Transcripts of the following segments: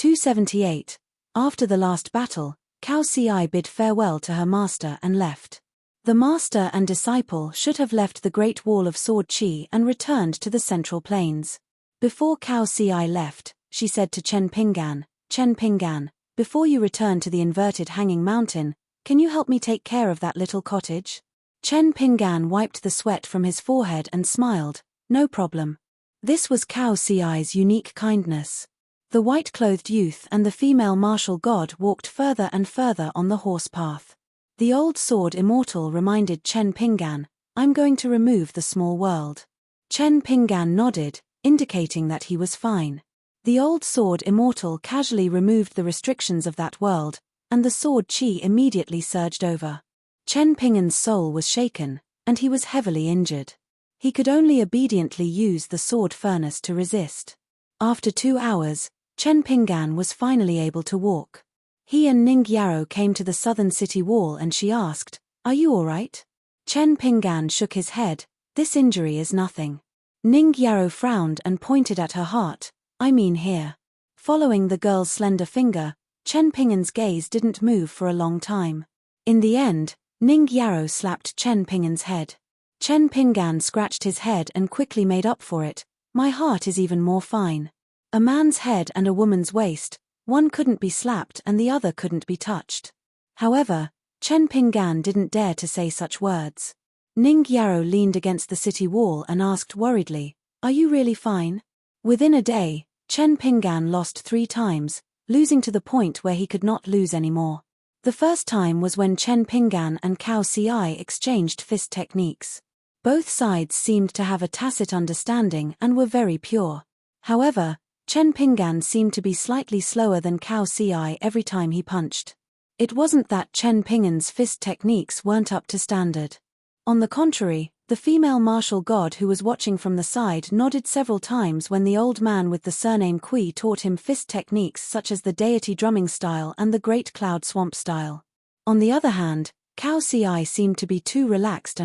278. After the last battle, Cao Ci bid farewell to her master and left. The master and disciple should have left the Great Wall of Sword Qi and returned to the Central Plains. Before Cao Ci left, she said to Chen Pinggan, before you return to the inverted hanging mountain, can you help me take care of that little cottage? Chen Pinggan wiped the sweat from his forehead and smiled, no problem. This was Cao Ci's unique kindness. The white-clothed youth and the female martial god walked further and further on the horse path. The old sword immortal reminded Chen Pinggan, I'm going to remove the small world. Chen Pinggan nodded, indicating that he was fine. The old sword immortal casually removed the restrictions of that world, and the sword qi immediately surged over. Chen Pinggan's soul was shaken, and he was heavily injured. He could only obediently use the sword furnace to resist. After 2 hours, Chen Pinggan was finally able to walk. He and Ning Yaro came to the southern city wall and she asked, Are you alright? Chen Pinggan shook his head, This injury is nothing. Ning Yaro frowned and pointed at her heart, I mean here. Following the girl's slender finger, Chen Pinggan's gaze didn't move for a long time. In the end, Ning Yaro slapped Chen Pinggan's head. Chen Pinggan scratched his head and quickly made up for it, My heart is even more fine. A man's head and a woman's waist, one couldn't be slapped and the other couldn't be touched. However, Chen Pinggan didn't dare to say such words. Ning Yaro leaned against the city wall and asked worriedly, Are you really fine? Within a day, Chen Pinggan lost 3 times, losing to the point where he could not lose anymore. The first time was when Chen Pinggan and Cao Ci exchanged fist techniques. Both sides seemed to have a tacit understanding and were very pure. However, Chen Pinggan seemed to be slightly slower than Cao Ci every time he punched. It wasn't that Chen Pinggan's fist techniques weren't up to standard. On the contrary, the female martial god who was watching from the side nodded several times when the old man with the surname Kui taught him fist techniques such as the deity drumming style and the great cloud swamp style. On the other hand, Cao Ci seemed to be too relaxed.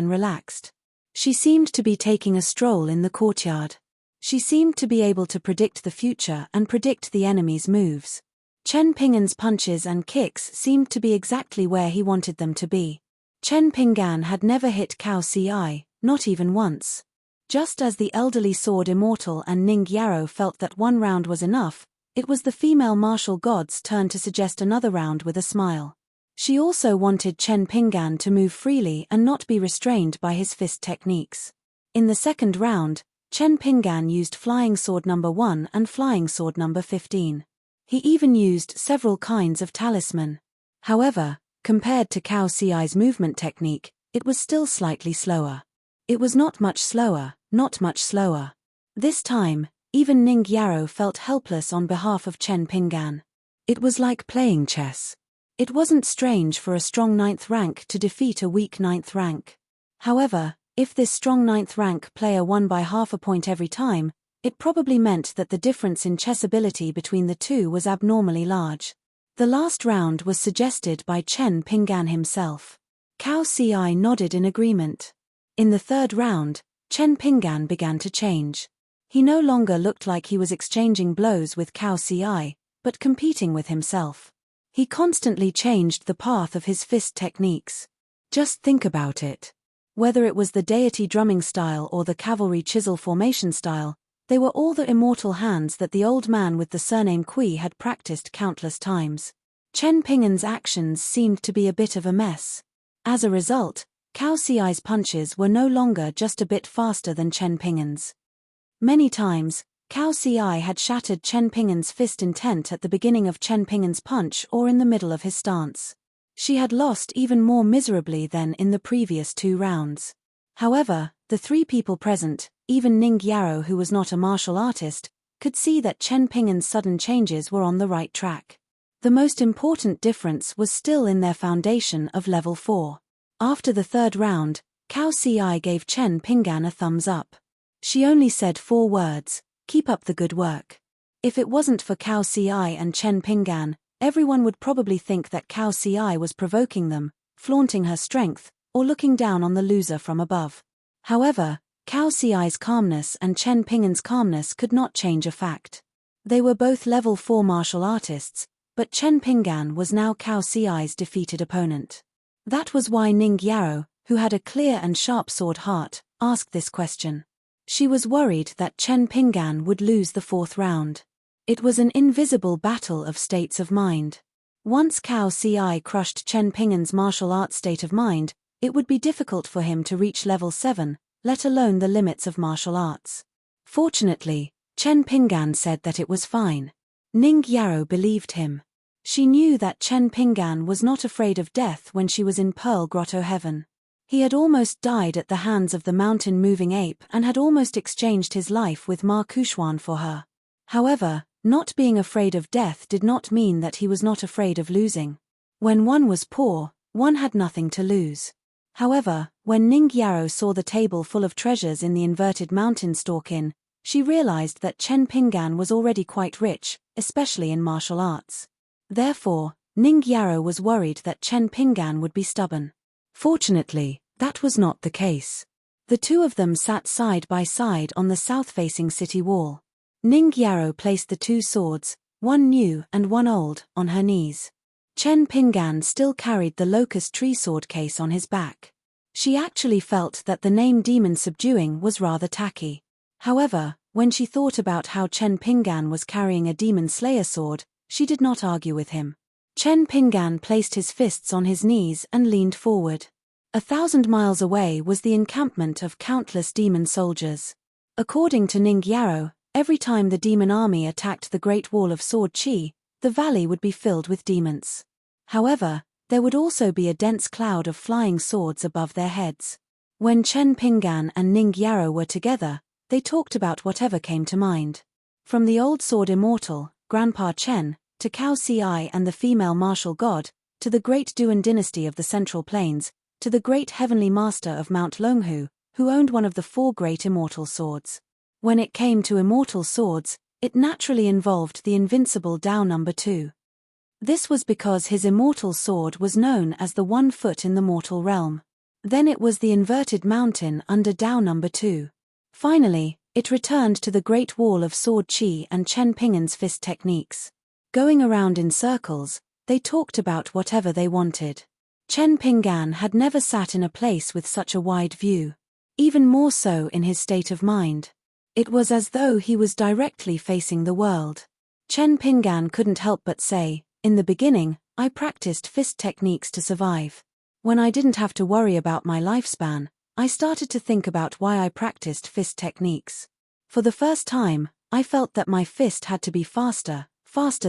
She seemed to be taking a stroll in the courtyard. She seemed to be able to predict the future and predict the enemy's moves. Chen Pinggan's punches and kicks seemed to be exactly where he wanted them to be. Chen Pinggan had never hit Cao Ci, not even once. Just as the elderly sword immortal and Ning Yaro felt that 1 round was enough, it was the female martial god's turn to suggest another round with a smile. She also wanted Chen Pinggan to move freely and not be restrained by his fist techniques. In the second round, Chen Pinggan used Flying Sword No. 1 and Flying Sword No. 15. He even used several kinds of talisman. However, compared to Cao Ci's movement technique, it was still slightly slower. It was not much slower. This time, even Ning Yaro felt helpless on behalf of Chen Pinggan. It was like playing chess. It wasn't strange for a strong 9th rank to defeat a weak 9th rank. However, if this strong 9th rank player won by half a point every time, it probably meant that the difference in chess ability between the two was abnormally large. The last round was suggested by Chen Pinggan himself. Cao Ci nodded in agreement. In the third round, Chen Pinggan began to change. He no longer looked like he was exchanging blows with Cao Ci, but competing with himself. He constantly changed the path of his fist techniques. Just think about it. Whether it was the deity drumming style or the cavalry chisel formation style, they were all the immortal hands that the old man with the surname Kui had practiced countless times. Chen Pinggan's actions seemed to be a bit of a mess. As a result, Cao Ci's punches were no longer just a bit faster than Chen Pinggan's. Many times, Cao Ci had shattered Chen Pinggan's fist intent at the beginning of Chen Pinggan's punch or in the middle of his stance. She had lost even more miserably than in the previous 2 rounds. However, the 3 people present, even Ning Yaro who was not a martial artist, could see that Chen Pinggan's sudden changes were on the right track. The most important difference was still in their foundation of level 4. After the 3rd round, Cao Ci gave Chen Pinggan a thumbs up. She only said 4 words, keep up the good work. If it wasn't for Cao Ci and Chen Pinggan, everyone would probably think that Cao Ci was provoking them, flaunting her strength, or looking down on the loser from above. However, Cao Ci's calmness and Chen Pinggan's calmness could not change a fact. They were both level 4 martial artists, but Chen Pinggan was now Cao Ci's defeated opponent. That was why Ning Yaro, who had a clear and sharp sword heart, asked this question. She was worried that Chen Pinggan would lose the 4th round. It was an invisible battle of states of mind. Once Cao Ci crushed Chen Pinggan's martial arts state of mind, it would be difficult for him to reach level 7, let alone the limits of martial arts. Fortunately, Chen Pinggan said that it was fine. Ning Yaro believed him. She knew that Chen Pinggan was not afraid of death when she was in Pearl Grotto Heaven. He had almost died at the hands of the mountain-moving ape and had almost exchanged his life with Ma Kuxuan for her. However, not being afraid of death did not mean that he was not afraid of losing. When one was poor, one had nothing to lose. However, when Ning Yaro saw the table full of treasures in the inverted mountain stalk inn, she realized that Chen Pinggan was already quite rich, especially in martial arts. Therefore, Ning Yaro was worried that Chen Pinggan would be stubborn. Fortunately, that was not the case. The two of them sat side by side on the south-facing city wall. Ning Yaro placed the 2 swords, one new and one old, on her knees. Chen Pinggan still carried the locust tree sword case on his back. She actually felt that the name Demon Subduing was rather tacky. However, when she thought about how Chen Pinggan was carrying a Demon Slayer sword, she did not argue with him. Chen Pinggan placed his fists on his knees and leaned forward. 1,000 miles away was the encampment of countless demon soldiers. According to Ning Yaro, every time the demon army attacked the Great Wall of Sword Chi, the valley would be filled with demons. However, there would also be a dense cloud of flying swords above their heads. When Chen Pinggan and Ning Yaro were together, they talked about whatever came to mind. From the old sword immortal, Grandpa Chen, to Cao Ci and the female martial god, to the great Duan dynasty of the Central Plains, to the great heavenly master of Mount Longhu, who owned one of the 4 great immortal swords. When it came to immortal swords, it naturally involved the invincible Dao No. 2. This was because his immortal sword was known as the 1 foot in the mortal realm. Then it was the inverted mountain under Dao No. 2. Finally, it returned to the Great Wall of Sword Chi and Chen Pinggan's fist techniques. Going around in circles, they talked about whatever they wanted. Chen Pinggan had never sat in a place with such a wide view. Even more so in his state of mind. It was as though he was directly facing the world. Chen Pinggan couldn't help but say, "In the beginning, I practiced fist techniques to survive. When I didn't have to worry about my lifespan, I started to think about why I practiced fist techniques. For the first time, I felt that my fist had to be faster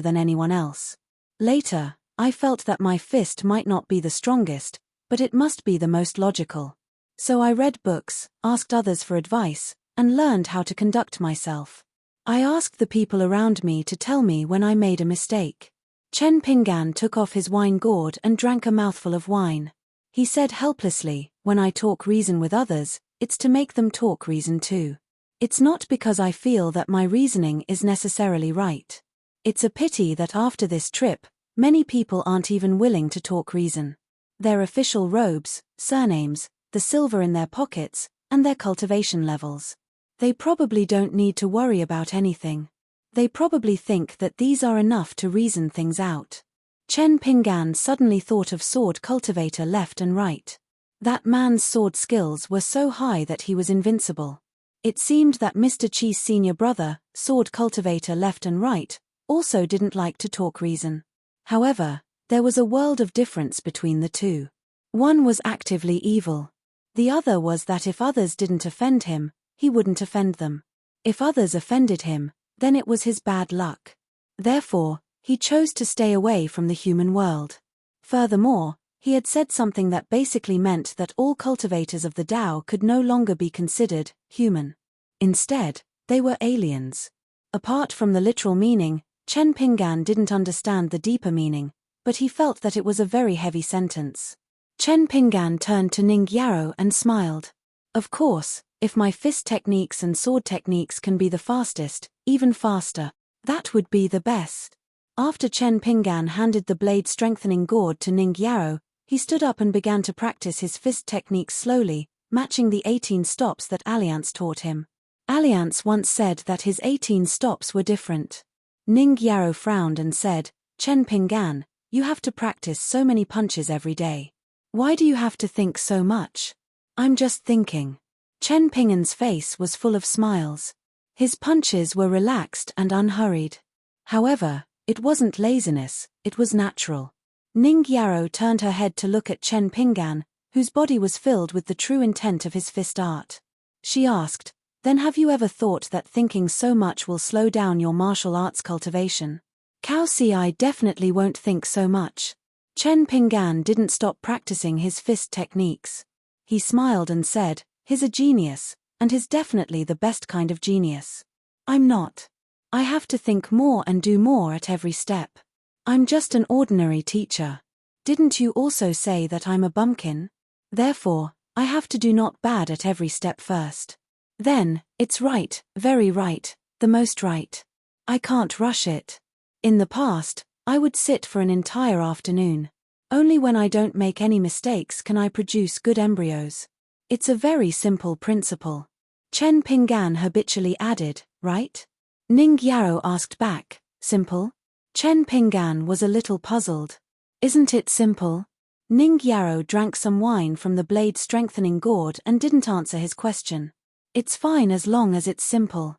than anyone else. Later, I felt that my fist might not be the strongest, but it must be the most logical. So I read books, asked others for advice, and learned how to conduct myself. I asked the people around me to tell me when I made a mistake." Chen Pinggan took off his wine gourd and drank a mouthful of wine. He said helplessly, "When I talk reason with others, it's to make them talk reason too. It's not because I feel that my reasoning is necessarily right. It's a pity that after this trip, many people aren't even willing to talk reason. Their official robes, surnames, the silver in their pockets, and their cultivation levels. They probably don't need to worry about anything. They probably think that these are enough to reason things out." Chen Pinggan suddenly thought of sword cultivator left and right. That man's sword skills were so high that he was invincible. It seemed that Mr. Chi's senior brother, sword cultivator left and right, also didn't like to talk reason. However, there was a world of difference between the two. One was actively evil. The other was that if others didn't offend him, he wouldn't offend them. If others offended him, then it was his bad luck. Therefore, he chose to stay away from the human world. Furthermore, he had said something that basically meant that all cultivators of the Tao could no longer be considered human. Instead, they were aliens. Apart from the literal meaning, Chen Pinggan didn't understand the deeper meaning, but he felt that it was a very heavy sentence. Chen Pinggan turned to Ning Yaro and smiled. "Of course, if my fist techniques and sword techniques can be the fastest, even faster, that would be the best." After Chen Pinggan handed the blade-strengthening gourd to Ning Yaro, he stood up and began to practice his fist techniques slowly, matching the 18 stops that Alliance taught him. Alliance once said that his 18 stops were different. Ning Yaro frowned and said, Chen Pingan, you have to practice so many punches every day. Why do you have to think so much? I'm just thinking. Chen Pingan's face was full of smiles. His punches were relaxed and unhurried. However, it wasn't laziness, it was natural. Ning Yaro turned her head to look at Chen Pingan, whose body was filled with the true intent of his fist art. She asked, Then have you ever thought that thinking so much will slow down your martial arts cultivation? Cao Ci definitely won't think so much. Chen Pingan didn't stop practicing his fist techniques. He smiled and said, He's a genius, and he's definitely the best kind of genius. I'm not. I have to think more and do more at every step. I'm just an ordinary teacher. Didn't you also say that I'm a bumpkin? Therefore, I have to do not bad at every step first. Then, it's right, very right, the most right. I can't rush it. In the past, I would sit for an entire afternoon. Only when I don't make any mistakes can I produce good embryos. It's a very simple principle. Chen Pingan habitually added, right? Ning Yaro asked back, simple? Chen Pingan was a little puzzled. Isn't it simple? Ning Yaro drank some wine from the blade-strengthening gourd and didn't answer his question. It's fine as long as it's simple.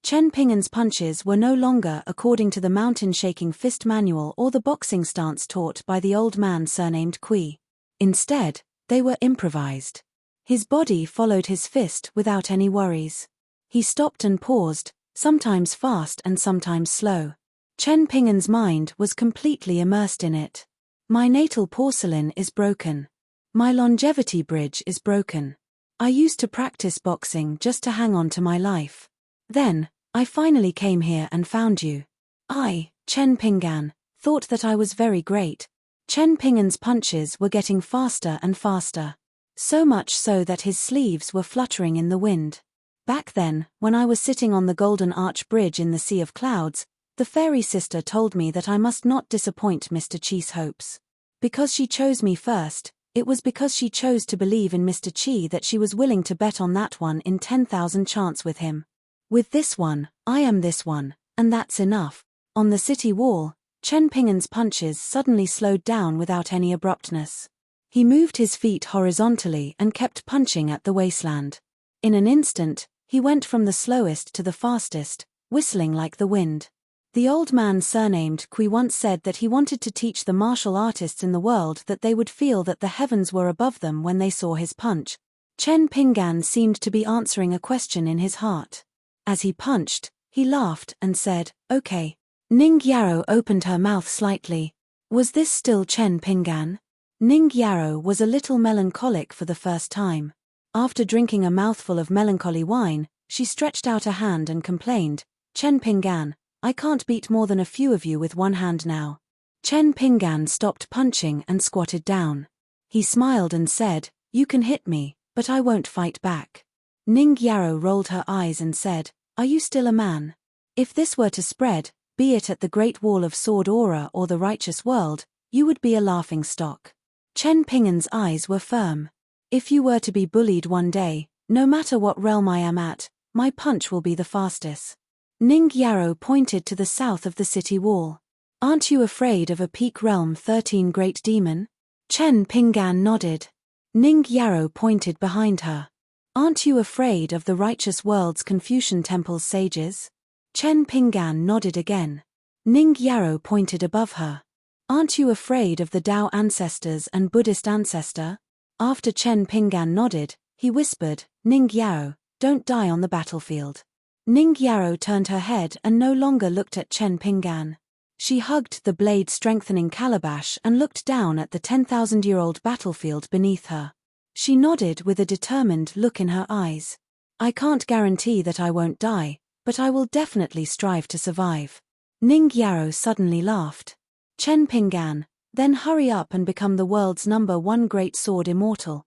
Chen Pingan's punches were no longer according to the mountain-shaking fist manual or the boxing stance taught by the old man surnamed Kui. Instead, they were improvised. His body followed his fist without any worries. He stopped and paused, sometimes fast and sometimes slow. Chen Pingan's mind was completely immersed in it. My natal porcelain is broken. My longevity bridge is broken. I used to practice boxing just to hang on to my life. Then, I finally came here and found you. I, Chen Pingan, thought that I was very great. Chen Pingan's punches were getting faster and faster. So much so that his sleeves were fluttering in the wind. Back then, when I was sitting on the Golden Arch Bridge in the Sea of Clouds, the fairy sister told me that I must not disappoint Mr. Chi's hopes. Because she chose me first, it was because she chose to believe in Mr. Chi that she was willing to bet on that 1 in 10,000 chance with him. With this one, I am this one, and that's enough. On the city wall, Chen Pingan's punches suddenly slowed down without any abruptness. He moved his feet horizontally and kept punching at the wasteland. In an instant, he went from the slowest to the fastest, whistling like the wind. The old man surnamed Kui once said that he wanted to teach the martial artists in the world that they would feel that the heavens were above them when they saw his punch. Chen Pingan seemed to be answering a question in his heart. As he punched, he laughed and said, Okay. Ning Yaro opened her mouth slightly. Was this still Chen Pingan? Ning Yaro was a little melancholic for the first time. After drinking a mouthful of melancholy wine, she stretched out a hand and complained, Chen Pingan, I can't beat more than a few of you with one hand now. Chen Pingan stopped punching and squatted down. He smiled and said, You can hit me, but I won't fight back. Ning Yaro rolled her eyes and said, Are you still a man? If this were to spread, be it at the Great Wall of Sword Aura or the Righteous World, you would be a laughingstock. Chen Pingan's eyes were firm. If you were to be bullied one day, no matter what realm I am at, my punch will be the fastest. Ning Yaro pointed to the south of the city wall. Aren't you afraid of a Peak Realm 13 Great Demon? Chen Pingan nodded. Ning Yaro pointed behind her. Aren't you afraid of the Righteous World's Confucian Temple's sages? Chen Pingan nodded again. Ning Yaro pointed above her. Aren't you afraid of the Tao ancestors and Buddhist ancestor? After Chen Pingan nodded, he whispered, Ning Yaro, don't die on the battlefield. Ning Yaro turned her head and no longer looked at Chen Pingan. She hugged the blade-strengthening calabash and looked down at the 10,000-year-old battlefield beneath her. She nodded with a determined look in her eyes. I can't guarantee that I won't die, but I will definitely strive to survive. Ning Yaro suddenly laughed. Chen Pingan, then hurry up and become the world's #1 great sword immortal.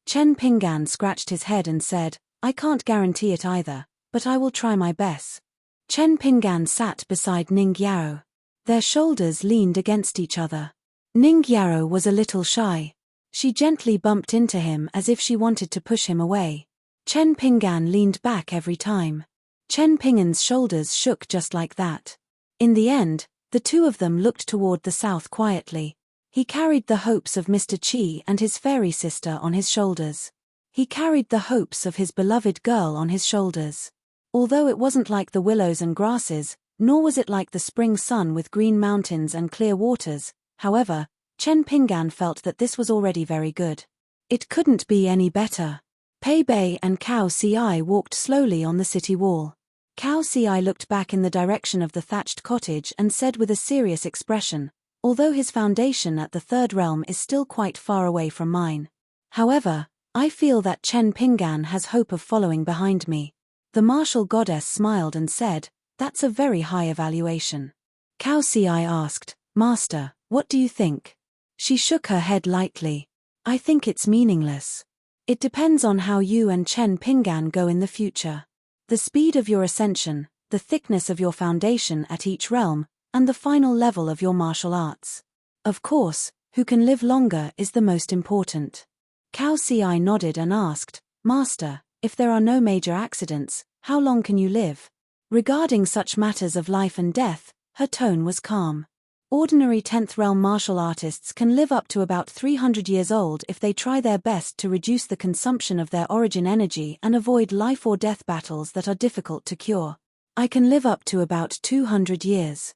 Chen Pingan scratched his head and said, I can't guarantee it either, but I will try my best. Chen Pingan sat beside Ning Yaro. Their shoulders leaned against each other. Ning Yaro was a little shy. She gently bumped into him as if she wanted to push him away. Chen Pingan leaned back every time. Chen Pingan's shoulders shook just like that. In the end, the two of them looked toward the south quietly. He carried the hopes of Mr. Chi and his fairy sister on his shoulders. He carried the hopes of his beloved girl on his shoulders. Although it wasn't like the willows and grasses, nor was it like the spring sun with green mountains and clear waters, however, Chen Pinggan felt that this was already very good. It couldn't be any better. Pei Bei and Cao Ci walked slowly on the city wall. Cao Ci looked back in the direction of the thatched cottage and said with a serious expression, "Although his foundation at the third realm is still quite far away from mine. However, I feel that Chen Pinggan has hope of following behind me." The martial goddess smiled and said, "That's a very high evaluation." Cao Ci asked, "Master, what do you think?" She shook her head lightly. "I think it's meaningless. It depends on how you and Chen Pinggan go in the future. The speed of your ascension, the thickness of your foundation at each realm, and the final level of your martial arts. Of course, who can live longer is the most important." Cao Ci nodded and asked, "Master, if there are no major accidents, how long can you live?" Regarding such matters of life and death, her tone was calm. Ordinary 10th realm martial artists can live up to about 300 years old if they try their best to reduce the consumption of their origin energy and avoid life or death battles that are difficult to cure. I can live up to about 200 years.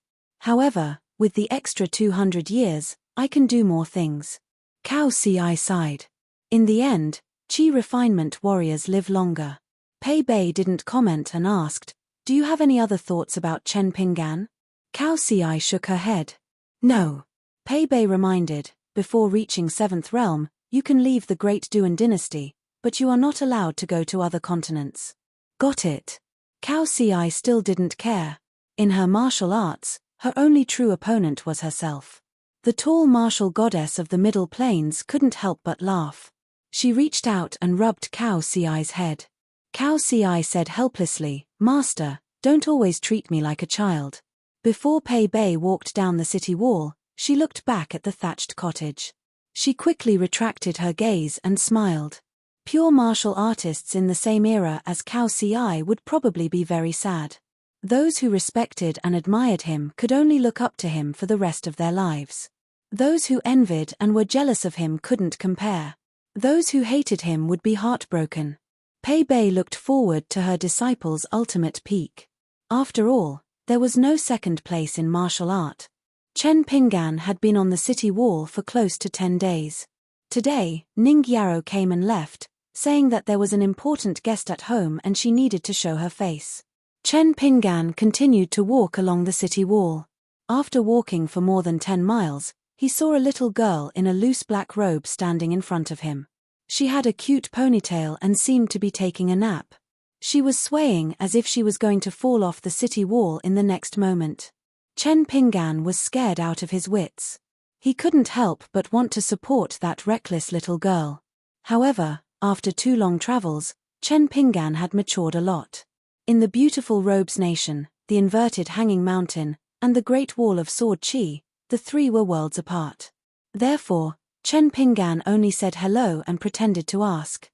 However, with the extra 200 years, I can do more things. Cao Ci sighed. In the end, Qi refinement warriors live longer. Pei Bei didn't comment and asked, "Do you have any other thoughts about Chen Pinggan?" Cao Ci shook her head. "No." Pei Bei reminded, "Before reaching 7th realm, you can leave the Great Duan dynasty, but you are not allowed to go to other continents." Got it. Cao Ci still didn't care. In her martial arts, her only true opponent was herself. The tall martial goddess of the Middle Plains couldn't help but laugh. She reached out and rubbed Cao Ci's head. Cao Ci said helplessly, "Master, don't always treat me like a child." Before Pei Bei walked down the city wall, she looked back at the thatched cottage. She quickly retracted her gaze and smiled. Pure martial artists in the same era as Cao Ci would probably be very sad. Those who respected and admired him could only look up to him for the rest of their lives. Those who envied and were jealous of him couldn't compare. Those who hated him would be heartbroken. Pei Bei looked forward to her disciple's ultimate peak. After all, there was no second place in martial art. Chen Pinggan had been on the city wall for close to 10 days. Today, Ning Yaro came and left, saying that there was an important guest at home and she needed to show her face. Chen Pinggan continued to walk along the city wall. After walking for more than 10 miles, he saw a little girl in a loose black robe standing in front of him. She had a cute ponytail and seemed to be taking a nap. She was swaying as if she was going to fall off the city wall in the next moment. Chen Pinggan was scared out of his wits. He couldn't help but want to support that reckless little girl. However, after 2 long travels, Chen Pinggan had matured a lot. In the beautiful Robes Nation, the inverted hanging mountain, and the Great Wall of Sword Chi, the 3 were worlds apart. Therefore, Chen Pinggan only said hello and pretended to ask.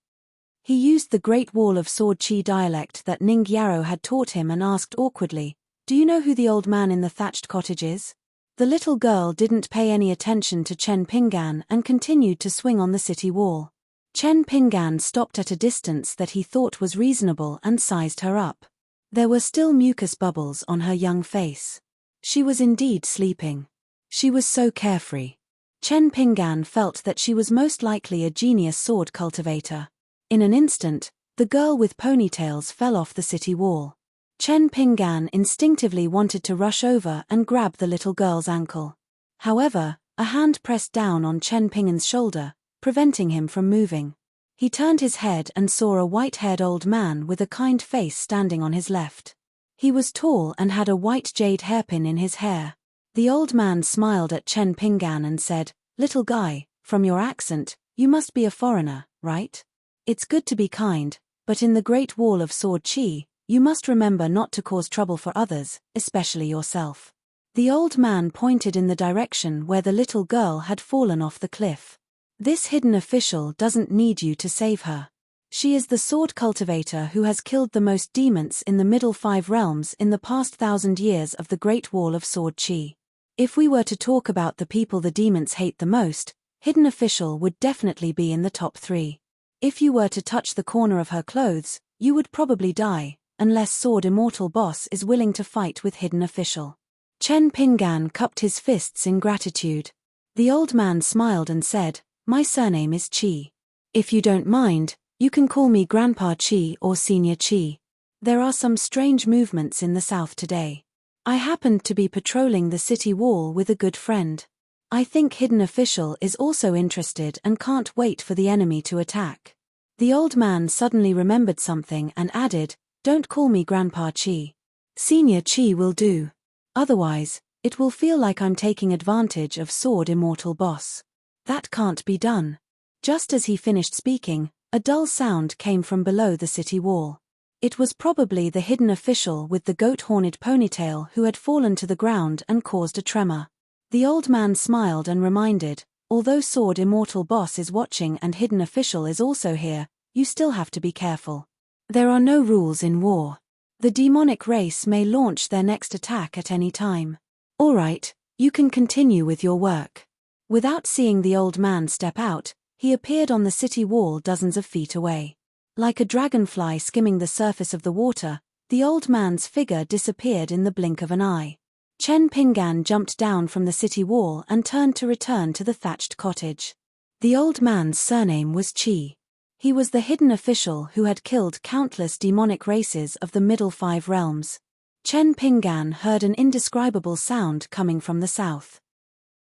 He used the Great Wall of Sword Chi dialect that Ning Yaro had taught him and asked awkwardly, "Do you know who the old man in the thatched cottage is?" The little girl didn't pay any attention to Chen Pinggan and continued to swing on the city wall. Chen Pinggan stopped at a distance that he thought was reasonable and sized her up. There were still mucus bubbles on her young face. She was indeed sleeping. She was so carefree. Chen Pinggan felt that she was most likely a genius sword cultivator. In an instant, the girl with ponytails fell off the city wall. Chen Pinggan instinctively wanted to rush over and grab the little girl's ankle. However, a hand pressed down on Chen Pinggan's shoulder, preventing him from moving. He turned his head and saw a white-haired old man with a kind face standing on his left. He was tall and had a white jade hairpin in his hair. The old man smiled at Chen Pinggan and said, "Little guy, from your accent, you must be a foreigner, right? It's good to be kind, but in the Great Wall of Sword Chi, you must remember not to cause trouble for others, especially yourself." The old man pointed in the direction where the little girl had fallen off the cliff. "This hidden official doesn't need you to save her. She is the sword cultivator who has killed the most demons in the middle 5 realms in the past 1,000 years of the Great Wall of Sword Chi. If we were to talk about the people the demons hate the most, Hidden Official would definitely be in the top 3. If you were to touch the corner of her clothes, you would probably die, unless Sword Immortal Boss is willing to fight with Hidden Official. Chen Pingan cupped his fists in gratitude. The old man smiled and said, "My surname is Chi. If you don't mind, you can call me Grandpa Chi or Senior Chi. There are some strange movements in the south today. I happened to be patrolling the city wall with a good friend. I think Hidden Official is also interested and can't wait for the enemy to attack." The old man suddenly remembered something and added, "Don't call me Grandpa Chi. Senior Chi will do. Otherwise, it will feel like I'm taking advantage of Sword Immortal Boss. That can't be done." Just as he finished speaking, a dull sound came from below the city wall. It was probably the Hidden Official with the goat-horned ponytail who had fallen to the ground and caused a tremor. The old man smiled and reminded, "Although Sword Immortal Boss is watching and Hidden Official is also here, you still have to be careful. There are no rules in war. The demonic race may launch their next attack at any time. All right, you can continue with your work." Without seeing the old man step out, he appeared on the city wall dozens of feet away. Like a dragonfly skimming the surface of the water, the old man's figure disappeared in the blink of an eye. Chen Pingan jumped down from the city wall and turned to return to the thatched cottage. The old man's surname was Chi. He was the Hidden Official who had killed countless demonic races of the middle 5 realms. Chen Pingan heard an indescribable sound coming from the south.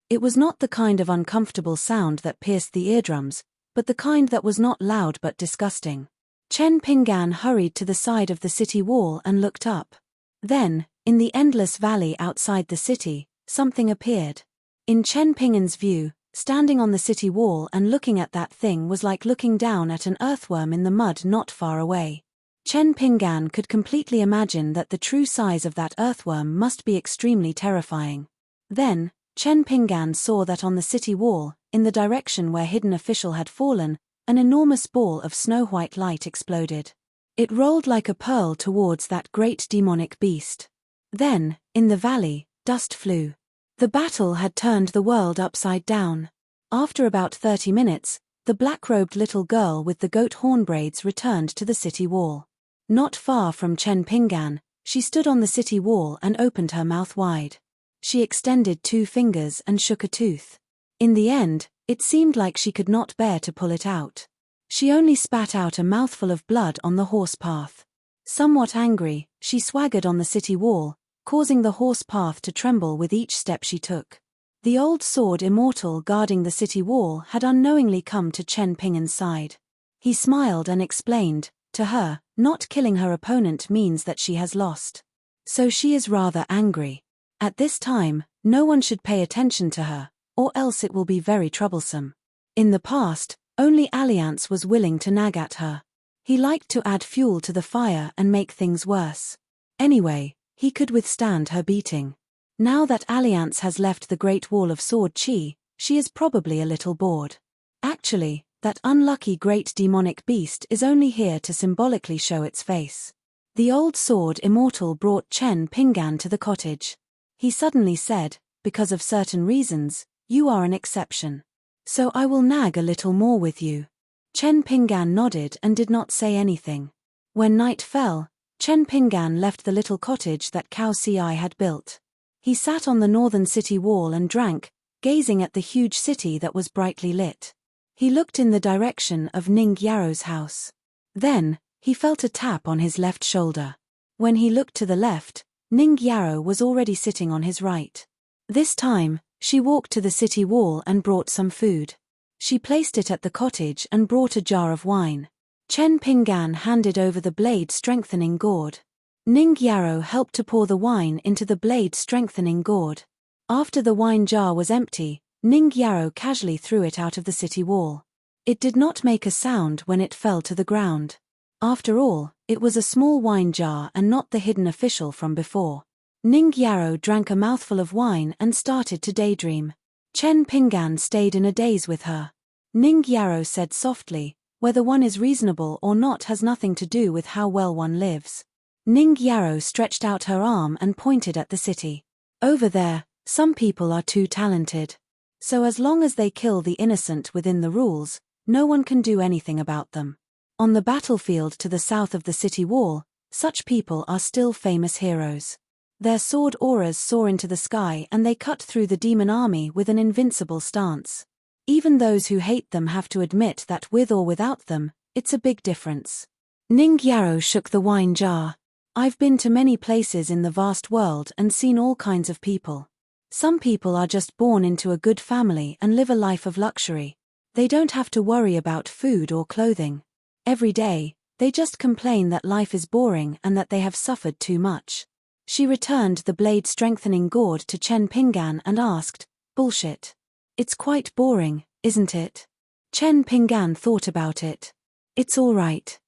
It was not the kind of uncomfortable sound that pierced the eardrums, but the kind that was not loud but disgusting. Chen Pingan hurried to the side of the city wall and looked up. Then, in the endless valley outside the city, something appeared. In Chen Pingan's view, standing on the city wall and looking at that thing was like looking down at an earthworm in the mud not far away. Chen Pingan could completely imagine that the true size of that earthworm must be extremely terrifying. Then, Chen Pingan saw that on the city wall, in the direction where Hidden Official had fallen, an enormous ball of snow-white light exploded. It rolled like a pearl towards that great demonic beast. Then, in the valley, dust flew. The battle had turned the world upside down. After about 30 minutes, the black-robed little girl with the goat horn braids returned to the city wall. Not far from Chen Pingan, she stood on the city wall and opened her mouth wide. She extended 2 fingers and shook a tooth. In the end, it seemed like she could not bear to pull it out. She only spat out a mouthful of blood on the horse path. Somewhat angry, she swaggered on the city wall, causing the horse path to tremble with each step she took. The old Sword Immortal guarding the city wall had unknowingly come to Chen Pingan's side. He smiled and explained, to her, not killing her opponent means that she has lost. So she is rather angry. At this time, no one should pay attention to her, or else it will be very troublesome. In the past, only Alliance was willing to nag at her. He liked to add fuel to the fire and make things worse. Anyway, he could withstand her beating. Now that Alliance has left the Great Wall of Sword Chi, she is probably a little bored. Actually, that unlucky great demonic beast is only here to symbolically show its face. The old Sword Immortal brought Chen Pingan to the cottage. He suddenly said, "Because of certain reasons, you are an exception. So I will nag a little more with you." Chen Pingan nodded and did not say anything. When night fell, Chen Pingan left the little cottage that Cao Ci had built. He sat on the northern city wall and drank, gazing at the huge city that was brightly lit. He looked in the direction of Ning Yaro's house. Then, he felt a tap on his left shoulder. When he looked to the left, Ning Yaro was already sitting on his right. This time, she walked to the city wall and brought some food. She placed it at the cottage and brought a jar of wine. Chen Pingan handed over the blade-strengthening gourd. Ning Yaro helped to pour the wine into the blade-strengthening gourd. After the wine jar was empty, Ning Yaro casually threw it out of the city wall. It did not make a sound when it fell to the ground. After all, it was a small wine jar and not the Hidden Official from before. Ning Yaro drank a mouthful of wine and started to daydream. Chen Pingan stayed in a daze with her. Ning Yaro said softly, Whether one is reasonable or not has nothing to do with how well one lives. Ning Yarrow stretched out her arm and pointed at the city. Over there, some people are too talented. So as long as they kill the innocent within the rules, no one can do anything about them. On the battlefield to the south of the city wall, such people are still famous heroes. Their sword auras soar into the sky and they cut through the demon army with an invincible stance. Even those who hate them have to admit that with or without them, it's a big difference. Ning Yarrow shook the wine jar. I've been to many places in the vast world and seen all kinds of people. Some people are just born into a good family and live a life of luxury. They don't have to worry about food or clothing. Every day, they just complain that life is boring and that they have suffered too much. She returned the blade-strengthening gourd to Chen Pingan and asked, "Bullshit. It's quite boring, isn't it?" Chen Pingan thought about it. It's all right.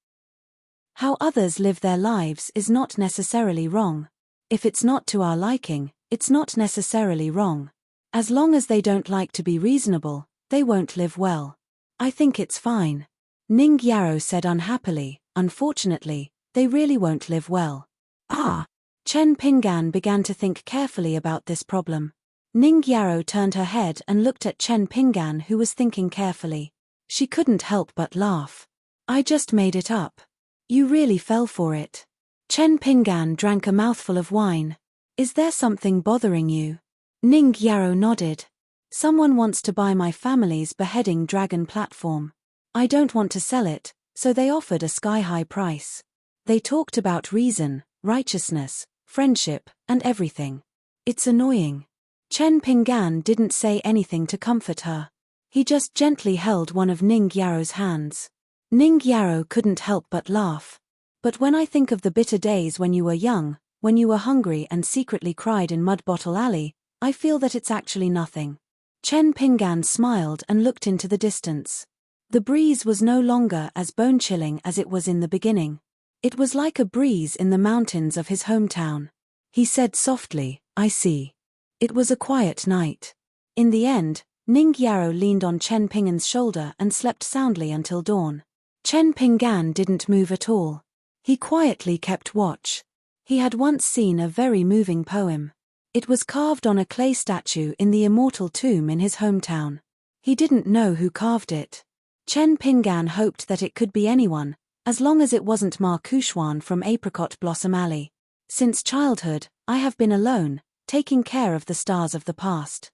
How others live their lives is not necessarily wrong. If it's not to our liking, it's not necessarily wrong. As long as they don't like to be reasonable, they won't live well. I think it's fine. Ning Yarrow said unhappily, unfortunately, they really won't live well. Chen Pingan began to think carefully about this problem. Ning Yarrow turned her head and looked at Chen Pingan, who was thinking carefully. She couldn't help but laugh. I just made it up. You really fell for it. Chen Pingan drank a mouthful of wine. Is there something bothering you? Ning Yarrow nodded. Someone wants to buy my family's beheading dragon platform. I don't want to sell it, so they offered a sky-high price. They talked about reason, righteousness, friendship, and everything. It's annoying. Chen Pingan didn't say anything to comfort her. He just gently held one of Ning Yarrow's hands. Ning Yarrow couldn't help but laugh. But when I think of the bitter days when you were young, when you were hungry and secretly cried in Mud Bottle Alley, I feel that it's actually nothing. Chen Pingan smiled and looked into the distance. The breeze was no longer as bone-chilling as it was in the beginning. It was like a breeze in the mountains of his hometown. He said softly, I see. It was a quiet night. In the end, Ning Yarrow leaned on Chen Pingan's shoulder and slept soundly until dawn. Chen Pingan didn't move at all. He quietly kept watch. He had once seen a very moving poem. It was carved on a clay statue in the immortal tomb in his hometown. He didn't know who carved it. Chen Pingan hoped that it could be anyone, as long as it wasn't Ma Kushwan from Apricot Blossom Alley. Since childhood, I have been alone, taking care of the stars of the past.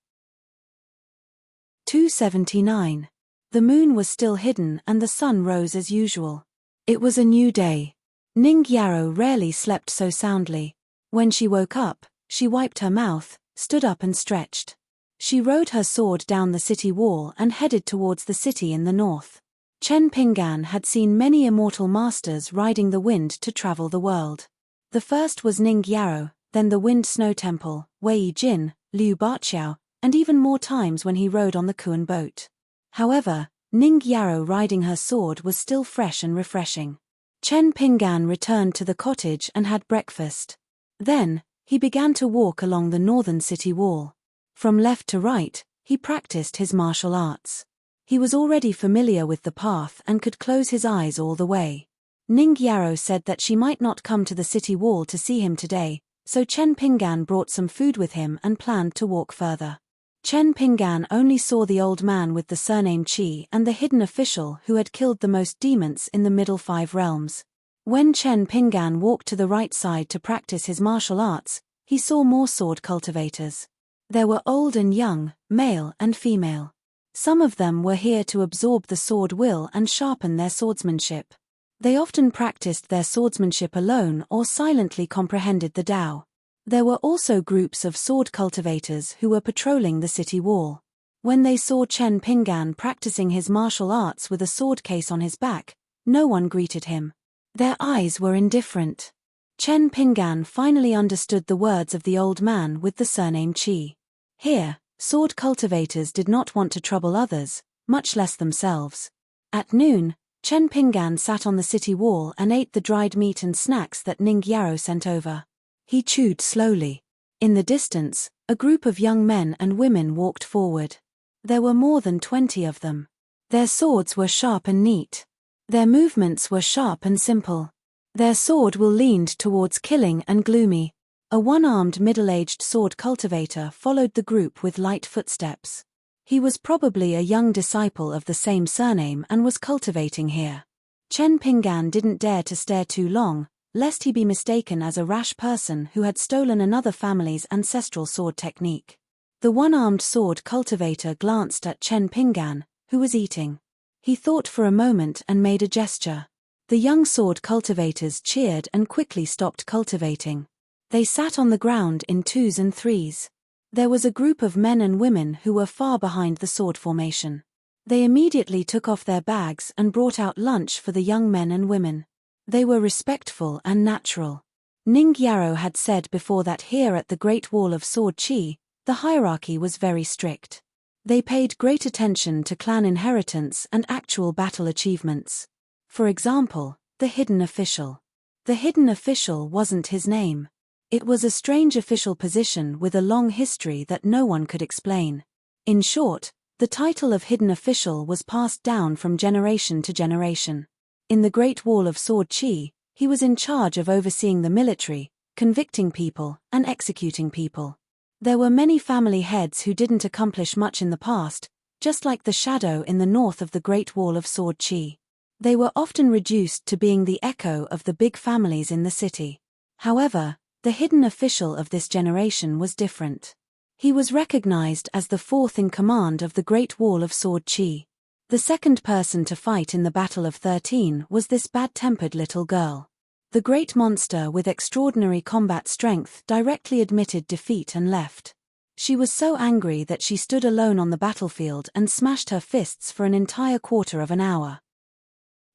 279. The moon was still hidden and the sun rose as usual. It was a new day. Ning Yarrow rarely slept so soundly. When she woke up, she wiped her mouth, stood up and stretched. She rode her sword down the city wall and headed towards the city in the north. Chen Pingan had seen many immortal masters riding the wind to travel the world. The first was Ning Yarrow, then the Wind Snow Temple, Wei Jin, Liu Baqiao, and even more times when he rode on the Kuan boat. However, Ning Yarrow riding her sword was still fresh and refreshing. Chen Pingan returned to the cottage and had breakfast. Then, he began to walk along the northern city wall. From left to right, he practiced his martial arts. He was already familiar with the path and could close his eyes all the way. Ning Yarrow said that she might not come to the city wall to see him today, so Chen Pingan brought some food with him and planned to walk further. Chen Pingan only saw the old man with the surname Qi and the hidden official who had killed the most demons in the Middle Five Realms. When Chen Pingan walked to the right side to practice his martial arts, he saw more sword cultivators. There were old and young, male and female. Some of them were here to absorb the sword will and sharpen their swordsmanship. They often practiced their swordsmanship alone or silently comprehended the Tao. There were also groups of sword cultivators who were patrolling the city wall. When they saw Chen Pingan practicing his martial arts with a sword case on his back, no one greeted him. Their eyes were indifferent. Chen Pingan finally understood the words of the old man with the surname Qi. Here, sword cultivators did not want to trouble others, much less themselves. At noon, Chen Pingan sat on the city wall and ate the dried meat and snacks that Ning Yarrow sent over. He chewed slowly. In the distance, a group of young men and women walked forward. There were more than 20 of them. Their swords were sharp and neat. Their movements were sharp and simple. Their sword will leaned towards killing and gloomy. A one-armed middle-aged sword cultivator followed the group with light footsteps. He was probably a young disciple of the same surname and was cultivating here. Chen Pinggan didn't dare to stare too long, lest he be mistaken as a rash person who had stolen another family's ancestral sword technique. The one-armed sword cultivator glanced at Chen Pinggan, who was eating. He thought for a moment and made a gesture. The young sword cultivators cheered and quickly stopped cultivating. They sat on the ground in twos and threes. There was a group of men and women who were far behind the sword formation. They immediately took off their bags and brought out lunch for the young men and women. They were respectful and natural. Ning Yarrow had said before that here at the Great Wall of Sword Chi, the hierarchy was very strict. They paid great attention to clan inheritance and actual battle achievements. For example, the hidden official. The hidden official wasn't his name. It was a strange official position with a long history that no one could explain. In short, the title of hidden official was passed down from generation to generation. In the Great Wall of Sword Chi, he was in charge of overseeing the military, convicting people, and executing people. There were many family heads who didn't accomplish much in the past, just like the shadow in the north of the Great Wall of Sword Chi. They were often reduced to being the echo of the big families in the city. However, the hidden official of this generation was different. He was recognized as the fourth in command of the Great Wall of Sword Chi. The second person to fight in the Battle of 13 was this bad-tempered little girl. The great monster with extraordinary combat strength directly admitted defeat and left. She was so angry that she stood alone on the battlefield and smashed her fists for an entire quarter of an hour.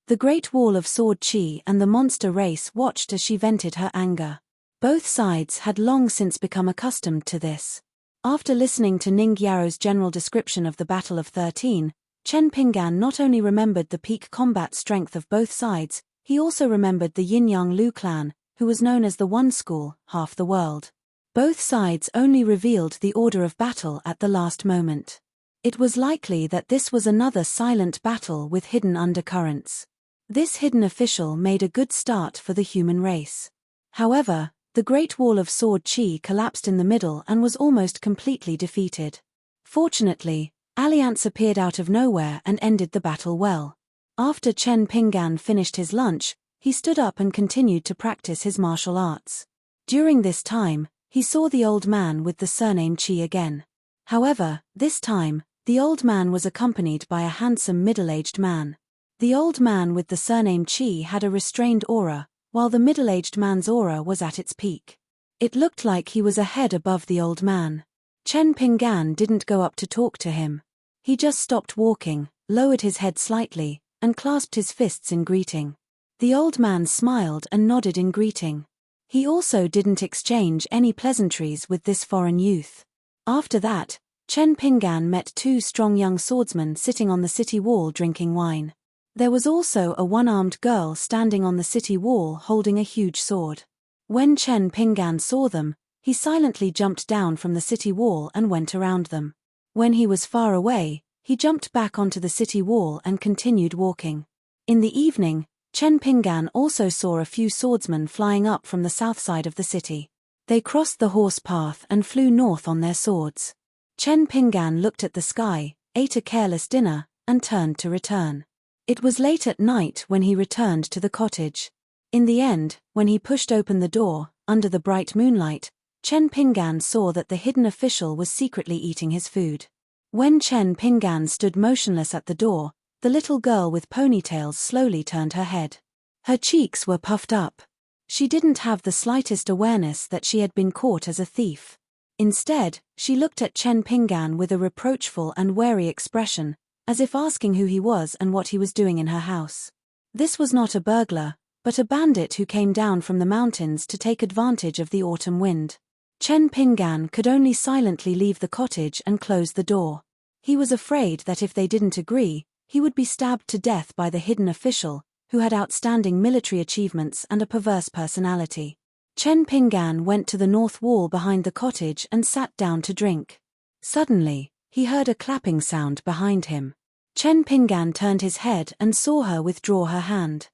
The Great Wall of Sword Chi and the monster race watched as she vented her anger. Both sides had long since become accustomed to this. After listening to Ning Yarrow's general description of the Battle of 13, Chen Pinggan not only remembered the peak combat strength of both sides, he also remembered the Yin-Yang Lu clan, who was known as the One School, half the world. Both sides only revealed the order of battle at the last moment. It was likely that this was another silent battle with hidden undercurrents. This hidden official made a good start for the human race. However, the Great Wall of Sword Chi collapsed in the middle and was almost completely defeated. Fortunately, Alliance appeared out of nowhere and ended the battle well. After Chen Pinggan finished his lunch, he stood up and continued to practice his martial arts. During this time, he saw the old man with the surname Chi again. However, this time, the old man was accompanied by a handsome middle-aged man. The old man with the surname Chi had a restrained aura, while the middle-aged man's aura was at its peak. It looked like he was a head above the old man. Chen Pinggan didn't go up to talk to him. He just stopped walking, lowered his head slightly, and clasped his fists in greeting. The old man smiled and nodded in greeting. He also didn't exchange any pleasantries with this foreign youth. After that, Chen Pinggan met two strong young swordsmen sitting on the city wall drinking wine. There was also a one-armed girl standing on the city wall holding a huge sword. When Chen Pinggan saw them, he silently jumped down from the city wall and went around them. When he was far away, he jumped back onto the city wall and continued walking. In the evening, Chen Pinggan also saw a few swordsmen flying up from the south side of the city. They crossed the horse path and flew north on their swords. Chen Pinggan looked at the sky, ate a careless dinner, and turned to return. It was late at night when he returned to the cottage. In the end, when he pushed open the door, under the bright moonlight, Chen Pinggan saw that the hidden official was secretly eating his food. When Chen Pinggan stood motionless at the door, the little girl with ponytails slowly turned her head. Her cheeks were puffed up. She didn't have the slightest awareness that she had been caught as a thief. Instead, she looked at Chen Pinggan with a reproachful and wary expression, as if asking who he was and what he was doing in her house. This was not a burglar, but a bandit who came down from the mountains to take advantage of the autumn wind. Chen Pinggan could only silently leave the cottage and close the door. He was afraid that if they didn't agree, he would be stabbed to death by the hidden official, who had outstanding military achievements and a perverse personality. Chen Pinggan went to the north wall behind the cottage and sat down to drink. Suddenly, he heard a clapping sound behind him. Chen Pingan turned his head and saw her withdraw her hand.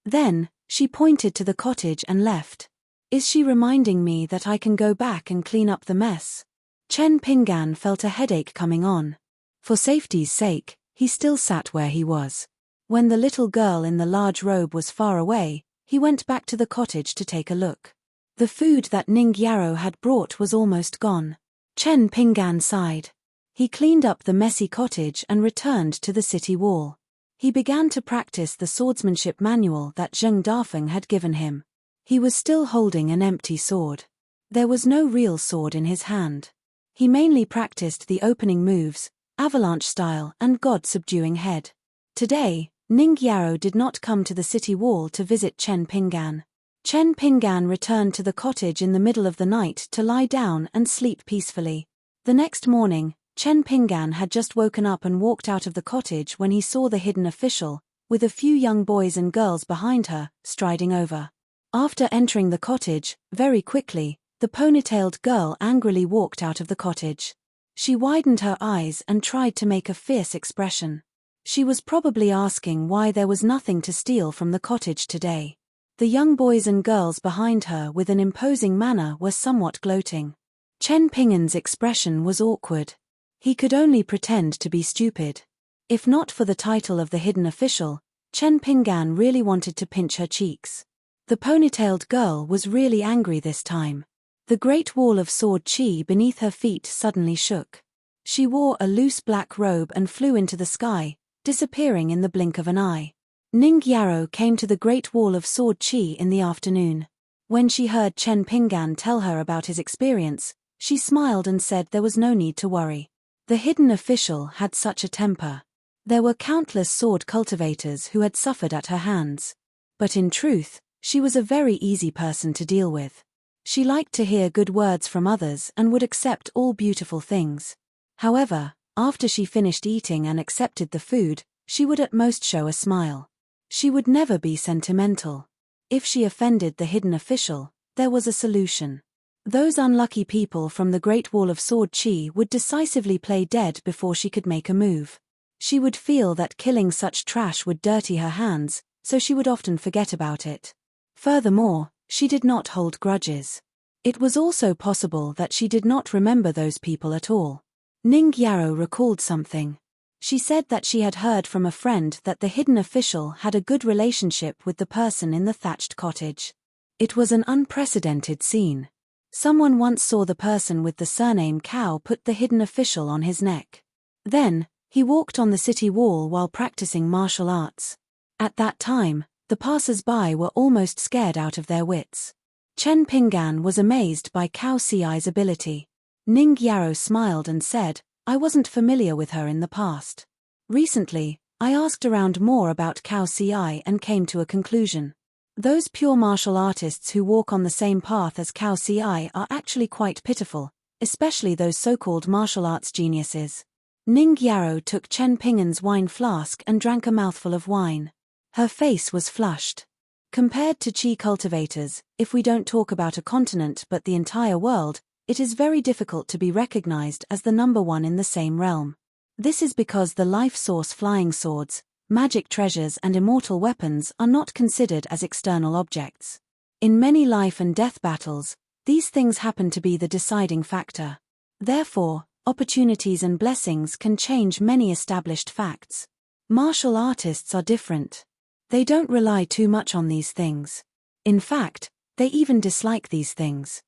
Then, she pointed to the cottage and left. Is she reminding me that I can go back and clean up the mess? Chen Pingan felt a headache coming on. For safety's sake, he still sat where he was. When the little girl in the large robe was far away, he went back to the cottage to take a look. The food that Ning Yarrow had brought was almost gone. Chen Pingan sighed. He cleaned up the messy cottage and returned to the city wall. He began to practice the swordsmanship manual that Zheng Dafeng had given him. He was still holding an empty sword. There was no real sword in his hand. He mainly practiced the opening moves, avalanche style and god-subduing head. Today, Ning Yarrow did not come to the city wall to visit Chen Pingan. Chen Pingan returned to the cottage in the middle of the night to lie down and sleep peacefully. The next morning, Chen Pingan had just woken up and walked out of the cottage when he saw the hidden official, with a few young boys and girls behind her, striding over. After entering the cottage, very quickly, the ponytailed girl angrily walked out of the cottage. She widened her eyes and tried to make a fierce expression. She was probably asking why there was nothing to steal from the cottage today. The young boys and girls behind her with an imposing manner were somewhat gloating. Chen Pingan's expression was awkward. He could only pretend to be stupid. If not for the title of the hidden official, Chen Pingan really wanted to pinch her cheeks. The ponytailed girl was really angry this time. The great wall of sword chi beneath her feet suddenly shook. She wore a loose black robe and flew into the sky, disappearing in the blink of an eye. Ning Yarrow came to the great wall of sword chi in the afternoon. When she heard Chen Pingan tell her about his experience, she smiled and said there was no need to worry. The hidden official had such a temper. There were countless sword cultivators who had suffered at her hands. But in truth, she was a very easy person to deal with. She liked to hear good words from others and would accept all beautiful things. However, after she finished eating and accepted the food, she would at most show a smile. She would never be sentimental. If she offended the hidden official, there was a solution. Those unlucky people from the Great Wall of Sword Chi would decisively play dead before she could make a move. She would feel that killing such trash would dirty her hands, so she would often forget about it. Furthermore, she did not hold grudges. It was also possible that she did not remember those people at all. Ning Yarrow recalled something. She said that she had heard from a friend that the hidden official had a good relationship with the person in the thatched cottage. It was an unprecedented scene. Someone once saw the person with the surname Cao put the hidden official on his neck. Then, he walked on the city wall while practicing martial arts. At that time, the passers-by were almost scared out of their wits. Chen Pingan was amazed by Cao Ci's ability. Ning Yarrow smiled and said, I wasn't familiar with her in the past. Recently, I asked around more about Cao Ci and came to a conclusion. Those pure martial artists who walk on the same path as Cao Ci are actually quite pitiful, especially those so-called martial arts geniuses. Ning Yarrow took Chen Pingan's wine flask and drank a mouthful of wine. Her face was flushed. Compared to chi cultivators, if we don't talk about a continent but the entire world, it is very difficult to be recognized as the number one in the same realm. This is because the life source flying swords, magic treasures and immortal weapons are not considered as external objects. In many life and death battles, these things happen to be the deciding factor. Therefore, opportunities and blessings can change many established facts. Martial artists are different. They don't rely too much on these things. In fact, they even dislike these things.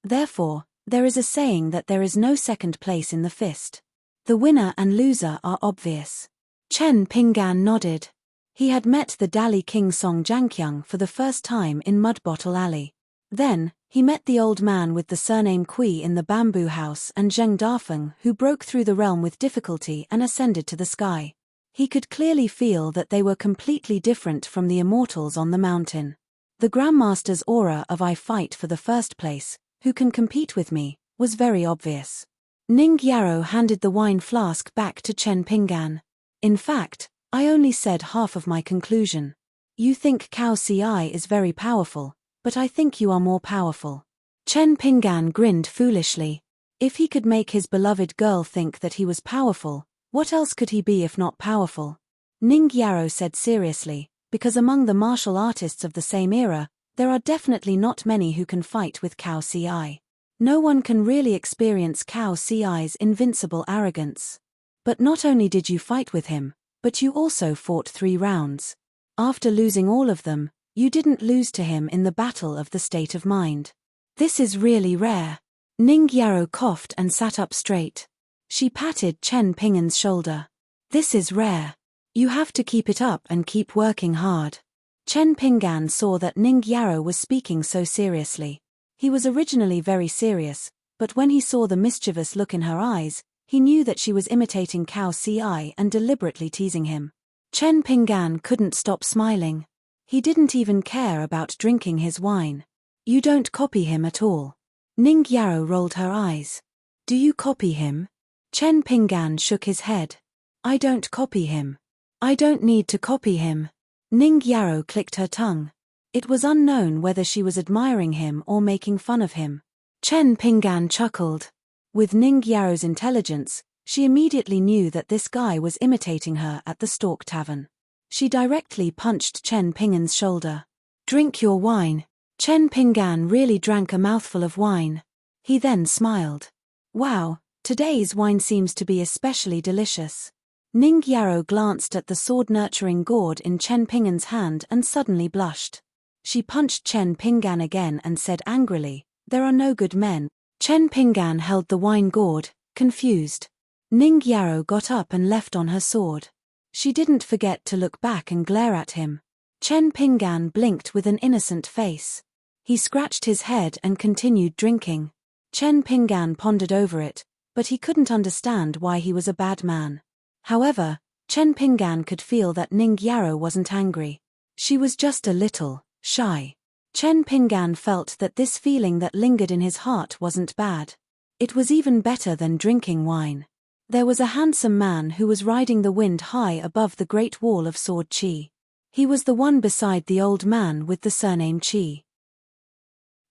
Therefore, there is a saying that there is no second place in the fist. The winner and loser are obvious. Chen Pingan nodded. He had met the Dali King Song Jianqiang for the first time in Mud Bottle Alley. Then, he met the old man with the surname Kui in the bamboo house and Zheng Dafeng who broke through the realm with difficulty and ascended to the sky. He could clearly feel that they were completely different from the immortals on the mountain. The Grandmaster's aura of I fight for the first place, who can compete with me, was very obvious. Ning Yarrow handed the wine flask back to Chen Pingan. In fact, I only said half of my conclusion. You think Cao Ci is very powerful, but I think you are more powerful. Chen Pingan grinned foolishly. If he could make his beloved girl think that he was powerful, What else could he be if not powerful? Ning Yaro said seriously, because among the martial artists of the same era, there are definitely not many who can fight with Cao Ci. No one can really experience Cao Ci's invincible arrogance. But not only did you fight with him, but you also fought 3 rounds. After losing all of them, you didn't lose to him in the battle of the state of mind. This is really rare. Ning Yaro coughed and sat up straight. She patted Chen Pingan's shoulder. This is rare. You have to keep it up and keep working hard. Chen Pingan saw that Ning Yaro was speaking so seriously. He was originally very serious, but when he saw the mischievous look in her eyes, he knew that she was imitating Cao Ci and deliberately teasing him. Chen Pingan couldn't stop smiling. He didn't even care about drinking his wine. You don't copy him at all. Ning Yaro rolled her eyes. Do you copy him? Chen Pingan shook his head. I don't copy him. I don't need to copy him. Ning Yaro clicked her tongue. It was unknown whether she was admiring him or making fun of him. Chen Pingan chuckled. With Ning Yaro's intelligence, she immediately knew that this guy was imitating her at the Stork Tavern. She directly punched Chen Pingan's shoulder. Drink your wine. Chen Pingan really drank a mouthful of wine. He then smiled. Wow, today's wine seems to be especially delicious. Ning Yaro glanced at the sword-nurturing gourd in Chen Pingan's hand and suddenly blushed. She punched Chen Pingan again and said angrily, "There are no good men." Chen Pingan held the wine gourd, confused. Ning Yaro got up and left on her sword. She didn't forget to look back and glare at him. Chen Pingan blinked with an innocent face. He scratched his head and continued drinking. Chen Pingan pondered over it, but he couldn't understand why he was a bad man. However, Chen Pingan could feel that Ning Yaro wasn't angry. She was just a little shy. Chen Pingan felt that this feeling that lingered in his heart wasn't bad. It was even better than drinking wine. There was a handsome man who was riding the wind high above the Great Wall of Sword Qi. He was the one beside the old man with the surname Qi.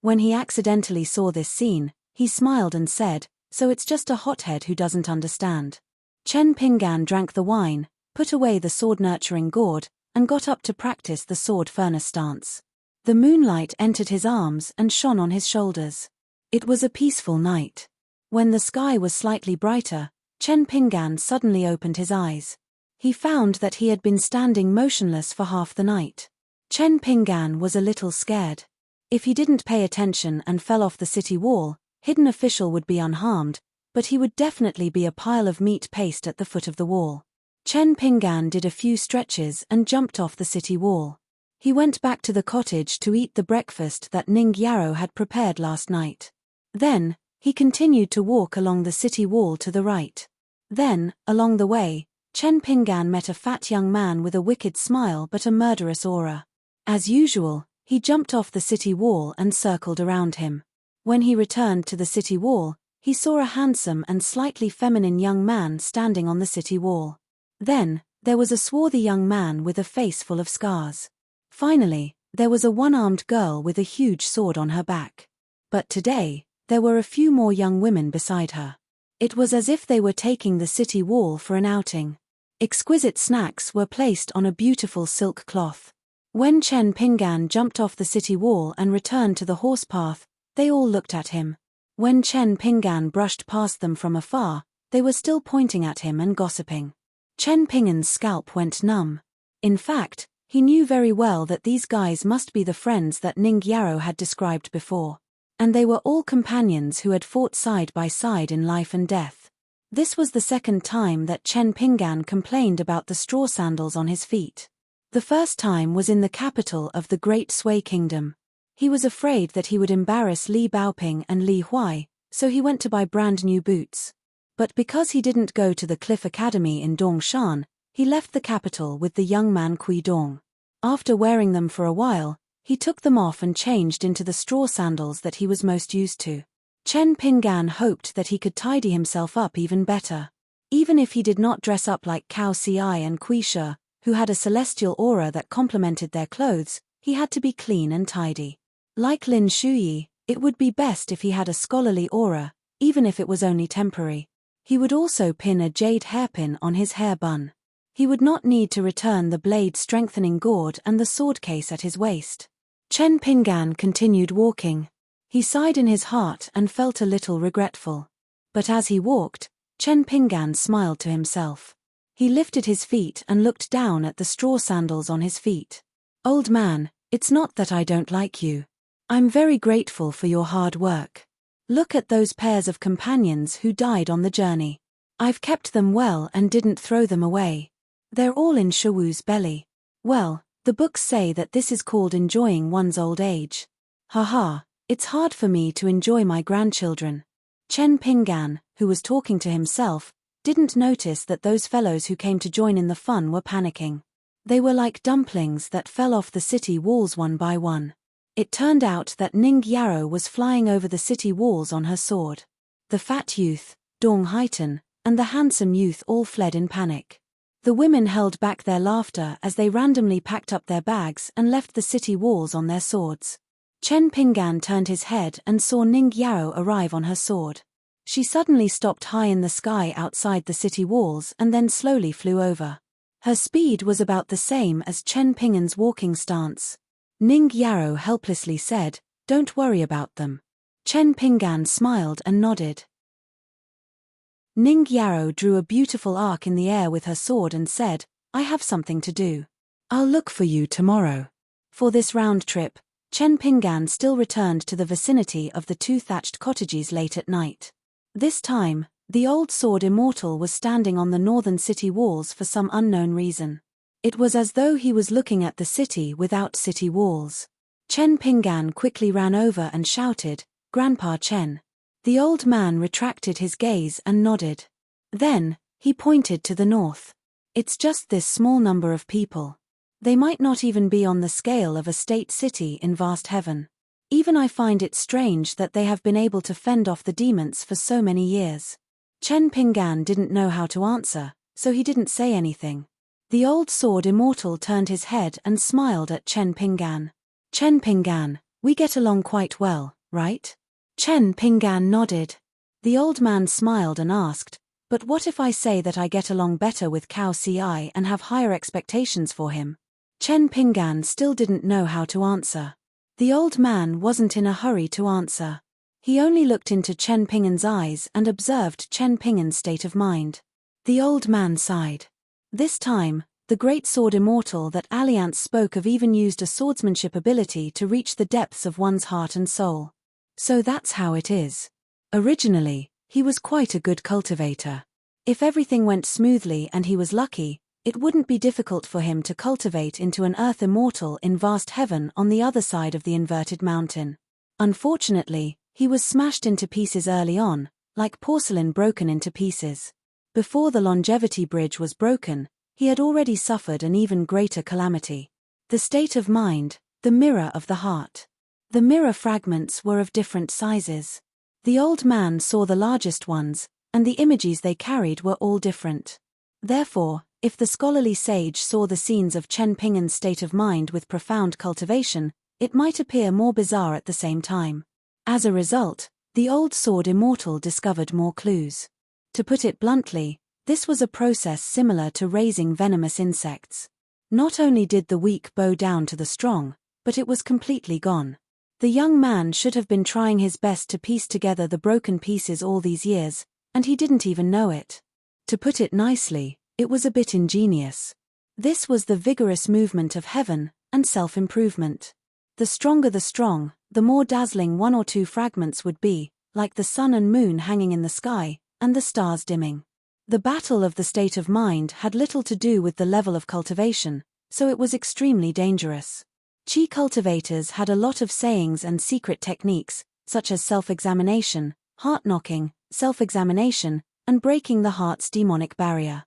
When he accidentally saw this scene, he smiled and said, "So it's just a hothead who doesn't understand." Chen Pingan drank the wine, put away the sword-nurturing gourd, and got up to practice the sword furnace stance. The moonlight entered his arms and shone on his shoulders. It was a peaceful night. When the sky was slightly brighter, Chen Pingan suddenly opened his eyes. He found that he had been standing motionless for half the night. Chen Pingan was a little scared. If he didn't pay attention and fell off the city wall, Hidden Official would be unharmed, but he would definitely be a pile of meat paste at the foot of the wall. Chen Pingan did a few stretches and jumped off the city wall. He went back to the cottage to eat the breakfast that Ning Yaro had prepared last night. Then, he continued to walk along the city wall to the right. Then, along the way, Chen Pingan met a fat young man with a wicked smile but a murderous aura. As usual, he jumped off the city wall and circled around him. When he returned to the city wall, he saw a handsome and slightly feminine young man standing on the city wall. Then, there was a swarthy young man with a face full of scars. Finally, there was a one-armed girl with a huge sword on her back. But today, there were a few more young women beside her. It was as if they were taking the city wall for an outing. Exquisite snacks were placed on a beautiful silk cloth. When Chen Pingan jumped off the city wall and returned to the horse path, they all looked at him. When Chen Pingan brushed past them from afar, they were still pointing at him and gossiping. Chen Pingan's scalp went numb. In fact, he knew very well that these guys must be the friends that Ning Yaro had described before. And they were all companions who had fought side by side in life and death. This was the second time that Chen Pingan complained about the straw sandals on his feet. The first time was in the capital of the Great Sui Kingdom. He was afraid that he would embarrass Li Baoping and Li Huai, so he went to buy brand new boots. But because he didn't go to the Cliff Academy in Dongshan, he left the capital with the young man Kui Dong. After wearing them for a while, he took them off and changed into the straw sandals that he was most used to. Chen Pingan hoped that he could tidy himself up even better. Even if he did not dress up like Cao Ci and Kui Shi, who had a celestial aura that complemented their clothes, he had to be clean and tidy. Like Lin Shuyi, it would be best if he had a scholarly aura, even if it was only temporary. He would also pin a jade hairpin on his hair bun. He would not need to return the blade-strengthening gourd and the sword case at his waist. Chen Pingan continued walking. He sighed in his heart and felt a little regretful. But as he walked, Chen Pingan smiled to himself. He lifted his feet and looked down at the straw sandals on his feet. Old man, it's not that I don't like you. I'm very grateful for your hard work. Look at those pairs of companions who died on the journey. I've kept them well and didn't throw them away. They're all in Shawu's belly. Well, the books say that this is called enjoying one's old age. Haha, it's hard for me to enjoy my grandchildren. Chen Pingan, who was talking to himself, didn't notice that those fellows who came to join in the fun were panicking. They were like dumplings that fell off the city walls one by one. It turned out that Ning Yarrow was flying over the city walls on her sword. The fat youth, Dong Haitan, and the handsome youth all fled in panic. The women held back their laughter as they randomly packed up their bags and left the city walls on their swords. Chen Pingan turned his head and saw Ning Yarrow arrive on her sword. She suddenly stopped high in the sky outside the city walls and then slowly flew over. Her speed was about the same as Chen Pingan's walking stance. Ning Yarrow helplessly said, "Don't worry about them." Chen Pingan smiled and nodded. Ning Yarrow drew a beautiful arc in the air with her sword and said, "I have something to do. I'll look for you tomorrow." For this round trip, Chen Pingan still returned to the vicinity of the two thatched cottages late at night. This time, the old sword immortal was standing on the northern city walls for some unknown reason. It was as though he was looking at the city without city walls. Chen Pingan quickly ran over and shouted, "Grandpa Chen." The old man retracted his gaze and nodded. Then, he pointed to the north. "It's just this small number of people. They might not even be on the scale of a state city in vast heaven. Even I find it strange that they have been able to fend off the demons for so many years." Chen Pingan didn't know how to answer, so he didn't say anything. The old sword immortal turned his head and smiled at Chen Pingan. "Chen Pingan, we get along quite well, right?" Chen Pingan nodded. The old man smiled and asked, "But what if I say that I get along better with Cao Ci and have higher expectations for him?" Chen Pingan still didn't know how to answer. The old man wasn't in a hurry to answer. He only looked into Chen Pingan's eyes and observed Chen Pingan's state of mind. The old man sighed. This time, the great sword immortal that Alliance spoke of even used a swordsmanship ability to reach the depths of one's heart and soul. So that's how it is. Originally, he was quite a good cultivator. If everything went smoothly and he was lucky, it wouldn't be difficult for him to cultivate into an earth immortal in vast heaven on the other side of the inverted mountain. Unfortunately, he was smashed into pieces early on, like porcelain broken into pieces. Before the longevity bridge was broken, he had already suffered an even greater calamity. The state of mind, the mirror of the heart. The mirror fragments were of different sizes. The old man saw the largest ones, and the images they carried were all different. Therefore, if the scholarly sage saw the scenes of Chen Pingan's state of mind with profound cultivation, it might appear more bizarre at the same time. As a result, the old sword immortal discovered more clues. To put it bluntly, this was a process similar to raising venomous insects. Not only did the weak bow down to the strong, but it was completely gone. The young man should have been trying his best to piece together the broken pieces all these years, and he didn't even know it. To put it nicely, it was a bit ingenious. This was the vigorous movement of heaven and self-improvement. The stronger the strong, the more dazzling one or two fragments would be, like the sun and moon hanging in the sky, and the stars dimming. The battle of the state of mind had little to do with the level of cultivation, so it was extremely dangerous. Qi cultivators had a lot of sayings and secret techniques, such as self-examination, heart-knocking, self-examination, and breaking the heart's demonic barrier.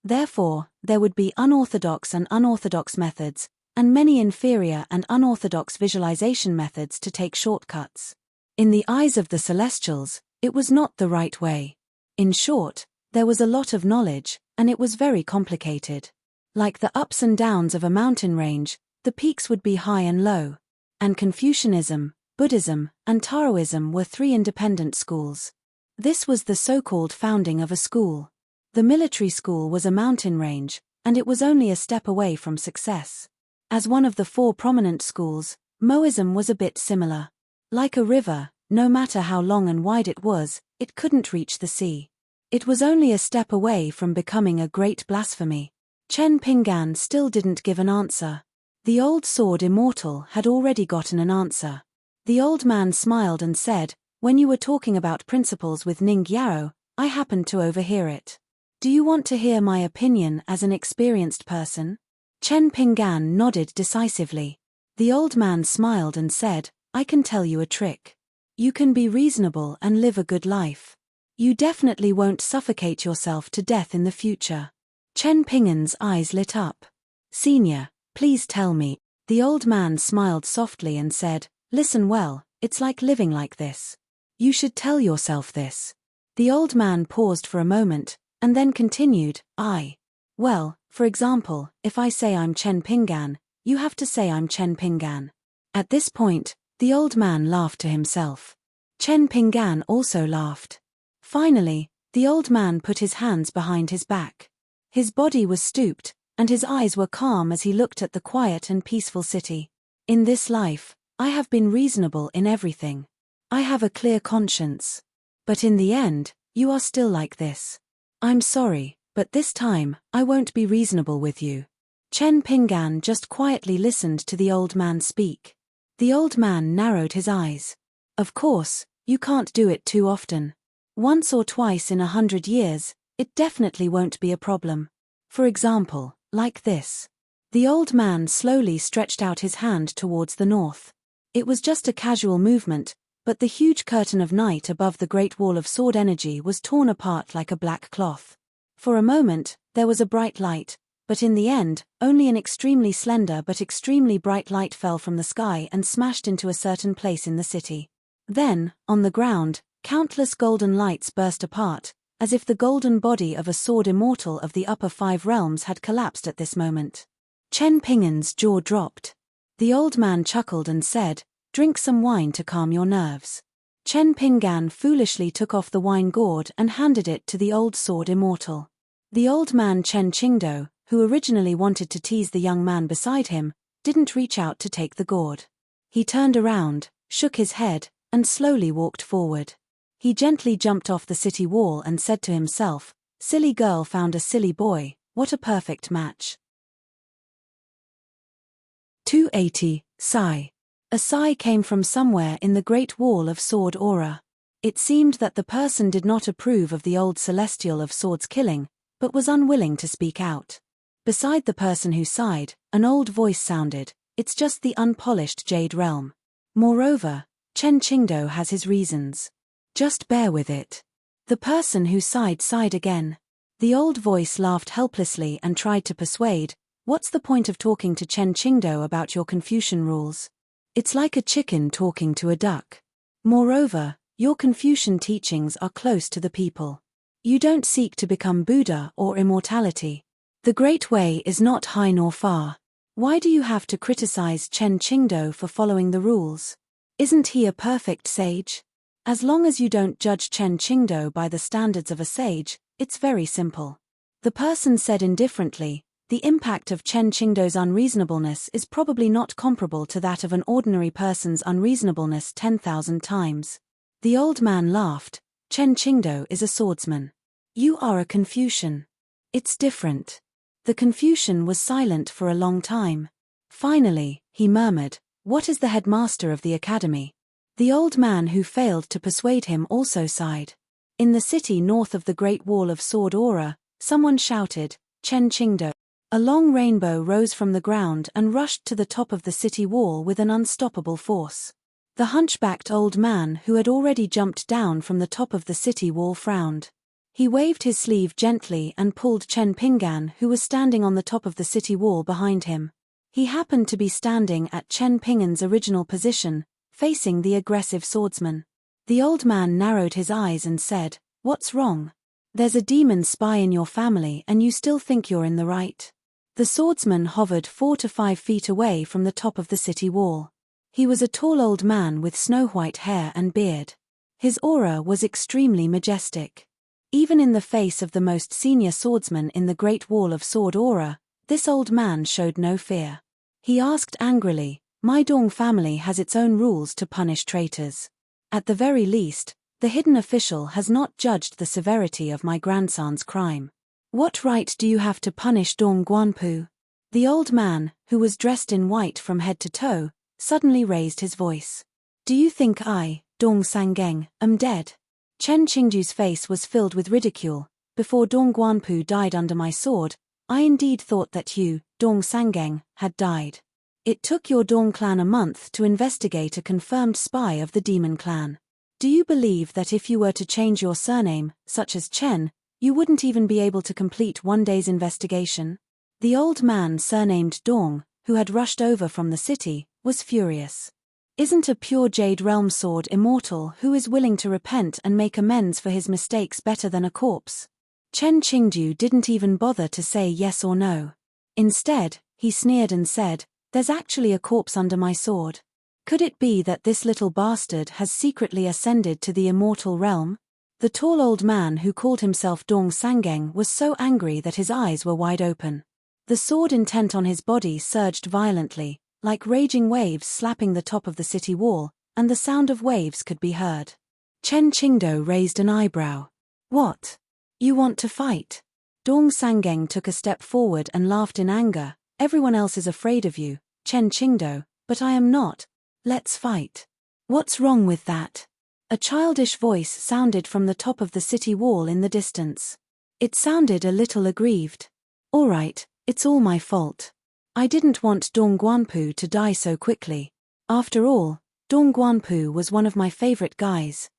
Therefore, there would be unorthodox and unorthodox methods, and many inferior and unorthodox visualization methods to take shortcuts. In the eyes of the Celestials, it was not the right way. In short, there was a lot of knowledge, and it was very complicated. Like the ups and downs of a mountain range, the peaks would be high and low. And Confucianism, Buddhism, and Taoism were three independent schools. This was the so-called founding of a school. The military school was a mountain range, and it was only a step away from success. As one of the 4 prominent schools, Moism was a bit similar. Like a river, no matter how long and wide it was, it couldn't reach the sea. It was only a step away from becoming a great blasphemy. Chen Pinggan still didn't give an answer. The old sword immortal had already gotten an answer. The old man smiled and said, "When you were talking about principles with Ning Yao, I happened to overhear it. Do you want to hear my opinion as an experienced person?" Chen Pinggan nodded decisively. The old man smiled and said, "I can tell you a trick. You can be reasonable and live a good life. You definitely won't suffocate yourself to death in the future." Chen Pinggan's eyes lit up. "Senior, please tell me." The old man smiled softly and said, "Listen well, it's like living like this. You should tell yourself this." The old man paused for a moment, and then continued, Well, for example, if I say I'm Chen Pinggan, you have to say I'm Chen Pinggan." At this point, the old man laughed to himself. Chen Pinggan also laughed. Finally, the old man put his hands behind his back. His body was stooped, and his eyes were calm as he looked at the quiet and peaceful city. "In this life, I have been reasonable in everything. I have a clear conscience. But in the end, you are still like this. I'm sorry, but this time, I won't be reasonable with you." Chen Pinggan just quietly listened to the old man speak. The old man narrowed his eyes. "Of course, you can't do it too often. Once or twice in 100 years, it definitely won't be a problem. For example, like this." The old man slowly stretched out his hand towards the north. It was just a casual movement, but the huge curtain of night above the great wall of sword energy was torn apart like a black cloth. For a moment, there was a bright light, but in the end, only an extremely slender but extremely bright light fell from the sky and smashed into a certain place in the city. Then, on the ground, countless golden lights burst apart, as if the golden body of a sword immortal of the upper 5 realms had collapsed at this moment. Chen Pinggan's jaw dropped. The old man chuckled and said, "Drink some wine to calm your nerves." Chen Pinggan foolishly took off the wine gourd and handed it to the old sword immortal. The old man Chen Qingdou, who originally wanted to tease the young man beside him, didn't reach out to take the gourd. He turned around, shook his head, and slowly walked forward. He gently jumped off the city wall and said to himself, "Silly girl found a silly boy, what a perfect match." 280. Sigh. A sigh came from somewhere in the great wall of sword aura. It seemed that the person did not approve of the old celestial of swords killing, but was unwilling to speak out. Beside the person who sighed, an old voice sounded, "It's just the unpolished jade realm. Moreover, Chen Qingdou has his reasons. Just bear with it." The person who sighed again. The old voice laughed helplessly and tried to persuade, "What's the point of talking to Chen Qingdou about your Confucian rules? It's like a chicken talking to a duck. Moreover, your Confucian teachings are close to the people. You don't seek to become Buddha or immortality. The Great Way is not high nor far. Why do you have to criticize Chen Qingdou for following the rules? Isn't he a perfect sage? As long as you don't judge Chen Qingdou by the standards of a sage, it's very simple." The person said indifferently, "The impact of Chen Qingdou's unreasonableness is probably not comparable to that of an ordinary person's unreasonableness 10,000 times." The old man laughed. "Chen Qingdou is a swordsman. You are a Confucian. It's different." The Confucian was silent for a long time. Finally, he murmured, "What is the headmaster of the academy?" The old man who failed to persuade him also sighed. In the city north of the Great Wall of Sword Aura, someone shouted, "Chen Qingdou." A long rainbow rose from the ground and rushed to the top of the city wall with an unstoppable force. The hunchbacked old man who had already jumped down from the top of the city wall frowned. He waved his sleeve gently and pulled Chen Pinggan, who was standing on the top of the city wall, behind him. He happened to be standing at Chen Pinggan's original position, facing the aggressive swordsman. The old man narrowed his eyes and said, "What's wrong? There's a demon spy in your family and you still think you're in the right?" The swordsman hovered 4 to 5 feet away from the top of the city wall. He was a tall old man with snow-white hair and beard. His aura was extremely majestic. Even in the face of the most senior swordsman in the Great Wall of Sword aura, this old man showed no fear. He asked angrily, "My Dong family has its own rules to punish traitors. At the very least, the hidden official has not judged the severity of my grandson's crime. What right do you have to punish Dong Guanpu?" The old man, who was dressed in white from head to toe, suddenly raised his voice. "Do you think I, Dong Sangeng, am dead?" Chen Qingju's face was filled with ridicule. "Before Dong Guanpu died under my sword, I indeed thought that you, Dong Sangeng, had died. It took your Dong clan a month to investigate a confirmed spy of the demon clan. Do you believe that if you were to change your surname, such as Chen, you wouldn't even be able to complete one day's investigation?" The old man surnamed Dong, who had rushed over from the city, was furious. Isn't a pure Jade Realm sword immortal who is willing to repent and make amends for his mistakes better than a corpse? Chen Qingju didn't even bother to say yes or no. Instead, he sneered and said, "There's actually a corpse under my sword. Could it be that this little bastard has secretly ascended to the immortal realm?" The tall old man who called himself Dong Sangeng was so angry that his eyes were wide open. The sword intent on his body surged violently, like raging waves slapping the top of the city wall, and the sound of waves could be heard. Chen Qingdo raised an eyebrow. "What? You want to fight?" Dong Sangeng took a step forward and laughed in anger. "Everyone else is afraid of you, Chen Qingdo, but I am not. Let's fight." "What's wrong with that?" A childish voice sounded from the top of the city wall in the distance. It sounded a little aggrieved. "All right, it's all my fault. I didn't want Dong Guanpu to die so quickly. After all, Dong Guanpu was one of my favorite guys.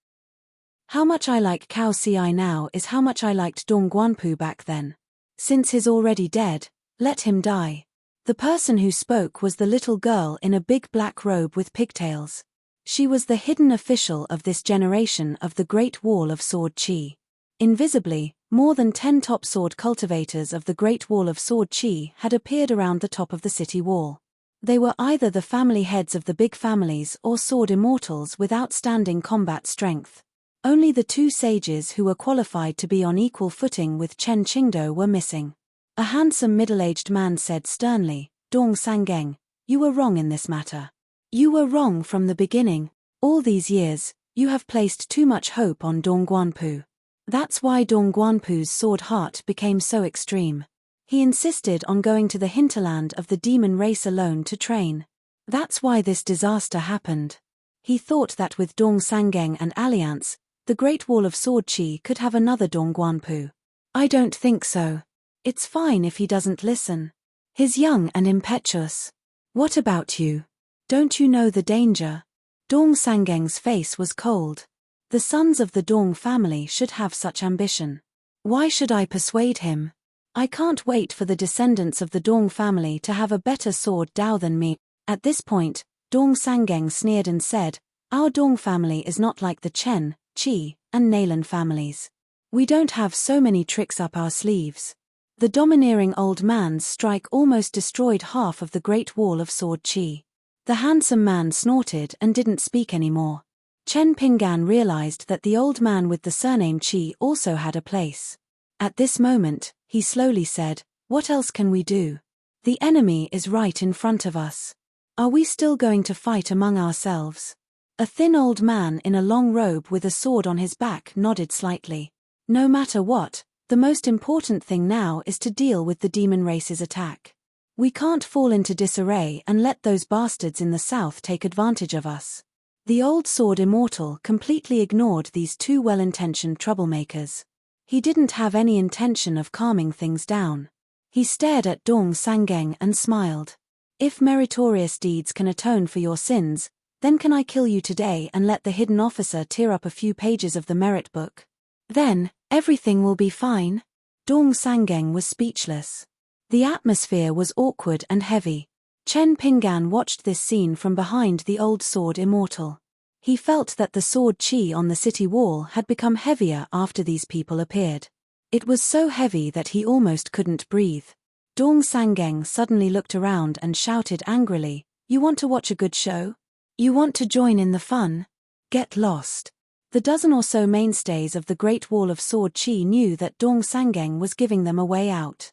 How much I like Cao Ci now is how much I liked Dong Guanpu back then. Since he's already dead, let him die." The person who spoke was the little girl in a big black robe with pigtails. She was the hidden official of this generation of the Great Wall of Sword Qi. Invisibly, more than 10 top sword cultivators of the Great Wall of Sword Qi had appeared around the top of the city wall. They were either the family heads of the big families or sword immortals with outstanding combat strength. Only the 2 sages who were qualified to be on equal footing with Chen Qingdo were missing. A handsome middle-aged man said sternly, "Dong Sangeng, you were wrong in this matter. You were wrong from the beginning. All these years, you have placed too much hope on Dong Guanpu. That's why Dong Guanpu's sword heart became so extreme. He insisted on going to the hinterland of the demon race alone to train. That's why this disaster happened. He thought that with Dong Sangeng and Alliance, the Great Wall of Sword Qi could have another Dong Guanpu. I don't think so. It's fine if he doesn't listen. He's young and impetuous. What about you? Don't you know the danger?" Dong Sangeng's face was cold. The sons of the Dong family should have such ambition. Why should I persuade him? I can't wait for the descendants of the Dong family to have a better sword Dao than me. At this point, Dong Sangeng sneered and said, "Our Dong family is not like the Chen, Qi, and Naylan families. We don't have so many tricks up our sleeves." The domineering old man's strike almost destroyed half of the Great Wall of Sword Qi. The handsome man snorted and didn't speak anymore. Chen Pinggan realized that the old man with the surname Qi also had a place. At this moment, he slowly said, "What else can we do? The enemy is right in front of us. Are we still going to fight among ourselves?" A thin old man in a long robe with a sword on his back nodded slightly. "No matter what, the most important thing now is to deal with the demon race's attack. We can't fall into disarray and let those bastards in the south take advantage of us." The old sword immortal completely ignored these 2 well-intentioned troublemakers. He didn't have any intention of calming things down. He stared at Dong Sangeng and smiled. "If meritorious deeds can atone for your sins, then can I kill you today and let the hidden officer tear up a few pages of the merit book? Then, everything will be fine." Dong Sangeng was speechless. The atmosphere was awkward and heavy. Chen Pinggan watched this scene from behind the old sword immortal. He felt that the sword Qi on the city wall had become heavier after these people appeared. It was so heavy that he almost couldn't breathe. Dong Sangeng suddenly looked around and shouted angrily, "You want to watch a good show? You want to join in the fun? Get lost." The dozen or so mainstays of the Great Wall of Sword Chi knew that Dong Sangeng was giving them a way out.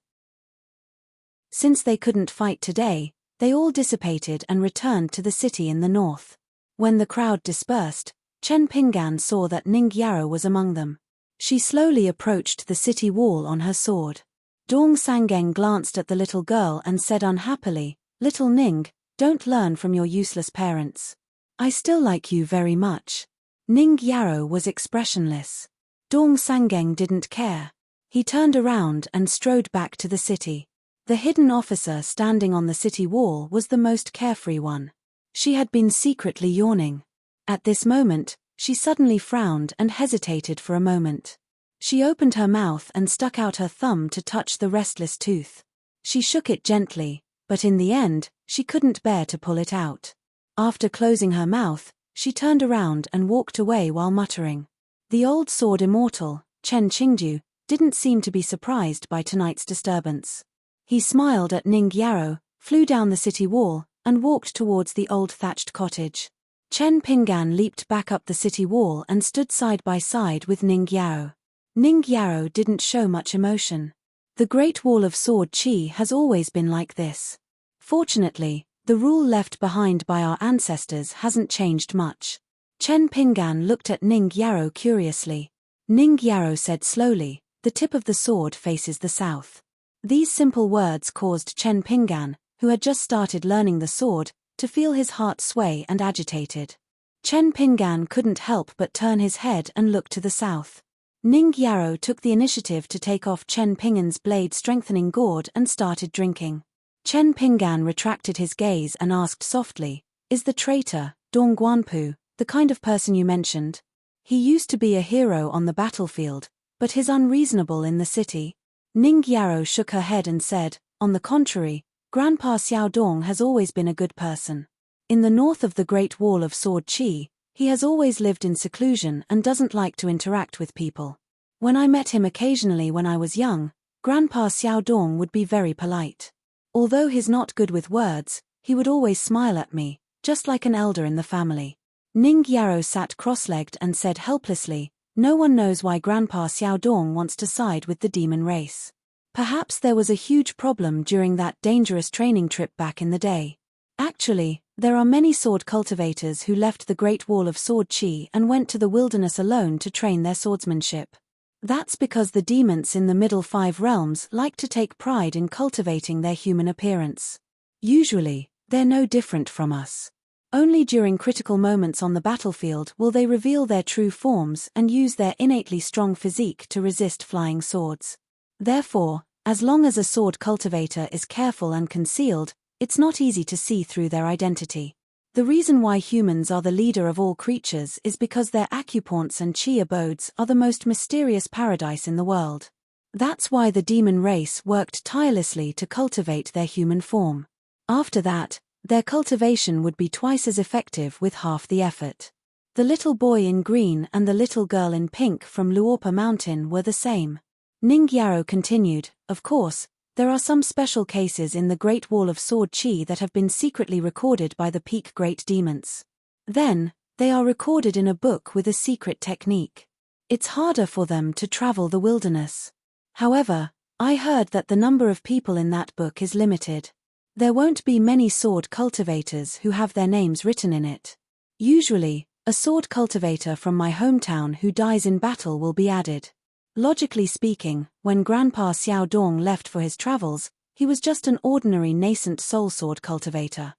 Since they couldn't fight today, they all dissipated and returned to the city in the north. When the crowd dispersed, Chen Pinggan saw that Ning Yaro was among them. She slowly approached the city wall on her sword. Dong Sangeng glanced at the little girl and said unhappily, "Little Ning, don't learn from your useless parents. I still like you very much." Ning Yaro was expressionless. Dong Sangeng didn't care. He turned around and strode back to the city. The hidden officer standing on the city wall was the most carefree one. She had been secretly yawning. At this moment, she suddenly frowned and hesitated for a moment. She opened her mouth and stuck out her thumb to touch the restless tooth. She shook it gently, but in the end, she couldn't bear to pull it out. After closing her mouth, she turned around and walked away while muttering. The old sword immortal, Chen Qingdu, didn't seem to be surprised by tonight's disturbance. He smiled at Ning Yaro, flew down the city wall, and walked towards the old thatched cottage. Chen Pinggan leaped back up the city wall and stood side by side with Ning Yaro. Ning Yaro didn't show much emotion. The Great Wall of Sword Chi has always been like this. Fortunately, the rule left behind by our ancestors hasn't changed much. Chen Pinggan looked at Ning Yaro curiously. Ning Yaro said slowly, "The tip of the sword faces the south." These simple words caused Chen Pinggan, who had just started learning the sword, to feel his heart sway and agitated. Chen Pinggan couldn't help but turn his head and look to the south. Ning Yaro took the initiative to take off Chen Pinggan's blade-strengthening gourd and started drinking. Chen Pinggan retracted his gaze and asked softly, "Is the traitor, Dong Guanpu, the kind of person you mentioned? He used to be a hero on the battlefield, but he's unreasonable in the city." Ning Yaro shook her head and said, "On the contrary, Grandpa Xiao Dong has always been a good person. In the north of the Great Wall of Sword Chi, he has always lived in seclusion and doesn't like to interact with people. When I met him occasionally when I was young, Grandpa Xiao Dong would be very polite. Although he's not good with words, he would always smile at me, just like an elder in the family." Ning Yaro sat cross-legged and said helplessly, "No one knows why Grandpa Xiao Dong wants to side with the demon race. Perhaps there was a huge problem during that dangerous training trip back in the day. Actually, there are many sword cultivators who left the Great Wall of Sword Chi and went to the wilderness alone to train their swordsmanship. That's because the demons in the middle 5 realms like to take pride in cultivating their human appearance. Usually, they're no different from us. Only during critical moments on the battlefield will they reveal their true forms and use their innately strong physique to resist flying swords. Therefore, as long as a sword cultivator is careful and concealed, it's not easy to see through their identity. The reason why humans are the leader of all creatures is because their acupoints and chi abodes are the most mysterious paradise in the world. That's why the demon race worked tirelessly to cultivate their human form. After that, their cultivation would be twice as effective with half the effort. The little boy in green and the little girl in pink from Luopa Mountain were the same. Ning Yaro continued, "Of course, there are some special cases in the Great Wall of Sword Chi that have been secretly recorded by the peak great demons. Then, they are recorded in a book with a secret technique. It's harder for them to travel the wilderness. However, I heard that the number of people in that book is limited. There won't be many sword cultivators who have their names written in it. Usually, a sword cultivator from my hometown who dies in battle will be added. Logically speaking, when Grandpa Xiao Dong left for his travels, he was just an ordinary nascent soul sword cultivator.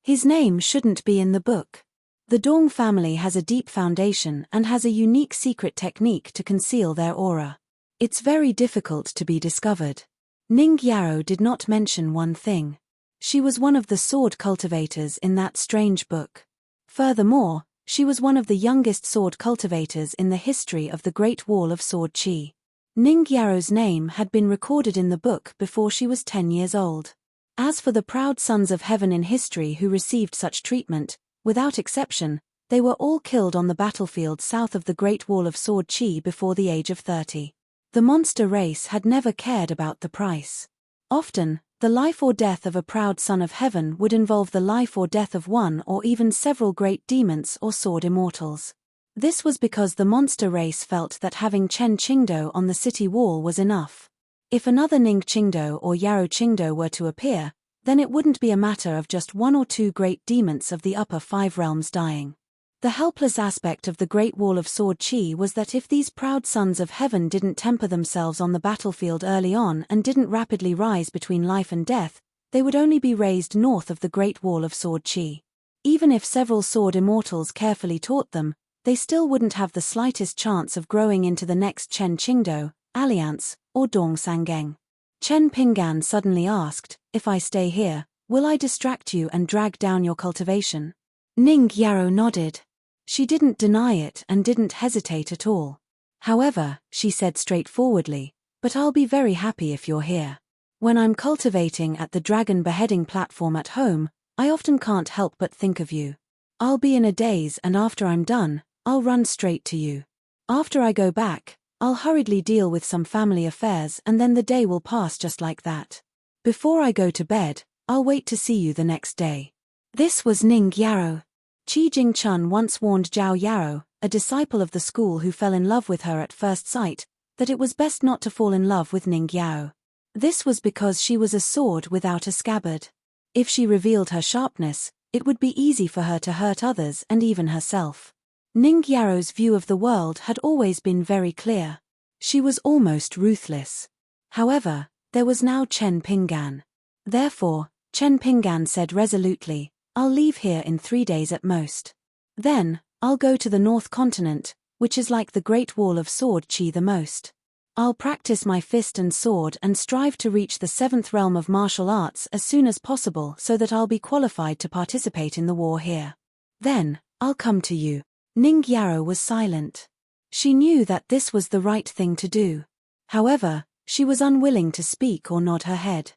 His name shouldn't be in the book. The Dong family has a deep foundation and has a unique secret technique to conceal their aura. It's very difficult to be discovered." Ning Yaro did not mention one thing. She was one of the sword cultivators in that strange book. Furthermore, she was one of the youngest sword cultivators in the history of the Great Wall of Sword Chi. Ning Yaro's name had been recorded in the book before she was 10 years old. As for the proud sons of heaven in history who received such treatment, without exception, they were all killed on the battlefield south of the Great Wall of Sword Chi before the age of 30. The monster race had never cared about the price. Often, the life or death of a proud son of heaven would involve the life or death of one or even several great demons or sword immortals. This was because the monster race felt that having Chen Qingdao on the city wall was enough. If another Ning Qingdao or Yarou Qingdao were to appear, then it wouldn't be a matter of just one or two great demons of the upper 5 realms dying. The helpless aspect of the Great Wall of Sword Qi was that if these proud sons of heaven didn't temper themselves on the battlefield early on and didn't rapidly rise between life and death, they would only be raised north of the Great Wall of Sword Qi. Even if several sword immortals carefully taught them, they still wouldn't have the slightest chance of growing into the next Chen Qingdao, Alliance, or Dong Sangeng. Chen Pinggan suddenly asked, "If I stay here, will I distract you and drag down your cultivation?" Ning Yarou nodded. She didn't deny it and didn't hesitate at all. "However," she said straightforwardly, "but I'll be very happy if you're here. When I'm cultivating at the dragon beheading platform at home, I often can't help but think of you. I'll be in a daze, and after I'm done, I'll run straight to you. After I go back, I'll hurriedly deal with some family affairs, and then the day will pass just like that. Before I go to bed, I'll wait to see you the next day." This was Ning Yarou. Qi Jingchun once warned Zhao Yarou, a disciple of the school who fell in love with her at first sight, that it was best not to fall in love with Ning Yarou. This was because she was a sword without a scabbard. If she revealed her sharpness, it would be easy for her to hurt others and even herself. Ning Yarou's view of the world had always been very clear. She was almost ruthless. However, there was now Chen Pinggan. Therefore, Chen Pinggan said resolutely, "I'll leave here in 3 days at most. Then, I'll go to the North Continent, which is like the Great Wall of Sword Qi the most. I'll practice my fist and sword and strive to reach the 7th realm of martial arts as soon as possible so that I'll be qualified to participate in the war here. Then, I'll come to you." Ning Yarou was silent. She knew that this was the right thing to do. However, she was unwilling to speak or nod her head.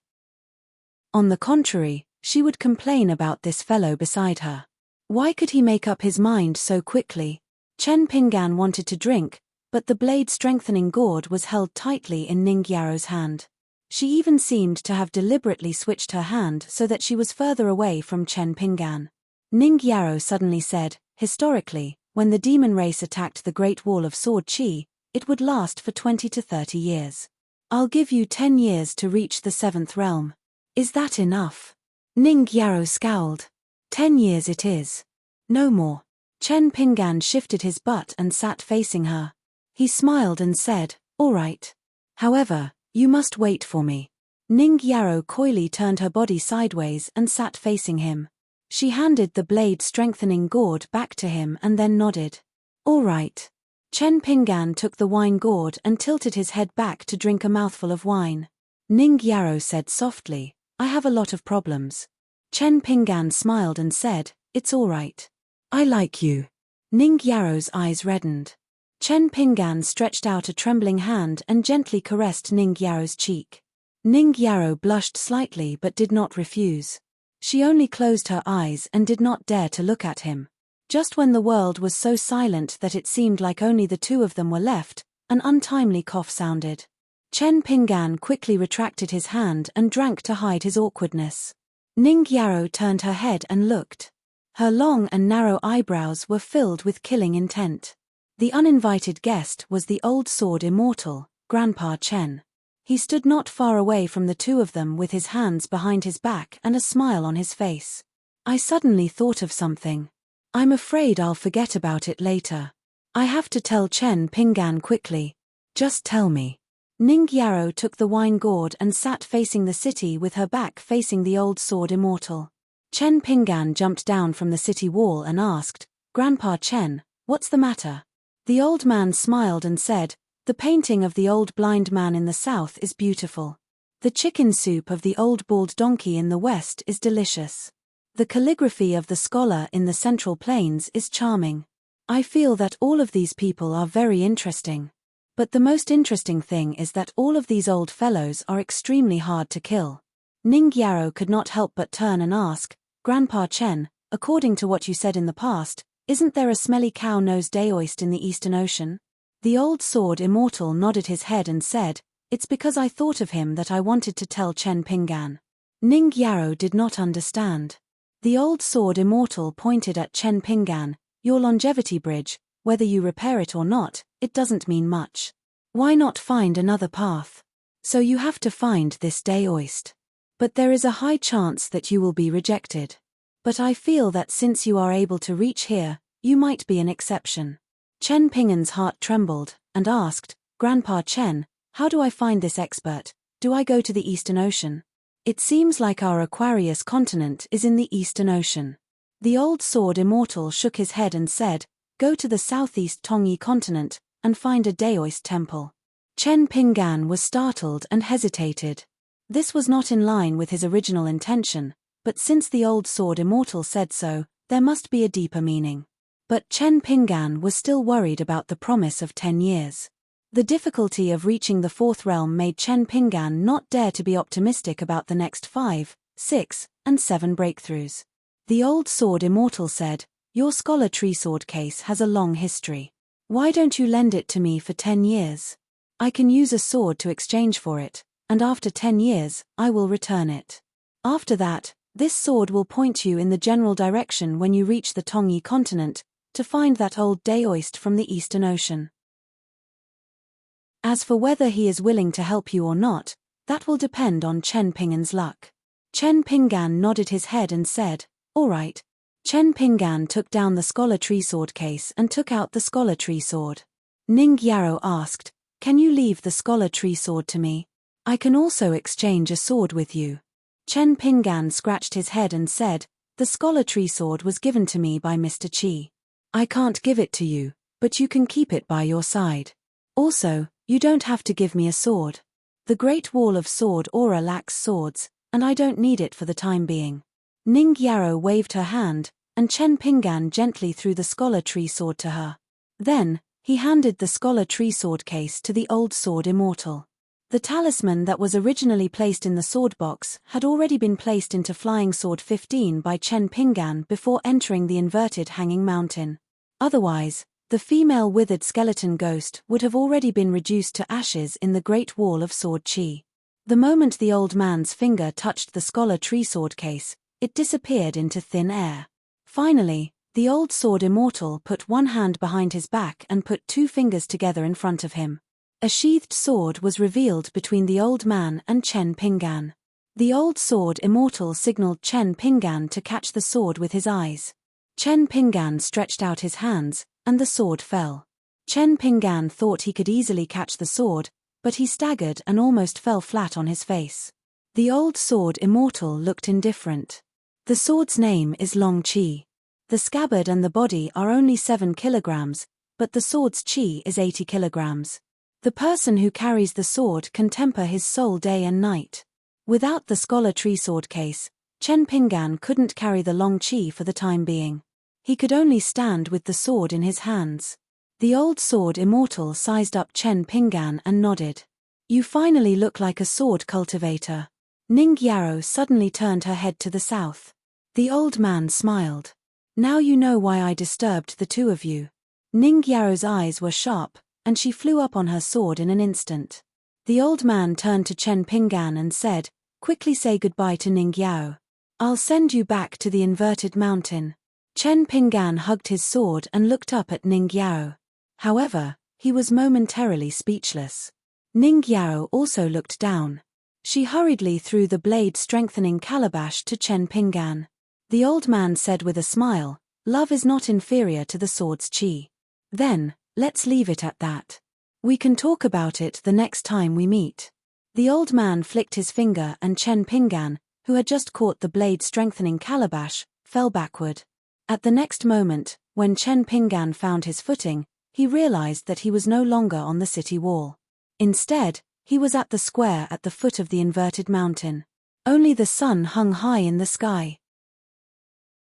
On the contrary, she would complain about this fellow beside her. Why could he make up his mind so quickly? Chen Pinggan wanted to drink, but the blade-strengthening gourd was held tightly in Ning Yarou's hand. She even seemed to have deliberately switched her hand so that she was further away from Chen Pinggan. Ning Yarou suddenly said, "Historically, when the demon race attacked the Great Wall of Sword Qi, it would last for 20 to 30 years. I'll give you 10 years to reach the 7th realm. Is that enough?" Ning Yarou scowled. 10 years it is. No more." Chen Pinggan shifted his butt and sat facing her. He smiled and said, "All right. However, you must wait for me." Ning Yarou coyly turned her body sideways and sat facing him. She handed the blade-strengthening gourd back to him and then nodded. "All right." Chen Pinggan took the wine gourd and tilted his head back to drink a mouthful of wine. Ning Yarou said softly, "I have a lot of problems." Chen Pinggan smiled and said, "It's all right. I like you." Ning Yarou's eyes reddened. Chen Pinggan stretched out a trembling hand and gently caressed Ning Yarou's cheek. Ning Yarou blushed slightly but did not refuse. She only closed her eyes and did not dare to look at him. Just when the world was so silent that it seemed like only the two of them were left, an untimely cough sounded. Chen Pinggan quickly retracted his hand and drank to hide his awkwardness. Ning Yarou turned her head and looked. Her long and narrow eyebrows were filled with killing intent. The uninvited guest was the old sword immortal, Grandpa Chen. He stood not far away from the two of them with his hands behind his back and a smile on his face. "I suddenly thought of something. I'm afraid I'll forget about it later. I have to tell Chen Pinggan quickly. Just tell me." Ning Yarou took the wine gourd and sat facing the city with her back facing the old sword immortal. Chen Pinggan jumped down from the city wall and asked, "Grandpa Chen, what's the matter?" The old man smiled and said, "The painting of the old blind man in the south is beautiful. The chicken soup of the old bald donkey in the west is delicious. The calligraphy of the scholar in the central plains is charming. I feel that all of these people are very interesting. But the most interesting thing is that all of these old fellows are extremely hard to kill." Ning Yarou could not help but turn and ask, "Grandpa Chen, according to what you said in the past, isn't there a smelly cow-nosed daoist in the Eastern Ocean?" The old sword immortal nodded his head and said, "It's because I thought of him that I wanted to tell Chen Pinggan." Ning Yarou did not understand. The old sword immortal pointed at Chen Pinggan, "Your longevity bridge, whether you repair it or not, it doesn't mean much. Why not find another path? So you have to find this Daoist. But there is a high chance that you will be rejected. But I feel that since you are able to reach here, you might be an exception. Chen Pingan's heart trembled, and asked, Grandpa Chen, how do I find this expert? Do I go to the Eastern Ocean? It seems like our Aquarius continent is in the Eastern Ocean. The old sword immortal shook his head and said, go to the southeast Tongyi continent, and find a Daoist temple. Chen Pingan was startled and hesitated. This was not in line with his original intention, but since the old sword immortal said so, there must be a deeper meaning. But Chen Pingan was still worried about the promise of 10 years. The difficulty of reaching the fourth realm made Chen Pingan not dare to be optimistic about the next 5, 6, and 7 breakthroughs. The old sword immortal said, your scholar tree sword case has a long history. Why don't you lend it to me for 10 years? I can use a sword to exchange for it, and after 10 years, I will return it. After that, this sword will point you in the general direction when you reach the Tongyi continent, to find that old Daoist from the Eastern Ocean. As for whether he is willing to help you or not, that will depend on Chen Pingan's luck. Chen Pingan nodded his head and said, all right. Chen Pingan took down the scholar tree sword case and took out the scholar tree sword. Ning Yarrow asked, can you leave the scholar tree sword to me? I can also exchange a sword with you. Chen Pingan scratched his head and said, the scholar tree sword was given to me by Mr. Qi. I can't give it to you, but you can keep it by your side. Also, you don't have to give me a sword. The Great Wall of Sword Aura lacks swords, and I don't need it for the time being. Ning Yarrow waved her hand, and Chen Pingan gently threw the scholar tree sword to her. Then, he handed the scholar tree sword case to the old sword immortal. The talisman that was originally placed in the sword box had already been placed into Flying Sword 15 by Chen Pingan before entering the inverted hanging mountain. Otherwise, the female withered skeleton ghost would have already been reduced to ashes in the Great Wall of Sword Qi. The moment the old man's finger touched the scholar tree sword case, it disappeared into thin air. Finally, the old sword immortal put one hand behind his back and put 2 fingers together in front of him. A sheathed sword was revealed between the old man and Chen Pingan. The old sword immortal signaled Chen Pingan to catch the sword with his eyes. Chen Pingan stretched out his hands, and the sword fell. Chen Pingan thought he could easily catch the sword, but he staggered and almost fell flat on his face. The old sword immortal looked indifferent. The sword's name is Long Qi. The scabbard and the body are only 7 kilograms, but the sword's qi is 80 kilograms. The person who carries the sword can temper his soul day and night. Without the scholar tree sword case, Chen Pingan couldn't carry the long qi for the time being. He could only stand with the sword in his hands. The old sword immortal sized up Chen Pingan and nodded. You finally look like a sword cultivator. Ning Yarrow suddenly turned her head to the south. The old man smiled. Now you know why I disturbed the two of you. Ning Yarrow's eyes were sharp, and she flew up on her sword in an instant. The old man turned to Chen Pingan and said, quickly say goodbye to Ning Yarrow. I'll send you back to the inverted mountain. Chen Pingan hugged his sword and looked up at Ning Yarrow. However, he was momentarily speechless. Ning Yarrow also looked down. She hurriedly threw the blade-strengthening calabash to Chen Pingan. The old man said with a smile, love is not inferior to the sword's qi. Then, let's leave it at that. We can talk about it the next time we meet. The old man flicked his finger and Chen Pingan, who had just caught the blade-strengthening calabash, fell backward. At the next moment, when Chen Pingan found his footing, he realized that he was no longer on the city wall. Instead, he was at the square at the foot of the inverted mountain. Only the sun hung high in the sky.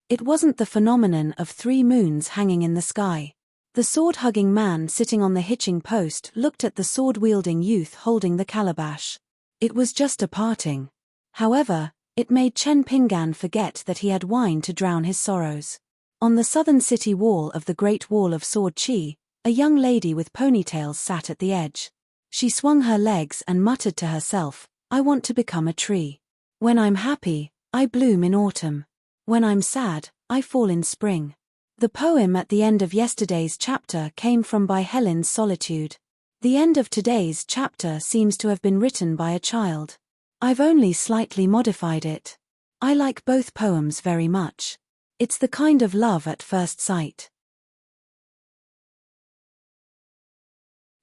It wasn't the phenomenon of 3 moons hanging in the sky. The sword-hugging man sitting on the hitching post looked at the sword-wielding youth holding the calabash. It was just a parting. However, it made Chen Pingan forget that he had wine to drown his sorrows. On the southern city wall of the Great Wall of Sword Qi, a young lady with ponytails sat at the edge. She swung her legs and muttered to herself, I want to become a tree. When I'm happy, I bloom in autumn. When I'm sad, I fall in spring. The poem at the end of yesterday's chapter came from By Helen's Solitude. The end of today's chapter seems to have been written by a child. I've only slightly modified it. I like both poems very much. It's the kind of love at first sight.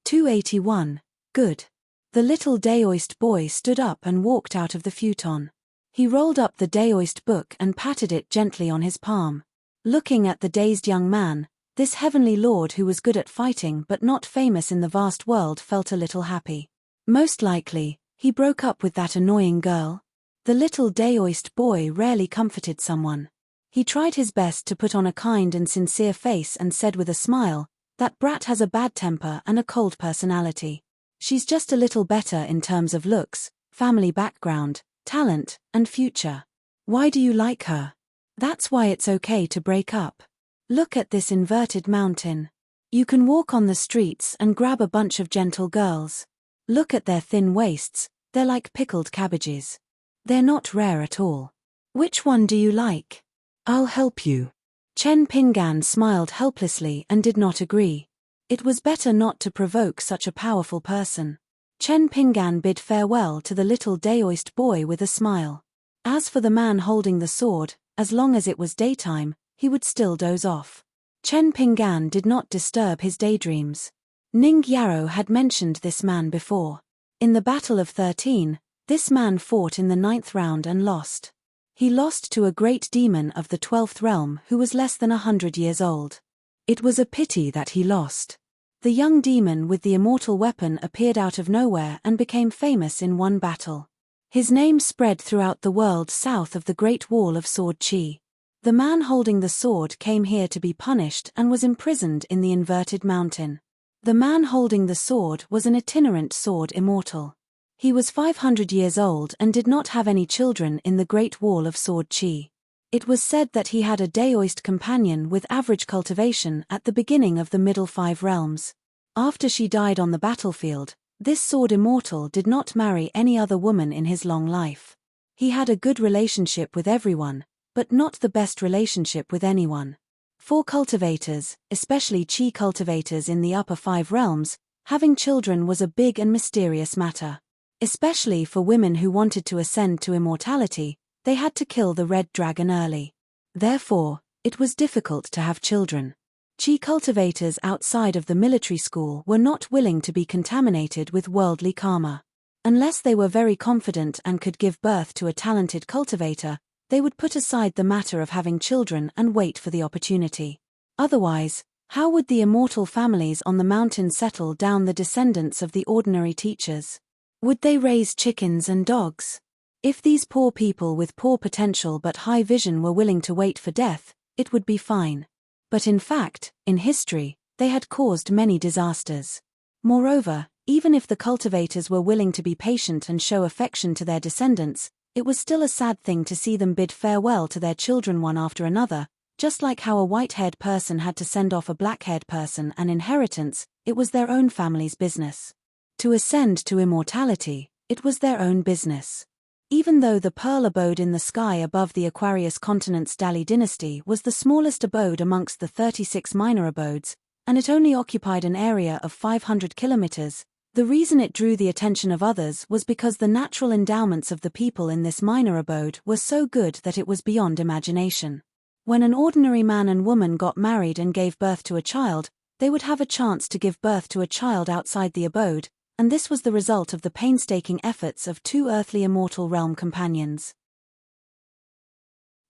281. Good. The little Daoist boy stood up and walked out of the futon. He rolled up the Daoist book and patted it gently on his palm. Looking at the dazed young man, this heavenly lord who was good at fighting but not famous in the vast world felt a little happy. Most likely, he broke up with that annoying girl. The little Daoist boy rarely comforted someone. He tried his best to put on a kind and sincere face and said with a smile, "That brat has a bad temper and a cold personality. She's just a little better in terms of looks, family background, talent, and future. Why do you like her? That's why it's okay to break up. Look at this inverted mountain. You can walk on the streets and grab a bunch of gentle girls. Look at their thin waists, they're like pickled cabbages. They're not rare at all. Which one do you like? I'll help you." Chen Pingan smiled helplessly and did not agree. It was better not to provoke such a powerful person. Chen Pingan bid farewell to the little Daoist boy with a smile. As for the man holding the sword, as long as it was daytime, he would still doze off. Chen Pingan did not disturb his daydreams. Ning Yarrow had mentioned this man before. In the Battle of 13, this man fought in the 9th round and lost. He lost to a great demon of the 12th realm who was less than 100 years old. It was a pity that he lost. The young demon with the immortal weapon appeared out of nowhere and became famous in one battle. His name spread throughout the world south of the Great Wall of Sword Chi. The man holding the sword came here to be punished and was imprisoned in the inverted mountain. The man holding the sword was an itinerant sword immortal. He was 500 years old and did not have any children in the Great Wall of Sword Chi. It was said that he had a Daoist companion with average cultivation at the beginning of the Middle 5 realms. After she died on the battlefield, this sword immortal did not marry any other woman in his long life. He had a good relationship with everyone, but not the best relationship with anyone. For cultivators, especially Chi cultivators in the upper 5 realms, having children was a big and mysterious matter. Especially for women who wanted to ascend to immortality, they had to kill the red dragon early. Therefore, it was difficult to have children. Chi cultivators outside of the military school were not willing to be contaminated with worldly karma. Unless they were very confident and could give birth to a talented cultivator, they would put aside the matter of having children and wait for the opportunity. Otherwise, how would the immortal families on the mountain settle down the descendants of the ordinary teachers? Would they raise chickens and dogs? If these poor people with poor potential but high vision were willing to wait for death, it would be fine. But in fact, in history, they had caused many disasters. Moreover, even if the cultivators were willing to be patient and show affection to their descendants, it was still a sad thing to see them bid farewell to their children one after another. Just like how a white-haired person had to send off a black-haired person an inheritance, it was their own family's business. To ascend to immortality, it was their own business. Even though the pearl abode in the sky above the Aquarius continent's Dali dynasty was the smallest abode amongst the 36 minor abodes, and it only occupied an area of 500 kilometers, the reason it drew the attention of others was because the natural endowments of the people in this minor abode were so good that it was beyond imagination. When an ordinary man and woman got married and gave birth to a child, they would have a chance to give birth to a child outside the abode, and this was the result of the painstaking efforts of 2 earthly immortal realm companions.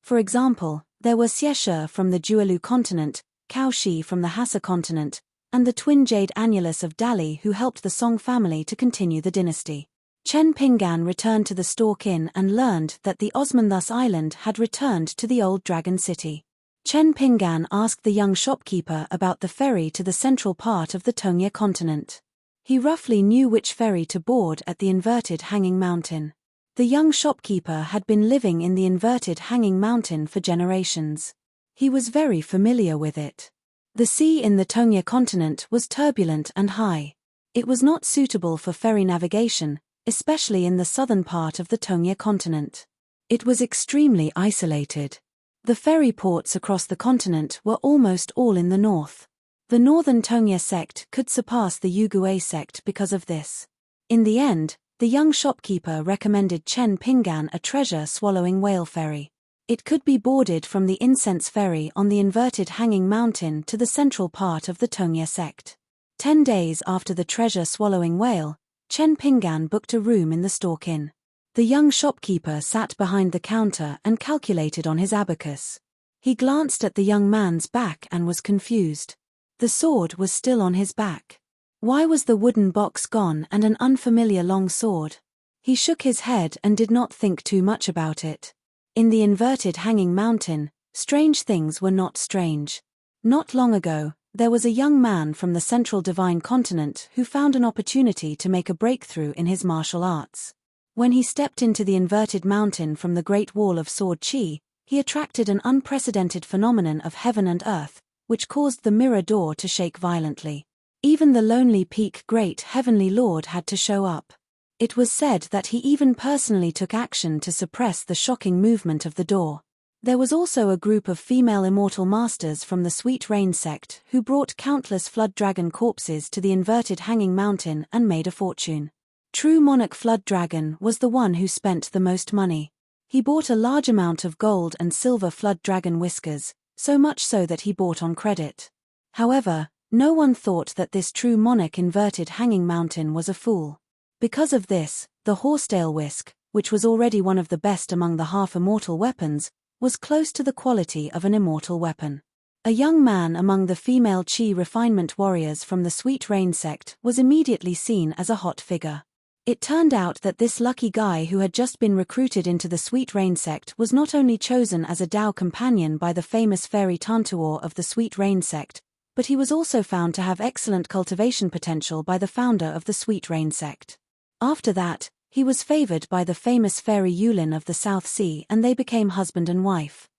For example, there were Xieshe from the Juelu continent, Cao Shi from the Hassa continent, and the twin jade annulus of Dali who helped the Song family to continue the dynasty. Chen Pingan returned to the Stork Inn and learned that the Osmanthus Island had returned to the old Dragon City. Chen Pingan asked the young shopkeeper about the ferry to the central part of the Tongye continent. He roughly knew which ferry to board at the inverted hanging mountain. The young shopkeeper had been living in the inverted hanging mountain for generations. He was very familiar with it. The sea in the Tongye continent was turbulent and high. It was not suitable for ferry navigation, especially in the southern part of the Tongye continent. It was extremely isolated. The ferry ports across the continent were almost all in the north. The northern Tongye sect could surpass the Yugue sect because of this. In the end, the young shopkeeper recommended Chen Pingan a treasure-swallowing whale ferry. It could be boarded from the incense ferry on the inverted hanging mountain to the central part of the Tongye sect. 10 days after the treasure-swallowing whale, Chen Pingan booked a room in the Stork Inn. The young shopkeeper sat behind the counter and calculated on his abacus. He glanced at the young man's back and was confused. The sword was still on his back. Why was the wooden box gone and an unfamiliar long sword? He shook his head and did not think too much about it. In the inverted hanging mountain, strange things were not strange. Not long ago, there was a young man from the central divine continent who found an opportunity to make a breakthrough in his martial arts. When he stepped into the inverted mountain from the Great Wall of Sword Chi, he attracted an unprecedented phenomenon of heaven and earth, which caused the mirror door to shake violently. Even the lonely peak Great Heavenly Lord had to show up. It was said that he even personally took action to suppress the shocking movement of the door. There was also a group of female immortal masters from the Sweet Rain sect who brought countless flood dragon corpses to the inverted hanging mountain and made a fortune. True monarch Flood Dragon was the one who spent the most money. He bought a large amount of gold and silver flood dragon whiskers, so much so that he bought on credit. However, no one thought that this true monarch inverted hanging mountain was a fool. Because of this, the horsetail whisk, which was already one of the best among the half-immortal weapons, was close to the quality of an immortal weapon. A young man among the female chi refinement warriors from the Sweet Rain sect was immediately seen as a hot figure. It turned out that this lucky guy who had just been recruited into the Sweet Rain sect was not only chosen as a Dao companion by the famous fairy Tantuor of the Sweet Rain sect, but he was also found to have excellent cultivation potential by the founder of the Sweet Rain sect. After that, he was favored by the famous fairy Yulin of the South Sea and they became husband and wife.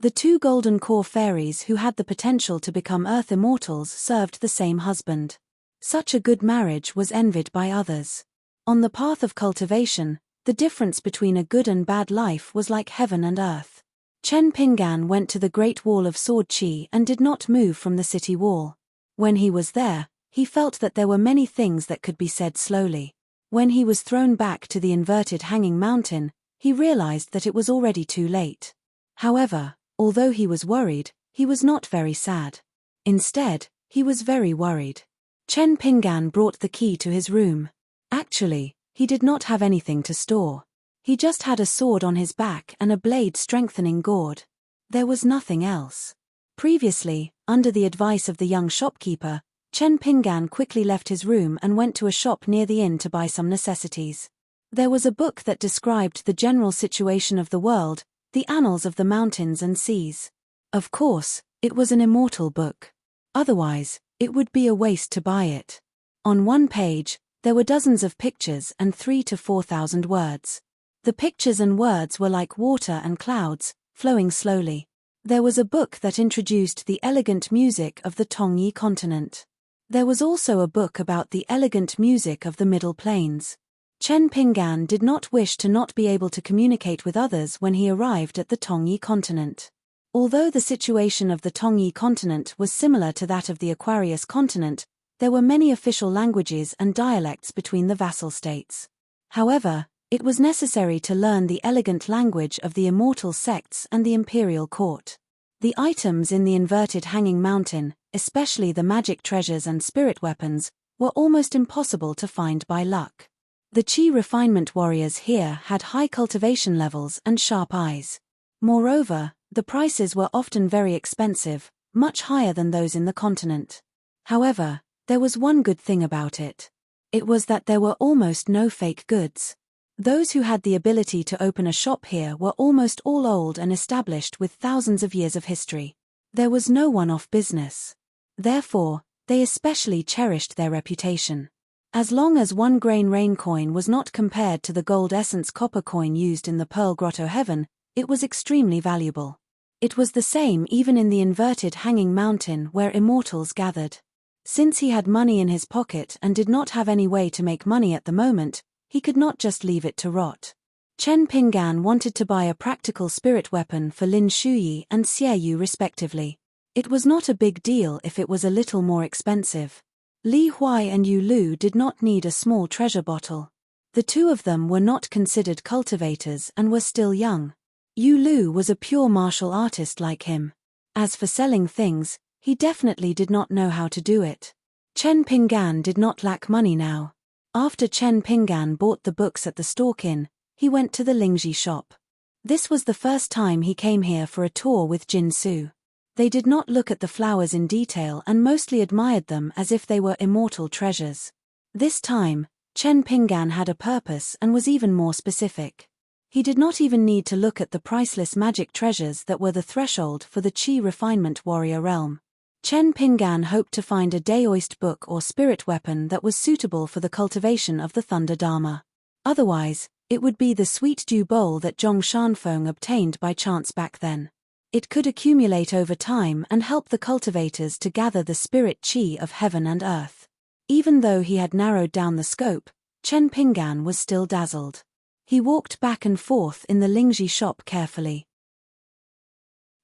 The two golden core fairies who had the potential to become earth immortals served the same husband. Such a good marriage was envied by others. On the path of cultivation, the difference between a good and bad life was like heaven and earth. Chen Pingan went to the Great Wall of Sword Chi and did not move from the city wall. When he was there, he felt that there were many things that could be said slowly. When he was thrown back to the inverted hanging mountain, he realized that it was already too late. However, although he was worried, he was not very sad. Instead, he was very worried. Chen Pingan brought the key to his room. Actually, he did not have anything to store. He just had a sword on his back and a blade-strengthening gourd. There was nothing else. Previously, under the advice of the young shopkeeper, Chen Pingan quickly left his room and went to a shop near the inn to buy some necessities. There was a book that described the general situation of the world, the annals of the mountains and seas. Of course, it was an immortal book. Otherwise, it would be a waste to buy it. On one page, there were dozens of pictures and 3,000 to 4,000 words. The pictures and words were like water and clouds, flowing slowly. There was a book that introduced the elegant music of the Tongyi continent. There was also a book about the elegant music of the Middle Plains. Chen Pingan did not wish to not be able to communicate with others when he arrived at the Tongyi continent. Although the situation of the Tongyi continent was similar to that of the Aquarius continent, there were many official languages and dialects between the vassal states. However, it was necessary to learn the elegant language of the immortal sects and the imperial court. The items in the inverted hanging mountain, especially the magic treasures and spirit weapons, were almost impossible to find by luck. The chi refinement warriors here had high cultivation levels and sharp eyes. Moreover, the prices were often very expensive, much higher than those in the continent. However, there was one good thing about it. It was that there were almost no fake goods. Those who had the ability to open a shop here were almost all old and established with thousands of years of history. There was no one-off business. Therefore, they especially cherished their reputation. As long as 1 grain rain coin was not compared to the gold essence copper coin used in the Pearl Grotto Heaven, it was extremely valuable. It was the same even in the inverted hanging mountain where immortals gathered. Since he had money in his pocket and did not have any way to make money at the moment, he could not just leave it to rot. Chen Pinggan wanted to buy a practical spirit weapon for Lin Shuyi and Xie Yu respectively. It was not a big deal if it was a little more expensive. Li Huai and Yu Lu did not need a small treasure bottle. The two of them were not considered cultivators and were still young. Yu Lu was a pure martial artist like him. As for selling things, he definitely did not know how to do it. Chen Pinggan did not lack money now. After Chen Pinggan bought the books at the Stork Inn, he went to the Lingji shop. This was the first time he came here for a tour with Jin Su. They did not look at the flowers in detail and mostly admired them as if they were immortal treasures. This time, Chen Pinggan had a purpose and was even more specific. He did not even need to look at the priceless magic treasures that were the threshold for the Qi refinement warrior realm. Chen Pinggan hoped to find a Daoist book or spirit weapon that was suitable for the cultivation of the Thunder Dharma. Otherwise, it would be the sweet dew bowl that Zhong Shanfeng obtained by chance back then. It could accumulate over time and help the cultivators to gather the spirit Qi of heaven and earth. Even though he had narrowed down the scope, Chen Pinggan was still dazzled. He walked back and forth in the Lingji shop carefully.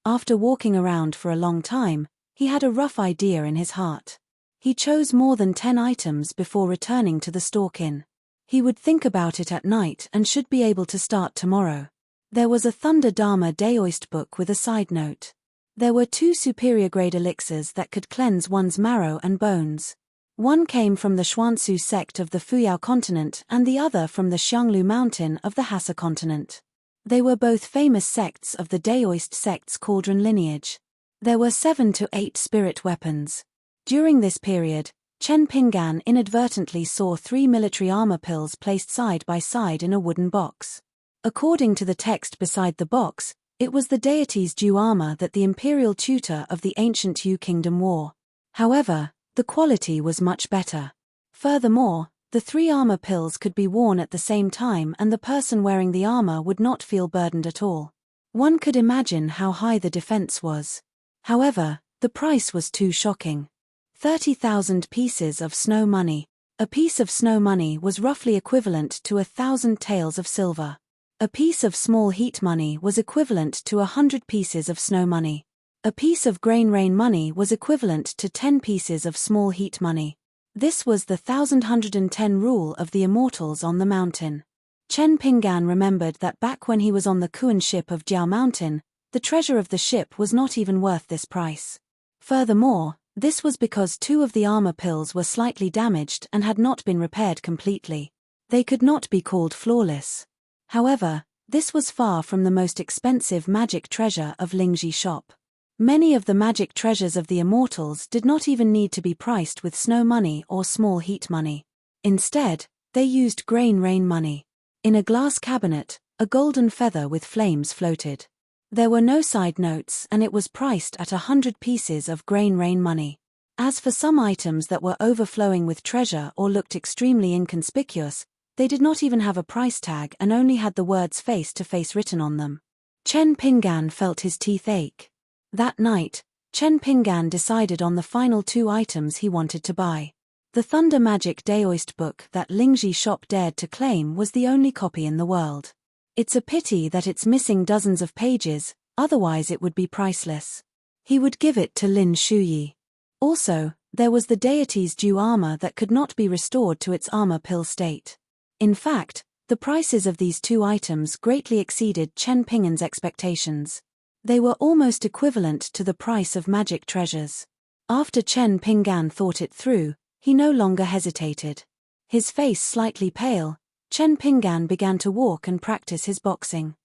After walking around for a long time, he had a rough idea in his heart. He chose more than 10 items before returning to the Stork Inn. He would think about it at night and should be able to start tomorrow. There was a Thunder Dharma Daoist book with a side note. There were 2 superior grade elixirs that could cleanse one's marrow and bones. One came from the Xuansu sect of the Fuyao continent and the other from the Xianglu mountain of the Hassa continent. They were both famous sects of the Daoist sect's cauldron lineage. There were 7 to 8 spirit weapons. During this period, Chen Pinggan inadvertently saw 3 military armor pills placed side by side in a wooden box. According to the text beside the box, it was the deity's dew armor that the imperial tutor of the ancient Yu kingdom wore. However, the quality was much better. Furthermore, the 3 armor pills could be worn at the same time and the person wearing the armor would not feel burdened at all. One could imagine how high the defense was. However, the price was too shocking. 30,000 pieces of snow money. A piece of snow money was roughly equivalent to 1,000 taels of silver. A piece of small heat money was equivalent to 100 pieces of snow money. A piece of grain rain money was equivalent to 10 pieces of small heat money. This was the 1110 rule of the immortals on the mountain. Chen Pinggan remembered that back when he was on the Kuan ship of Jiao Mountain, the treasure of the ship was not even worth this price. Furthermore, this was because 2 of the armor pills were slightly damaged and had not been repaired completely. They could not be called flawless. However, this was far from the most expensive magic treasure of Lingji shop. Many of the magic treasures of the immortals did not even need to be priced with snow money or small heat money. Instead, they used grain rain money. In a glass cabinet, a golden feather with flames floated. There were no side notes and it was priced at 100 pieces of grain rain money. As for some items that were overflowing with treasure or looked extremely inconspicuous, they did not even have a price tag and only had the words face to face written on them. Chen Pinggan felt his teeth ache. That night, Chen Pinggan decided on the final 2 items he wanted to buy. The Thunder Magic Daoist book that Lingji shop dared to claim was the only copy in the world. It's a pity that it's missing dozens of pages, otherwise it would be priceless. He would give it to Lin Shuyi. Also, there was the deity's dew armor that could not be restored to its armor pill state. In fact, the prices of these 2 items greatly exceeded Chen Pinggan's expectations. They were almost equivalent to the price of magic treasures. After Chen Pinggan thought it through, he no longer hesitated. His face slightly pale, Chen Pinggan began to walk and practice his boxing.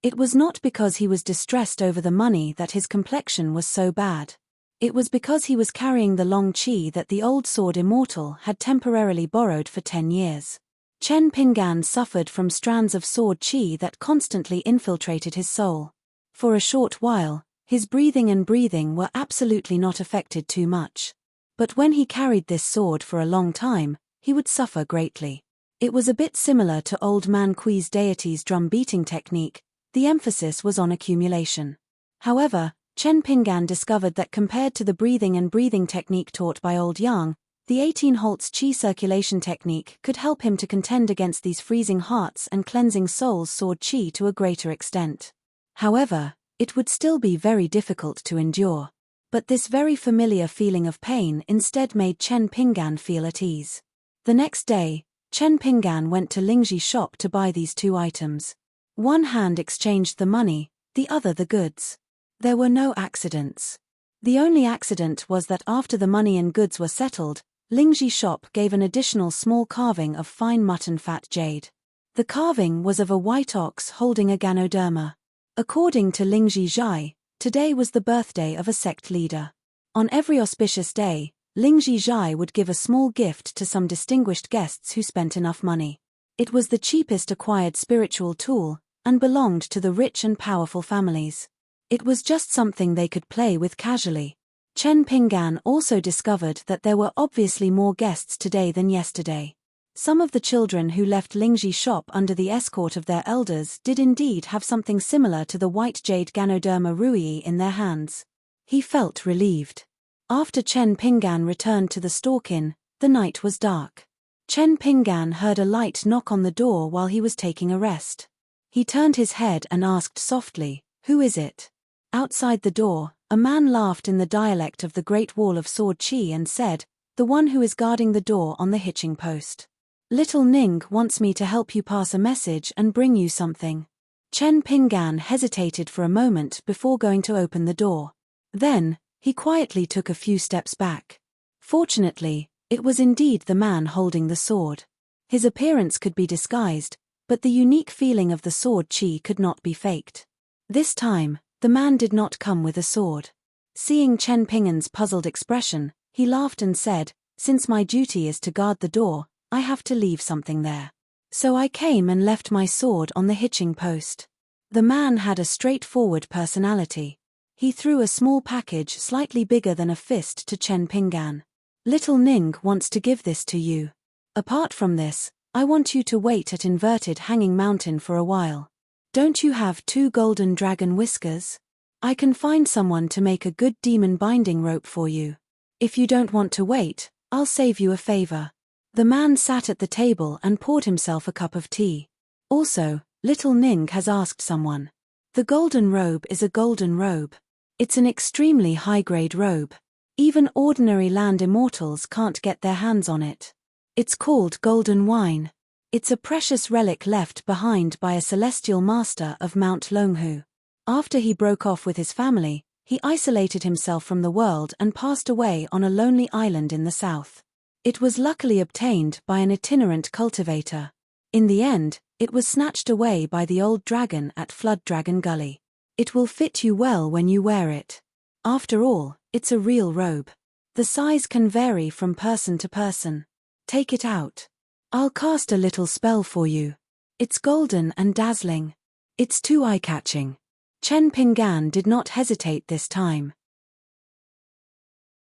It was not because he was distressed over the money that his complexion was so bad. It was because he was carrying the long qi that the old sword immortal had temporarily borrowed for 10 years. Chen Pinggan suffered from strands of sword qi that constantly infiltrated his soul. For a short while, his breathing were absolutely not affected too much. But when he carried this sword for a long time, he would suffer greatly. It was a bit similar to Old Man Kui's deity's drum-beating technique. The emphasis was on accumulation. However, Chen Pinggan discovered that compared to the breathing technique taught by Old Yang, The 18 Holtz Qi circulation technique could help him to contend against these freezing hearts and cleansing souls sword Qi to a greater extent. However, it would still be very difficult to endure. But this very familiar feeling of pain instead made Chen Pinggan feel at ease. The next day, Chen Pinggan went to Lingji's shop to buy these two items. One hand exchanged the money, the other the goods. There were no accidents. The only accident was that after the money and goods were settled, Lingji's shop gave an additional small carving of fine mutton fat jade. The carving was of a white ox holding a Ganoderma. According to Lingji Zhai, today was the birthday of a sect leader. On every auspicious day, Lingji Zhai would give a small gift to some distinguished guests who spent enough money. It was the cheapest acquired spiritual tool, and belonged to the rich and powerful families. It was just something they could play with casually. Chen Pinggan also discovered that there were obviously more guests today than yesterday. Some of the children who left Lingji's shop under the escort of their elders did indeed have something similar to the white jade Ganoderma Rui in their hands. He felt relieved. After Chen Pinggan returned to the Storkin, the night was dark. Chen Pinggan heard a light knock on the door while he was taking a rest. He turned his head and asked softly, "Who is it?" Outside the door, a man laughed in the dialect of the Great Wall of Sword Qi and said, "The one who is guarding the door on the hitching post. Little Ning wants me to help you pass a message and bring you something." Chen Pinggan hesitated for a moment before going to open the door. Then, he quietly took a few steps back. Fortunately, it was indeed the man holding the sword. His appearance could be disguised, but the unique feeling of the sword Qi could not be faked. This time, the man did not come with a sword. Seeing Chen Pinggan's puzzled expression, he laughed and said, "Since my duty is to guard the door, I have to leave something there. So I came and left my sword on the hitching post." The man had a straightforward personality. He threw a small package slightly bigger than a fist to Chen Pinggan. "Little Ning wants to give this to you. Apart from this, I want you to wait at Inverted Hanging Mountain for a while. Don't you have 2 golden dragon whiskers? I can find someone to make a good demon binding rope for you. If you don't want to wait, I'll save you a favor." The man sat at the table and poured himself a cup of tea. "Also, Little Ning has asked someone. The golden robe is a golden robe. It's an extremely high-grade robe. Even ordinary land immortals can't get their hands on it. It's called golden wine. It's a precious relic left behind by a celestial master of Mount Longhu. After he broke off with his family, he isolated himself from the world and passed away on a lonely island in the south. It was luckily obtained by an itinerant cultivator. In the end, it was snatched away by the old dragon at Flood Dragon Gully. It will fit you well when you wear it. After all, it's a real robe. The size can vary from person to person. Take it out. I'll cast a little spell for you. It's golden and dazzling. It's too eye-catching." Chen Pinggan did not hesitate this time.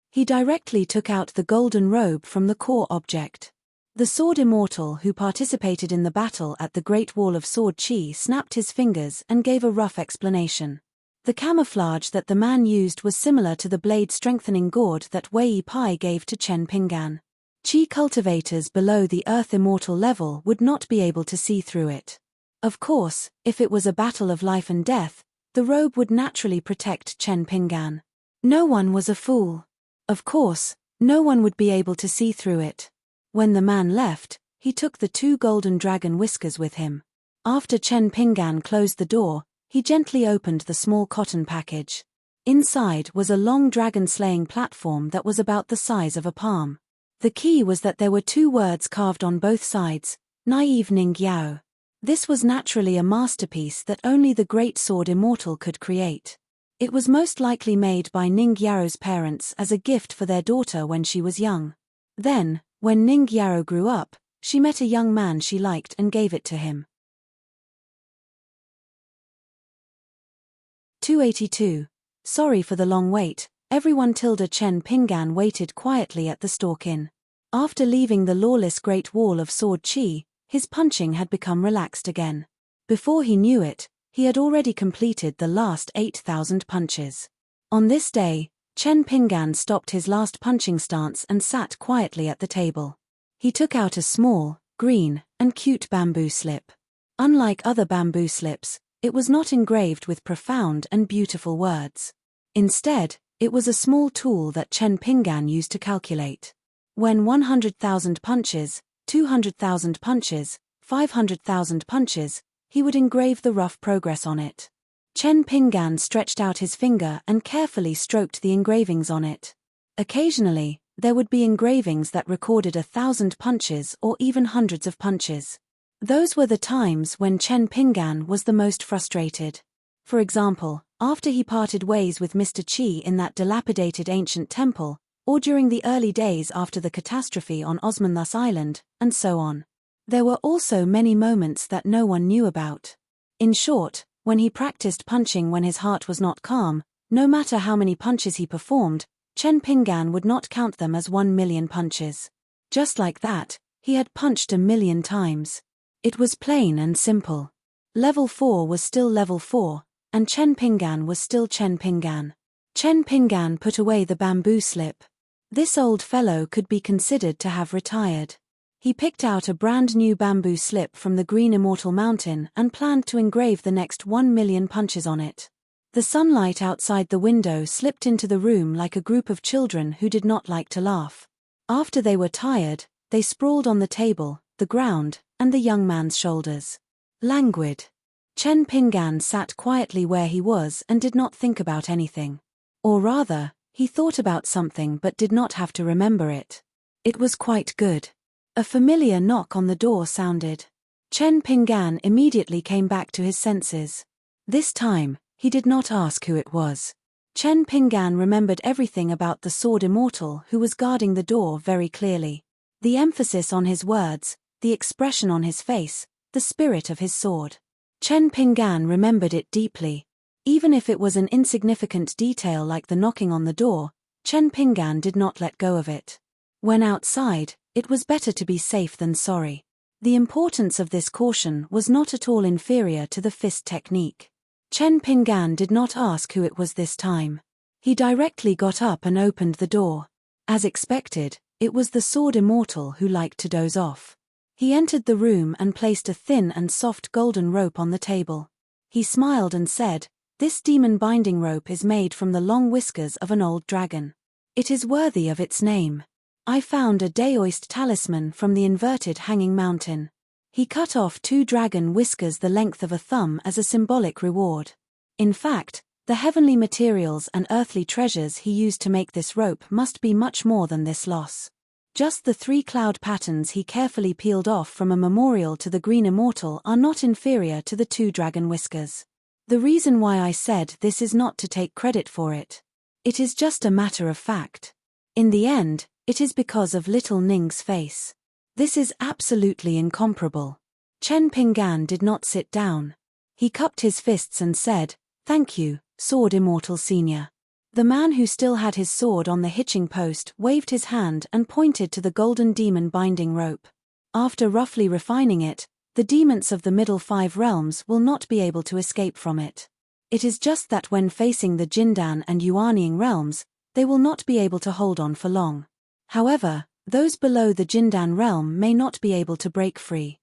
He directly took out the golden robe from the core object. The sword immortal who participated in the battle at the Great Wall of Sword Qi snapped his fingers and gave a rough explanation. The camouflage that the man used was similar to the blade strengthening gourd that Wei Pai gave to Chen Pinggan. Qi cultivators below the Earth Immortal level would not be able to see through it. Of course, if it was a battle of life and death, the robe would naturally protect Chen Pinggan. No one was a fool. Of course, no one would be able to see through it. When the man left, he took the 2 golden dragon whiskers with him. After Chen Pinggan closed the door, he gently opened the small cotton package. Inside was a long dragon-slaying platform that was about the size of a palm. The key was that there were 2 words carved on both sides, Naive Ning Yao. This was naturally a masterpiece that only the Great Sword Immortal could create. It was most likely made by Ning Yao's parents as a gift for their daughter when she was young. Then, when Ning Yao grew up, she met a young man she liked and gave it to him. 282. Sorry for the long wait, everyone. Chen Pinggan waited quietly at the Storkin. After leaving the lawless Great Wall of Sword Qi, his punching had become relaxed again. Before he knew it, he had already completed the last 8,000 punches. On this day, Chen Pinggan stopped his last punching stance and sat quietly at the table. He took out a small, green, and cute bamboo slip. Unlike other bamboo slips, it was not engraved with profound and beautiful words. Instead, it was a small tool that Chen Pinggan used to calculate. When 100,000 punches, 200,000 punches, 500,000 punches, he would engrave the rough progress on it. Chen Pinggan stretched out his finger and carefully stroked the engravings on it. Occasionally, there would be engravings that recorded 1,000 punches or even hundreds of punches. Those were the times when Chen Pinggan was the most frustrated. For example, after he parted ways with Mr. Qi in that dilapidated ancient temple, or during the early days after the catastrophe on Osmanthus Island, and so on. There were also many moments that no one knew about. In short, when he practiced punching when his heart was not calm, no matter how many punches he performed, Chen Pinggan would not count them as 1,000,000 punches. Just like that, he had punched 1,000,000 times. It was plain and simple. Level 4 was still level 4, and Chen Pinggan was still Chen Pinggan. Chen Pinggan put away the bamboo slip. This old fellow could be considered to have retired. He picked out a brand new bamboo slip from the Green Immortal Mountain and planned to engrave the next 1,000,000 punches on it. The sunlight outside the window slipped into the room like a group of children who did not like to laugh. After they were tired, they sprawled on the table, the ground, and the young man's shoulders. Languid. Chen Pinggan sat quietly where he was and did not think about anything. Or rather, he thought about something but did not have to remember it. It was quite good. A familiar knock on the door sounded. Chen Pinggan immediately came back to his senses. This time, he did not ask who it was. Chen Pinggan remembered everything about the Sword Immortal who was guarding the door very clearly. The emphasis on his words, the expression on his face, the spirit of his sword. Chen Pinggan remembered it deeply. Even if it was an insignificant detail like the knocking on the door, Chen Pinggan did not let go of it. When outside, it was better to be safe than sorry. The importance of this caution was not at all inferior to the fist technique. Chen Pinggan did not ask who it was this time. He directly got up and opened the door. As expected, it was the Sword Immortal who liked to doze off. He entered the room and placed a thin and soft golden rope on the table. He smiled and said, "This demon binding rope is made from the long whiskers of an old dragon. It is worthy of its name. I found a Daoist talisman from the inverted hanging mountain." He cut off 2 dragon whiskers the length of a thumb as a symbolic reward. In fact, the heavenly materials and earthly treasures he used to make this rope must be much more than this loss. Just the 3 cloud patterns he carefully peeled off from a memorial to the Green Immortal are not inferior to the 2 dragon whiskers. The reason why I said this is not to take credit for it. It is just a matter of fact. In the end, it is because of little Ning's face. This is absolutely incomparable. Chen Pinggan did not sit down. He cupped his fists and said, "Thank you, Sword Immortal Senior." The man who still had his sword on the hitching post waved his hand and pointed to the golden demon binding rope. After roughly refining it, the demons of the middle 5 realms will not be able to escape from it. It is just that when facing the Jindan and Yuanying realms, they will not be able to hold on for long. However, those below the Jindan realm may not be able to break free.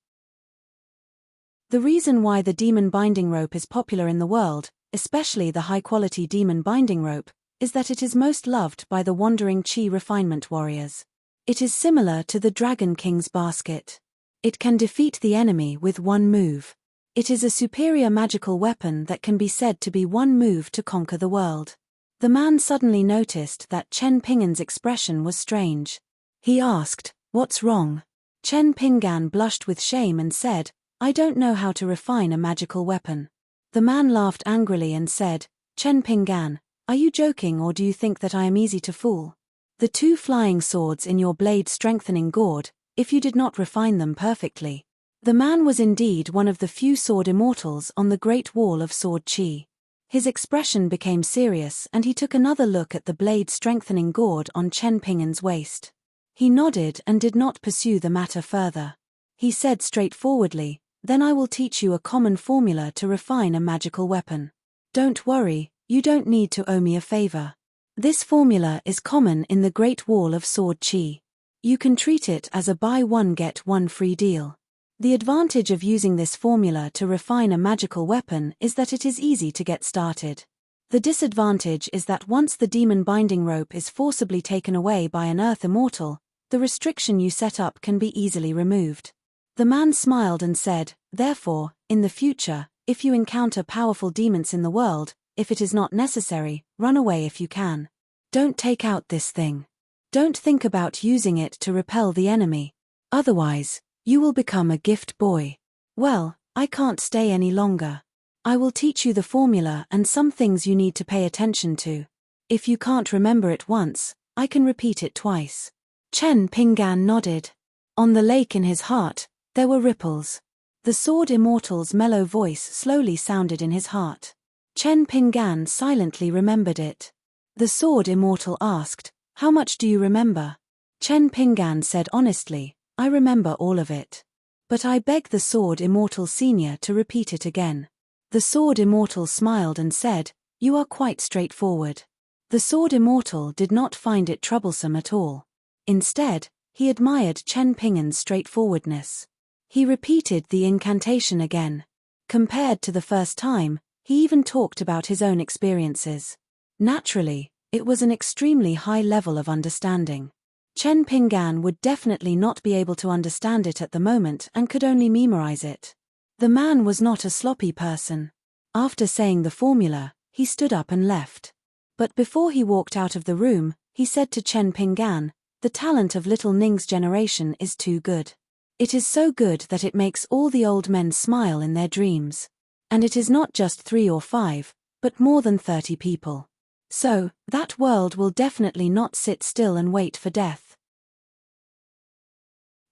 The reason why the demon binding rope is popular in the world, especially the high-quality demon binding rope, is that it is most loved by the wandering Qi refinement warriors. It is similar to the Dragon King's basket. It can defeat the enemy with 1 move. It is a superior magical weapon that can be said to be 1 move to conquer the world. The man suddenly noticed that Chen Pinggan's expression was strange. He asked, "What's wrong?" Chen Pinggan blushed with shame and said, "I don't know how to refine a magical weapon." The man laughed angrily and said, "Chen Pinggan, are you joking or do you think that I am easy to fool? The 2 flying swords in your blade strengthening gourd, if you did not refine them perfectly." The man was indeed one of the few sword immortals on the Great Wall of Sword Qi. His expression became serious and he took another look at the blade strengthening gourd on Chen Pinggan's waist. He nodded and did not pursue the matter further. He said straightforwardly, "Then I will teach you a common formula to refine a magical weapon. Don't worry, you don't need to owe me a favor. This formula is common in the Great Wall of Sword Chi. You can treat it as a buy one get one free deal. The advantage of using this formula to refine a magical weapon is that it is easy to get started. The disadvantage is that once the demon binding rope is forcibly taken away by an earth immortal, the restriction you set up can be easily removed. The man smiled and said, "Therefore, in the future, if you encounter powerful demons in the world, if it is not necessary, run away if you can. Don't take out this thing. Don't think about using it to repel the enemy. Otherwise, you will become a gift boy." Well, I can't stay any longer. I will teach you the formula and some things you need to pay attention to. If you can't remember it once, I can repeat it twice. Chen Pinggan nodded. On the lake in his heart, there were ripples. The Sword Immortal's mellow voice slowly sounded in his heart. Chen Pinggan silently remembered it. The Sword Immortal asked, "How much do you remember?" Chen Pinggan said honestly, "I remember all of it. But I beg the Sword Immortal Senior to repeat it again." The Sword Immortal smiled and said, "You are quite straightforward." The Sword Immortal did not find it troublesome at all. Instead, he admired Chen Pinggan's straightforwardness. He repeated the incantation again. Compared to the first time, he even talked about his own experiences. Naturally, it was an extremely high level of understanding. Chen Pinggan would definitely not be able to understand it at the moment and could only memorize it. The man was not a sloppy person. After saying the formula, he stood up and left. But before he walked out of the room, he said to Chen Pinggan, "The talent of little Ning's generation is too good. It is so good that it makes all the old men smile in their dreams. And it is not just 3 or 5, but more than 30 people. So, that world will definitely not sit still and wait for death.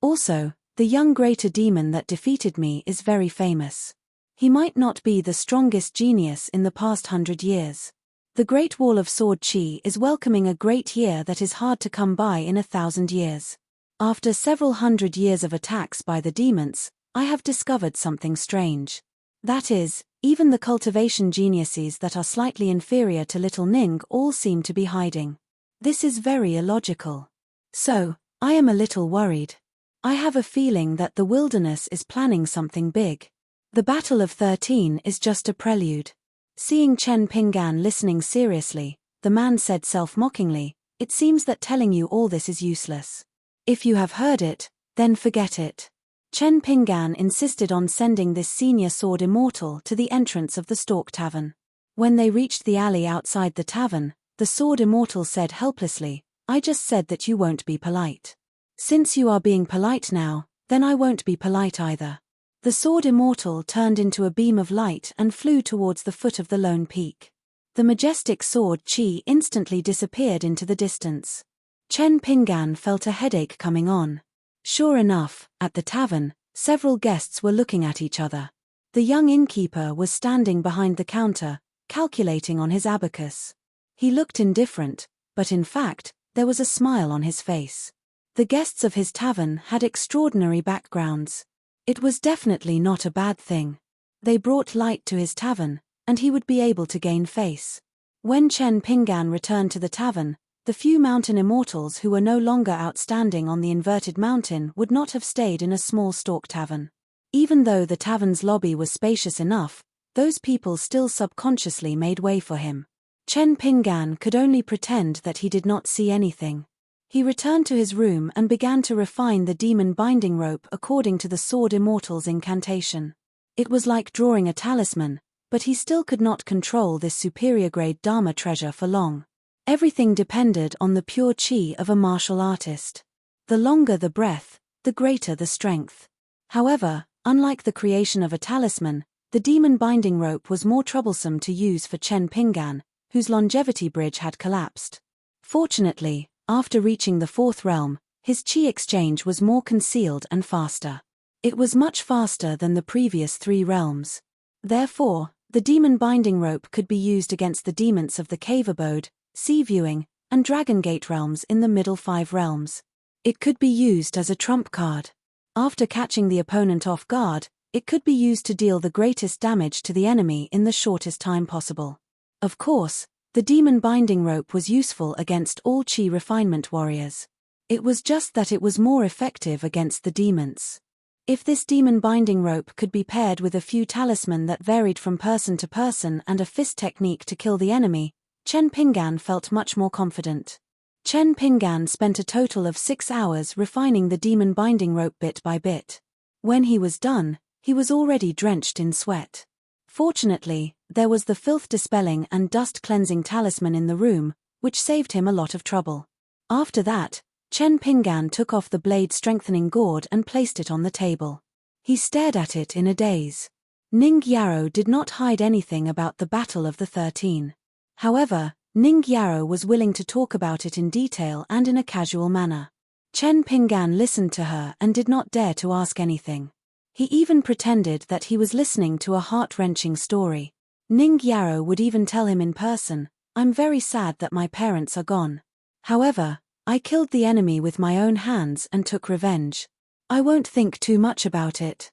Also, the young greater demon that defeated me is very famous. He might not be the strongest genius in the past 100 years. The Great Wall of Sword Chi is welcoming a great year that is hard to come by in 1,000 years. After several hundred years of attacks by the demons, I have discovered something strange. That is, even the cultivation geniuses that are slightly inferior to Little Ning all seem to be hiding. This is very illogical. So, I am a little worried. I have a feeling that the wilderness is planning something big. The Battle of 13 is just a prelude. Seeing Chen Pinggan listening seriously, the man said self-mockingly, "It seems that telling you all this is useless. If you have heard it, then forget it." Chen Pinggan insisted on sending this senior sword immortal to the entrance of the Stork Tavern. When they reached the alley outside the tavern, the sword immortal said helplessly, "I just said that you won't be polite. Since you are being polite now, then I won't be polite either." The sword immortal turned into a beam of light and flew towards the foot of the lone peak. The majestic sword Chi instantly disappeared into the distance. Chen Pinggan felt a headache coming on. Sure enough, at the tavern, several guests were looking at each other. The young innkeeper was standing behind the counter, calculating on his abacus. He looked indifferent, but in fact, there was a smile on his face. The guests of his tavern had extraordinary backgrounds. It was definitely not a bad thing. They brought light to his tavern, and he would be able to gain face. When Chen Pinggan returned to the tavern, the few mountain immortals who were no longer outstanding on the inverted mountain would not have stayed in a small stork tavern. Even though the tavern's lobby was spacious enough, those people still subconsciously made way for him. Chen Pinggan could only pretend that he did not see anything. He returned to his room and began to refine the demon binding rope according to the sword immortal's incantation. It was like drawing a talisman, but he still could not control this superior-grade Dharma treasure for long. Everything depended on the pure chi of a martial artist. The longer the breath, the greater the strength. However, unlike the creation of a talisman, the demon binding rope was more troublesome to use for Chen Pinggan, whose longevity bridge had collapsed. Fortunately, after reaching the 4th realm, his chi exchange was more concealed and faster. It was much faster than the previous 3 realms. Therefore, the demon binding rope could be used against the demons of the cave abode, sea viewing, and dragon gate realms in the middle 5 realms. It could be used as a trump card. After catching the opponent off guard, it could be used to deal the greatest damage to the enemy in the shortest time possible. Of course, The demon binding rope was useful against all Qi refinement warriors. It was just that it was more effective against the demons. If this demon binding rope could be paired with a few talisman that varied from person to person and a fist technique to kill the enemy, Chen Pinggan felt much more confident. Chen Pinggan spent a total of 6 hours refining the demon binding rope bit by bit. When he was done, he was already drenched in sweat. Fortunately, there was the filth dispelling and dust cleansing talisman in the room, which saved him a lot of trouble. After that, Chen Pinggan took off the blade strengthening gourd and placed it on the table. He stared at it in a daze. Ning Yarrow did not hide anything about the Battle of the 13. However, Ning Yarrow was willing to talk about it in detail and in a casual manner. Chen Pinggan listened to her and did not dare to ask anything. He even pretended that he was listening to a heart-wrenching story. Ning Yarrow would even tell him in person, "I'm very sad that my parents are gone. However, I killed the enemy with my own hands and took revenge. I won't think too much about it."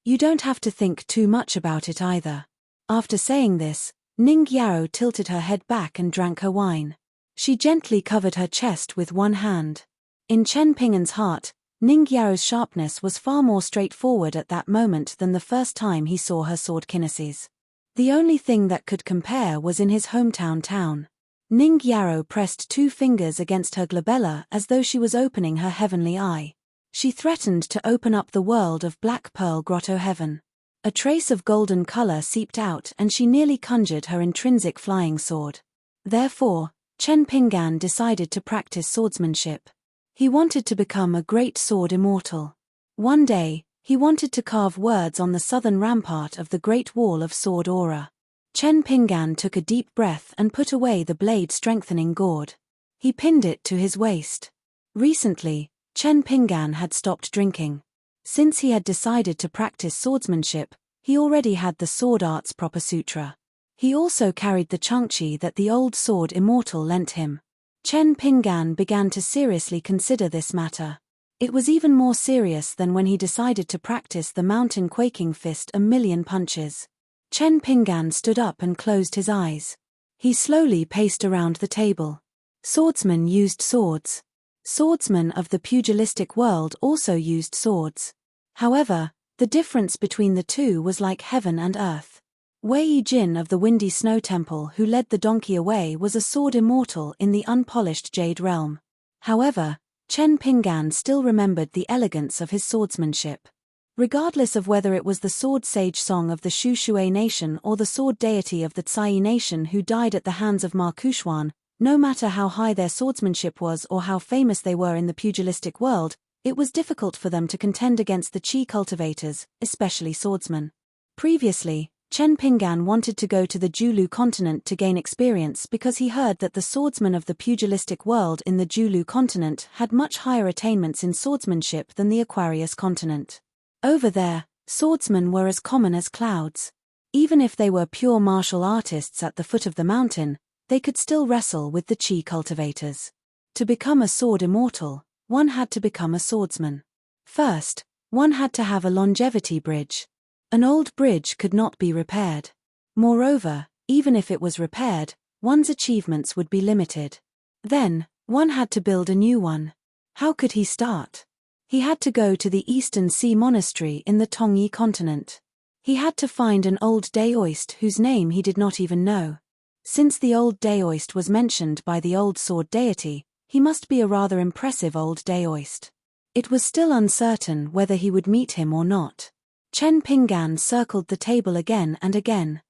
You don't have to think too much about it either. After saying this, Ning Yarrow tilted her head back and drank her wine. She gently covered her chest with one hand. In Chen Pinggan's heart, Ning Yarrow's sharpness was far more straightforward at that moment than the first time he saw her sword kinesis. The only thing that could compare was in his hometown town. Ning Yarrow pressed 2 fingers against her glabella as though she was opening her heavenly eye. She threatened to open up the world of Black Pearl Grotto Heaven. A trace of golden color seeped out and she nearly conjured her intrinsic flying sword. Therefore, Chen Pinggan decided to practice swordsmanship. He wanted to become a great sword immortal. One day, he wanted to carve words on the southern rampart of the Great Wall of Sword Aura. Chen Pinggan took a deep breath and put away the blade-strengthening gourd. He pinned it to his waist. Recently, Chen Pinggan had stopped drinking. Since he had decided to practice swordsmanship, he already had the Sword Arts Proper Sutra. He also carried the Changqi that the old sword immortal lent him. Chen Pinggan began to seriously consider this matter. It was even more serious than when he decided to practice the mountain quaking fist a million punches. Chen Pinggan stood up and closed his eyes. He slowly paced around the table. Swordsmen used swords. Swordsmen of the pugilistic world also used swords. However, the difference between the two was like heaven and earth. Wei Jin of the Windy Snow Temple, who led the donkey away, was a sword immortal in the unpolished Jade Realm. However, Chen Pinggan still remembered the elegance of his swordsmanship. Regardless of whether it was the sword sage song of the Shu Shui nation or the sword deity of the Tsai nation who died at the hands of Ma Kuxuan, no matter how high their swordsmanship was or how famous they were in the pugilistic world, it was difficult for them to contend against the Qi cultivators, especially swordsmen. Previously, Chen Pinggan wanted to go to the Julu continent to gain experience because he heard that the swordsmen of the pugilistic world in the Julu continent had much higher attainments in swordsmanship than the Aquarius continent. Over there, swordsmen were as common as clouds. Even if they were pure martial artists at the foot of the mountain, they could still wrestle with the Qi cultivators. To become a sword immortal, one had to become a swordsman. First, one had to have a longevity bridge. An old bridge could not be repaired. Moreover, even if it was repaired, one's achievements would be limited. Then, one had to build a new one. How could he start? He had to go to the Eastern Sea Monastery in the Tongyi continent. He had to find an old daoist whose name he did not even know. Since the old daoist was mentioned by the old sword deity, he must be a rather impressive old daoist. It was still uncertain whether he would meet him or not. Chen Pinggan circled the table again and again.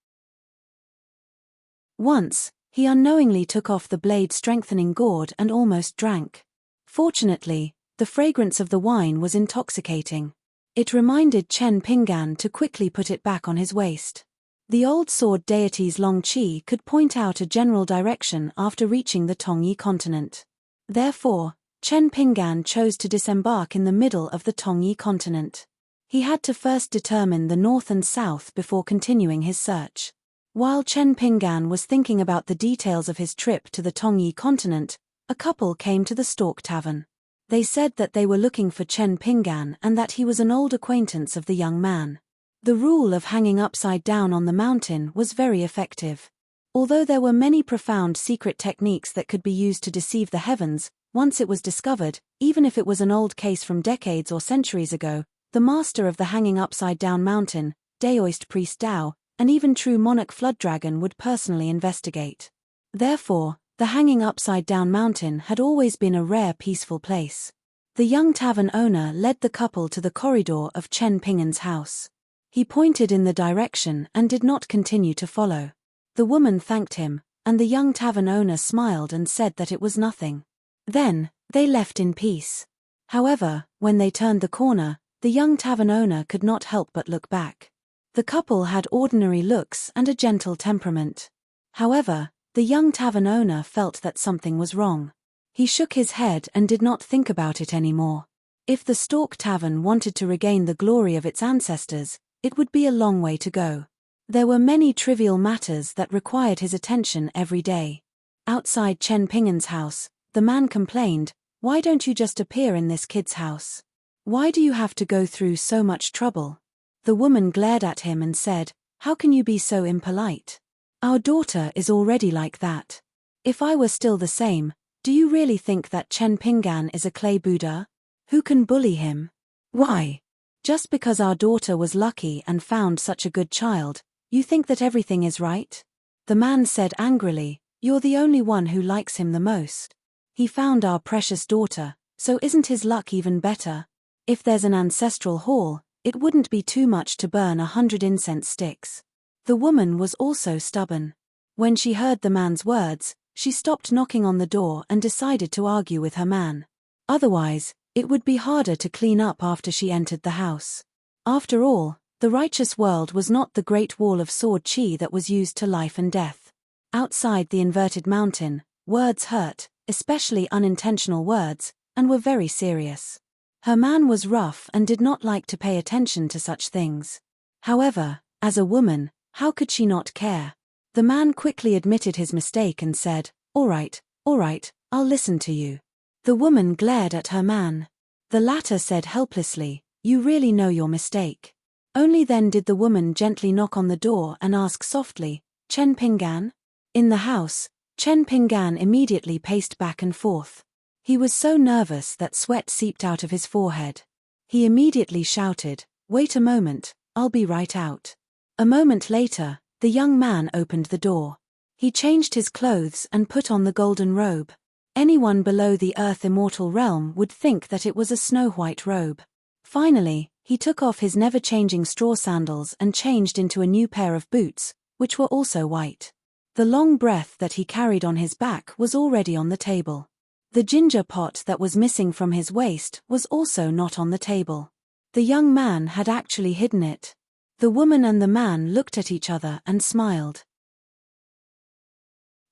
Once, he unknowingly took off the blade-strengthening gourd and almost drank. Fortunately, the fragrance of the wine was intoxicating. It reminded Chen Pinggan to quickly put it back on his waist. The old sword deity's long qi could point out a general direction after reaching the Tongyi continent. Therefore, Chen Pinggan chose to disembark in the middle of the Tongyi continent. He had to first determine the north and south before continuing his search. While Chen Pinggan was thinking about the details of his trip to the Tongyi continent, a couple came to the Stork Tavern. They said that they were looking for Chen Pinggan and that he was an old acquaintance of the young man. The rule of hanging upside down on the mountain was very effective. Although there were many profound secret techniques that could be used to deceive the heavens, once it was discovered, even if it was an old case from decades or centuries ago, the master of the hanging upside down mountain, Daoist priest Dao, and even true monarch Flood Dragon would personally investigate. Therefore, the hanging upside down mountain had always been a rare peaceful place. The young tavern owner led the couple to the corridor of Chen Pingan's house. He pointed in the direction and did not continue to follow. The woman thanked him, and the young tavern owner smiled and said that it was nothing. Then, they left in peace. However, when they turned the corner, the young tavern owner could not help but look back. The couple had ordinary looks and a gentle temperament. However, the young tavern owner felt that something was wrong. He shook his head and did not think about it anymore. If the Stork Tavern wanted to regain the glory of its ancestors, it would be a long way to go. There were many trivial matters that required his attention every day. Outside Chen Pingan's house, the man complained, "Why don't you just appear in this kid's house? Why do you have to go through so much trouble?" The woman glared at him and said, "How can you be so impolite? Our daughter is already like that. If I were still the same, do you really think that Chen Pingan is a clay Buddha? Who can bully him? Why? Just because our daughter was lucky and found such a good child, you think that everything is right?" The man said angrily, "You're the only one who likes him the most. He found our precious daughter, so isn't his luck even better? If there's an ancestral hall, it wouldn't be too much to burn 100 incense sticks." The woman was also stubborn. When she heard the man's words, she stopped knocking on the door and decided to argue with her man. Otherwise, it would be harder to clean up after she entered the house. After all, the righteous world was not the great wall of sword chi that was used to life and death. Outside the inverted mountain, words hurt, especially unintentional words, and were very serious. Her man was rough and did not like to pay attention to such things. However, as a woman, how could she not care? The man quickly admitted his mistake and said, all right, I'll listen to you." The woman glared at her man. The latter said helplessly, "You really know your mistake." Only then did the woman gently knock on the door and ask softly, "Chen Pingan?" In the house, Chen Pingan immediately paced back and forth. He was so nervous that sweat seeped out of his forehead. He immediately shouted, "Wait a moment, I'll be right out." A moment later, the young man opened the door. He changed his clothes and put on the golden robe. Anyone below the earth immortal realm would think that it was a snow-white robe. Finally, he took off his never-changing straw sandals and changed into a new pair of boots, which were also white. The long breath that he carried on his back was already on the table. The ginger pot that was missing from his waist was also not on the table. The young man had actually hidden it. The woman and the man looked at each other and smiled.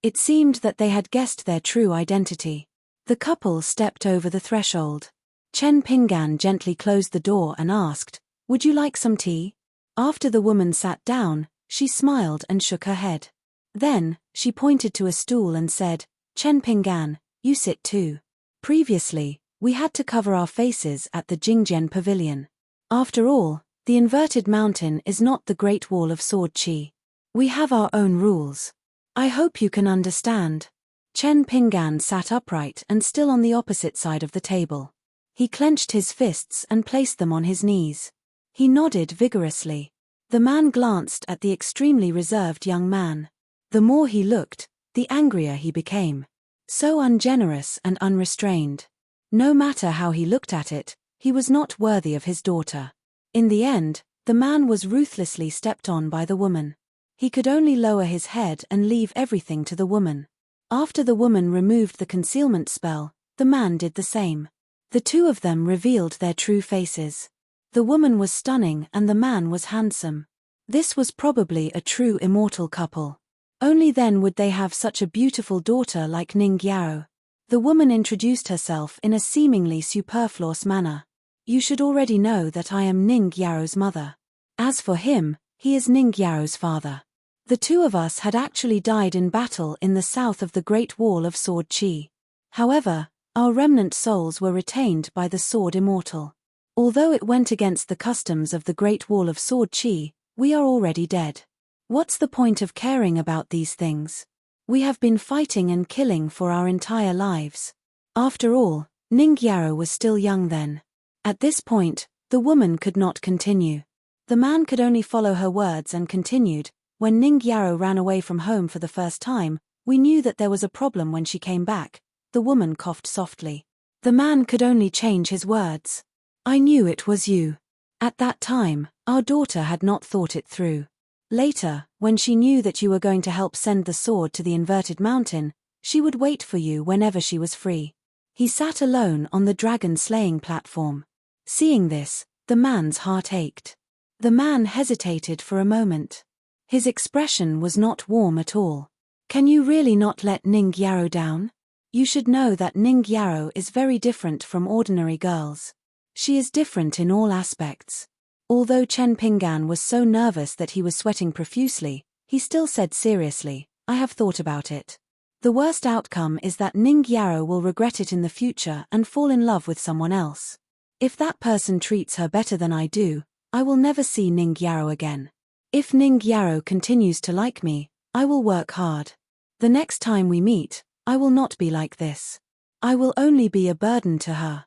It seemed that they had guessed their true identity. The couple stepped over the threshold. Chen Pingan gently closed the door and asked, "Would you like some tea?" After the woman sat down, she smiled and shook her head. Then, she pointed to a stool and said, "Chen Pingan, you sit too. Previously, we had to cover our faces at the Jingjian Pavilion. After all, the inverted mountain is not the Great Wall of Sword Chi. We have our own rules. I hope you can understand." Chen Pingan sat upright and still on the opposite side of the table. He clenched his fists and placed them on his knees. He nodded vigorously. The man glanced at the extremely reserved young man. The more he looked, the angrier he became. So ungenerous and unrestrained. No matter how he looked at it, he was not worthy of his daughter. In the end, the man was ruthlessly stepped on by the woman. He could only lower his head and leave everything to the woman. After the woman removed the concealment spell, the man did the same. The two of them revealed their true faces. The woman was stunning and the man was handsome. This was probably a true immortal couple. Only then would they have such a beautiful daughter like Ning Yao. The woman introduced herself in a seemingly superfluous manner. "You should already know that I am Ning Yao's mother. As for him, he is Ning Yao's father. The two of us had actually died in battle in the south of the Great Wall of Sword Chi. However, our remnant souls were retained by the Sword Immortal. Although it went against the customs of the Great Wall of Sword Chi, we are already dead. What's the point of caring about these things? We have been fighting and killing for our entire lives. After all, Ningyaro was still young then. At this point, the woman could not continue. The man could only follow her words and continued. When Ningyaro ran away from home for the first time, we knew that there was a problem when she came back. The woman coughed softly. The man could only change his words. I knew it was you. At that time, our daughter had not thought it through. Later, when she knew that you were going to help send the sword to the inverted mountain, she would wait for you whenever she was free. He sat alone on the dragon-slaying platform. Seeing this, the man's heart ached. The man hesitated for a moment. His expression was not warm at all. Can you really not let Ningyaro down? You should know that Ningyaro is very different from ordinary girls. She is different in all aspects. Although Chen Pinggan was so nervous that he was sweating profusely, he still said seriously, I have thought about it. The worst outcome is that Ningyaro will regret it in the future and fall in love with someone else. If that person treats her better than I do, I will never see Ningyaro again. If Ningyaro continues to like me, I will work hard. The next time we meet, I will not be like this. I will only be a burden to her.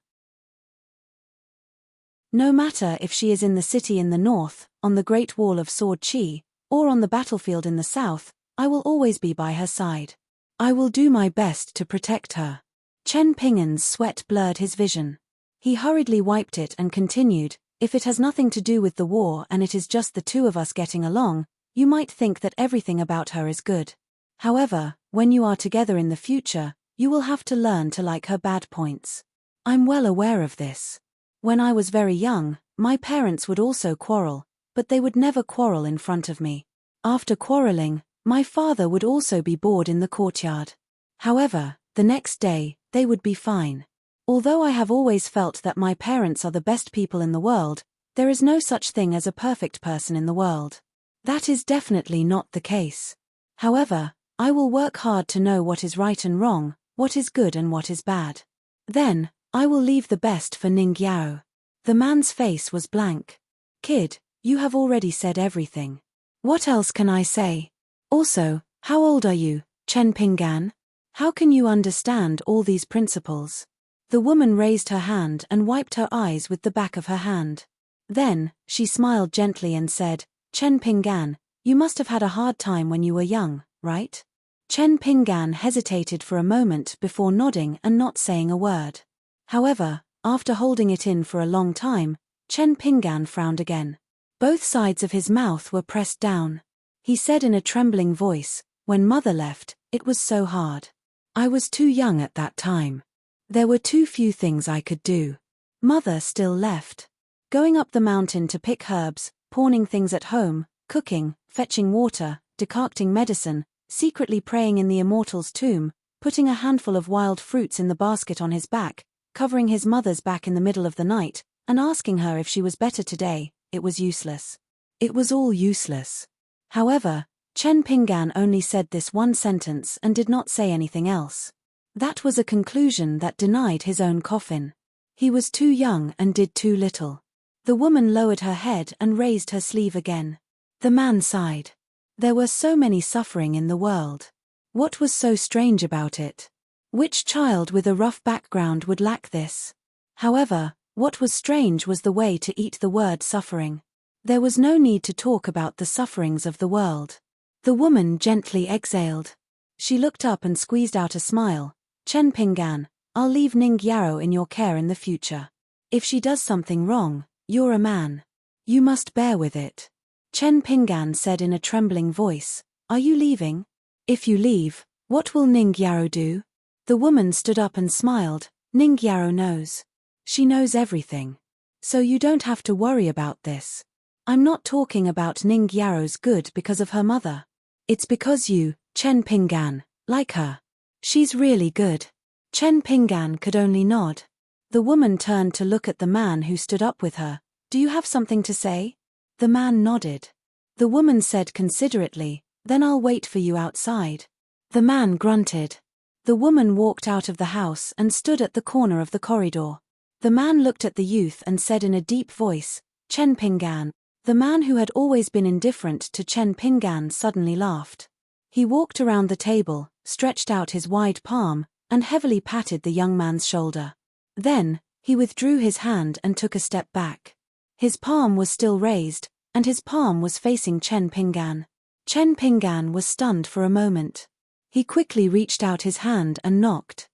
No matter if she is in the city in the north, on the Great Wall of Sword Chi, or on the battlefield in the south, I will always be by her side. I will do my best to protect her. Chen Pinggan's sweat blurred his vision. He hurriedly wiped it and continued, if it has nothing to do with the war and it is just the two of us getting along, you might think that everything about her is good. However, when you are together in the future, you will have to learn to like her bad points. I'm well aware of this. When I was very young, my parents would also quarrel, but they would never quarrel in front of me. After quarreling, my father would also be bored in the courtyard. However, the next day, they would be fine. Although I have always felt that my parents are the best people in the world, there is no such thing as a perfect person in the world. That is definitely not the case. However, I will work hard to know what is right and wrong, what is good and what is bad. Then, I will leave the best for Ningyaro. The man's face was blank. Kid, you have already said everything. What else can I say? Also, how old are you, Chen Pinggan? How can you understand all these principles? The woman raised her hand and wiped her eyes with the back of her hand. Then, she smiled gently and said, Chen Pinggan, you must have had a hard time when you were young, right? Chen Pinggan hesitated for a moment before nodding and not saying a word. However, after holding it in for a long time, Chen Pinggan frowned again. Both sides of his mouth were pressed down. He said in a trembling voice, when Mother left, it was so hard. I was too young at that time. There were too few things I could do. Mother still left. Going up the mountain to pick herbs, pawning things at home, cooking, fetching water, decocting medicine, secretly praying in the immortal's tomb, putting a handful of wild fruits in the basket on his back, covering his mother's back in the middle of the night, and asking her if she was better today, it was useless. It was all useless. However, Chen Pinggan only said this one sentence and did not say anything else. That was a conclusion that denied his own coffin. He was too young and did too little. The woman lowered her head and raised her sleeve again. The man sighed. There were so many suffering in the world. What was so strange about it? Which child with a rough background would lack this? However, what was strange was the way to eat the word suffering. There was no need to talk about the sufferings of the world. The woman gently exhaled. She looked up and squeezed out a smile. Chen Pinggan, I'll leave Ningyaro in your care in the future. If she does something wrong, you're a man. You must bear with it. Chen Pinggan said in a trembling voice, are you leaving? If you leave, what will Ningyaro do? The woman stood up and smiled. Ningyaro knows. She knows everything. So you don't have to worry about this. I'm not talking about Ningyaro's good because of her mother. It's because you, Chen Pinggan, like her. She's really good. Chen Pinggan could only nod. The woman turned to look at the man who stood up with her. Do you have something to say? The man nodded. The woman said considerately, then I'll wait for you outside. The man grunted. The woman walked out of the house and stood at the corner of the corridor. The man looked at the youth and said in a deep voice, "Chen Pingan." The man who had always been indifferent to Chen Pingan suddenly laughed. He walked around the table, stretched out his wide palm, and heavily patted the young man's shoulder. Then, he withdrew his hand and took a step back. His palm was still raised, and his palm was facing Chen Pingan. Chen Pingan was stunned for a moment. He quickly reached out his hand and knocked.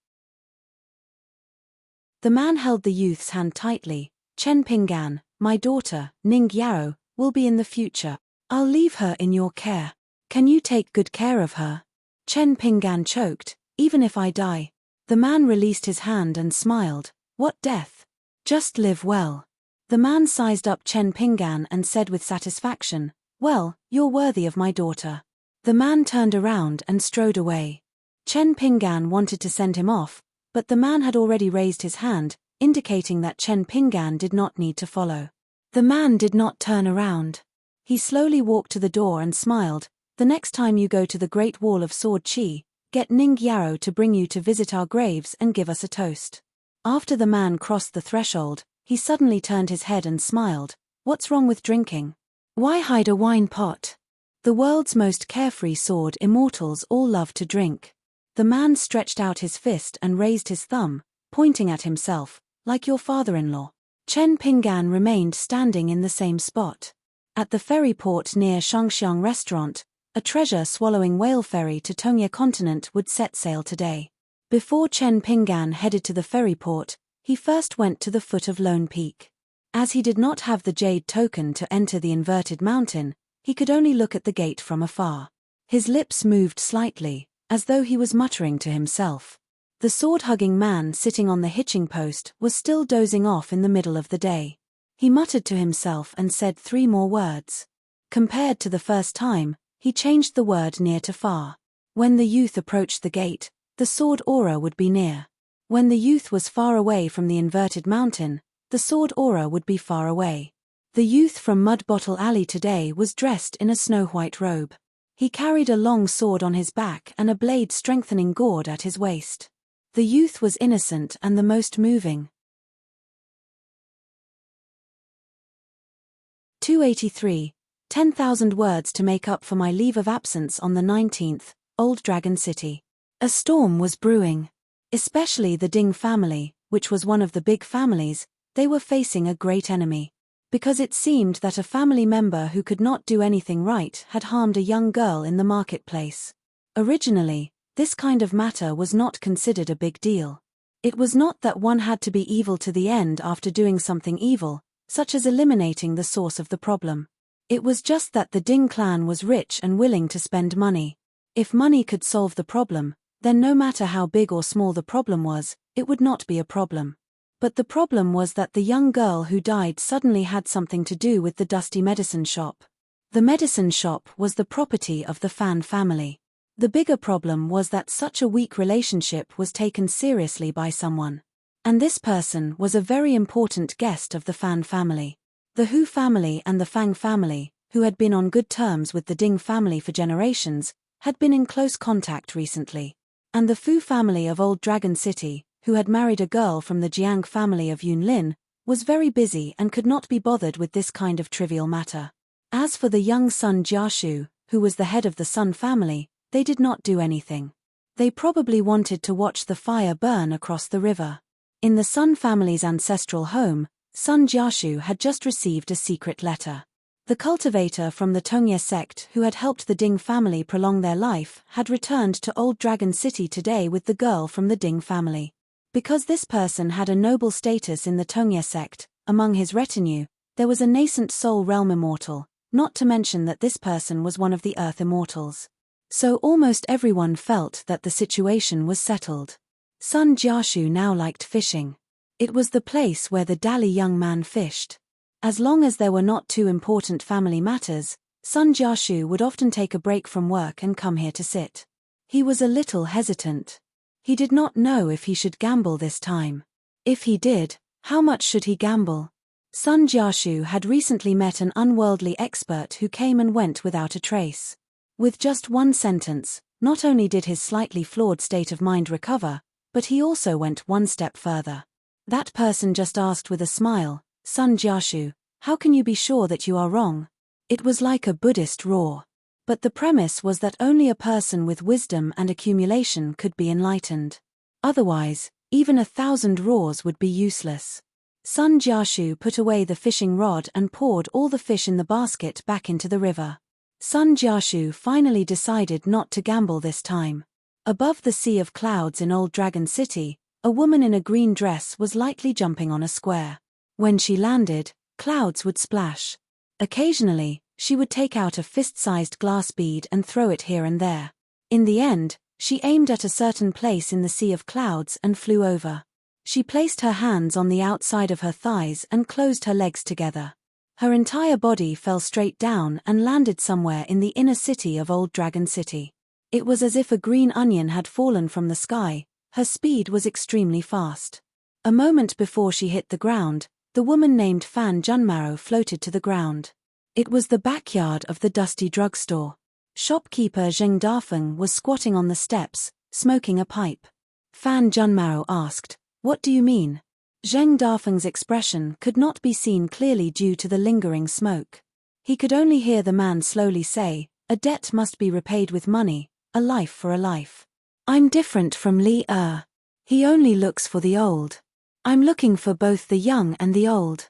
The man held the youth's hand tightly. "Chen Pingan, my daughter, Ning Yao, will be in the future. I'll leave her in your care. Can you take good care of her?" Chen Pingan choked. "Even if I die." The man released his hand and smiled. "What death? Just live well." The man sized up Chen Pingan and said with satisfaction, "Well, you're worthy of my daughter." The man turned around and strode away. Chen Pingan wanted to send him off, but the man had already raised his hand, indicating that Chen Pingan did not need to follow. The man did not turn around. He slowly walked to the door and smiled. "The next time you go to the Great Wall of Sword Chi, get Ning Yao to bring you to visit our graves and give us a toast." After the man crossed the threshold, he suddenly turned his head and smiled. "What's wrong with drinking? Why hide a wine pot? The world's most carefree sword immortals all love to drink." The man stretched out his fist and raised his thumb, pointing at himself, "Like your father-in-law." Chen Pingan remained standing in the same spot. At the ferry port near Shangxiang Restaurant, a treasure-swallowing whale ferry to Tongye continent would set sail today. Before Chen Pingan headed to the ferry port, he first went to the foot of Lone Peak. As he did not have the jade token to enter the inverted mountain, he could only look at the gate from afar. His lips moved slightly, as though he was muttering to himself. The sword-hugging man sitting on the hitching post was still dozing off in the middle of the day. He muttered to himself and said 3 more words. Compared to the first time, he changed the word near to far. When the youth approached the gate, the sword aura would be near. When the youth was far away from the inverted mountain, the sword aura would be far away. The youth from Mud Bottle Alley today was dressed in a snow-white robe. He carried a long sword on his back and a blade-strengthening gourd at his waist. The youth was innocent and the most moving. 283. 10,000 words to make up for my leave of absence on the 19th, Old Dragon City. A storm was brewing. Especially the Ding family, which was one of the big families, they were facing a great enemy. Because it seemed that a family member who could not do anything right had harmed a young girl in the marketplace. Originally, this kind of matter was not considered a big deal. It was not that one had to be evil to the end after doing something evil, such as eliminating the source of the problem. It was just that the Ding clan was rich and willing to spend money. If money could solve the problem, then no matter how big or small the problem was, it would not be a problem. But the problem was that the young girl who died suddenly had something to do with the dusty medicine shop. The medicine shop was the property of the Fan family. The bigger problem was that such a weak relationship was taken seriously by someone. And this person was a very important guest of the Fan family. The Hu family and the Fang family, who had been on good terms with the Ding family for generations, had been in close contact recently. And the Fu family of Old Dragon City, who had married a girl from the Jiang family of Yunlin, was very busy and could not be bothered with this kind of trivial matter. As for the young son Jiashu, who was the head of the Sun family, they did not do anything. They probably wanted to watch the fire burn across the river. In the Sun family's ancestral home, son Jiashu had just received a secret letter. The cultivator from the Tongye sect who had helped the Ding family prolong their life had returned to Old Dragon City today with the girl from the Ding family. Because this person had a noble status in the Tongye sect, among his retinue, there was a nascent soul realm immortal, not to mention that this person was one of the earth immortals. So almost everyone felt that the situation was settled. Son Jiashu now liked fishing. It was the place where the dally young man fished. As long as there were not too important family matters, son Jiashu would often take a break from work and come here to sit. He was a little hesitant. He did not know if he should gamble this time. If he did, how much should he gamble? Son Jiashu had recently met an unworldly expert who came and went without a trace. With just one sentence, not only did his slightly flawed state of mind recover, but he also went one step further. That person just asked with a smile, Sun Jiashu, how can you be sure that you are wrong? It was like a Buddhist roar. But the premise was that only a person with wisdom and accumulation could be enlightened. Otherwise, even 1,000 roars would be useless. Sun Jiashu put away the fishing rod and poured all the fish in the basket back into the river. Sun Jiashu finally decided not to gamble this time. Above the sea of clouds in Old Dragon City, a woman in a green dress was lightly jumping on a square. When she landed, clouds would splash. Occasionally, she would take out a fist-sized glass bead and throw it here and there. In the end, she aimed at a certain place in the sea of clouds and flew over. She placed her hands on the outside of her thighs and closed her legs together. Her entire body fell straight down and landed somewhere in the inner city of Old Dragon City. It was as if a green onion had fallen from the sky. Her speed was extremely fast. A moment before she hit the ground, the woman named Fan Junmaro floated to the ground. It was the backyard of the dusty drugstore. Shopkeeper Zheng Dafeng was squatting on the steps, smoking a pipe. Fan Junmaro asked, "What do you mean?" Zheng Dafeng's expression could not be seen clearly due to the lingering smoke. He could only hear the man slowly say, "A debt must be repaid with money, a life for a life. I'm different from Li Er. He only looks for the old. I'm looking for both the young and the old."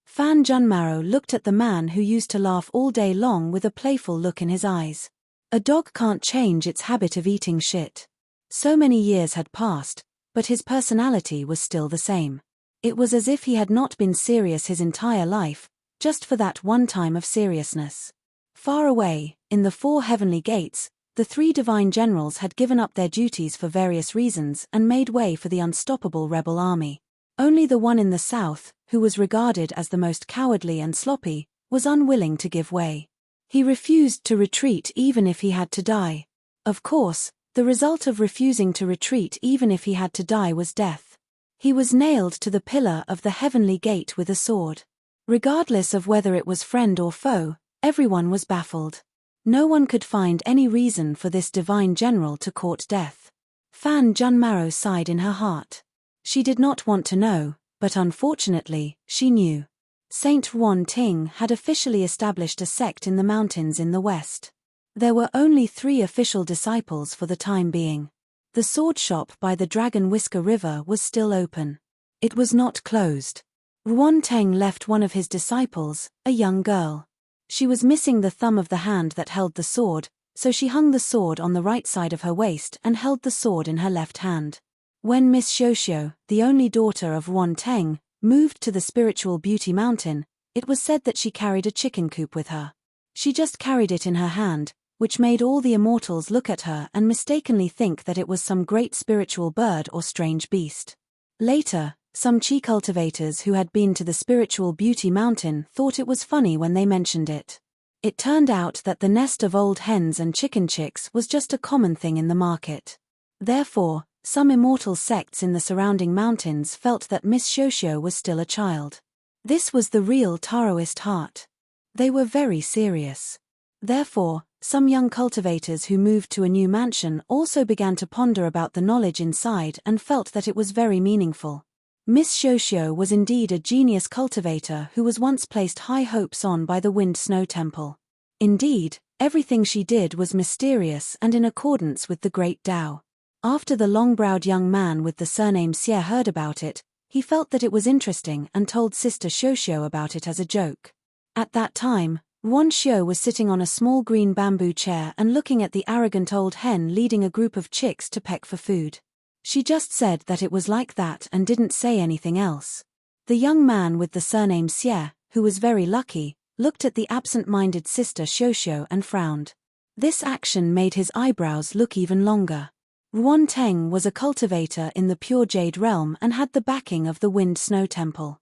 Fan Junmaro looked at the man who used to laugh all day long with a playful look in his eyes. A dog can't change its habit of eating shit. So many years had passed, but his personality was still the same. It was as if he had not been serious his entire life, just for that one time of seriousness. Far away, in the 4 heavenly gates, the 3 divine generals had given up their duties for various reasons and made way for the unstoppable rebel army. Only the one in the south, who was regarded as the most cowardly and sloppy, was unwilling to give way. He refused to retreat even if he had to die. Of course, the result of refusing to retreat even if he had to die was death. He was nailed to the pillar of the heavenly gate with a sword. Regardless of whether it was friend or foe, everyone was baffled. No one could find any reason for this divine general to court death. Fan Junmaro sighed in her heart. She did not want to know, but unfortunately, she knew. Saint Ruan Ting had officially established a sect in the mountains in the west. There were only 3 official disciples for the time being. The sword shop by the Dragon Whisker River was still open. It was not closed. Ruan Teng left one of his disciples, a young girl. She was missing the thumb of the hand that held the sword, so she hung the sword on the right side of her waist and held the sword in her left hand. When Miss Xiuxiu, the only daughter of Ruan Teng, moved to the Spiritual Beauty Mountain, it was said that she carried a chicken coop with her. She just carried it in her hand, which made all the immortals look at her and mistakenly think that it was some great spiritual bird or strange beast. Later, some chi cultivators who had been to the Spiritual Beauty Mountain thought it was funny when they mentioned it. It turned out that the nest of old hens and chicken chicks was just a common thing in the market. Therefore, some immortal sects in the surrounding mountains felt that Miss Xiuxiu was still a child. This was the real Taoist heart. They were very serious. Therefore, some young cultivators who moved to a new mansion also began to ponder about the knowledge inside and felt that it was very meaningful. Miss Xiuxiu was indeed a genius cultivator who was once placed high hopes on by the Wind Snow Temple. Indeed, everything she did was mysterious and in accordance with the Great Tao. After the long-browed young man with the surname Xie heard about it, he felt that it was interesting and told Sister Xiuxiu about it as a joke. At that time, Ruan Xiu was sitting on a small green bamboo chair and looking at the arrogant old hen leading a group of chicks to peck for food. She just said that it was like that and didn't say anything else. The young man with the surname Xie, who was very lucky, looked at the absent-minded Sister Xiuxiu and frowned. This action made his eyebrows look even longer. Ruan Teng was a cultivator in the Pure Jade realm and had the backing of the Wind Snow Temple.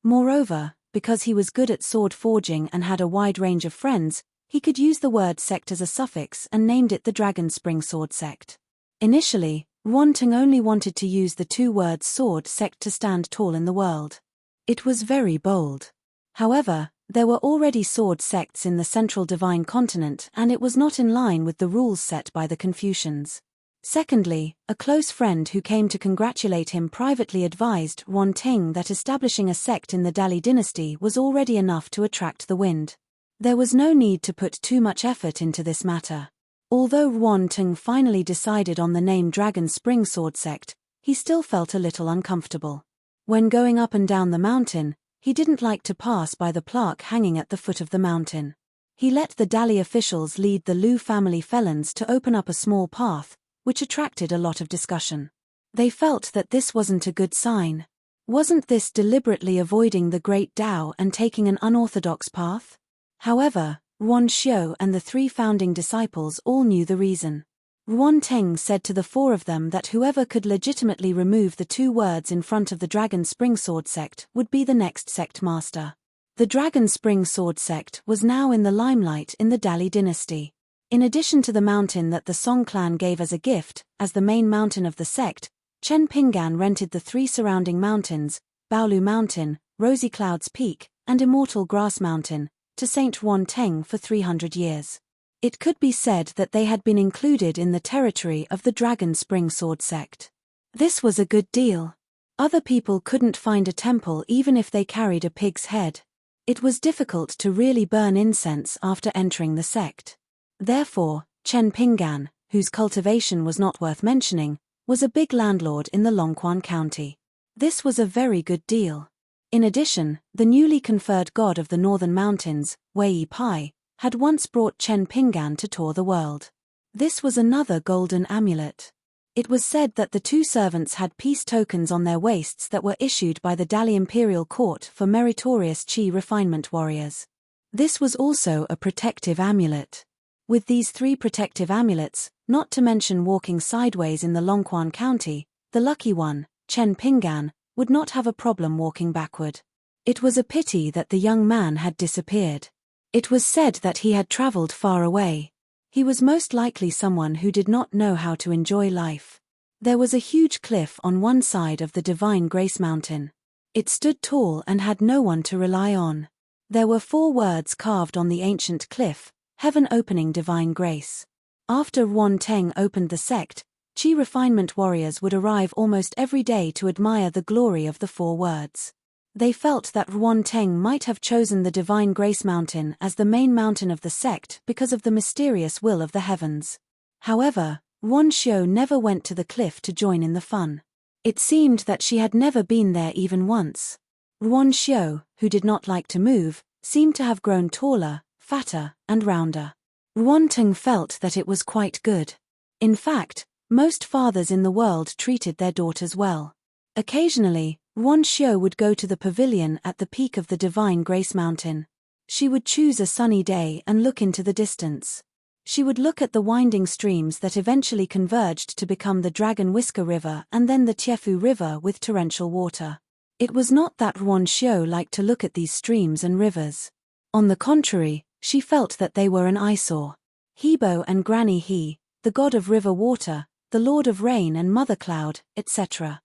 Moreover, because he was good at sword forging and had a wide range of friends, he could use the word sect as a suffix and named it the Dragon Spring Sword Sect. Initially, Ruan Teng only wanted to use the 2 words sword sect to stand tall in the world. It was very bold. However, there were already sword sects in the central divine continent and it was not in line with the rules set by the Confucians. Secondly, a close friend who came to congratulate him privately advised Yuan Ting that establishing a sect in the Dali dynasty was already enough to attract the wind. There was no need to put too much effort into this matter. Although Yuan Ting finally decided on the name Dragon Spring Sword Sect, he still felt a little uncomfortable. When going up and down the mountain, he didn't like to pass by the plaque hanging at the foot of the mountain. He let the Dali officials lead the Liu family felons to open up a small path, which attracted a lot of discussion. They felt that this wasn't a good sign. Wasn't this deliberately avoiding the Great Tao and taking an unorthodox path? However, Yuan Xiu and the 3 founding disciples all knew the reason. Yuan Ting said to the 4 of them that whoever could legitimately remove the 2 words in front of the Dragon Spring Sword Sect would be the next sect master. The Dragon Spring Sword Sect was now in the limelight in the Dali dynasty. In addition to the mountain that the Song clan gave as a gift, as the main mountain of the sect, Chen Pinggan rented the 3 surrounding mountains, Baolu Mountain, Rosy Clouds Peak, and Immortal Grass Mountain, to Saint Yuan Ting for 300 years. It could be said that they had been included in the territory of the Dragon Spring Sword Sect. This was a good deal. Other people couldn't find a temple even if they carried a pig's head. It was difficult to really burn incense after entering the sect. Therefore, Chen Pinggan, whose cultivation was not worth mentioning, was a big landlord in the Longquan County. This was a very good deal. In addition, the newly conferred god of the northern mountains, Wei Pai, had once brought Chen Pinggan to tour the world. This was another golden amulet. It was said that the 2 servants had peace tokens on their waists that were issued by the Dali Imperial Court for meritorious Qi refinement warriors. This was also a protective amulet. With these 3 protective amulets, not to mention walking sideways in the Longquan County, the lucky one, Chen Pinggan, would not have a problem walking backward. It was a pity that the young man had disappeared. It was said that he had traveled far away. He was most likely someone who did not know how to enjoy life. There was a huge cliff on one side of the Divine Grace Mountain. It stood tall and had no one to rely on. There were 4 words carved on the ancient cliff: Heaven opening divine grace. After Yuan Ting opened the sect, Qi refinement warriors would arrive almost every day to admire the glory of the 4 words. They felt that Yuan Ting might have chosen the Divine Grace Mountain as the main mountain of the sect because of the mysterious will of the heavens. However, Yuan Xiu never went to the cliff to join in the fun. It seemed that she had never been there even once. Yuan Xiu, who did not like to move, seemed to have grown taller, fatter, and rounder. Yuan Ting felt that it was quite good. In fact, most fathers in the world treated their daughters well. Occasionally, Yuan Xiu would go to the pavilion at the peak of the Divine Grace Mountain. She would choose a sunny day and look into the distance. She would look at the winding streams that eventually converged to become the Dragon Whisker River and then the Tiefu River with torrential water. It was not that Yuan Xiu liked to look at these streams and rivers. On the contrary, she felt that they were an eyesore. Hebo and Granny He, the god of river water, the lord of rain and mother cloud, etc.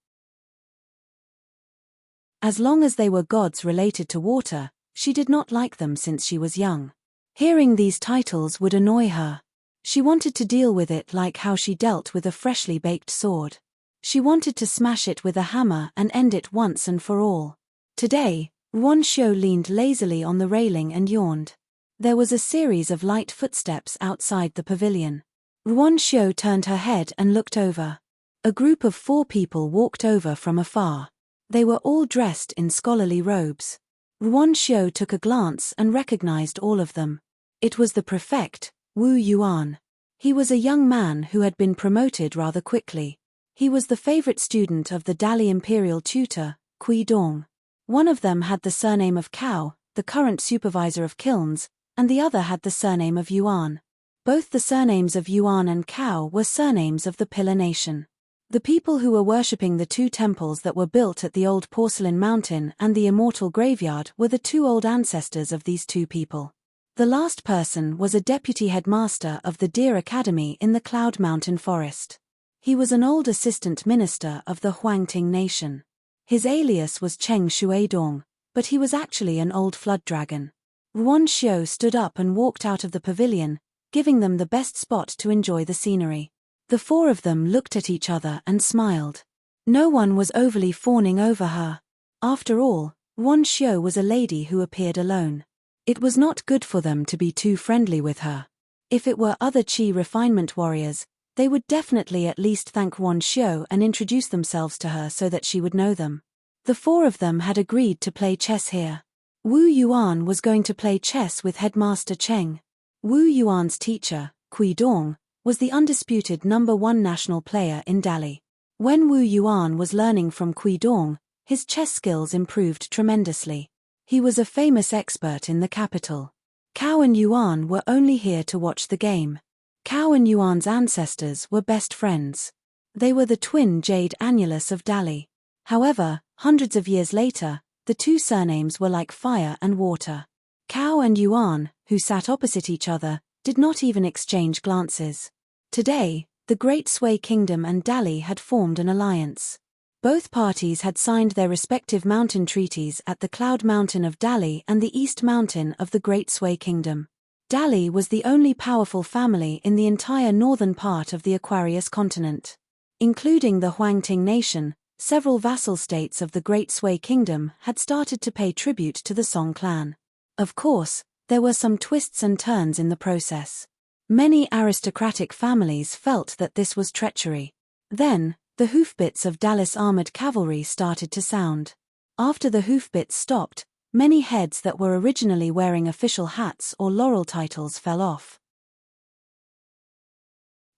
As long as they were gods related to water, she did not like them since she was young. Hearing these titles would annoy her. She wanted to deal with it like how she dealt with a freshly baked sword. She wanted to smash it with a hammer and end it once and for all. Today, Yuan Xiu leaned lazily on the railing and yawned. There was a series of light footsteps outside the pavilion. Yuan Xiu turned her head and looked over. A group of 4 people walked over from afar. They were all dressed in scholarly robes. Yuan Xiu took a glance and recognized all of them. It was the prefect, Wu Yuan. He was a young man who had been promoted rather quickly. He was the favorite student of the Dali imperial tutor, Kui Dong. One of them had the surname of Cao, the current supervisor of kilns, and the other had the surname of Yuan. Both the surnames of Yuan and Cao were surnames of the Pillar Nation. The people who were worshipping the 2 temples that were built at the old Porcelain Mountain and the Immortal Graveyard were the 2 old ancestors of these 2 people. The last person was a deputy headmaster of the Deer Academy in the Cloud Mountain Forest. He was an old assistant minister of the Huangting Nation. His alias was Cheng Shuidong, but he was actually an old flood dragon. Yuan Xiu stood up and walked out of the pavilion, giving them the best spot to enjoy the scenery. The four of them looked at each other and smiled. No one was overly fawning over her. After all, Wan Xiu was a lady who appeared alone. It was not good for them to be too friendly with her. If it were other Qi refinement warriors, they would definitely at least thank Wan Xiu and introduce themselves to her so that she would know them. The four of them had agreed to play chess here. Wu Yuan was going to play chess with Headmaster Cheng. Wu Yuan's teacher, Kui Dong, was the undisputed #1 national player in Dali. When Wu Yuan was learning from Kui Dong, his chess skills improved tremendously. He was a famous expert in the capital. Cao and Yuan were only here to watch the game. Cao and Yuan's ancestors were best friends. They were the twin Jade Annulus of Dali. However, hundreds of years later, the two surnames were like fire and water. Cao and Yuan, who sat opposite each other, did not even exchange glances. Today, the Great Sui Kingdom and Dali had formed an alliance. Both parties had signed their respective mountain treaties at the Cloud Mountain of Dali and the East Mountain of the Great Sui Kingdom. Dali was the only powerful family in the entire northern part of the Aquarius continent. Including the Huangting nation, several vassal states of the Great Sui Kingdom had started to pay tribute to the Song clan. Of course, there were some twists and turns in the process. Many aristocratic families felt that this was treachery. Then, the hoofbeats of Dali's armored cavalry started to sound. After the hoofbeats stopped, many heads that were originally wearing official hats or laurel titles fell off.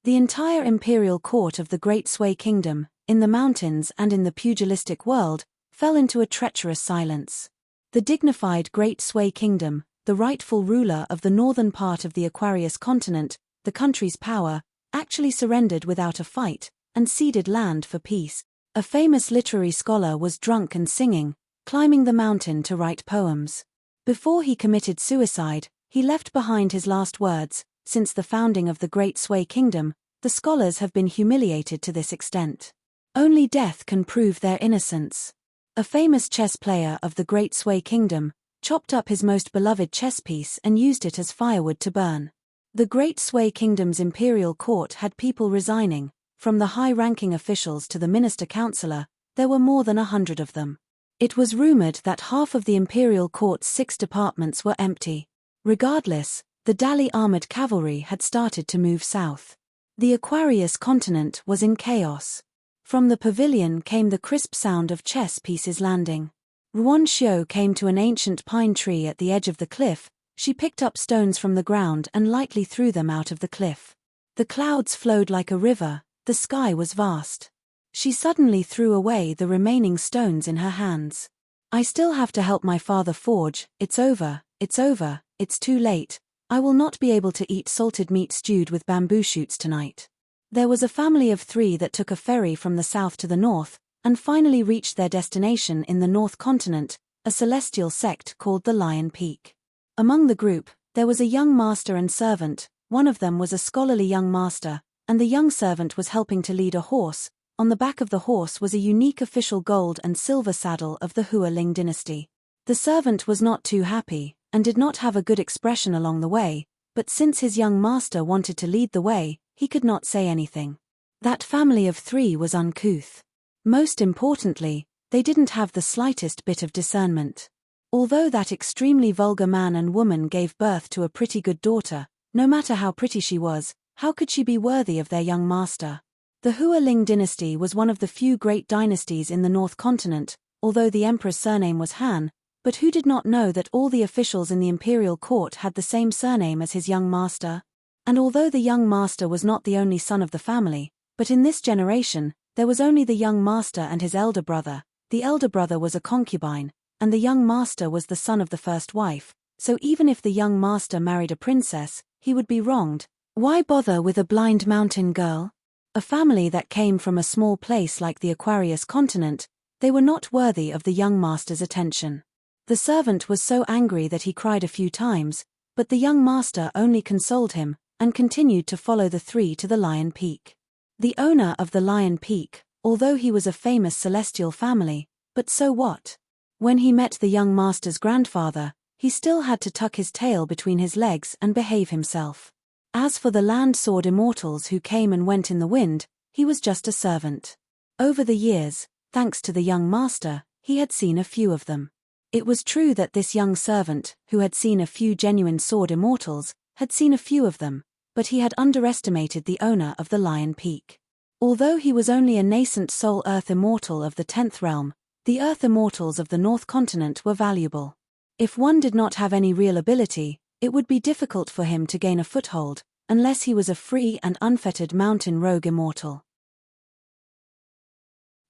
The entire imperial court of the Great Sui Kingdom, in the mountains and in the pugilistic world, fell into a treacherous silence. The dignified Great Sui Kingdom, the rightful ruler of the northern part of the Aquarius continent, the country's power, actually surrendered without a fight, and ceded land for peace. A famous literary scholar was drunk and singing, climbing the mountain to write poems. Before he committed suicide, he left behind his last words: "Since the founding of the Great Sui Kingdom, the scholars have been humiliated to this extent. Only death can prove their innocence." A famous chess player of the Great Sui Kingdom chopped up his most beloved chess piece and used it as firewood to burn. The Great Sui Kingdom's imperial court had people resigning. From the high-ranking officials to the minister-councillor, there were more than 100 of them. It was rumored that half of the imperial court's 6 departments were empty. Regardless, the Dali armored cavalry had started to move south. The Aquarius continent was in chaos. From the pavilion came the crisp sound of chess pieces landing. Ruan Xiu came to an ancient pine tree at the edge of the cliff. She picked up stones from the ground and lightly threw them out of the cliff. The clouds flowed like a river. The sky was vast. She suddenly threw away the remaining stones in her hands. "I still have to help my father forge. It's over, it's too late. I will not be able to eat salted meat stewed with bamboo shoots tonight." There was a family of 3 that took a ferry from the south to the north, and finally reached their destination in the North Continent, a celestial sect called the Lion Peak. Among the group, there was a young master and servant. One of them was a scholarly young master, and the young servant was helping to lead a horse. On the back of the horse was a unique official gold and silver saddle of the Hua Ling dynasty. The servant was not too happy, and did not have a good expression along the way, but since his young master wanted to lead the way, he could not say anything. That family of 3 was uncouth. Most importantly, they didn't have the slightest bit of discernment. Although that extremely vulgar man and woman gave birth to a pretty good daughter, no matter how pretty she was, how could she be worthy of their young master? The Hua Ling dynasty was one of the few great dynasties in the North Continent, although the emperor's surname was Han, but who did not know that all the officials in the imperial court had the same surname as his young master? And although the young master was not the only son of the family, but in this generation, there was only the young master and his elder brother. The elder brother was a concubine, and the young master was the son of the first wife, so even if the young master married a princess, he would be wronged. Why bother with a blind mountain girl? A family that came from a small place like the Aquarius continent, they were not worthy of the young master's attention. The servant was so angry that he cried a few times, but the young master only consoled him, and continued to follow the 3 to the Lion Peak. The owner of the Lion Peak, although he was a famous celestial family, but so what? When he met the young master's grandfather, he still had to tuck his tail between his legs and behave himself. As for the land sword immortals who came and went in the wind, he was just a servant. Over the years, thanks to the young master, he had seen a few of them. It was true that this young servant, who had seen a few genuine sword immortals, had seen a few of them, but he had underestimated the owner of the Lion Peak. Although he was only a nascent soul Earth immortal of the 10th realm, the Earth immortals of the North Continent were valuable. If one did not have any real ability, it would be difficult for him to gain a foothold, unless he was a free and unfettered mountain rogue immortal.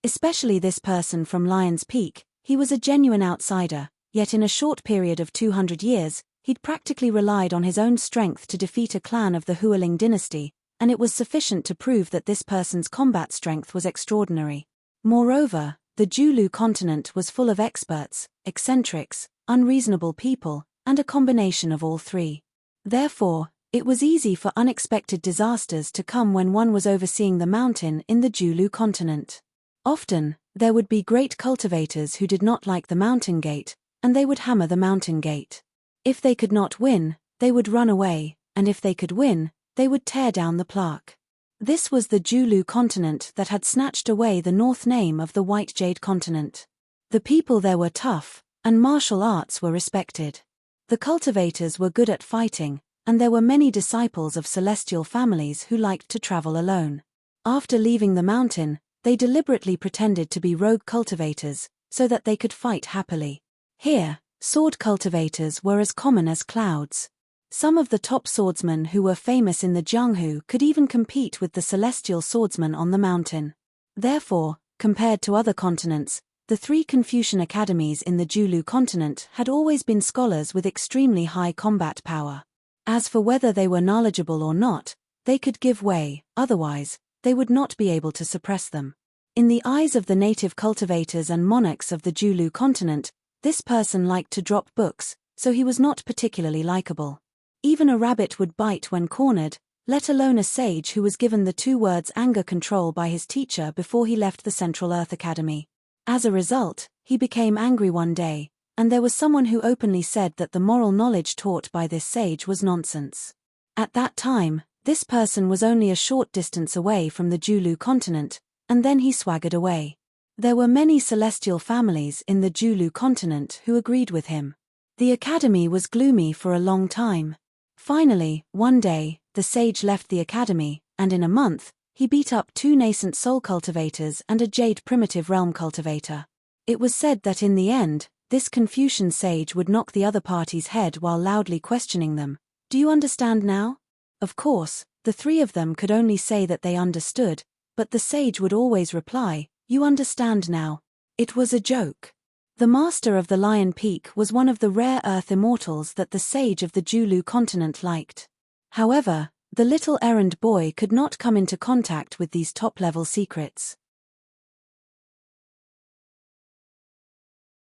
Especially this person from Lion's Peak, he was a genuine outsider, yet in a short period of 200 years, he'd practically relied on his own strength to defeat a clan of the Hualing dynasty, and it was sufficient to prove that this person's combat strength was extraordinary. Moreover, the Julu continent was full of experts, eccentrics, unreasonable people, and a combination of all three. Therefore, it was easy for unexpected disasters to come when one was overseeing the mountain in the Julu continent. Often, there would be great cultivators who did not like the mountain gate, and they would hammer the mountain gate. If they could not win, they would run away, and if they could win, they would tear down the plaque. This was the Julu continent that had snatched away the north name of the White Jade continent. The people there were tough, and martial arts were respected. The cultivators were good at fighting, and there were many disciples of celestial families who liked to travel alone. After leaving the mountain, they deliberately pretended to be rogue cultivators, so that they could fight happily. Here, sword cultivators were as common as clouds. Some of the top swordsmen who were famous in the Jianghu could even compete with the celestial swordsmen on the mountain. Therefore, compared to other continents, the three Confucian academies in the Julu continent had always been scholars with extremely high combat power. As for whether they were knowledgeable or not, they could give way, otherwise, they would not be able to suppress them. In the eyes of the native cultivators and monarchs of the Julu continent, this person liked to drop books, so he was not particularly likable. Even a rabbit would bite when cornered, let alone a sage who was given the 2 words anger control by his teacher before he left the Central Earth Academy. As a result, he became angry one day, and there was someone who openly said that the moral knowledge taught by this sage was nonsense. At that time, this person was only a short distance away from the Julu continent, and then he swaggered away. There were many celestial families in the Julu continent who agreed with him. The academy was gloomy for a long time. Finally, one day, the sage left the academy, and in a month, he beat up 2 nascent soul cultivators and a jade primitive realm cultivator. It was said that in the end, this Confucian sage would knock the other party's head while loudly questioning them. "Do you understand now?" Of course, the 3 of them could only say that they understood, but the sage would always reply, "You understand now." It was a joke. The master of the Lion Peak was one of the rare earth immortals that the sage of the Julu continent liked. However, the little errand boy could not come into contact with these top-level secrets.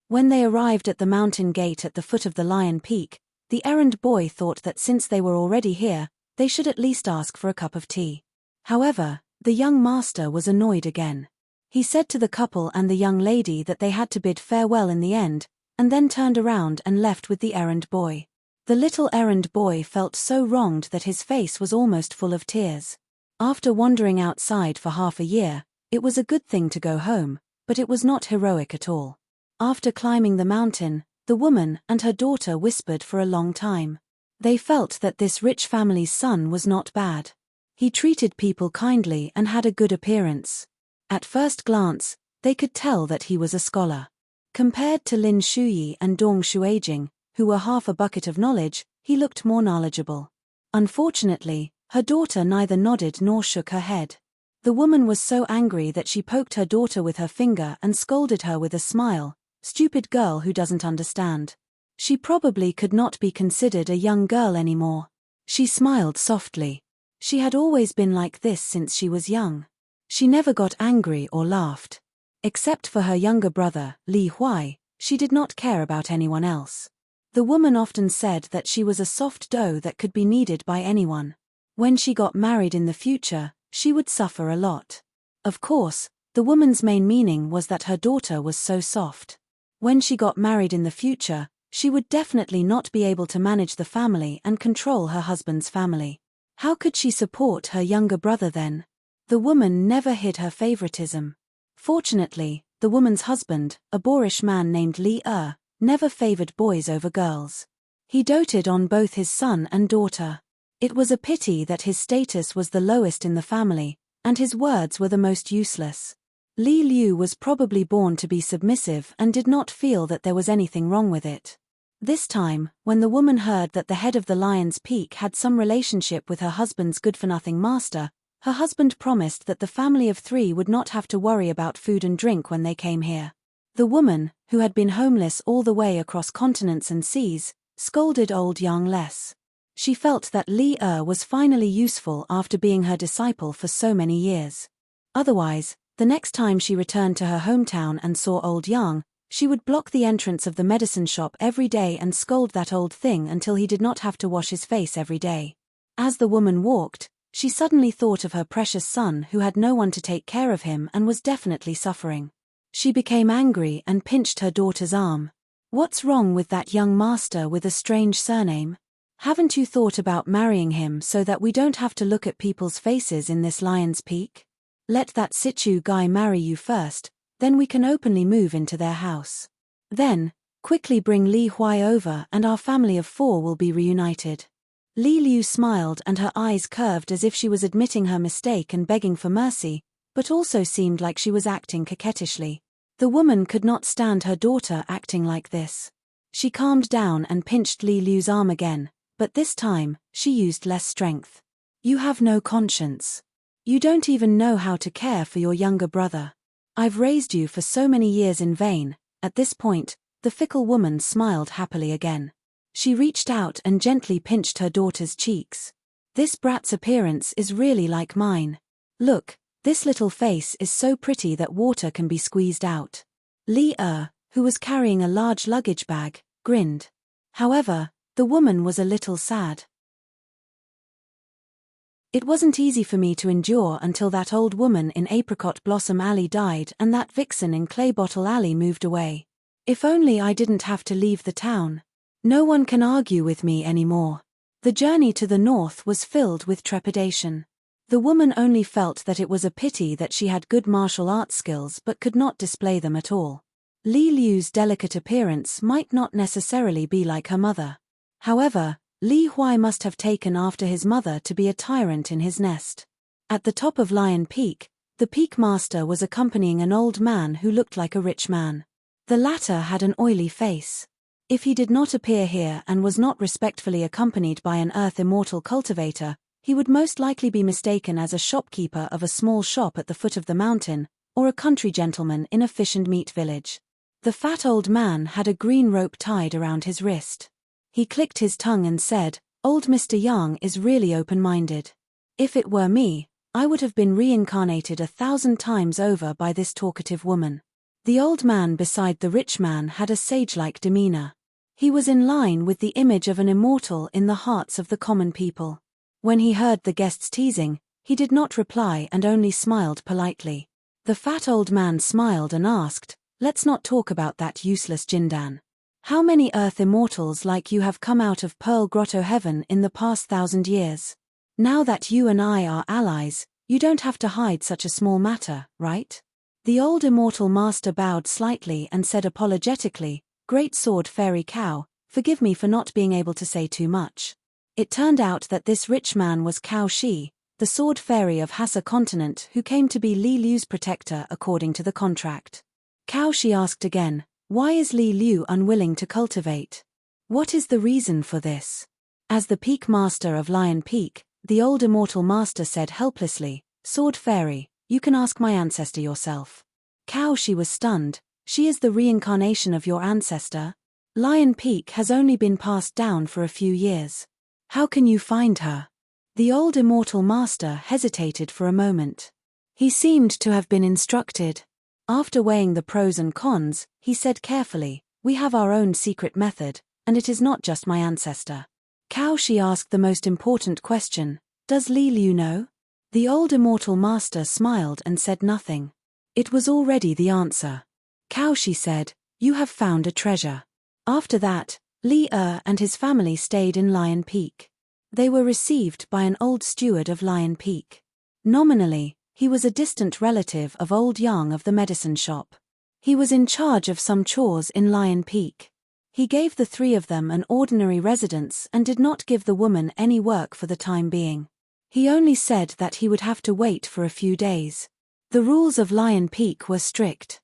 When they arrived at the mountain gate at the foot of the Lion Peak, the errand boy thought that since they were already here, they should at least ask for a cup of tea. However, the young master was annoyed again. He said to the couple and the young lady that they had to bid farewell in the end, and then turned around and left with the errand boy. The little errand boy felt so wronged that his face was almost full of tears. After wandering outside for half a year, it was a good thing to go home, but it was not heroic at all. After climbing the mountain, the woman and her daughter whispered for a long time. They felt that this rich family's son was not bad. He treated people kindly and had a good appearance. At first glance, they could tell that he was a scholar. Compared to Lin Shuyi and Dong Shuijing, who were half a bucket of knowledge, he looked more knowledgeable. Unfortunately, her daughter neither nodded nor shook her head. The woman was so angry that she poked her daughter with her finger and scolded her with a smile, "Stupid girl who doesn't understand." She probably could not be considered a young girl anymore. She smiled softly. She had always been like this since she was young. She never got angry or laughed. Except for her younger brother, Li Huai, she did not care about anyone else. The woman often said that she was a soft dough that could be kneaded by anyone. When she got married in the future, she would suffer a lot. Of course, the woman's main meaning was that her daughter was so soft. When she got married in the future, she would definitely not be able to manage the family and control her husband's family. How could she support her younger brother then? The woman never hid her favoritism. Fortunately, the woman's husband, a boorish man named Li, never favored boys over girls. He doted on both his son and daughter. It was a pity that his status was the lowest in the family, and his words were the most useless. Li Liu was probably born to be submissive and did not feel that there was anything wrong with it. This time, when the woman heard that the head of the Lion's Peak had some relationship with her husband's good-for-nothing master, her husband promised that the family of 3 would not have to worry about food and drink when they came here. The woman, who had been homeless all the way across continents and seas, scolded old Yang less. She felt that Li was finally useful after being her disciple for so many years. Otherwise, the next time she returned to her hometown and saw old Yang, she would block the entrance of the medicine shop every day and scold that old thing until he did not have to wash his face every day. As the woman walked, she suddenly thought of her precious son who had no one to take care of him and was definitely suffering. She became angry and pinched her daughter's arm. "What's wrong with that young master with a strange surname? Haven't you thought about marrying him so that we don't have to look at people's faces in this Lion's Peak? Let that Situ guy marry you first, then we can openly move into their house. Then, quickly bring Li Huai over and our family of 4 will be reunited." Li Liu smiled and her eyes curved as if she was admitting her mistake and begging for mercy, but also seemed like she was acting coquettishly. The woman could not stand her daughter acting like this. She calmed down and pinched Li Liu's arm again, but this time, she used less strength. "You have no conscience. You don't even know how to care for your younger brother. I've raised you for so many years in vain." At this point, the fickle woman smiled happily again. She reached out and gently pinched her daughter's cheeks. "This brat's appearance is really like mine. Look, this little face is so pretty that water can be squeezed out." Li, who was carrying a large luggage bag, grinned. However, the woman was a little sad. "It wasn't easy for me to endure until that old woman in Apricot Blossom Alley died and that vixen in Clay Bottle Alley moved away. If only I didn't have to leave the town. No one can argue with me anymore." The journey to the north was filled with trepidation. The woman only felt that it was a pity that she had good martial arts skills but could not display them at all. Li Liu's delicate appearance might not necessarily be like her mother. However, Li Huai must have taken after his mother to be a tyrant in his nest. At the top of Lion Peak, the Peak Master was accompanying an old man who looked like a rich man. The latter had an oily face. If he did not appear here and was not respectfully accompanied by an Earth Immortal cultivator, he would most likely be mistaken as a shopkeeper of a small shop at the foot of the mountain, or a country gentleman in a fish and meat village. The fat old man had a green rope tied around his wrist. He clicked his tongue and said, "Old Mr. Yang is really open-minded. If it were me, I would have been reincarnated 1,000 times over by this talkative woman." The old man beside the rich man had a sage-like demeanor. He was in line with the image of an immortal in the hearts of the common people. When he heard the guest's teasing, he did not reply and only smiled politely. The fat old man smiled and asked, "Let's not talk about that useless Jindan. How many Earth Immortals like you have come out of Pearl Grotto Heaven in the past 1,000 years? Now that you and I are allies, you don't have to hide such a small matter, right?" The old immortal master bowed slightly and said apologetically, "Great Sword Fairy Cow, forgive me for not being able to say too much." It turned out that this rich man was Cao Shi, the sword fairy of Hassa continent who came to be Li Liu's protector according to the contract. Cao Shi asked again, "Why is Li Liu unwilling to cultivate? What is the reason for this?" As the Peak Master of Lion Peak, the old immortal master said helplessly, "Sword Fairy, you can ask my ancestor yourself." Cao Shi was stunned. "She is the reincarnation of your ancestor? Lion Peak has only been passed down for a few years. How can you find her?" The old immortal master hesitated for a moment. He seemed to have been instructed. After weighing the pros and cons, he said carefully, "We have our own secret method, and it is not just my ancestor." Cao Shi asked the most important question, "Does Li Liu know?" The old immortal master smiled and said nothing. It was already the answer. Cao Shi said, "You have found a treasure." After that, Li and his family stayed in Lion Peak. They were received by an old steward of Lion Peak. Nominally, he was a distant relative of old Yang of the medicine shop. He was in charge of some chores in Lion Peak. He gave the three of them an ordinary residence and did not give the woman any work for the time being. He only said that he would have to wait for a few days. The rules of Lion Peak were strict.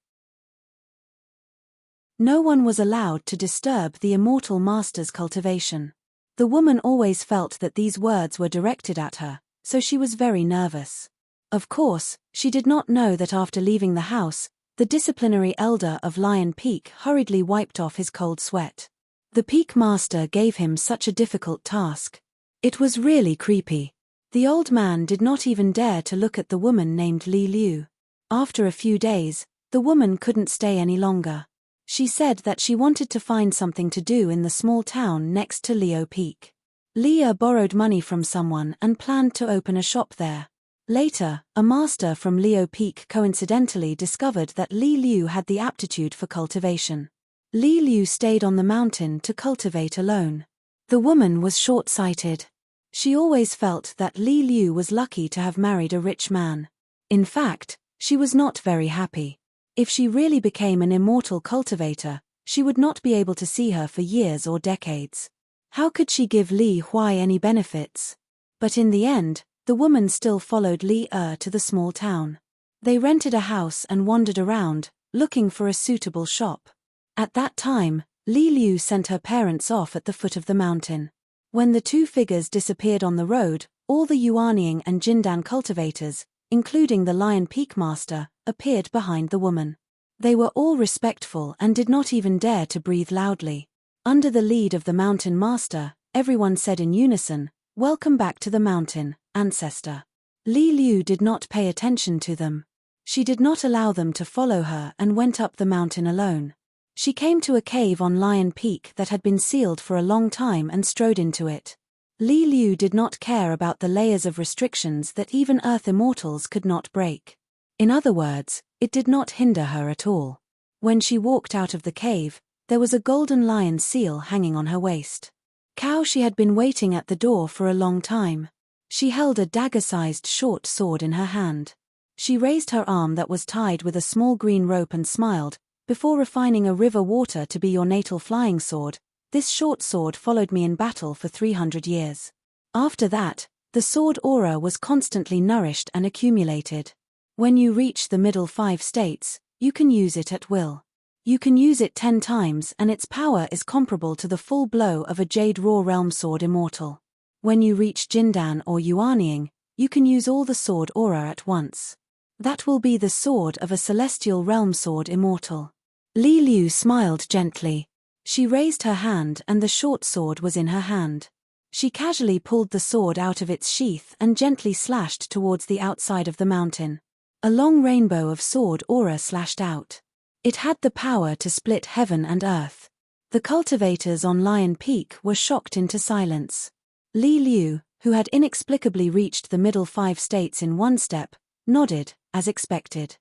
No one was allowed to disturb the immortal master's cultivation. The woman always felt that these words were directed at her, so she was very nervous. Of course, she did not know that after leaving the house, the disciplinary elder of Lion Peak hurriedly wiped off his cold sweat. The Peak Master gave him such a difficult task. It was really creepy. The old man did not even dare to look at the woman named Li Liu. After a few days, the woman couldn't stay any longer. She said that she wanted to find something to do in the small town next to Leo Peak. Leah borrowed money from someone and planned to open a shop there. Later, a master from Leo Peak coincidentally discovered that Li Liu had the aptitude for cultivation. Li Liu stayed on the mountain to cultivate alone. The woman was short-sighted. She always felt that Li Liu was lucky to have married a rich man. In fact, she was not very happy. If she really became an immortal cultivator, she would not be able to see her for years or decades. How could she give Li Huai any benefits? But in the end, the woman still followed Li to the small town. They rented a house and wandered around, looking for a suitable shop. At that time, Li Liu sent her parents off at the foot of the mountain. When the two figures disappeared on the road, all the Yuanying and Jindan cultivators, including the Lion Peak Master, appeared behind the woman. They were all respectful and did not even dare to breathe loudly. Under the lead of the Mountain Master, everyone said in unison, "Welcome back to the mountain, ancestor." Li Liu did not pay attention to them. She did not allow them to follow her and went up the mountain alone. She came to a cave on Lion Peak that had been sealed for a long time and strode into it. Li Liu did not care about the layers of restrictions that even Earth immortals could not break. In other words, it did not hinder her at all. When she walked out of the cave, there was a golden lion seal hanging on her waist. She had been waiting at the door for a long time. She held a dagger-sized short sword in her hand. She raised her arm that was tied with a small green rope and smiled, "Before refining a river water to be your natal flying sword, this short sword followed me in battle for 300 years. After that, the sword aura was constantly nourished and accumulated. When you reach the middle 5 states, you can use it at will. You can use it 10 times and its power is comparable to the full blow of a Jade Raw Realm Sword Immortal. When you reach Jindan or Yuanying, you can use all the sword aura at once. That will be the sword of a Celestial Realm Sword Immortal." Li Liu smiled gently. She raised her hand and the short sword was in her hand. She casually pulled the sword out of its sheath and gently slashed towards the outside of the mountain. A long rainbow of sword aura slashed out. It had the power to split heaven and earth. The cultivators on Lion Peak were shocked into silence. Li Liu, who had inexplicably reached the middle 5 states in one step, nodded, as expected.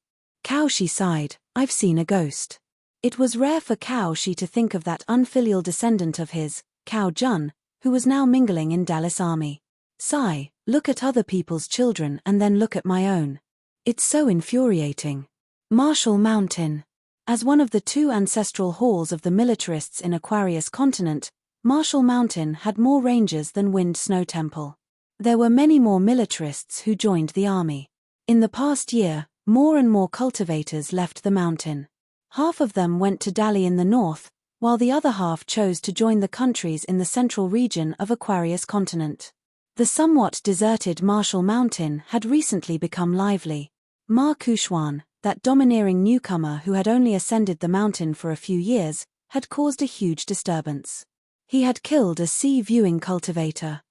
Shi sighed, "I've seen a ghost." It was rare for Shi to think of that unfilial descendant of his, Cao Jun, who was now mingling in Dallas Army. "Sigh, look at other people's children and then look at my own. It's so infuriating." Marshall Mountain. As one of the 2 ancestral halls of the militarists in Aquarius Continent, Marshall Mountain had more rangers than Wind Snow Temple. There were many more militarists who joined the army. In the past year, more and more cultivators left the mountain. Half of them went to Dali in the north, while the other half chose to join the countries in the central region of Aquarius Continent. The somewhat deserted Marshall Mountain had recently become lively. Ma Kuxuan, that domineering newcomer who had only ascended the mountain for a few years, had caused a huge disturbance. He had killed a sea-viewing cultivator.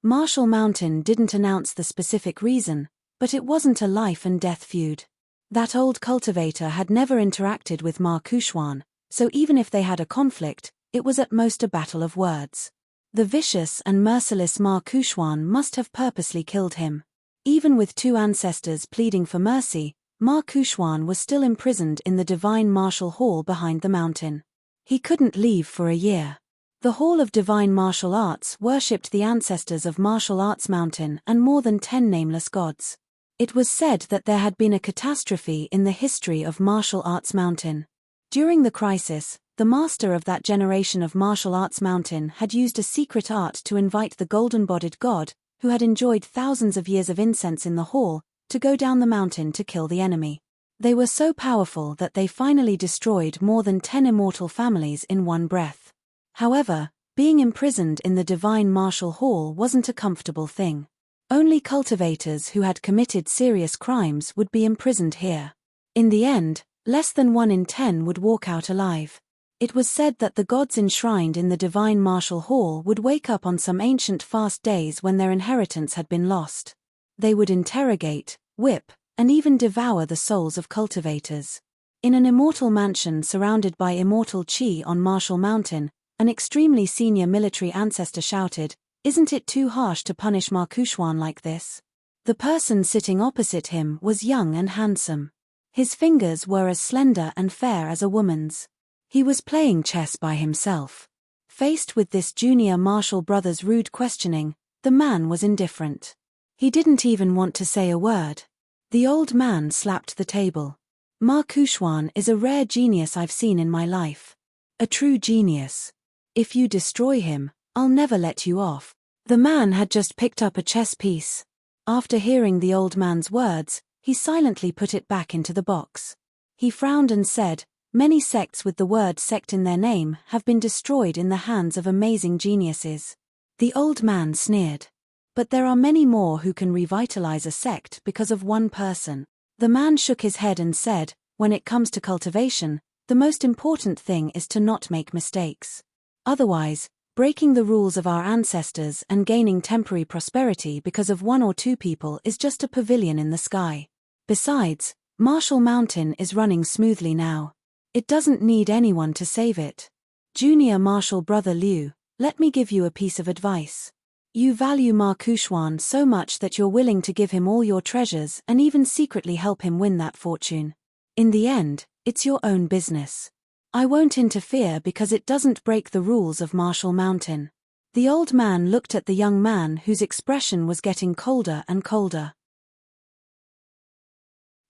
Marshall Mountain didn't announce the specific reason, but it wasn't a life-and-death feud. That old cultivator had never interacted with Ma Kuxuan, so even if they had a conflict, it was at most a battle of words. The vicious and merciless Ma Kuxuan must have purposely killed him. Even with 2 ancestors pleading for mercy, Ma Kuxuan was still imprisoned in the divine martial hall behind the mountain. He couldn't leave for a year. The Hall of Divine Martial Arts worshipped the ancestors of Martial Arts Mountain and more than 10 nameless gods. It was said that there had been a catastrophe in the history of Martial Arts Mountain. During the crisis, the master of that generation of Martial Arts Mountain had used a secret art to invite the golden-bodied god, who had enjoyed thousands of years of incense in the hall, to go down the mountain to kill the enemy. They were so powerful that they finally destroyed more than 10 immortal families in one breath. However, being imprisoned in the Divine Martial Hall wasn't a comfortable thing. Only cultivators who had committed serious crimes would be imprisoned here. In the end, less than 1 in 10 would walk out alive. It was said that the gods enshrined in the Divine Martial Hall would wake up on some ancient fast days when their inheritance had been lost. They would interrogate, whip, and even devour the souls of cultivators. In an immortal mansion surrounded by immortal chi on Martial Mountain, an extremely senior military ancestor shouted, "Isn't it too harsh to punish Ma Kushwan like this?" The person sitting opposite him was young and handsome. His fingers were as slender and fair as a woman's. He was playing chess by himself. Faced with this junior martial brother's rude questioning, the man was indifferent. He didn't even want to say a word. The old man slapped the table. "Ma Kushwan is a rare genius I've seen in my life. A true genius. If you destroy him, I'll never let you off." The man had just picked up a chess piece. After hearing the old man's words, he silently put it back into the box. He frowned and said, "Many sects with the word sect in their name have been destroyed in the hands of amazing geniuses." The old man sneered. "But there are many more who can revitalize a sect because of one person." The man shook his head and said, "When it comes to cultivation, the most important thing is to not make mistakes. Otherwise, breaking the rules of our ancestors and gaining temporary prosperity because of 1 or 2 people is just a pavilion in the sky. Besides, Martial Mountain is running smoothly now. It doesn't need anyone to save it. Junior Martial Brother Liu, let me give you a piece of advice. You value Ma Kushwan so much that you're willing to give him all your treasures and even secretly help him win that fortune. In the end, it's your own business. I won't interfere because it doesn't break the rules of Martial Mountain." The old man looked at the young man whose expression was getting colder and colder.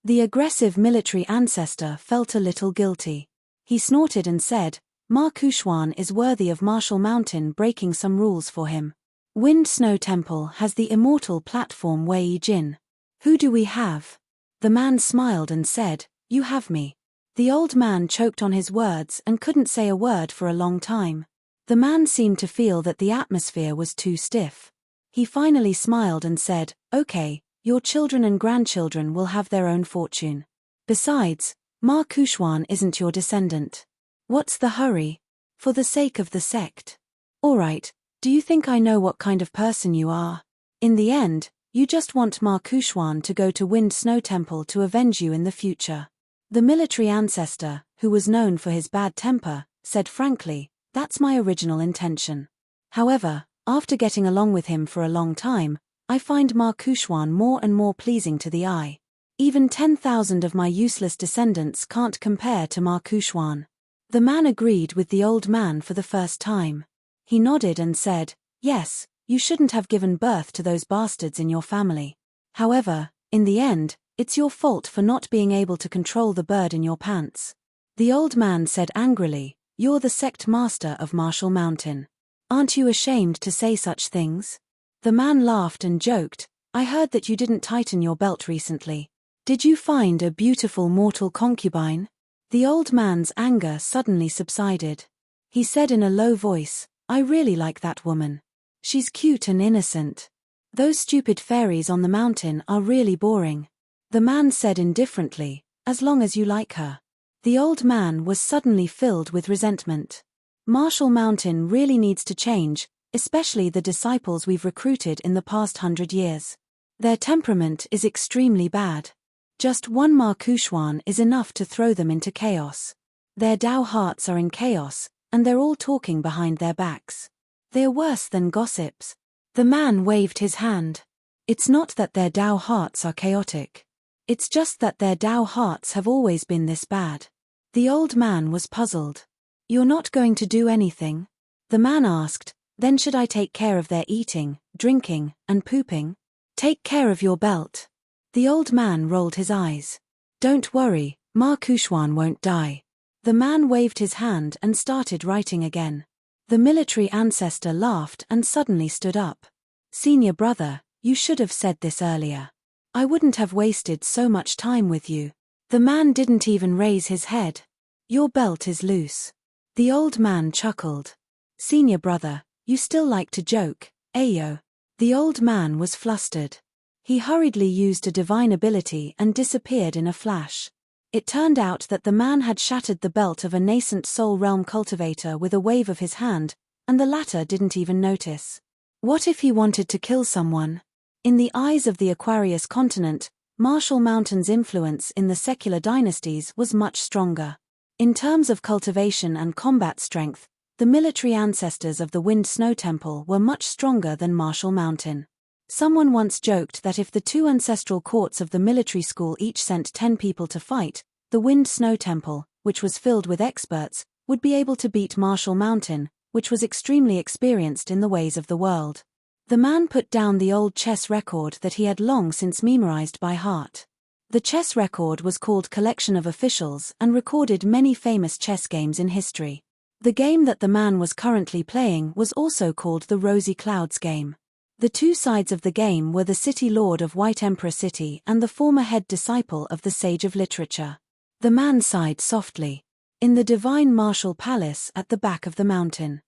The aggressive military ancestor felt a little guilty. He snorted and said, "Ma Kushwan is worthy of Martial Mountain breaking some rules for him. Wind Snow Temple has the immortal platform Wei Jin. Who do we have?" The man smiled and said, "You have me." The old man choked on his words and couldn't say a word for a long time. The man seemed to feel that the atmosphere was too stiff. He finally smiled and said, "Okay, your children and grandchildren will have their own fortune. Besides, Ma Kushwan isn't your descendant. What's the hurry? For the sake of the sect. All right, do you think I know what kind of person you are? In the end, you just want Ma Kushwan to go to Wind Snow Temple to avenge you in the future." The military ancestor, who was known for his bad temper, said frankly, "That's my original intention. However, after getting along with him for a long time, I find Ma Kushwan more and more pleasing to the eye. Even 10,000 of my useless descendants can't compare to Ma Kushwan." The man agreed with the old man for the first time. He nodded and said, "Yes, you shouldn't have given birth to those bastards in your family. However, in the end, it's your fault for not being able to control the bird in your pants." The old man said angrily, "You're the sect master of Martial Mountain. Aren't you ashamed to say such things?" The man laughed and joked, "I heard that you didn't tighten your belt recently. Did you find a beautiful mortal concubine?" The old man's anger suddenly subsided. He said in a low voice, "I really like that woman. She's cute and innocent. Those stupid fairies on the mountain are really boring." The man said indifferently, "As long as you like her." The old man was suddenly filled with resentment. Martial Mountain really needs to change, especially the disciples we've recruited in the past 100 years. Their temperament is extremely bad. Just one Ma Kushwan is enough to throw them into chaos. Their Dao hearts are in chaos, and they're all talking behind their backs. They're worse than gossips. The man waved his hand. It's not that their Dao hearts are chaotic. It's just that their Dao hearts have always been this bad. The old man was puzzled. "You're not going to do anything?" The man asked, "Then should I take care of their eating, drinking, and pooping?" "Take care of your belt." The old man rolled his eyes. "Don't worry, Ma Kushwan won't die." The man waved his hand and started writing again. The military ancestor laughed and suddenly stood up. "Senior brother, you should have said this earlier. I wouldn't have wasted so much time with you." The man didn't even raise his head. "Your belt is loose." The old man chuckled. "Senior brother, you still like to joke, ayo." The old man was flustered. He hurriedly used a divine ability and disappeared in a flash. It turned out that the man had shattered the belt of a nascent soul realm cultivator with a wave of his hand, and the latter didn't even notice. What if he wanted to kill someone? In the eyes of the Aquarius continent, Marshall Mountain's influence in the secular dynasties was much stronger. In terms of cultivation and combat strength, the military ancestors of the Wind Snow Temple were much stronger than Marshall Mountain. Someone once joked that if the two ancestral courts of the military school each sent 10 people to fight, the Wind Snow Temple, which was filled with experts, would be able to beat Marshall Mountain, which was extremely experienced in the ways of the world. The man put down the old chess record that he had long since memorized by heart. The chess record was called Collection of Officials and recorded many famous chess games in history. The game that the man was currently playing was also called the Rosy Clouds game. The two sides of the game were the city lord of White Emperor City and the former head disciple of the Sage of Literature. The man sighed softly. In the divine martial palace at the back of the mountain,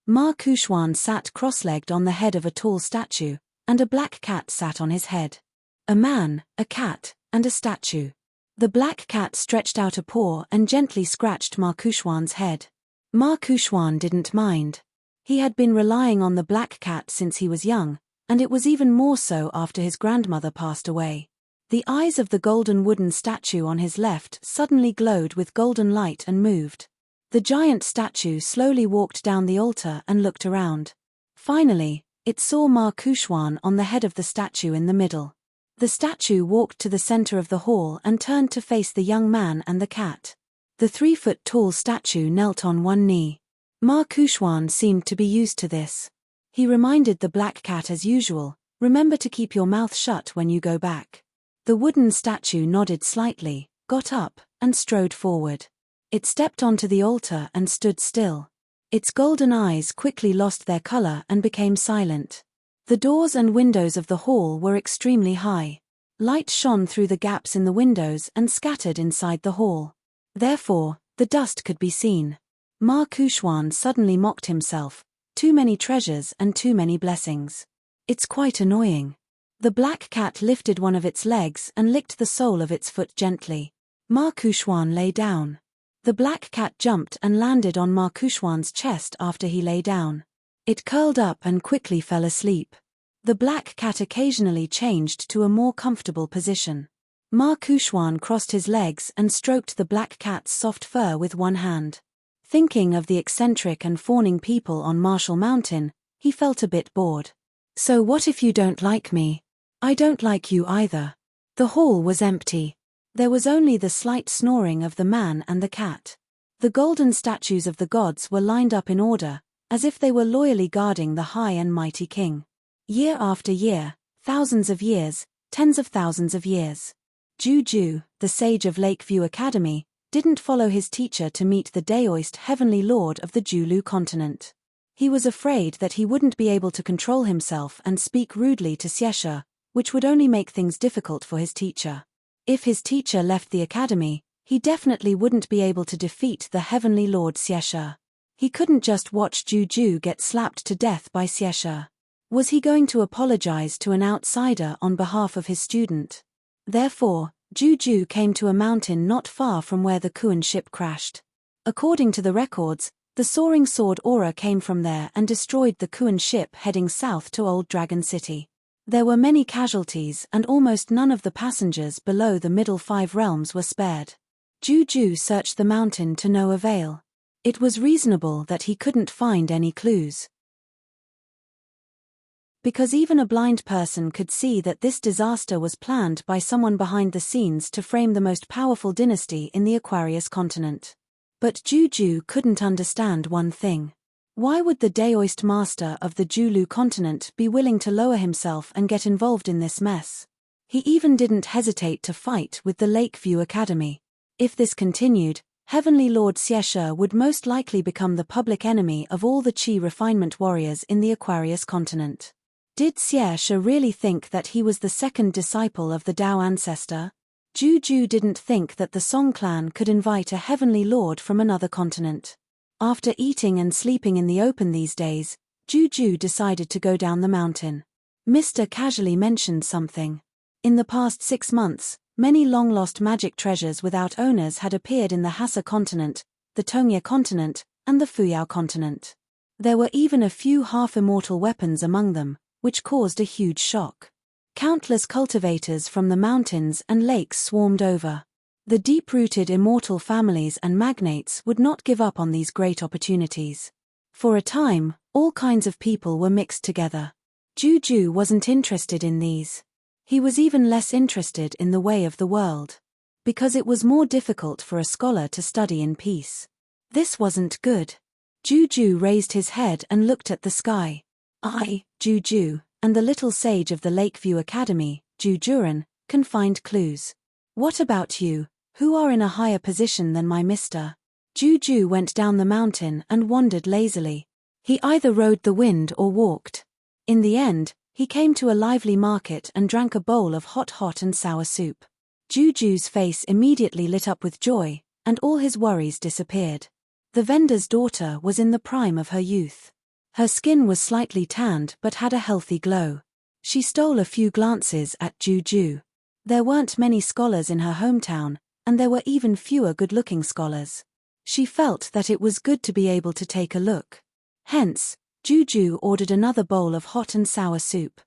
Ma Kushwan sat cross-legged on the head of a tall statue, and a black cat sat on his head. A man, a cat, and a statue. The black cat stretched out a paw and gently scratched Ma Kushwan's head. Ma Kushwan didn't mind. He had been relying on the black cat since he was young, and it was even more so after his grandmother passed away. The eyes of the golden wooden statue on his left suddenly glowed with golden light and moved. The giant statue slowly walked down the altar and looked around. Finally, it saw Ma Kushwan on the head of the statue in the middle. The statue walked to the center of the hall and turned to face the young man and the cat. The 3-foot-tall statue knelt on one knee. Ma Kushwan seemed to be used to this. He reminded the black cat as usual, "Remember to keep your mouth shut when you go back." The wooden statue nodded slightly, got up, and strode forward. It stepped onto the altar and stood still. Its golden eyes quickly lost their color and became silent. The doors and windows of the hall were extremely high. Light shone through the gaps in the windows and scattered inside the hall. Therefore, the dust could be seen. Ma Kushwan suddenly mocked himself. Too many treasures and too many blessings. It's quite annoying. The black cat lifted one of its legs and licked the sole of its foot gently. Ma Kushwan lay down. The black cat jumped and landed on Ma Kushwan's chest after he lay down. It curled up and quickly fell asleep. The black cat occasionally changed to a more comfortable position. Ma Kushwan crossed his legs and stroked the black cat's soft fur with one hand. Thinking of the eccentric and fawning people on Marshall Mountain, he felt a bit bored. "So what if you don't like me? I don't like you either." The hall was empty. There was only the slight snoring of the man and the cat. The golden statues of the gods were lined up in order, as if they were loyally guarding the high and mighty king. Year after year, thousands of years, tens of thousands of years. Juju, the sage of Lakeview Academy, didn't follow his teacher to meet the Daoist heavenly lord of the Julu continent. He was afraid that he wouldn't be able to control himself and speak rudely to Xieshe, which would only make things difficult for his teacher. If his teacher left the academy, he definitely wouldn't be able to defeat the heavenly lord Xieshe. He couldn't just watch Juju get slapped to death by Xieshe. Was he going to apologize to an outsider on behalf of his student? Therefore, Juju came to a mountain not far from where the Kuan ship crashed. According to the records, the soaring sword aura came from there and destroyed the Kuan ship heading south to Old Dragon City. There were many casualties and almost none of the passengers below the middle 5 realms were spared. Juju searched the mountain to no avail. It was reasonable that he couldn't find any clues. Because even a blind person could see that this disaster was planned by someone behind the scenes to frame the most powerful dynasty in the Aquarius continent. But Juju couldn't understand one thing. Why would the Daoist master of the Julu continent be willing to lower himself and get involved in this mess? He even didn't hesitate to fight with the Lakeview Academy. If this continued, Heavenly Lord Xieshe would most likely become the public enemy of all the Qi refinement warriors in the Aquarius continent. Did Xieshe really think that he was the second disciple of the Dao ancestor? Juju didn't think that the Song clan could invite a Heavenly Lord from another continent. After eating and sleeping in the open these days, Juju decided to go down the mountain. Mr. casually mentioned something. In the past 6 months, many long-lost magic treasures without owners had appeared in the Hassa continent, the Tongye continent, and the Fuyao continent. There were even a few half-immortal weapons among them, which caused a huge shock. Countless cultivators from the mountains and lakes swarmed over. The deep-rooted immortal families and magnates would not give up on these great opportunities. For a time, all kinds of people were mixed together. Juju wasn't interested in these. He was even less interested in the way of the world. Because it was more difficult for a scholar to study in peace. This wasn't good. Juju raised his head and looked at the sky. I, Juju, and the little sage of the Lakeview Academy, Jujuran, can find clues. What about you, who are in a higher position than my mister? Juju went down the mountain and wandered lazily. He either rode the wind or walked. In the end, he came to a lively market and drank a bowl of hot and sour soup. Juju's face immediately lit up with joy, and all his worries disappeared. The vendor's daughter was in the prime of her youth. Her skin was slightly tanned but had a healthy glow. She stole a few glances at Juju. There weren't many scholars in her hometown, and there were even fewer good-looking scholars. She felt that it was good to be able to take a look. Hence, Juju ordered another bowl of hot and sour soup.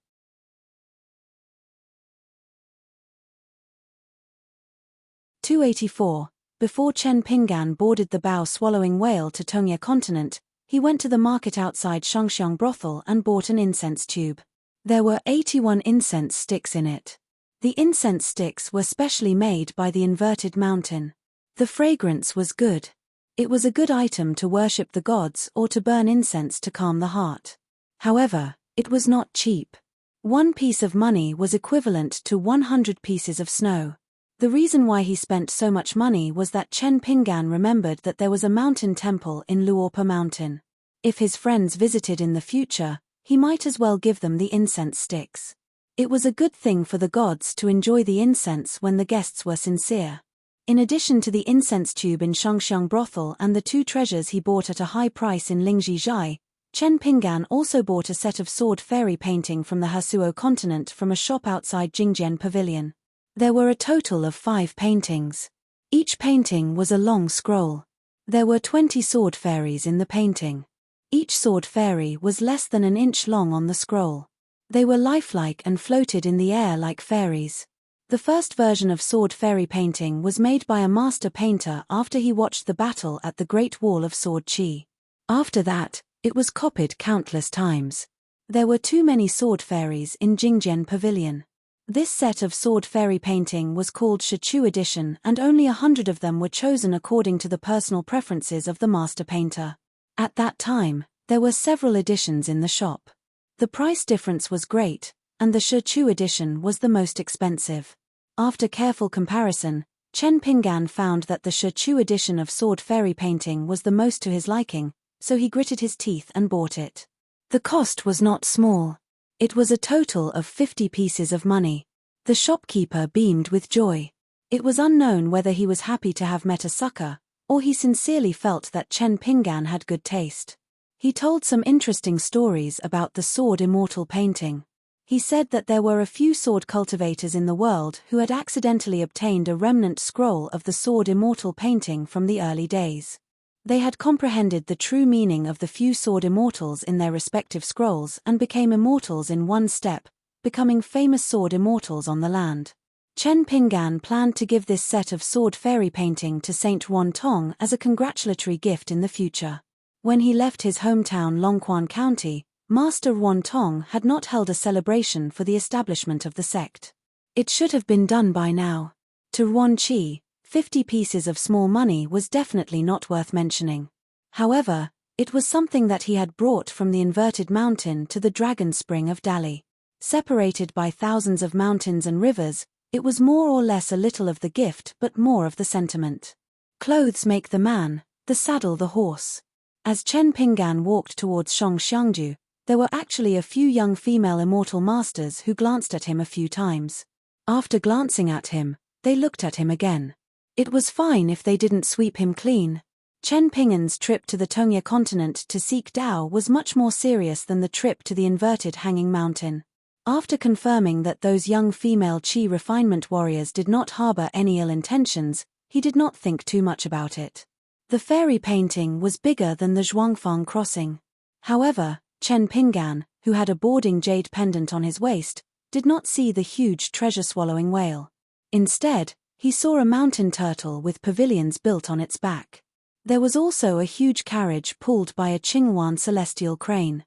(284) Before Chen Pinggan boarded the bow-swallowing whale to Tongye continent, he went to the market outside Shangxiang brothel and bought an incense tube. There were 81 incense sticks in it. The incense sticks were specially made by the inverted mountain. The fragrance was good. It was a good item to worship the gods or to burn incense to calm the heart. However, it was not cheap. 1 piece of money was equivalent to 100 pieces of snow. The reason why he spent so much money was that Chen Pinggan remembered that there was a mountain temple in Luopa Mountain. If his friends visited in the future, he might as well give them the incense sticks. It was a good thing for the gods to enjoy the incense when the guests were sincere. In addition to the incense tube in Shangxiang brothel and the 2 treasures he bought at a high price in Lingjizhai, Chen Pinggan also bought a set of sword fairy painting from the Hasuo continent from a shop outside Jingjian Pavilion. There were a total of 5 paintings. Each painting was a long scroll. There were 20 sword fairies in the painting. Each sword fairy was less than an inch long on the scroll. They were lifelike and floated in the air like fairies. The first version of sword fairy painting was made by a master painter after he watched the battle at the Great Wall of Sword Qi. After that, it was copied countless times. There were too many sword fairies in Jingjian Pavilion. This set of sword fairy painting was called Shichu edition, and only 100 of them were chosen according to the personal preferences of the master painter. At that time, there were several editions in the shop. The price difference was great, and the Shichu edition was the most expensive. After careful comparison, Chen Pinggan found that the Shichu edition of sword fairy painting was the most to his liking, so he gritted his teeth and bought it. The cost was not small. It was a total of 50 pieces of money. The shopkeeper beamed with joy. It was unknown whether he was happy to have met a sucker, or he sincerely felt that Chen Pinggan had good taste. He told some interesting stories about the sword immortal painting. He said that there were a few sword cultivators in the world who had accidentally obtained a remnant scroll of the sword immortal painting from the early days. They had comprehended the true meaning of the few sword immortals in their respective scrolls and became immortals in one step, becoming famous sword immortals on the land. Chen Pinggan planned to give this set of sword fairy painting to Saint Wan Tong as a congratulatory gift in the future. When he left his hometown Longquan County, Master Wan Tong had not held a celebration for the establishment of the sect. It should have been done by now. To Wan Qi, 50 pieces of small money was definitely not worth mentioning. However, it was something that he had brought from the inverted mountain to the dragon spring of Dali. Separated by thousands of mountains and rivers, it was more or less a little of the gift but more of the sentiment. Clothes make the man, the saddle the horse. As Chen Pinggan walked towards Shangxiangju, there were actually a few young female immortal masters who glanced at him a few times. After glancing at him, they looked at him again. It was fine if they didn't sweep him clean. Chen Pinggan's trip to the Tongya continent to seek Dao was much more serious than the trip to the inverted hanging mountain. After confirming that those young female qi refinement warriors did not harbor any ill intentions, he did not think too much about it. The fairy painting was bigger than the Zhuangfang crossing. However, Chen Pinggan, who had a boarding jade pendant on his waist, did not see the huge treasure-swallowing whale. Instead, he saw a mountain turtle with pavilions built on its back. There was also a huge carriage pulled by a Qinghuan celestial crane.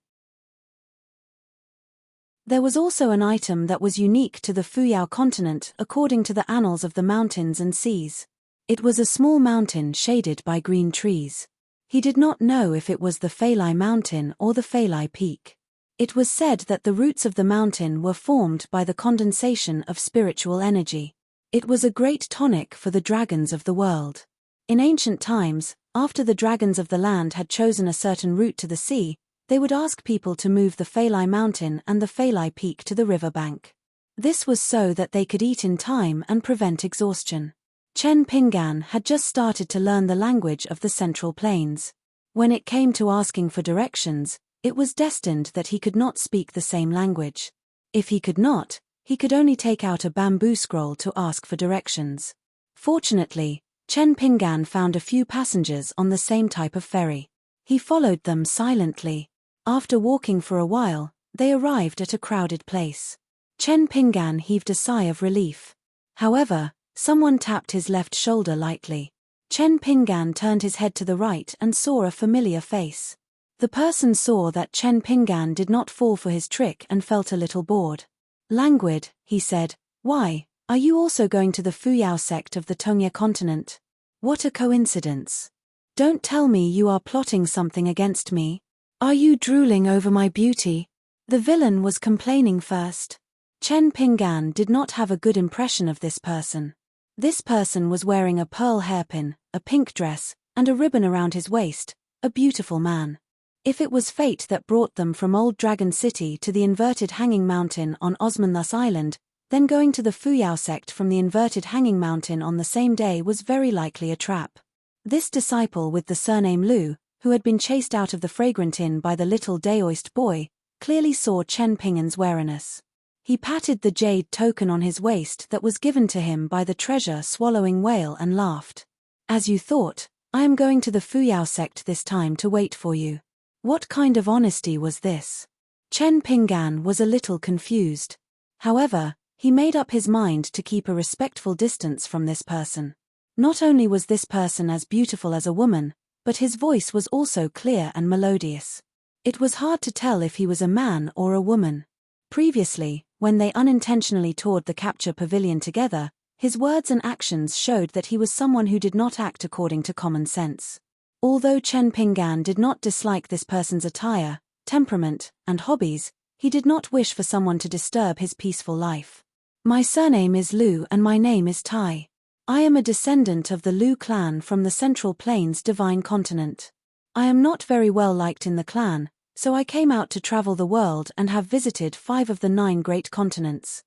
There was also an item that was unique to the Fuyao continent according to the annals of the mountains and seas. It was a small mountain shaded by green trees. He did not know if it was the Feilai Mountain or the Feilai Peak. It was said that the roots of the mountain were formed by the condensation of spiritual energy. It was a great tonic for the dragons of the world. In ancient times, after the dragons of the land had chosen a certain route to the sea, they would ask people to move the Feilai Mountain and the Feilai Peak to the river bank. This was so that they could eat in time and prevent exhaustion. Chen Pinggan had just started to learn the language of the Central Plains. When it came to asking for directions, it was destined that he could not speak the same language. If he could not, he could only take out a bamboo scroll to ask for directions. Fortunately, Chen Pinggan found a few passengers on the same type of ferry. He followed them silently. After walking for a while, they arrived at a crowded place. Chen Pinggan heaved a sigh of relief. However, someone tapped his left shoulder lightly. Chen Pinggan turned his head to the right and saw a familiar face. The person saw that Chen Pinggan did not fall for his trick and felt a little bored. Languid, he said, "Why, are you also going to the Fuyao sect of the Tongya continent? What a coincidence. Don't tell me you are plotting something against me. Are you drooling over my beauty?" The villain was complaining first. Chen Pinggan did not have a good impression of this person. This person was wearing a pearl hairpin, a pink dress, and a ribbon around his waist, a beautiful man. If it was fate that brought them from Old Dragon City to the inverted hanging mountain on Osmanthus Island, then going to the Fuyao sect from the inverted hanging mountain on the same day was very likely a trap. This disciple with the surname Lu, who had been chased out of the Fragrant Inn by the little Daoist boy, clearly saw Chen Pinggan's wariness. He patted the jade token on his waist that was given to him by the treasure-swallowing whale and laughed. "As you thought, I am going to the Fuyao sect this time to wait for you." What kind of honesty was this? Chen Pinggan was a little confused. However, he made up his mind to keep a respectful distance from this person. Not only was this person as beautiful as a woman, but his voice was also clear and melodious. It was hard to tell if he was a man or a woman. Previously, when they unintentionally toured the capture pavilion together, his words and actions showed that he was someone who did not act according to common sense. Although Chen Pinggan did not dislike this person's attire, temperament, and hobbies, he did not wish for someone to disturb his peaceful life. "My surname is Lu and my name is Tai. I am a descendant of the Lu clan from the Central Plains Divine Continent. I am not very well liked in the clan, so I came out to travel the world and have visited 5 of the 9 great continents.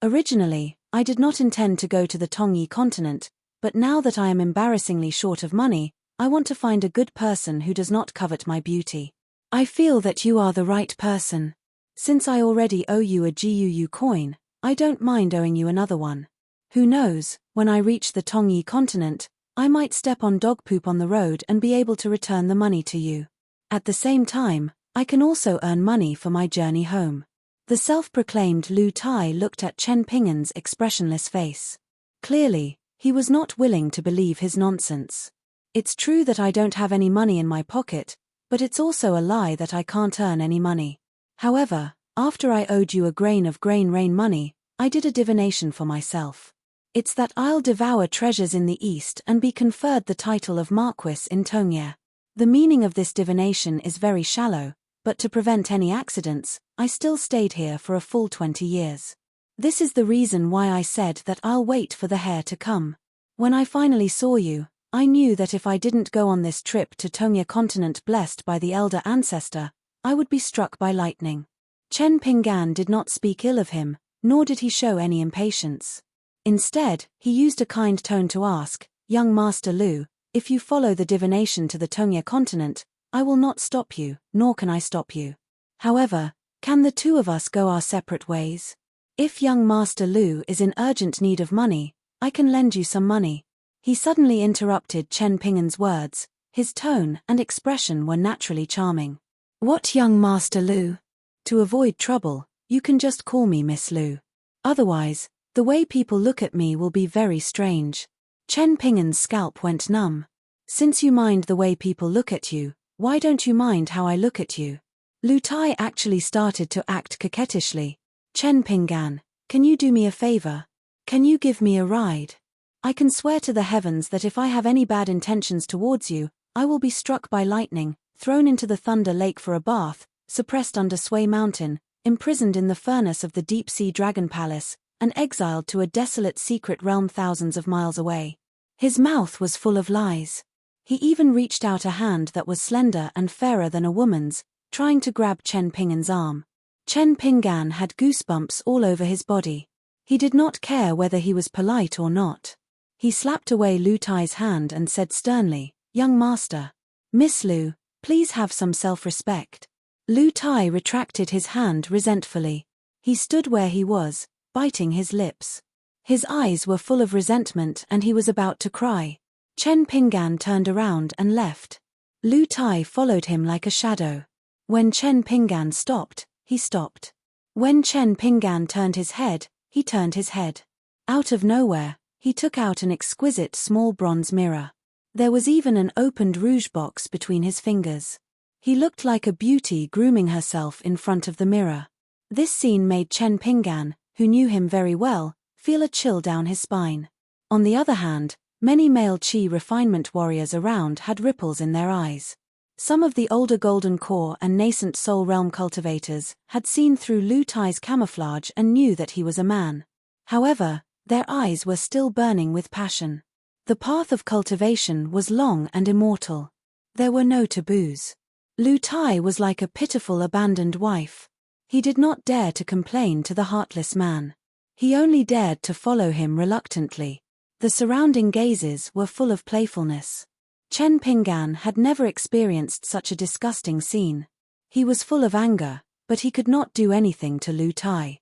Originally, I did not intend to go to the Tongyi continent, but now that I am embarrassingly short of money, I want to find a good person who does not covet my beauty. I feel that you are the right person. Since I already owe you a GUU coin, I don't mind owing you another one. Who knows, when I reach the Tongyi continent, I might step on dog poop on the road and be able to return the money to you. At the same time, I can also earn money for my journey home." The self-proclaimed Lu Tai looked at Chen Pinggan's expressionless face. Clearly, he was not willing to believe his nonsense. "It's true that I don't have any money in my pocket, but it's also a lie that I can't earn any money. However, after I owed you a grain of grain rain money, I did a divination for myself. It's that I'll devour treasures in the east and be conferred the title of Marquis in Tongia. The meaning of this divination is very shallow, but to prevent any accidents, I still stayed here for a full 20 years. This is the reason why I said that I'll wait for the heir to come. When I finally saw you, I knew that if I didn't go on this trip to Tongia continent blessed by the elder ancestor, I would be struck by lightning. Chen Pinggan did not speak ill of him, nor did he show any impatience. Instead, he used a kind tone to ask, "Young Master Lu, if you follow the divination to the Tongia continent, I will not stop you, nor can I stop you. However, can the two of us go our separate ways? If young Master Lu is in urgent need of money, I can lend you some money." He suddenly interrupted Chen Pinggan's words. His tone and expression were naturally charming. "What, young Master Lu? To avoid trouble, you can just call me Miss Lu. Otherwise, the way people look at me will be very strange." Chen Pinggan's scalp went numb. "Since you mind the way people look at you, why don't you mind how I look at you?" Lu Tai actually started to act coquettishly. "Chen Pinggan, can you do me a favor? Can you give me a ride? I can swear to the heavens that if I have any bad intentions towards you, I will be struck by lightning, thrown into the Thunder Lake for a bath, suppressed under Sway Mountain, imprisoned in the furnace of the deep-sea dragon palace, and exiled to a desolate secret realm thousands of miles away." His mouth was full of lies. He even reached out a hand that was slender and fairer than a woman's, trying to grab Chen Pinggan's arm. Chen Pinggan had goosebumps all over his body. He did not care whether he was polite or not. He slapped away Lu Tai's hand and said sternly, "Young master. Miss Lu, please have some self-respect." Lu Tai retracted his hand resentfully. He stood where he was, biting his lips. His eyes were full of resentment and he was about to cry. Chen Pinggan turned around and left. Lu Tai followed him like a shadow. When Chen Pinggan stopped, he stopped. When Chen Pinggan turned his head, he turned his head. Out of nowhere, he took out an exquisite small bronze mirror. There was even an opened rouge box between his fingers. He looked like a beauty grooming herself in front of the mirror. This scene made Chen Pinggan, who knew him very well, feel a chill down his spine. On the other hand, many male Qi refinement warriors around had ripples in their eyes. Some of the older Golden Core and nascent Soul Realm cultivators had seen through Lu Tai's camouflage and knew that he was a man. However, their eyes were still burning with passion. The path of cultivation was long and immortal. There were no taboos. Lu Tai was like a pitiful abandoned wife. He did not dare to complain to the heartless man. He only dared to follow him reluctantly. The surrounding gazes were full of playfulness. Chen Pinggan had never experienced such a disgusting scene. He was full of anger, but he could not do anything to Lu Tai.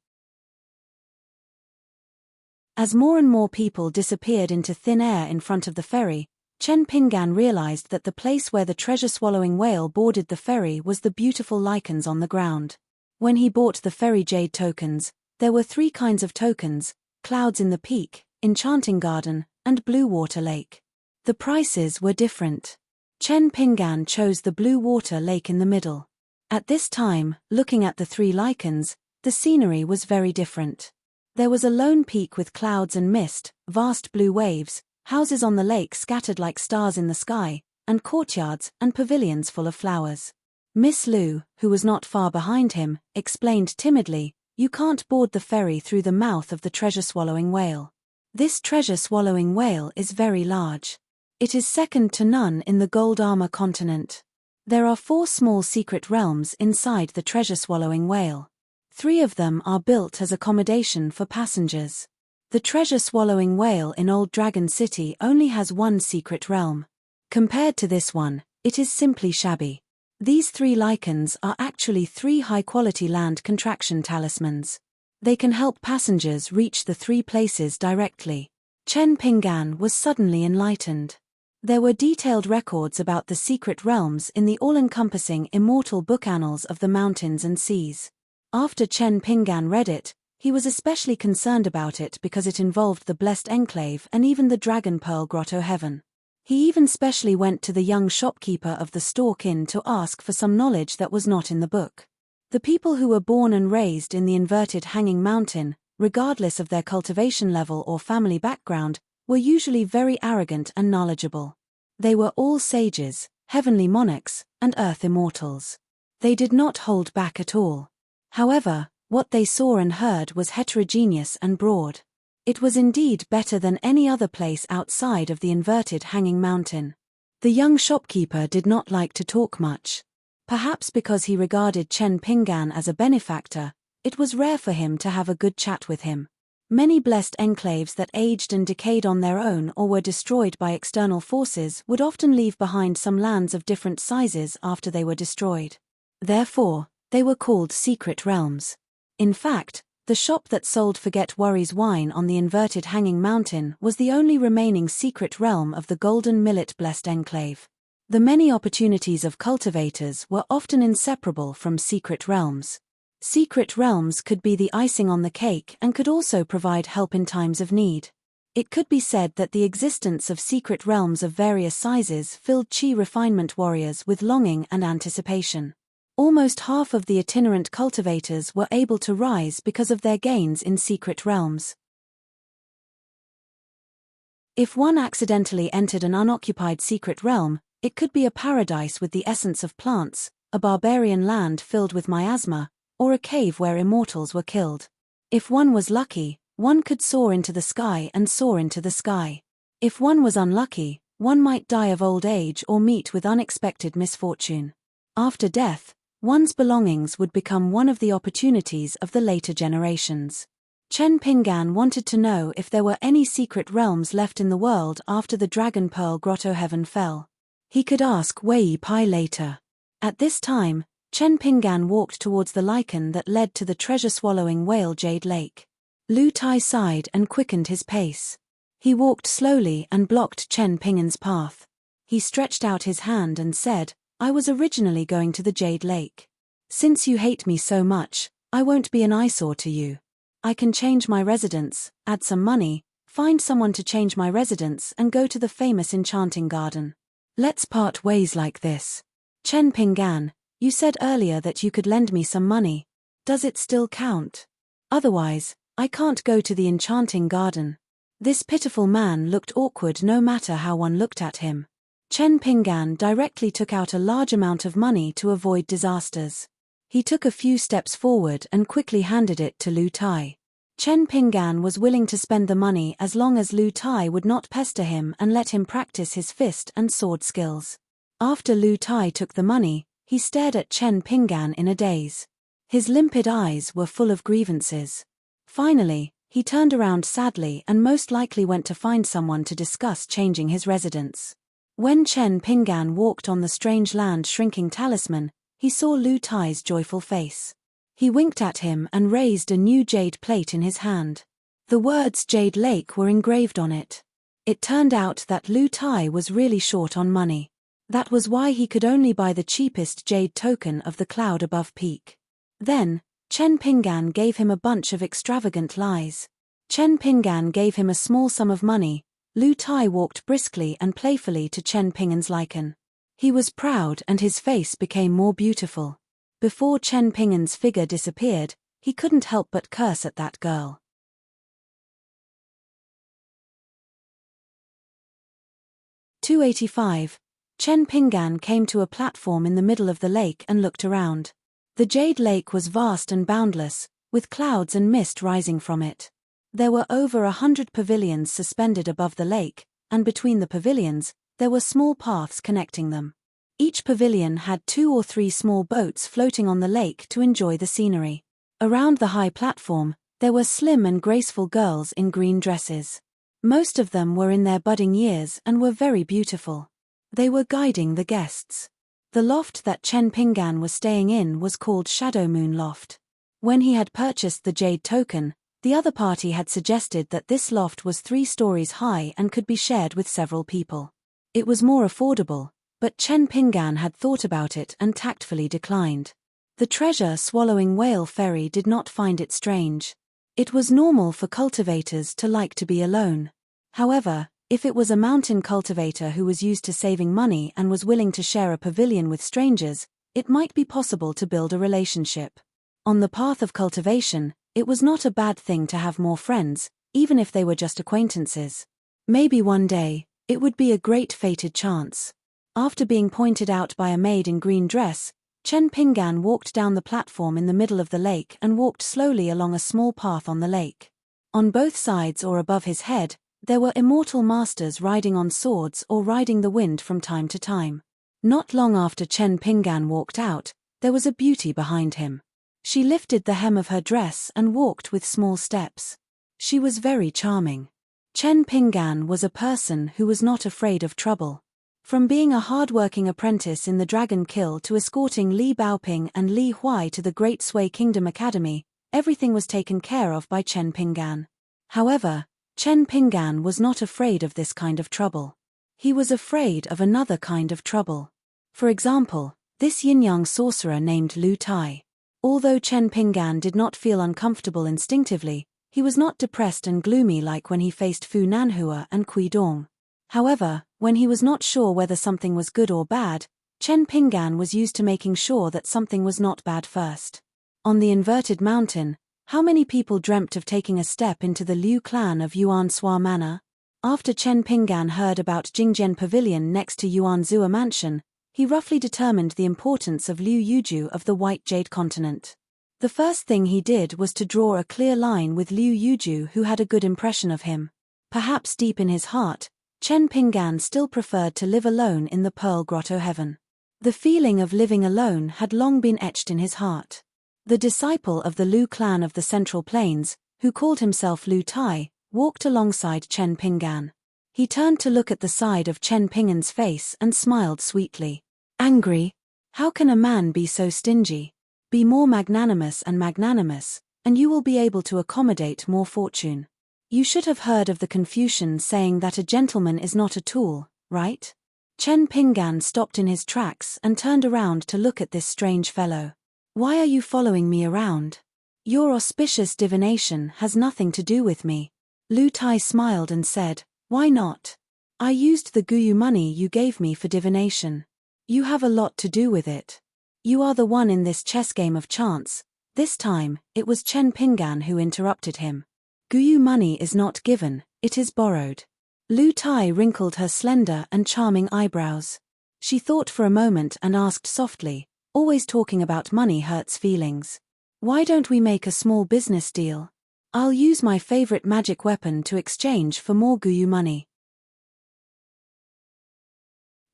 As more and more people disappeared into thin air in front of the ferry, Chen Pinggan realized that the place where the treasure-swallowing whale boarded the ferry was the beautiful lichens on the ground. When he bought the ferry jade tokens, there were 3 kinds of tokens: Clouds in the Peak, Enchanting Garden, and Blue Water Lake. The prices were different. Chen Pinggan chose the Blue Water Lake in the middle. At this time, looking at the 3 lichens, the scenery was very different. There was a lone peak with clouds and mist, vast blue waves, houses on the lake scattered like stars in the sky, and courtyards and pavilions full of flowers. Miss Lu, who was not far behind him, explained timidly, "You can't board the ferry through the mouth of the treasure-swallowing whale. This treasure-swallowing whale is very large. It is second to none in the Gold Armor continent. There are 4 small secret realms inside the treasure-swallowing whale. 3 of them are built as accommodation for passengers. The treasure-swallowing whale in Old Dragon City only has 1 secret realm. Compared to this one, it is simply shabby. These 3 lichens are actually 3 high-quality land contraction talismans. They can help passengers reach the 3 places directly." Chen Pinggan was suddenly enlightened. There were detailed records about the secret realms in the all-encompassing immortal book annals of the mountains and seas. After Chen Pinggan read it, he was especially concerned about it because it involved the Blessed Enclave and even the Dragon Pearl Grotto Heaven. He even specially went to the young shopkeeper of the Stork Inn to ask for some knowledge that was not in the book. The people who were born and raised in the inverted Hanging Mountain, regardless of their cultivation level or family background, were usually very arrogant and knowledgeable. They were all sages, heavenly monarchs, and earth immortals. They did not hold back at all. However, what they saw and heard was heterogeneous and broad. It was indeed better than any other place outside of the inverted hanging mountain. The young shopkeeper did not like to talk much. Perhaps because he regarded Chen Pinggan as a benefactor, it was rare for him to have a good chat with him. Many blessed enclaves that aged and decayed on their own or were destroyed by external forces would often leave behind some lands of different sizes after they were destroyed. Therefore, they were called secret realms. In fact, the shop that sold Forget Worries wine on the inverted hanging mountain was the only remaining secret realm of the Golden Millet Blessed Enclave. The many opportunities of cultivators were often inseparable from secret realms. Secret realms could be the icing on the cake and could also provide help in times of need. It could be said that the existence of secret realms of various sizes filled Qi refinement warriors with longing and anticipation. Almost half of the itinerant cultivators were able to rise because of their gains in secret realms. If one accidentally entered an unoccupied secret realm, it could be a paradise with the essence of plants, a barbarian land filled with miasma, or a cave where immortals were killed. If one was lucky, one could soar into the sky and soar into the sky. If one was unlucky, one might die of old age or meet with unexpected misfortune. After death, one's belongings would become one of the opportunities of the later generations. Chen Pinggan wanted to know if there were any secret realms left in the world after the Dragon Pearl Grotto heaven fell. He could ask Wei Pai later. At this time, Chen Pinggan walked towards the lichen that led to the treasure-swallowing whale Jade Lake. Lu Tai sighed and quickened his pace. He walked slowly and blocked Chen Pinggan's path. He stretched out his hand and said, "I was originally going to the Jade Lake. Since you hate me so much, I won't be an eyesore to you. I can change my residence, add some money, find someone to change my residence and go to the famous enchanting garden. Let's part ways like this. Chen Pinggan, you said earlier that you could lend me some money. Does it still count? Otherwise, I can't go to the enchanting garden." This pitiful man looked awkward no matter how one looked at him. Chen Pinggan directly took out a large amount of money to avoid disasters. He took a few steps forward and quickly handed it to Lu Tai. Chen Pinggan was willing to spend the money as long as Lu Tai would not pester him and let him practice his fist and sword skills. After Lu Tai took the money, he stared at Chen Pinggan in a daze. His limpid eyes were full of grievances. Finally, he turned around sadly and most likely went to find someone to discuss changing his residence. When Chen Pinggan walked on the strange land shrinking talisman, he saw Lu Tai's joyful face. He winked at him and raised a new jade plate in his hand. The words Jade Lake were engraved on it. It turned out that Lu Tai was really short on money. That was why he could only buy the cheapest jade token of the cloud above peak. Then, Chen Pinggan gave him a bunch of extravagant lies. Chen Pinggan gave him a small sum of money. Lu Tai walked briskly and playfully to Chen Pinggan's lichen. He was proud and his face became more beautiful. Before Chen Pinggan's figure disappeared, he couldn't help but curse at that girl. 285. Chen Pinggan came to a platform in the middle of the lake and looked around. The Jade Lake was vast and boundless, with clouds and mist rising from it. There were over 100 pavilions suspended above the lake, and between the pavilions, there were small paths connecting them. Each pavilion had 2 or 3 small boats floating on the lake to enjoy the scenery. Around the high platform, there were slim and graceful girls in green dresses. Most of them were in their budding years and were very beautiful. They were guiding the guests. The loft that Chen Pinggan was staying in was called Shadow Moon Loft. When he had purchased the jade token, the other party had suggested that this loft was 3 stories high and could be shared with several people. It was more affordable, but Chen Pinggan had thought about it and tactfully declined. The treasure-swallowing whale fairy did not find it strange. It was normal for cultivators to like to be alone. However, if it was a mountain cultivator who was used to saving money and was willing to share a pavilion with strangers, it might be possible to build a relationship. On the path of cultivation, It was not a bad thing to have more friends, even if they were just acquaintances. Maybe one day, it would be a great fated chance. After being pointed out by a maid in green dress, Chen Pinggan walked down the platform in the middle of the lake and walked slowly along a small path on the lake. On both sides or above his head, there were immortal masters riding on swords or riding the wind from time to time. Not long after Chen Pinggan walked out, there was a beauty behind him. She lifted the hem of her dress and walked with small steps. She was very charming. Chen Pinggan was a person who was not afraid of trouble. From being a hard-working apprentice in the Dragon Kill to escorting Li Baoping and Li Huai to the Great Sui Kingdom Academy, everything was taken care of by Chen Pinggan. However, Chen Pinggan was not afraid of this kind of trouble. He was afraid of another kind of trouble. For example, this yin-yang sorcerer named Lu Tai. Although Chen Pinggan did not feel uncomfortable instinctively, he was not depressed and gloomy like when he faced Fu Nanhua and Kui Dong. However, when he was not sure whether something was good or bad, Chen Pinggan was used to making sure that something was not bad first. On the inverted mountain, how many people dreamt of taking a step into the Liu clan of Yuan Sua Manor? After Chen Pinggan heard about Jingjian Pavilion next to Yuan Zua Mansion, he roughly determined the importance of Liu Yuju of the White Jade Continent. The first thing he did was to draw a clear line with Liu Yuju, who had a good impression of him. Perhaps deep in his heart, Chen Pinggan still preferred to live alone in the Pearl Grotto heaven. The feeling of living alone had long been etched in his heart. The disciple of the Lu clan of the Central Plains, who called himself Lu Tai, walked alongside Chen Pinggan. He turned to look at the side of Chen Pinggan's face and smiled sweetly. Angry? How can a man be so stingy? Be more magnanimous, and you will be able to accommodate more fortune. You should have heard of the Confucian saying that a gentleman is not a tool, right? Chen Pinggan stopped in his tracks and turned around to look at this strange fellow. Why are you following me around? Your auspicious divination has nothing to do with me. Lu Tai smiled and said, Why not? I used the Guyu money you gave me for divination. You have a lot to do with it. You are the one in this chess game of chance. This time, it was Chen Pinggan who interrupted him. Guyu money is not given, it is borrowed. Lu Tai wrinkled her slender and charming eyebrows. She thought for a moment and asked softly, Always talking about money hurts feelings. Why don't we make a small business deal? I'll use my favorite magic weapon to exchange for more Guyu money.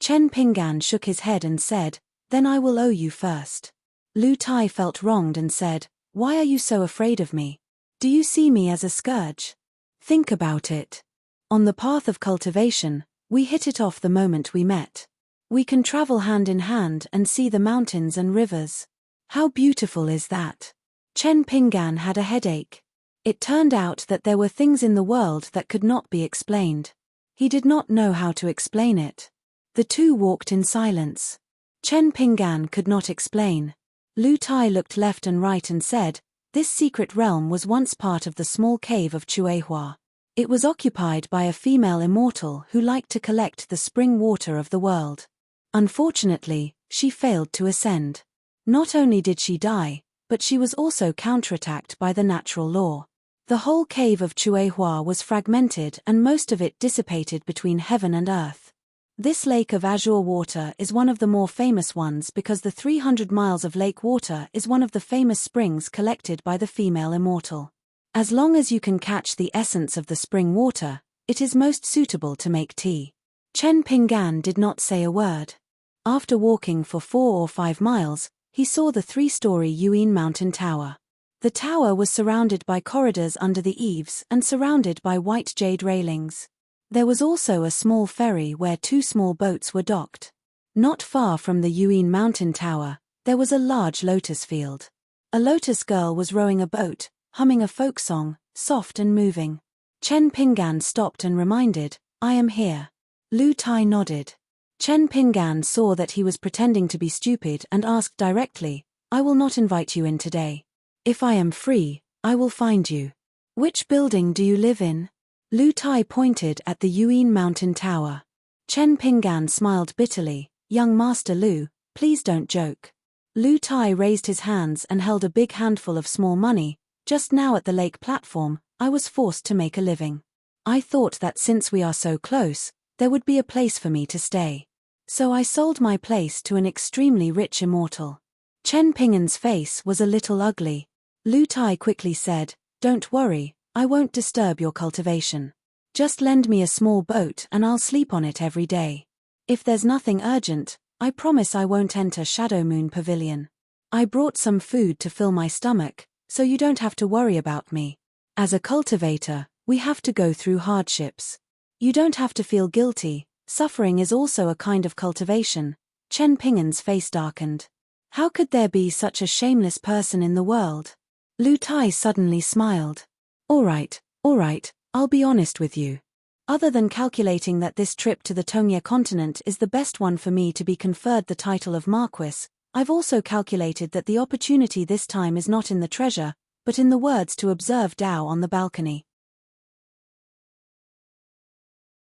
Chen Pinggan shook his head and said, Then I will owe you first. Lu Tai felt wronged and said, Why are you so afraid of me? Do you see me as a scourge? Think about it. On the path of cultivation, we hit it off the moment we met. We can travel hand in hand and see the mountains and rivers. How beautiful is that? Chen Pinggan had a headache. It turned out that there were things in the world that could not be explained. He did not know how to explain it. The two walked in silence. Chen Pinggan could not explain. Lu Tai looked left and right and said, This secret realm was once part of the small cave of Chuehua. It was occupied by a female immortal who liked to collect the spring water of the world. Unfortunately, she failed to ascend. Not only did she die, but she was also counterattacked by the natural law. The whole cave of Chuehua was fragmented and most of it dissipated between heaven and earth. This lake of azure water is one of the more famous ones because the 300 miles of lake water is one of the famous springs collected by the female immortal. As long as you can catch the essence of the spring water, it is most suitable to make tea. Chen Pinggan did not say a word. After walking for 4 or 5 miles, he saw the 3-story Yuin Mountain Tower. The tower was surrounded by corridors under the eaves and surrounded by white jade railings. There was also a small ferry where 2 small boats were docked. Not far from the Yuin Mountain Tower, there was a large lotus field. A lotus girl was rowing a boat, humming a folk song, soft and moving. Chen Pinggan stopped and reminded, I am here. Lu Tai nodded. Chen Pinggan saw that he was pretending to be stupid and asked directly, I will not invite you in today. If I am free, I will find you. Which building do you live in? Lu Tai pointed at the Yuin Mountain Tower. Chen Pinggan smiled bitterly, Young Master Lu, please don't joke. Lu Tai raised his hands and held a big handful of small money, Just now at the lake platform, I was forced to make a living. I thought that since we are so close, there would be a place for me to stay. So I sold my place to an extremely rich immortal. Chen Pingan's face was a little ugly. Lu Tai quickly said, "Don't worry, I won't disturb your cultivation. Just lend me a small boat and I'll sleep on it every day. If there's nothing urgent, I promise I won't enter Shadow Moon Pavilion. I brought some food to fill my stomach, so you don't have to worry about me. As a cultivator, we have to go through hardships. You don't have to feel guilty, suffering is also a kind of cultivation." Chen Pingan's face darkened. How could there be such a shameless person in the world? Lu Tai suddenly smiled. All right, I'll be honest with you. Other than calculating that this trip to the Tongye continent is the best one for me to be conferred the title of Marquis, I've also calculated that the opportunity this time is not in the treasure, but in the words to observe Tao on the balcony.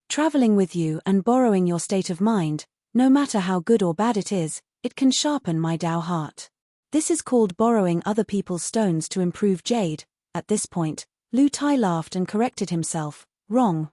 Traveling with you and borrowing your state of mind, no matter how good or bad it can sharpen my Tao heart. This is called borrowing other people's stones to improve jade. At this point, Lu Tai laughed and corrected himself. Wrong,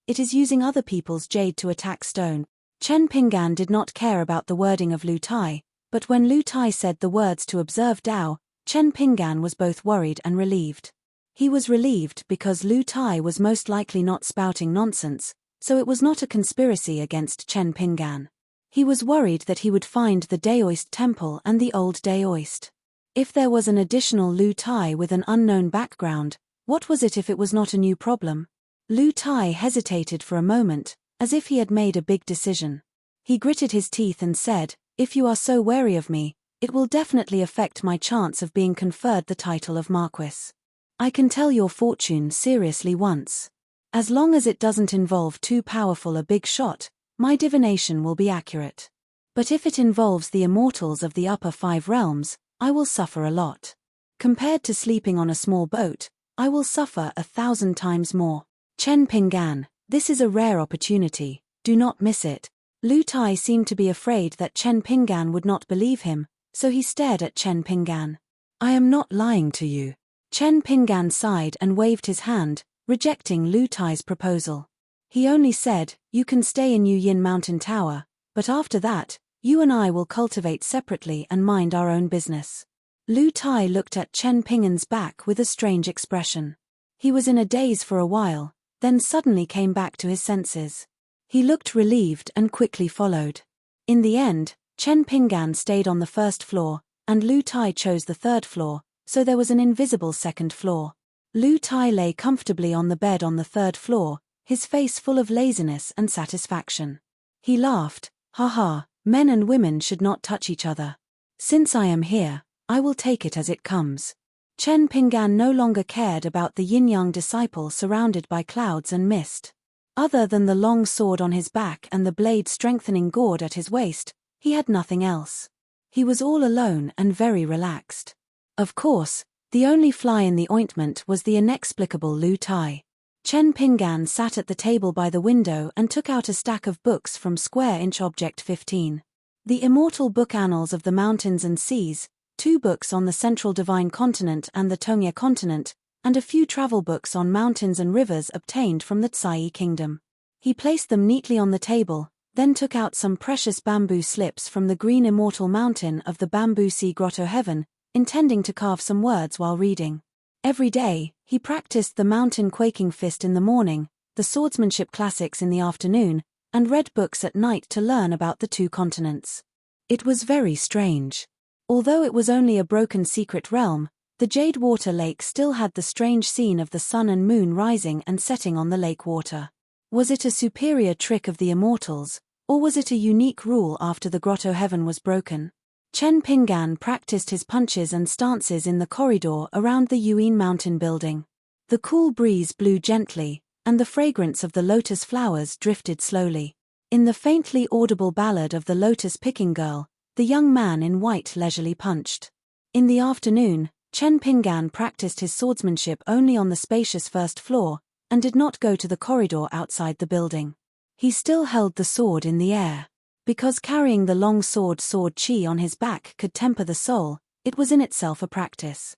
it is using other people's jade to attack stone. Chen Pingan did not care about the wording of Lu Tai, but when Lu Tai said the words to observe Tao, Chen Pingan was both worried and relieved. He was relieved because Lu Tai was most likely not spouting nonsense, so it was not a conspiracy against Chen Pingan. He was worried that he would find the Daoist temple and the old Daoist. If there was an additional Lu Tai with an unknown background, what was it if it was not a new problem? Lu Tai hesitated for a moment, as if he had made a big decision. He gritted his teeth and said, "If you are so wary of me, it will definitely affect my chance of being conferred the title of Marquis. I can tell your fortune seriously once. As long as it doesn't involve too powerful a big shot, my divination will be accurate. But if it involves the immortals of the upper 5 realms, I will suffer a lot. Compared to sleeping on a small boat, I will suffer 1,000 times more. Chen Pingan, this is a rare opportunity, do not miss it." Lu Tai seemed to be afraid that Chen Pingan would not believe him, so he stared at Chen Pingan. "I am not lying to you." Chen Pingan sighed and waved his hand, rejecting Lu Tai's proposal. He only said, "You can stay in Yu Yin Mountain Tower, but after that, you and I will cultivate separately and mind our own business." Lu Tai looked at Chen Pingan's back with a strange expression. He was in a daze for a while, then suddenly came back to his senses. He looked relieved and quickly followed. In the end, Chen Pingan stayed on the first floor, and Lu Tai chose the third floor, so there was an invisible second floor. Lu Tai lay comfortably on the bed on the third floor, his face full of laziness and satisfaction. He laughed, "Ha, men and women should not touch each other. Since I am here, I will take it as it comes." Chen Pingan no longer cared about the yin-yang disciple surrounded by clouds and mist. Other than the long sword on his back and the blade-strengthening gourd at his waist, he had nothing else. He was all alone and very relaxed. Of course, the only fly in the ointment was the inexplicable Lu Tai. Chen Pingan sat at the table by the window and took out a stack of books from Square Inch Object 15. The Immortal Book Annals of the Mountains and Seas, 2 books on the Central Divine Continent and the Tongye Continent, and a few travel books on mountains and rivers obtained from the Tsai Kingdom. He placed them neatly on the table, then took out some precious bamboo slips from the green immortal mountain of the Bamboo Sea Grotto Heaven, intending to carve some words while reading. Every day, he practiced the Mountain Quaking Fist in the morning, the Swordsmanship Classics in the afternoon, and read books at night to learn about the 2 continents. It was very strange. Although it was only a broken secret realm, the Jade Water Lake still had the strange scene of the sun and moon rising and setting on the lake water. Was it a superior trick of the immortals, or was it a unique rule after the Grotto Heaven was broken? Chen Pingan practiced his punches and stances in the corridor around the Yuin Mountain building. The cool breeze blew gently, and the fragrance of the lotus flowers drifted slowly. In the faintly audible ballad of the lotus picking girl, the young man in white leisurely punched. In the afternoon, Chen Pingan practiced his swordsmanship only on the spacious first floor, and did not go to the corridor outside the building. He still held the sword in the air. Because carrying the long sword chi on his back could temper the soul, it was in itself a practice.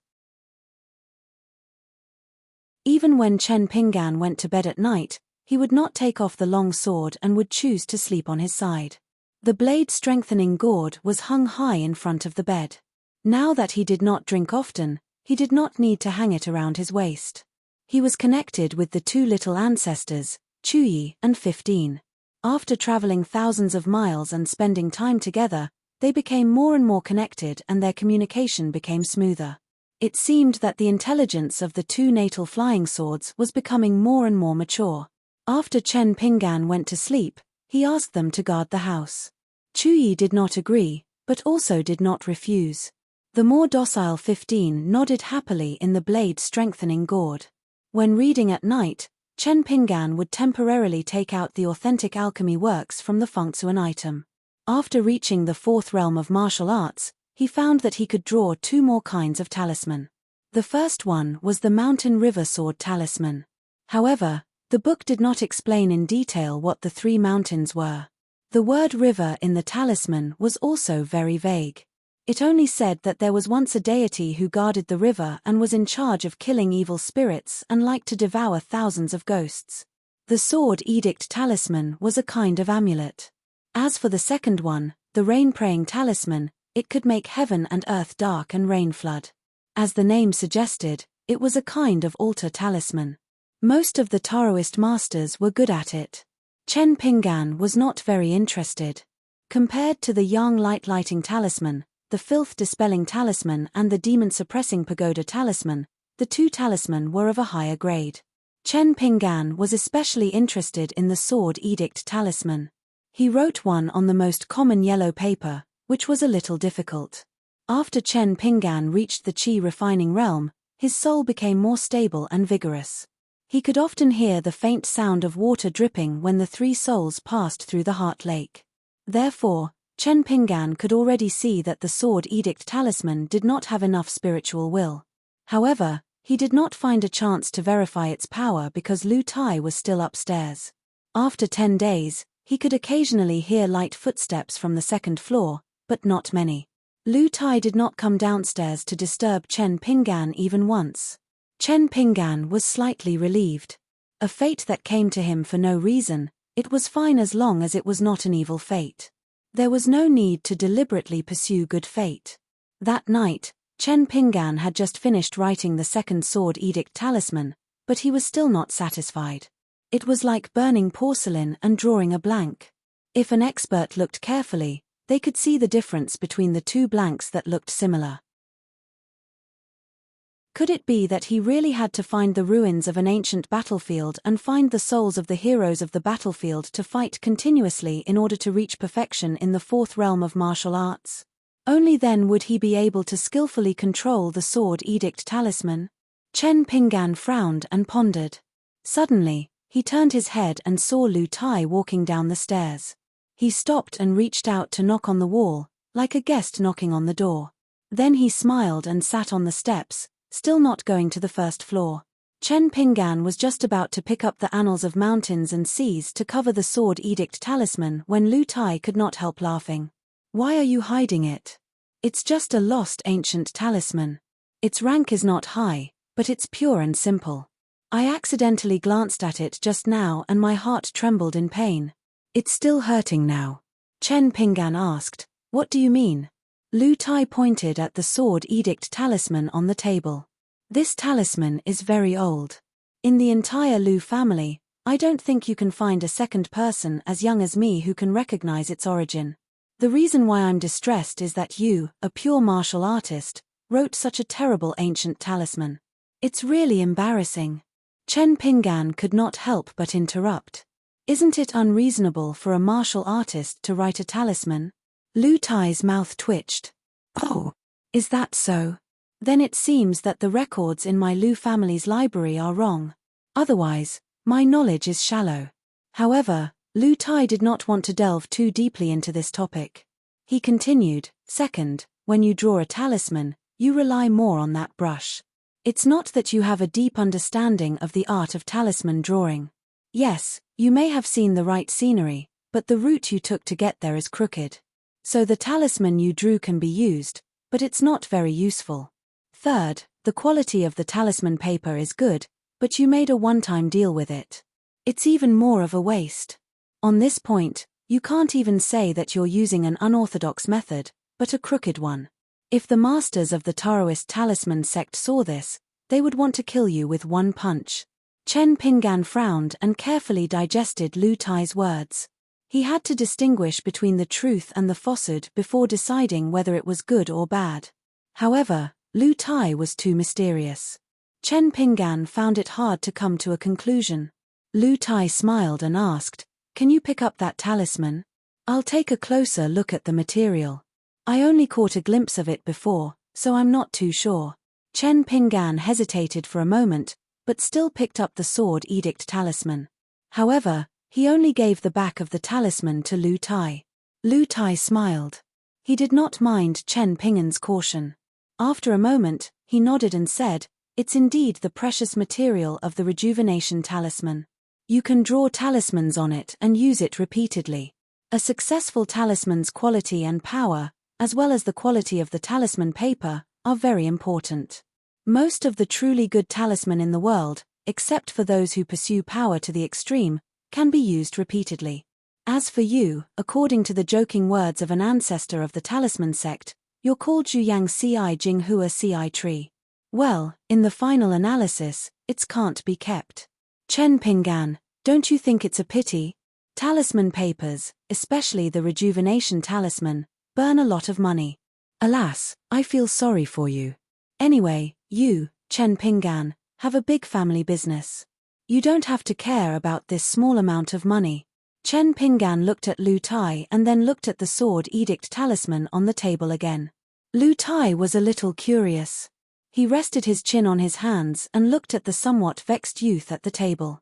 Even when Chen Pinggan went to bed at night, he would not take off the long sword and would choose to sleep on his side. The blade-strengthening gourd was hung high in front of the bed. Now that he did not drink often, he did not need to hang it around his waist. He was connected with the two little ancestors, Chuyi and 15. After traveling thousands of miles and spending time together, they became more and more connected and their communication became smoother. It seemed that the intelligence of the two natal flying swords was becoming more and more mature. After Chen Pinggan went to sleep, he asked them to guard the house. Chuyi did not agree, but also did not refuse. The more docile 15 nodded happily in the blade-strengthening gourd. When reading at night, Chen Pinggan would temporarily take out the authentic alchemy works from the Fengsuan item. After reaching the fourth realm of martial arts, he found that he could draw two more kinds of talisman. The first one was the Mountain River Sword Talisman. However, the book did not explain in detail what the three mountains were. The word river in the talisman was also very vague. It only said that there was once a deity who guarded the river and was in charge of killing evil spirits and liked to devour thousands of ghosts. The Sword Edict Talisman was a kind of amulet. As for the second one, the Rain-Praying Talisman, it could make heaven and earth dark and rain flood. As the name suggested, it was a kind of altar talisman. Most of the Taoist masters were good at it. Chen Pinggan was not very interested. Compared to the Yang Light-Lighting Talisman, the Filth-Dispelling Talisman and the Demon-Suppressing Pagoda Talisman, the two talisman were of a higher grade. Chen Pinggan was especially interested in the Sword Edict Talisman. He wrote one on the most common yellow paper, which was a little difficult. After Chen Pinggan reached the Qi refining realm, his soul became more stable and vigorous. He could often hear the faint sound of water dripping when the three souls passed through the Heart Lake. Therefore, Chen Pinggan could already see that the Sword Edict Talisman did not have enough spiritual will. However, he did not find a chance to verify its power because Lu Tai was still upstairs. After 10 days, he could occasionally hear light footsteps from the second floor, but not many. Lu Tai did not come downstairs to disturb Chen Pinggan even once. Chen Pinggan was slightly relieved. A fate that came to him for no reason, it was fine as long as it was not an evil fate. There was no need to deliberately pursue good fate. That night, Chen Pinggan had just finished writing the second Sword Edict Talisman, but he was still not satisfied. It was like burning porcelain and drawing a blank. If an expert looked carefully, they could see the difference between the two blanks that looked similar. Could it be that he really had to find the ruins of an ancient battlefield and find the souls of the heroes of the battlefield to fight continuously in order to reach perfection in the fourth realm of martial arts? Only then would he be able to skillfully control the Sword Edict Talisman. Chen Pinggan frowned and pondered. Suddenly, he turned his head and saw Lu Tai walking down the stairs. He stopped and reached out to knock on the wall, like a guest knocking on the door. Then he smiled and sat on the steps, still not going to the first floor. Chen Pinggan was just about to pick up the Annals of Mountains and Seas to cover the Sword Edict Talisman when Lu Tai could not help laughing. "Why are you hiding it? It's just a lost ancient talisman. Its rank is not high, but it's pure and simple. I accidentally glanced at it just now and my heart trembled in pain. It's still hurting now." Chen Pinggan asked, "What do you mean?" Lu Tai pointed at the Sword Edict Talisman on the table. "This talisman is very old. In the entire Lu family, I don't think you can find a second person as young as me who can recognize its origin. The reason why I'm distressed is that you, a pure martial artist, wrote such a terrible ancient talisman. It's really embarrassing." Chen Pinggan could not help but interrupt. "Isn't it unreasonable for a martial artist to write a talisman?" Lu Tai's mouth twitched. "Oh, is that so? Then it seems that the records in my Lu family's library are wrong. Otherwise, my knowledge is shallow." However, Lu Tai did not want to delve too deeply into this topic. He continued, "Second, when you draw a talisman, you rely more on that brush. It's not that you have a deep understanding of the art of talisman drawing. Yes, you may have seen the right scenery, but the route you took to get there is crooked. So the talisman you drew can be used, but it's not very useful. Third, the quality of the talisman paper is good, But you made a one-time deal with it. It's even more of a waste. On this point, you can't even say that you're using an unorthodox method, but a crooked one. If the masters of the Taoist talisman sect saw this, they would want to kill you with one punch. Chen Pinggan frowned and carefully digested Lu Tai's words. He had to distinguish between the truth and the falsehood before deciding whether it was good or bad. However, Lu Tai was too mysterious. Chen Pinggan found it hard to come to a conclusion. Lu Tai smiled and asked, "Can you pick up that talisman? I'll take a closer look at the material. I only caught a glimpse of it before, so I'm not too sure." Chen Pinggan hesitated for a moment, but still picked up the Sword Edict talisman. However, he only gave the back of the talisman to Lu Tai. Lu Tai smiled. He did not mind Chen Pinggan's caution. After a moment, he nodded and said, "It's indeed the precious material of the rejuvenation talisman. You can draw talismans on it and use it repeatedly. A successful talisman's quality and power, as well as the quality of the talisman paper, are very important. Most of the truly good talisman in the world, except for those who pursue power to the extreme, can be used repeatedly. As for you, according to the joking words of an ancestor of the talisman sect, you're called Zhuyang Ci Jinghua Ci Tree. Well, in the final analysis, it can't be kept. Chen Pinggan, don't you think it's a pity? Talisman papers, especially the rejuvenation talisman, burn a lot of money. Alas, I feel sorry for you. Anyway, you, Chen Pinggan, have a big family business. You don't have to care about this small amount of money." Chen Pinggan looked at Lu Tai and then looked at the Sword Edict talisman on the table again. Lu Tai was a little curious. He rested his chin on his hands and looked at the somewhat vexed youth at the table.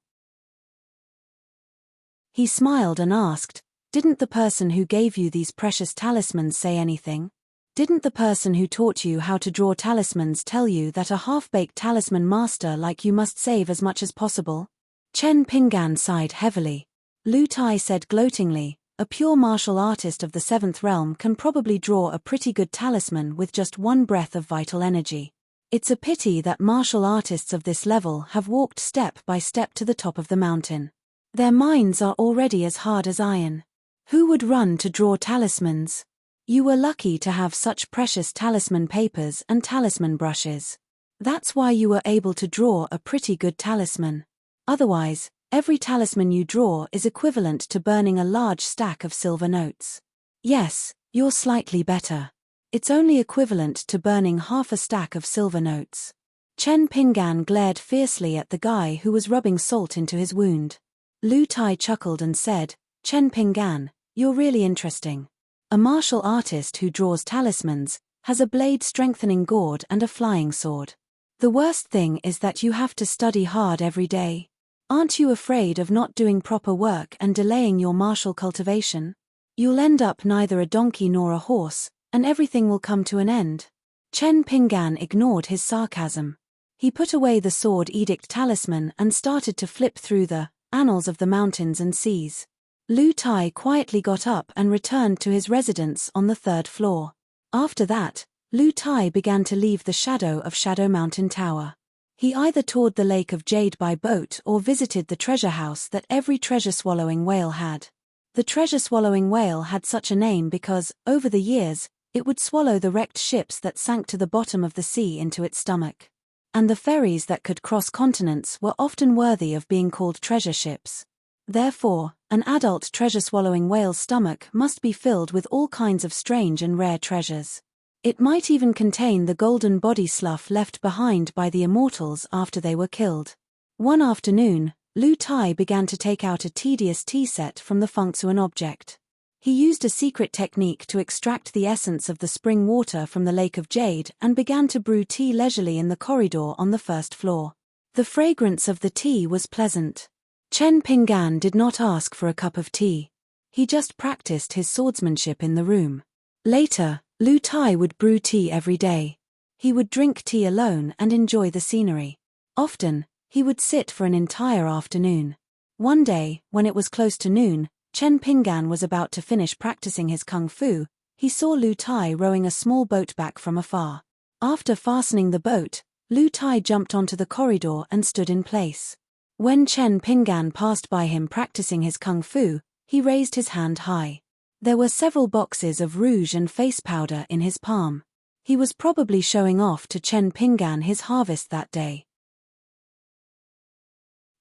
He smiled and asked, "Didn't the person who gave you these precious talismans say anything? Didn't the person who taught you how to draw talismans tell you that a half-baked talisman master like you must save as much as possible?" Chen Pinggan sighed heavily. Lu Tai said gloatingly, "A pure martial artist of the 7th realm can probably draw a pretty good talisman with just one breath of vital energy. It's a pity that martial artists of this level have walked step by step to the top of the mountain. Their minds are already as hard as iron. Who would run to draw talismans? You were lucky to have such precious talisman papers and talisman brushes. That's why you were able to draw a pretty good talisman. Otherwise, every talisman you draw is equivalent to burning a large stack of silver notes. Yes, you're slightly better. It's only equivalent to burning half a stack of silver notes." Chen Pinggan glared fiercely at the guy who was rubbing salt into his wound. Lu Tai chuckled and said, "Chen Pinggan, you're really interesting. A martial artist who draws talismans has a blade-strengthening gourd and a flying sword. The worst thing is that you have to study hard every day. Aren't you afraid of not doing proper work and delaying your martial cultivation? You'll end up neither a donkey nor a horse, and everything will come to an end." Chen Pinggan ignored his sarcasm. He put away the Sword Edict talisman and started to flip through the Annals of the Mountains and Seas. Lu Tai quietly got up and returned to his residence on the 3rd floor. After that, Lu Tai began to leave the shadow of Shadow Mountain Tower. He either toured the Lake of Jade by boat or visited the treasure house that every treasure-swallowing whale had. The treasure-swallowing whale had such a name because, over the years, it would swallow the wrecked ships that sank to the bottom of the sea into its stomach. And the ferries that could cross continents were often worthy of being called treasure ships. Therefore, an adult treasure-swallowing whale's stomach must be filled with all kinds of strange and rare treasures. It might even contain the golden body slough left behind by the immortals after they were killed. One afternoon, Lu Tai began to take out a tedious tea set from the Fengsuan object. He used a secret technique to extract the essence of the spring water from the Lake of Jade and began to brew tea leisurely in the corridor on the 1st floor. The fragrance of the tea was pleasant. Chen Pinggan did not ask for a cup of tea. He just practiced his swordsmanship in the room. Later, Lu Tai would brew tea every day. He would drink tea alone and enjoy the scenery. Often, he would sit for an entire afternoon. One day, when it was close to noon, Chen Pinggan was about to finish practicing his kung fu. He saw Lu Tai rowing a small boat back from afar. After fastening the boat, Lu Tai jumped onto the corridor and stood in place. When Chen Pingan passed by him practicing his kung fu, he raised his hand high. There were several boxes of rouge and face powder in his palm. He was probably showing off to Chen Pingan his harvest that day.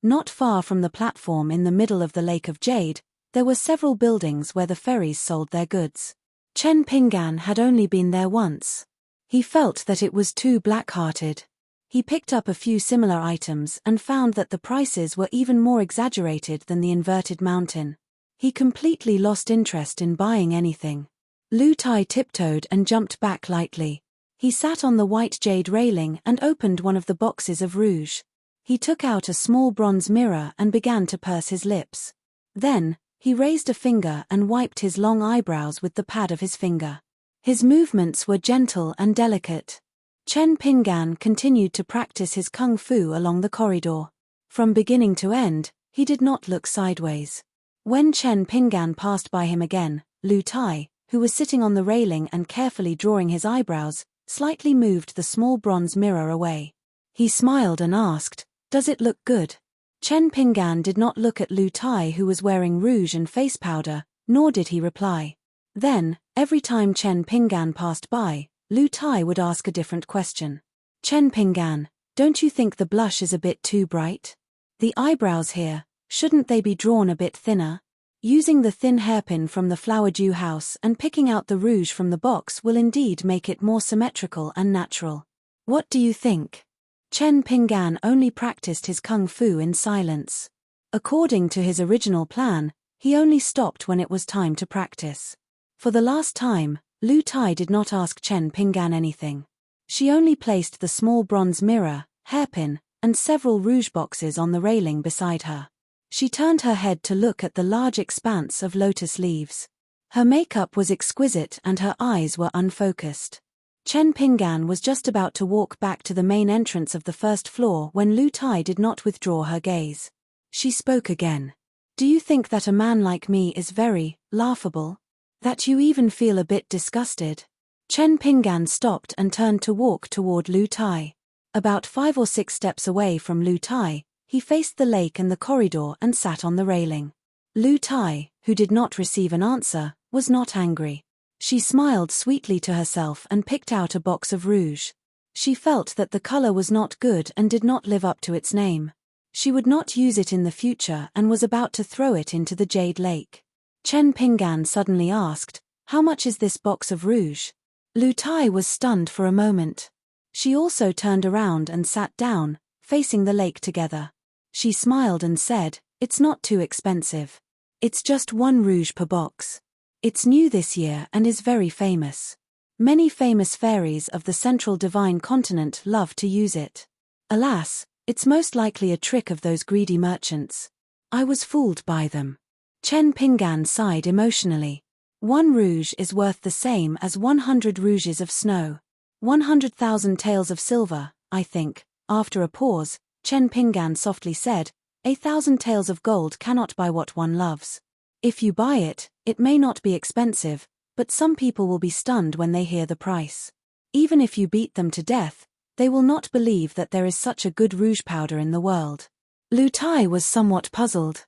Not far from the platform in the middle of the Lake of Jade, there were several buildings where the ferries sold their goods. Chen Pingan had only been there once. He felt that it was too black-hearted. He picked up a few similar items and found that the prices were even more exaggerated than the inverted mountain. He completely lost interest in buying anything. Lu Tai tiptoed and jumped back lightly. He sat on the white jade railing and opened one of the boxes of rouge. He took out a small bronze mirror and began to purse his lips. Then, he raised a finger and wiped his long eyebrows with the pad of his finger. His movements were gentle and delicate. Chen Pingan continued to practice his kung fu along the corridor. From beginning to end, he did not look sideways. When Chen Pingan passed by him again, Lu Tai, who was sitting on the railing and carefully drawing his eyebrows, slightly moved the small bronze mirror away. He smiled and asked, "Does it look good?" Chen Pingan did not look at Lu Tai, who was wearing rouge and face powder, nor did he reply. Then, every time Chen Pingan passed by, Lu Tai would ask a different question. "Chen Pingan, don't you think the blush is a bit too bright? The eyebrows here, shouldn't they be drawn a bit thinner? Using the thin hairpin from the flower dew house and picking out the rouge from the box will indeed make it more symmetrical and natural. What do you think?" Chen Pingan only practiced his kung fu in silence. According to his original plan, he only stopped when it was time to practice. For the last time, Lu Tai did not ask Chen Pingan anything. She only placed the small bronze mirror, hairpin, and several rouge boxes on the railing beside her. She turned her head to look at the large expanse of lotus leaves. Her makeup was exquisite and her eyes were unfocused. Chen Pingan was just about to walk back to the main entrance of the first floor when Lu Tai did not withdraw her gaze. She spoke again. "Do you think that a man like me is very laughable? That you even feel a bit disgusted?" Chen Pingan stopped and turned to walk toward Lu Tai. About 5 or 6 steps away from Lu Tai, he faced the lake and the corridor and sat on the railing. Lu Tai, who did not receive an answer, was not angry. She smiled sweetly to herself and picked out a box of rouge. She felt that the color was not good and did not live up to its name. She would not use it in the future and was about to throw it into the Jade Lake. Chen Pingan suddenly asked, "How much is this box of rouge?" Lu Tai was stunned for a moment. She also turned around and sat down, facing the lake together. She smiled and said, "It's not too expensive. It's just 1 rouge per box. It's new this year and is very famous. Many famous fairies of the central divine continent love to use it. Alas, it's most likely a trick of those greedy merchants. I was fooled by them." Chen Pingan sighed emotionally. 1 rouge is worth the same as 100 rouges of snow. 100,000 taels of silver, I think. After a pause, Chen Pingan softly said, "1,000 taels of gold cannot buy what one loves. If you buy it, it may not be expensive, but some people will be stunned when they hear the price. Even if you beat them to death, they will not believe that there is such a good rouge powder in the world." Lu Tai was somewhat puzzled.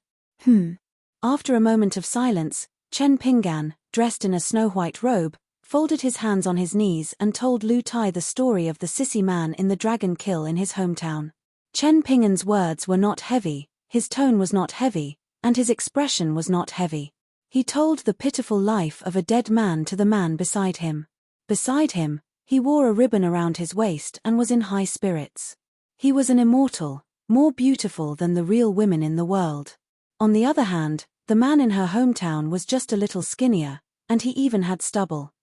After a moment of silence, Chen Pingan, dressed in a snow-white robe, folded his hands on his knees and told Lu Tai the story of the sissy man in the dragon kill in his hometown. Chen Pingan's words were not heavy, his tone was not heavy, and his expression was not heavy. He told the pitiful life of a dead man to the man beside him. Beside him, he wore a ribbon around his waist and was in high spirits. He was an immortal, more beautiful than the real women in the world. On the other hand, the man in her hometown was just a little skinnier, and he even had stubble.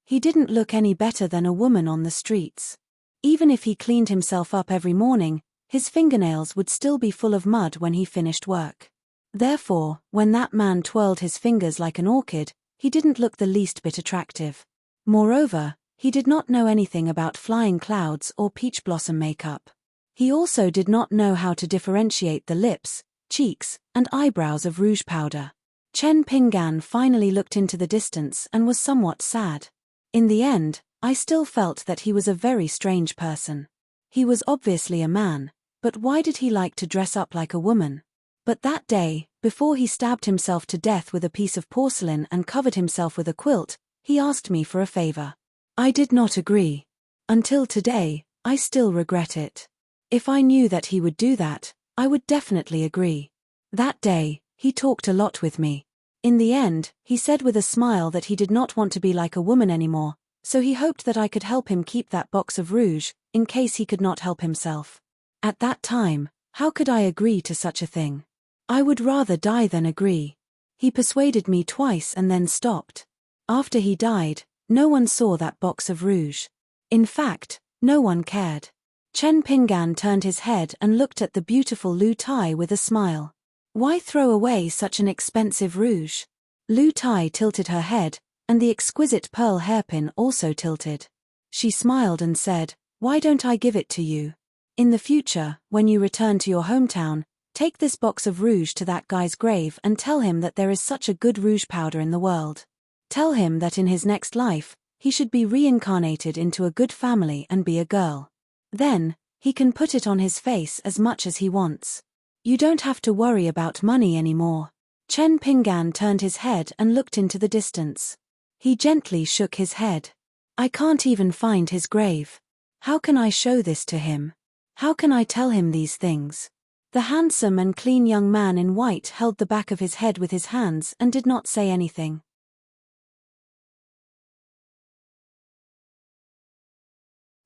He didn't look any better than a woman on the streets. Even if he cleaned himself up every morning, his fingernails would still be full of mud when he finished work. Therefore, when that man twirled his fingers like an orchid, he didn't look the least bit attractive. Moreover, he did not know anything about flying clouds or peach blossom makeup. He also did not know how to differentiate the lips, cheeks, and eyebrows of rouge powder. Chen Pingan finally looked into the distance and was somewhat sad. In the end, I still felt that he was a very strange person. He was obviously a man, but why did he like to dress up like a woman? But that day, before he stabbed himself to death with a piece of porcelain and covered himself with a quilt, he asked me for a favor. I did not agree. Until today, I still regret it. If I knew that he would do that, I would definitely agree. That day, he talked a lot with me. In the end, he said with a smile that he did not want to be like a woman anymore, so he hoped that I could help him keep that box of rouge, in case he could not help himself. At that time, how could I agree to such a thing? I would rather die than agree. He persuaded me twice and then stopped. After he died, no one saw that box of rouge. In fact, no one cared. Chen Pinggan turned his head and looked at the beautiful Lu Tai with a smile. Why throw away such an expensive rouge? Lu Tai tilted her head, and the exquisite pearl hairpin also tilted. She smiled and said, "Why don't I give it to you? In the future, when you return to your hometown, take this box of rouge to that guy's grave and tell him that there is such a good rouge powder in the world. Tell him that in his next life, he should be reincarnated into a good family and be a girl. Then, he can put it on his face as much as he wants. You don't have to worry about money anymore." Chen Pinggan turned his head and looked into the distance. He gently shook his head. I can't even find his grave. How can I show this to him? How can I tell him these things? The handsome and clean young man in white held the back of his head with his hands and did not say anything.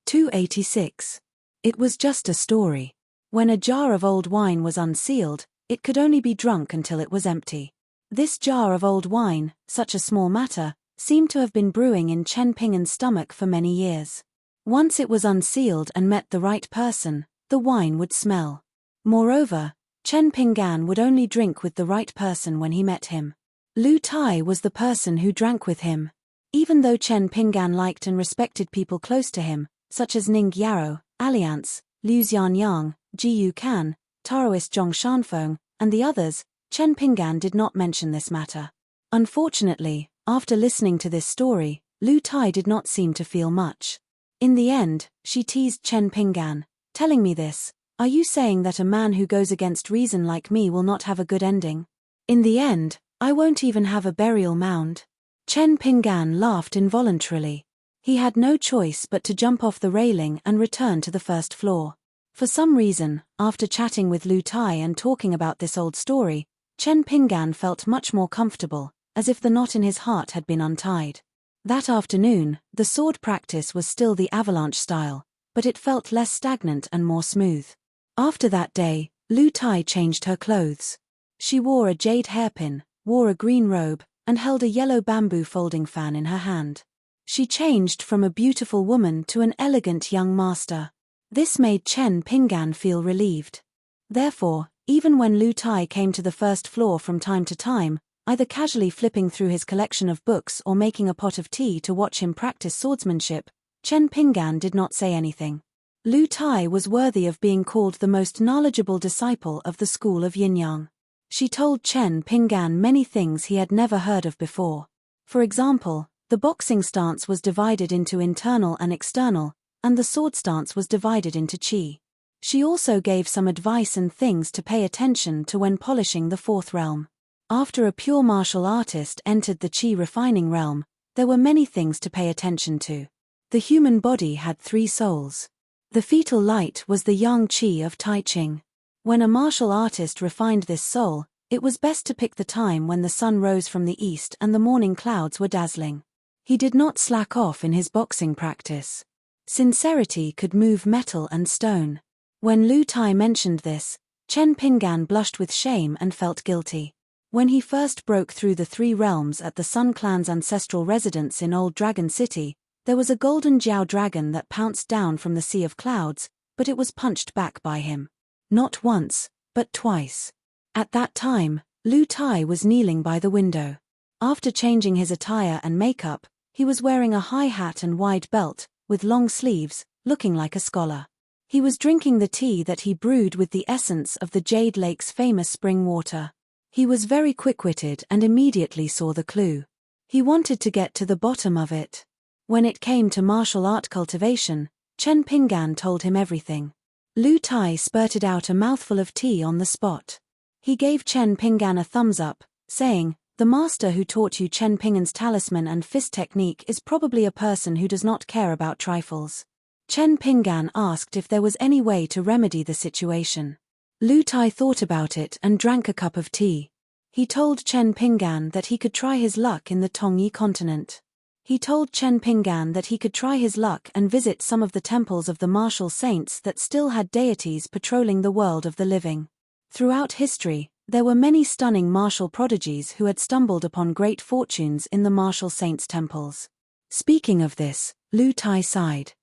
286. It was just a story. When a jar of old wine was unsealed, it could only be drunk until it was empty. This jar of old wine, such a small matter, seemed to have been brewing in Chen Pinggan's stomach for many years. Once it was unsealed and met the right person, the wine would smell. Moreover, Chen Pinggan would only drink with the right person when he met him. Lu Tai was the person who drank with him. Even though Chen Pinggan liked and respected people close to him, such as Ning Yaro, Alliance, Liu Xianyang, Ji Yu Kan, Taoist Zhong Shanfeng, and the others, Chen Pinggan did not mention this matter. Unfortunately, after listening to this story, Lu Tai did not seem to feel much. In the end, she teased Chen Pinggan, telling me this, "Are you saying that a man who goes against reason like me will not have a good ending? In the end, I won't even have a burial mound." Chen Pinggan laughed involuntarily. He had no choice but to jump off the railing and return to the first floor. For some reason, after chatting with Lu Tai and talking about this old story, Chen Pinggan felt much more comfortable, as if the knot in his heart had been untied. That afternoon, the sword practice was still the avalanche style, but it felt less stagnant and more smooth. After that day, Lu Tai changed her clothes. She wore a jade hairpin, wore a green robe, and held a yellow bamboo folding fan in her hand. She changed from a beautiful woman to an elegant young master. This made Chen Pinggan feel relieved. Therefore, even when Lu Tai came to the first floor from time to time, either casually flipping through his collection of books or making a pot of tea to watch him practice swordsmanship, Chen Pinggan did not say anything. Lu Tai was worthy of being called the most knowledgeable disciple of the school of Yin-Yang. She told Chen Pinggan many things he had never heard of before. For example, the boxing stance was divided into internal and external, and the sword stance was divided into qi. She also gave some advice and things to pay attention to when polishing the fourth realm. After a pure martial artist entered the qi refining realm, there were many things to pay attention to. The human body had 3 souls. The fetal light was the yang qi of Tai Ching. When a martial artist refined this soul, it was best to pick the time when the sun rose from the east and the morning clouds were dazzling. He did not slack off in his boxing practice. Sincerity could move metal and stone. When Lu Tai mentioned this, Chen Pinggan blushed with shame and felt guilty. When he first broke through the 3 realms at the Sun Clan's ancestral residence in Old Dragon City, there was a golden Jiao dragon that pounced down from the sea of clouds, but it was punched back by him. Not once, but twice. At that time, Lu Tai was kneeling by the window. After changing his attire and makeup, he was wearing a high hat and wide belt, with long sleeves, looking like a scholar. He was drinking the tea that he brewed with the essence of the Jade Lake's famous spring water. He was very quick-witted and immediately saw the clue. He wanted to get to the bottom of it. When it came to martial art cultivation, Chen Pinggan told him everything. Lu Tai spurted out a mouthful of tea on the spot. He gave Chen Pinggan a thumbs up, saying, "The master who taught you Chen Pinggan's talisman and fist technique is probably a person who does not care about trifles." Chen Pinggan asked if there was any way to remedy the situation. Lu Tai thought about it and drank a cup of tea. He told Chen Pinggan that he could try his luck in the Tongyi continent. He told Chen Pinggan that he could try his luck and visit some of the temples of the martial saints that still had deities patrolling the world of the living. Throughout history, there were many stunning martial prodigies who had stumbled upon great fortunes in the martial saints' temples. Speaking of this, Lu Tai sighed.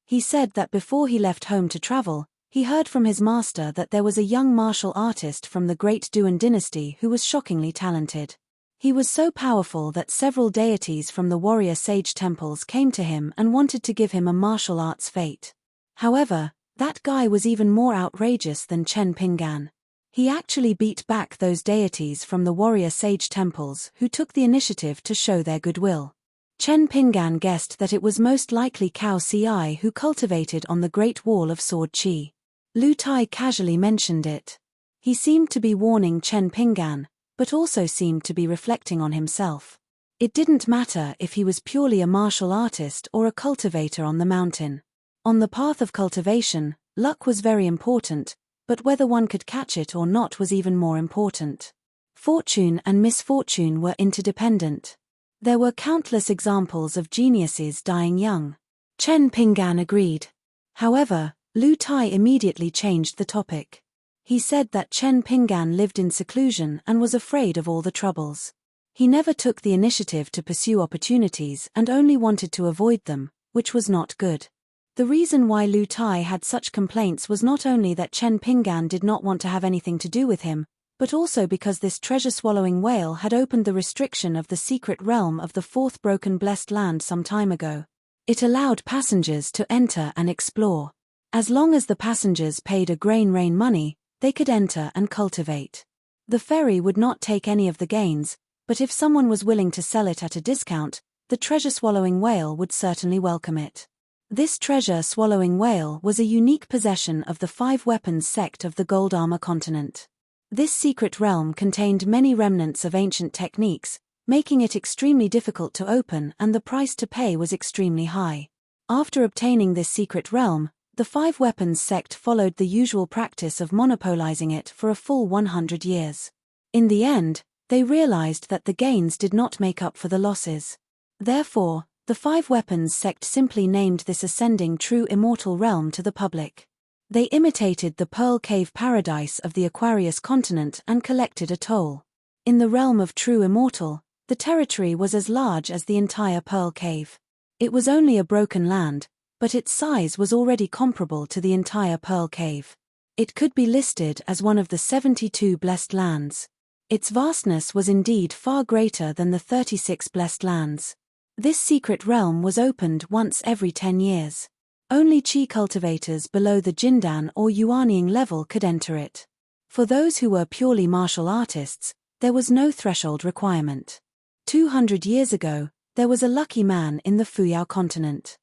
He said that before he left home to travel, he heard from his master that there was a young martial artist from the great Duan dynasty who was shockingly talented. He was so powerful that several deities from the warrior sage temples came to him and wanted to give him a martial arts fate. However, that guy was even more outrageous than Chen Pinggan. He actually beat back those deities from the warrior sage temples who took the initiative to show their goodwill. Chen Pinggan guessed that it was most likely Cao Ci who cultivated on the Great Wall of Sword Qi. Lu Tai casually mentioned it. He seemed to be warning Chen Pinggan, but also seemed to be reflecting on himself. It didn't matter if he was purely a martial artist or a cultivator on the mountain. On the path of cultivation, luck was very important, but whether one could catch it or not was even more important. Fortune and misfortune were interdependent. There were countless examples of geniuses dying young. Chen Pinggan agreed. However, Lu Tai immediately changed the topic. He said that Chen Pinggan lived in seclusion and was afraid of all the troubles. He never took the initiative to pursue opportunities and only wanted to avoid them, which was not good. The reason why Lu Tai had such complaints was not only that Chen Pinggan did not want to have anything to do with him, but also because this treasure-swallowing whale had opened the restriction of the secret realm of the fourth broken blessed land some time ago. It allowed passengers to enter and explore. As long as the passengers paid a grain rain money, they could enter and cultivate. The ferry would not take any of the gains, but if someone was willing to sell it at a discount, the treasure-swallowing whale would certainly welcome it. This treasure-swallowing whale was a unique possession of the Five Weapons sect of the Gold Armor continent. This secret realm contained many remnants of ancient techniques, making it extremely difficult to open, and the price to pay was extremely high. After obtaining this secret realm, the Five Weapons sect followed the usual practice of monopolizing it for a full 100 years. In the end, they realized that the gains did not make up for the losses. Therefore, the Five Weapons sect simply named this ascending true immortal realm to the public. They imitated the Pearl Cave paradise of the Aquarius continent and collected a toll. In the realm of true immortal, the territory was as large as the entire Pearl Cave. It was only a broken land, but its size was already comparable to the entire Pearl Cave. It could be listed as one of the 72 blessed lands. Its vastness was indeed far greater than the 36 blessed lands. This secret realm was opened once every 10 years. Only Qi cultivators below the Jindan or Yuanying level could enter it. For those who were purely martial artists, there was no threshold requirement. 200 years ago, there was a lucky man in the Fuyao continent.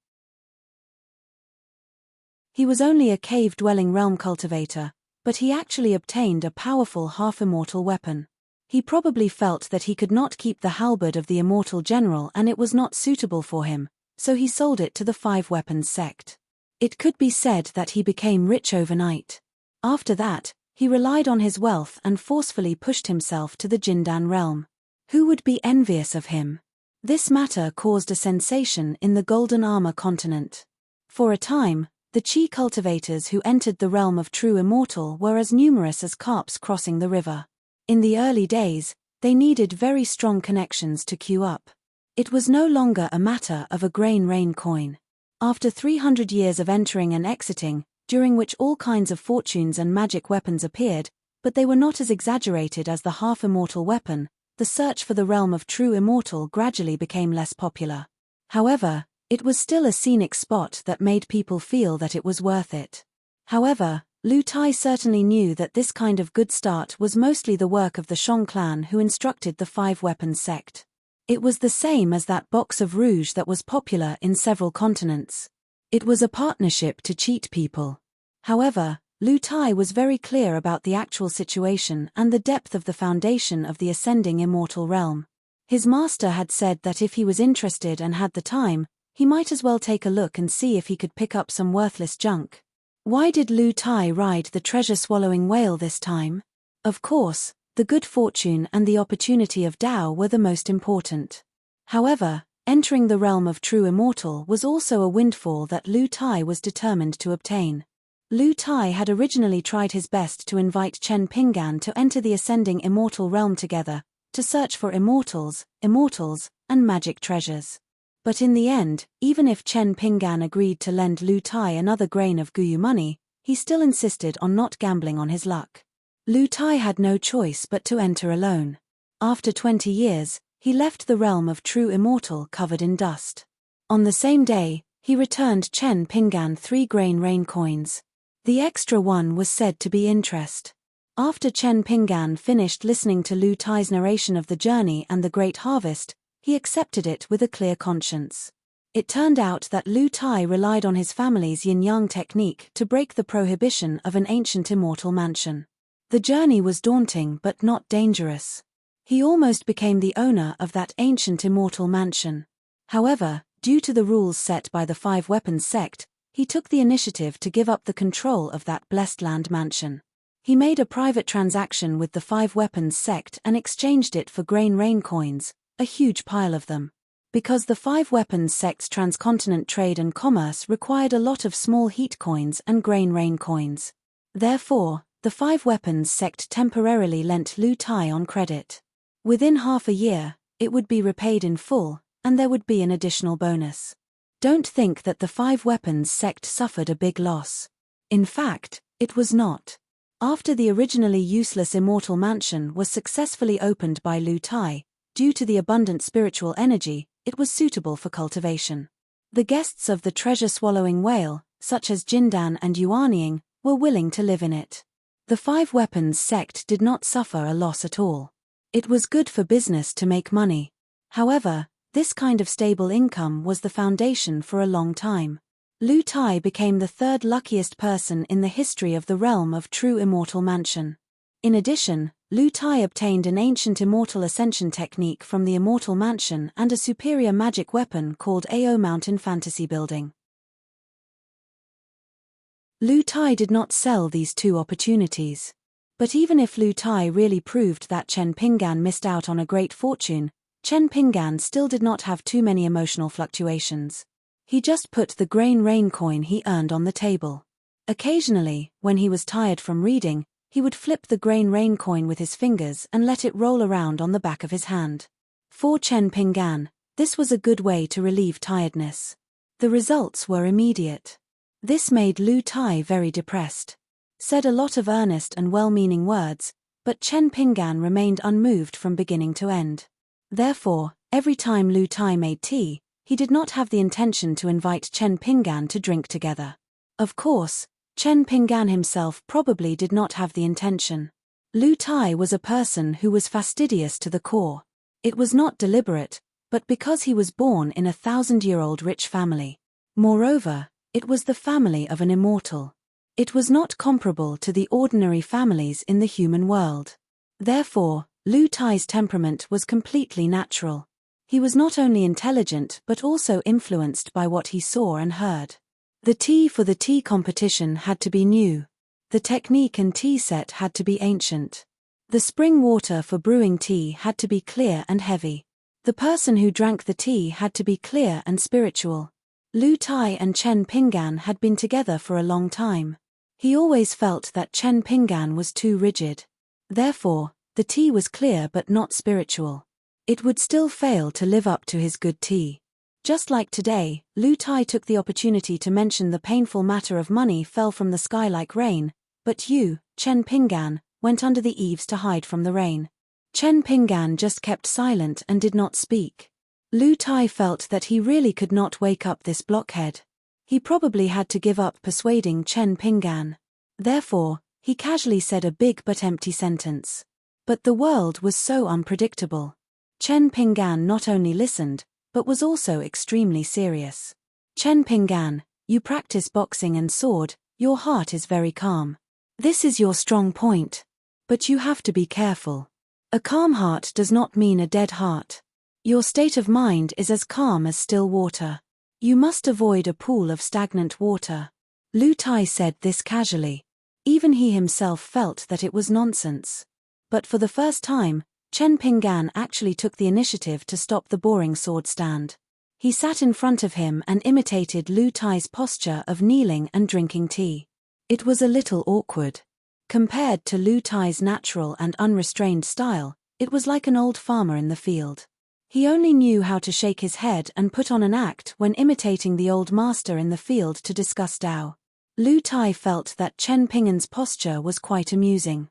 He was only a cave-dwelling realm cultivator, but he actually obtained a powerful half-immortal weapon. He probably felt that he could not keep the halberd of the immortal general and it was not suitable for him, so he sold it to the Five Weapons sect. It could be said that he became rich overnight. After that, he relied on his wealth and forcefully pushed himself to the Jindan realm. Who would be envious of him? This matter caused a sensation in the Golden Armor continent. For a time, the Qi cultivators who entered the realm of true immortal were as numerous as carps crossing the river. In the early days, they needed very strong connections to queue up. It was no longer a matter of a grain rain coin. After 300 years of entering and exiting, during which all kinds of fortunes and magic weapons appeared, but they were not as exaggerated as the half-immortal weapon, the search for the realm of true immortal gradually became less popular. However, it was still a scenic spot that made people feel that it was worth it. However, Lu Tai certainly knew that this kind of good start was mostly the work of the Shang clan who instructed the Five Weapons sect. It was the same as that box of rouge that was popular in several continents. It was a partnership to cheat people. However, Lu Tai was very clear about the actual situation and the depth of the foundation of the ascending immortal realm. His master had said that if he was interested and had the time, he might as well take a look and see if he could pick up some worthless junk. Why did Lu Tai ride the treasure-swallowing whale this time? Of course, the good fortune and the opportunity of Tao were the most important. However, entering the realm of true immortal was also a windfall that Lu Tai was determined to obtain. Lu Tai had originally tried his best to invite Chen Pinggan to enter the ascending immortal realm together, to search for immortals, and magic treasures. But in the end, even if Chen Pinggan agreed to lend Lu Tai another grain of Guyu money, he still insisted on not gambling on his luck. Lu Tai had no choice but to enter alone. After 20 years, he left the realm of true immortal covered in dust. On the same day, he returned Chen Pinggan 3 grain rain coins. The extra one was said to be interest. After Chen Pinggan finished listening to Lu Tai's narration of the journey and the great harvest, he accepted it with a clear conscience. It turned out that Lu Tai relied on his family's yin-yang technique to break the prohibition of an ancient immortal mansion. The journey was daunting but not dangerous. He almost became the owner of that ancient immortal mansion. However, due to the rules set by the Five Weapons sect, he took the initiative to give up the control of that blessed land mansion. He made a private transaction with the Five Weapons sect and exchanged it for grain rain coins, a huge pile of them. Because the Five Weapons sect's transcontinent trade and commerce required a lot of small heat coins and grain rain coins. Therefore, the Five Weapons sect temporarily lent Lu Tai on credit. Within half a year, it would be repaid in full, and there would be an additional bonus. Don't think that the Five Weapons sect suffered a big loss. In fact, it was not. After the originally useless immortal mansion was successfully opened by Lu Tai, due to the abundant spiritual energy, it was suitable for cultivation. The guests of the treasure-swallowing whale, such as Jindan and Yuanying, were willing to live in it. The Five Weapons sect did not suffer a loss at all. It was good for business to make money. However, this kind of stable income was the foundation for a long time. Lu Tai became the third luckiest person in the history of the realm of true immortal mansion. In addition, Lu Tai obtained an ancient immortal ascension technique from the immortal mansion and a superior magic weapon called Ao Mountain Fantasy Building. Lu Tai did not sell these 2 opportunities. But even if Lu Tai really proved that Chen Pinggan missed out on a great fortune, Chen Pinggan still did not have too many emotional fluctuations. He just put the grain rain coin he earned on the table. Occasionally, when he was tired from reading, he would flip the grain rain coin with his fingers and let it roll around on the back of his hand. For Chen Pinggan, this was a good way to relieve tiredness. The results were immediate. This made Lu Tai very depressed. Said a lot of earnest and well-meaning words, but Chen Pinggan remained unmoved from beginning to end. Therefore, every time Lu Tai made tea, he did not have the intention to invite Chen Pinggan to drink together. Of course, Chen Pinggan himself probably did not have the intention. Lu Tai was a person who was fastidious to the core. It was not deliberate, but because he was born in a 1,000-year-old rich family. Moreover, it was the family of an immortal. It was not comparable to the ordinary families in the human world. Therefore, Lu Tai's temperament was completely natural. He was not only intelligent but also influenced by what he saw and heard. The tea for the tea competition had to be new. The technique and tea set had to be ancient. The spring water for brewing tea had to be clear and heavy. The person who drank the tea had to be clear and spiritual. Lu Tai and Chen Pinggan had been together for a long time. He always felt that Chen Pinggan was too rigid. Therefore, the tea was clear but not spiritual. It would still fail to live up to his good tea. Just like today, Lu Tai took the opportunity to mention the painful matter of money fell from the sky like rain, but you, Chen Pinggan, went under the eaves to hide from the rain. Chen Pinggan just kept silent and did not speak. Lu Tai felt that he really could not wake up this blockhead. He probably had to give up persuading Chen Pinggan. Therefore, he casually said a big but empty sentence. But the world was so unpredictable. Chen Pinggan not only listened, but was also extremely serious. Chen Pinggan, you practice boxing and sword, your heart is very calm. This is your strong point. But you have to be careful. A calm heart does not mean a dead heart. Your state of mind is as calm as still water. You must avoid a pool of stagnant water. Lu Tai said this casually. Even he himself felt that it was nonsense. But for the first time, Chen Pinggan actually took the initiative to stop the boring sword stand. He sat in front of him and imitated Lu Tai's posture of kneeling and drinking tea. It was a little awkward. Compared to Lu Tai's natural and unrestrained style, it was like an old farmer in the field. He only knew how to shake his head and put on an act when imitating the old master in the field to discuss Tao. Lu Tai felt that Chen Pinggan's posture was quite amusing.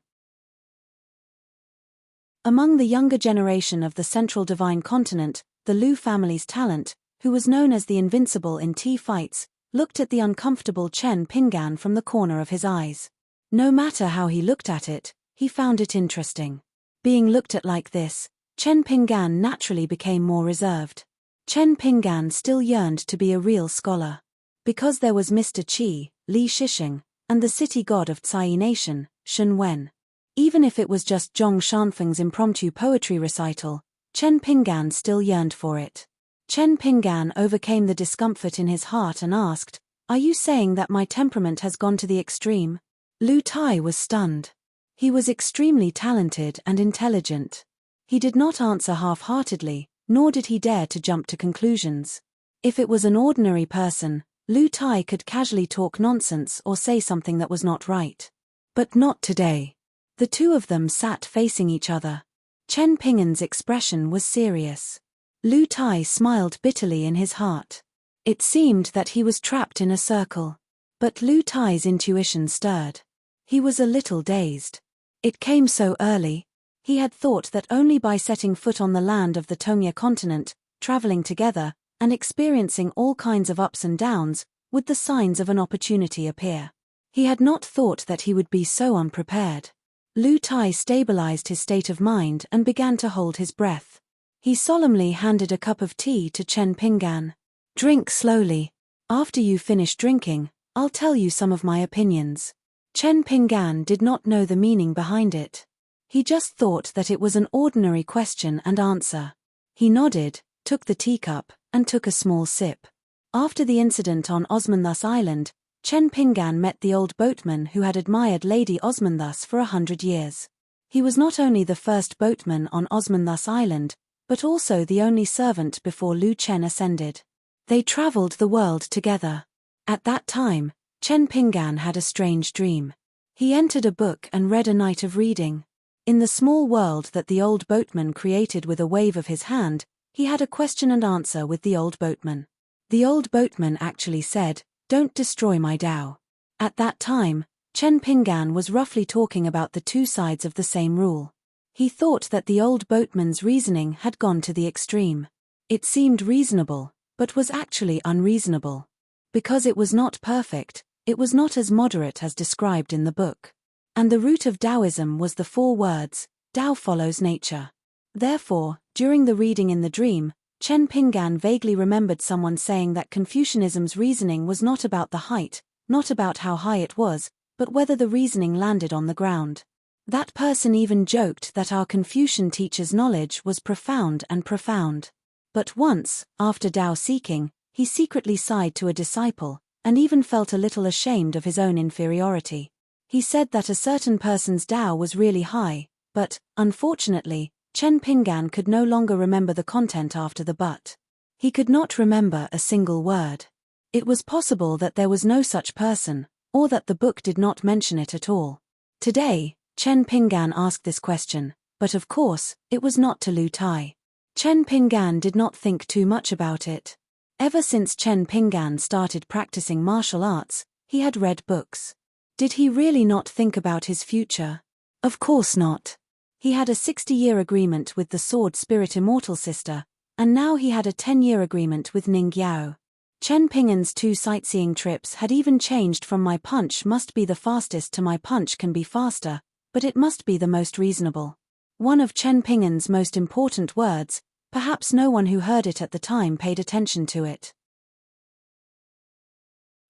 Among the younger generation of the Central Divine Continent, the Lu family's talent, who was known as the Invincible in tea fights, looked at the uncomfortable Chen Pinggan from the corner of his eyes. No matter how he looked at it, he found it interesting. Being looked at like this, Chen Pinggan naturally became more reserved. Chen Pinggan still yearned to be a real scholar. Because there was Mr. Qi, Li Shishing, and the city god of Tsai Nation, Shen Wen. Even if it was just Zhong Shanfeng's impromptu poetry recital, Chen Pinggan still yearned for it. Chen Pinggan overcame the discomfort in his heart and asked, "Are you saying that my temperament has gone to the extreme?" Lu Tai was stunned. He was extremely talented and intelligent. He did not answer half-heartedly, nor did he dare to jump to conclusions. If it was an ordinary person, Lu Tai could casually talk nonsense or say something that was not right. But not today. The two of them sat facing each other. Chen Pinggan's expression was serious. Lu Tai smiled bitterly in his heart. It seemed that he was trapped in a circle. But Lu Tai's intuition stirred. He was a little dazed. It came so early. He had thought that only by setting foot on the land of the Tongya continent, traveling together, and experiencing all kinds of ups and downs, would the signs of an opportunity appear. He had not thought that he would be so unprepared. Lu Tai stabilized his state of mind and began to hold his breath. He solemnly handed a cup of tea to Chen Pinggan. "Drink slowly. After you finish drinking, I'll tell you some of my opinions." Chen Pinggan did not know the meaning behind it. He just thought that it was an ordinary question and answer. He nodded, took the teacup, and took a small sip. After the incident on Osmanthus Island, Chen Pinggan met the old boatman who had admired Lady Osmanthus for 100 years. He was not only the first boatman on Osmanthus Island, but also the only servant before Lu Chen ascended. They traveled the world together. At that time, Chen Pinggan had a strange dream. He entered a book and read a night of reading. In the small world that the old boatman created with a wave of his hand, he had a question and answer with the old boatman. The old boatman actually said, "Don't destroy my Tao." At that time, Chen Pinggan was roughly talking about the two sides of the same rule. He thought that the old boatman's reasoning had gone to the extreme. It seemed reasonable, but was actually unreasonable. Because it was not perfect, it was not as moderate as described in the book. And the root of Taoism was the 4 words, Tao follows nature. Therefore, during the reading in the dream, Chen Pinggan vaguely remembered someone saying that Confucianism's reasoning was not about the height, not about how high it was, but whether the reasoning landed on the ground. That person even joked that our Confucian teacher's knowledge was profound and profound. But once, after Tao seeking, he secretly sighed to a disciple, and even felt a little ashamed of his own inferiority. He said that a certain person's Tao was really high, but, unfortunately, Chen Pinggan could no longer remember the content after the but. He could not remember a single word. It was possible that there was no such person, or that the book did not mention it at all. Today, Chen Pinggan asked this question, but of course, it was not to Lu Tai. Chen Pinggan did not think too much about it. Ever since Chen Pinggan started practicing martial arts, he had read books. Did he really not think about his future? Of course not. He had a 60-year agreement with the Sword Spirit Immortal Sister, and now he had a 10-year agreement with Ning Yao. Chen Pinggan's 2 sightseeing trips had even changed from "my punch must be the fastest" to "my punch can be faster, but it must be the most reasonable." One of Chen Pingan's most important words, perhaps no one who heard it at the time paid attention to it.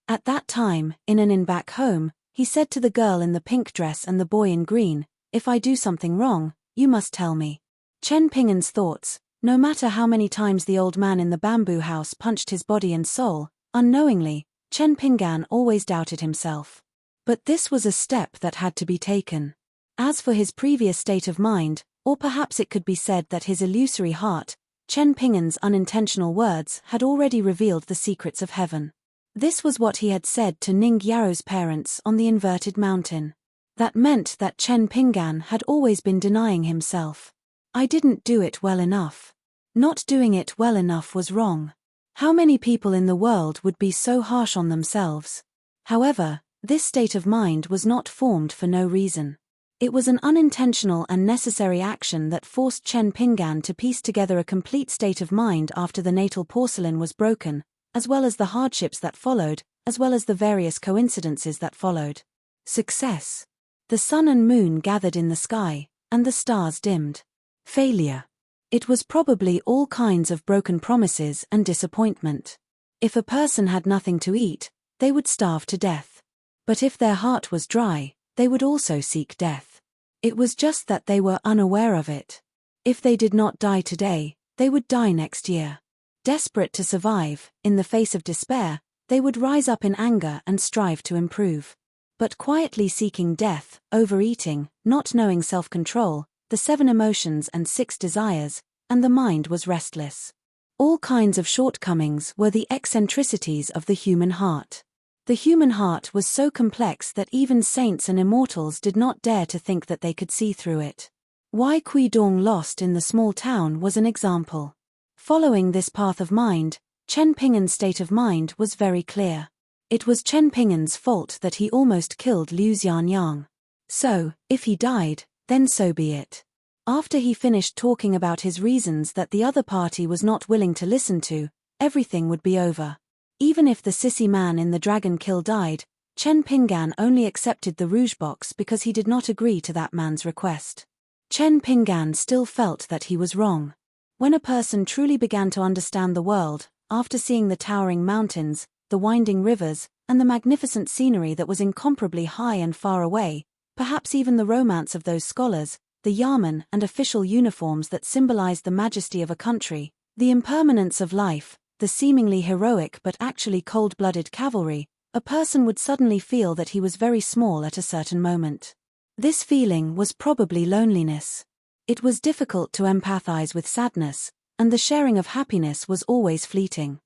At that time, in an inn back home, he said to the girl in the pink dress and the boy in green, "If I do something wrong, you must tell me." Chen Pingan's thoughts, no matter how many times the old man in the bamboo house punched his body and soul, unknowingly, Chen Pingan always doubted himself. But this was a step that had to be taken. As for his previous state of mind, or perhaps it could be said that his illusory heart, Chen Pingan's unintentional words had already revealed the secrets of heaven. This was what he had said to Ning Yaro's parents on the inverted mountain. That meant that Chen Pingan had always been denying himself. I didn't do it well enough. Not doing it well enough was wrong. How many people in the world would be so harsh on themselves? However, this state of mind was not formed for no reason. It was an unintentional and necessary action that forced Chen Pingan to piece together a complete state of mind after the natal porcelain was broken, as well as the hardships that followed, as well as the various coincidences that followed. Success. The sun and moon gathered in the sky, and the stars dimmed. Failure. It was probably all kinds of broken promises and disappointment. If a person had nothing to eat, they would starve to death. But if their heart was dry, they would also seek death. It was just that they were unaware of it. If they did not die today, they would die next year. Desperate to survive, in the face of despair, they would rise up in anger and strive to improve. But quietly seeking death, overeating, not knowing self-control, the 7 emotions and 6 desires, and the mind was restless. All kinds of shortcomings were the eccentricities of the human heart. The human heart was so complex that even saints and immortals did not dare to think that they could see through it. Why Kui Dong lost in the small town was an example. Following this path of mind, Chen Pingan's state of mind was very clear. It was Chen Pingan's fault that he almost killed Liu Xianyang. So, if he died, then so be it. After he finished talking about his reasons that the other party was not willing to listen to, everything would be over. Even if the sissy man in the dragon kill died, Chen Pingan only accepted the rouge box because he did not agree to that man's request. Chen Pingan still felt that he was wrong. When a person truly began to understand the world, after seeing the towering mountains, the winding rivers, and the magnificent scenery that was incomparably high and far away, perhaps even the romance of those scholars, the yamen and official uniforms that symbolized the majesty of a country, the impermanence of life, the seemingly heroic but actually cold-blooded cavalry, a person would suddenly feel that he was very small at a certain moment. This feeling was probably loneliness. It was difficult to empathize with sadness, and the sharing of happiness was always fleeting.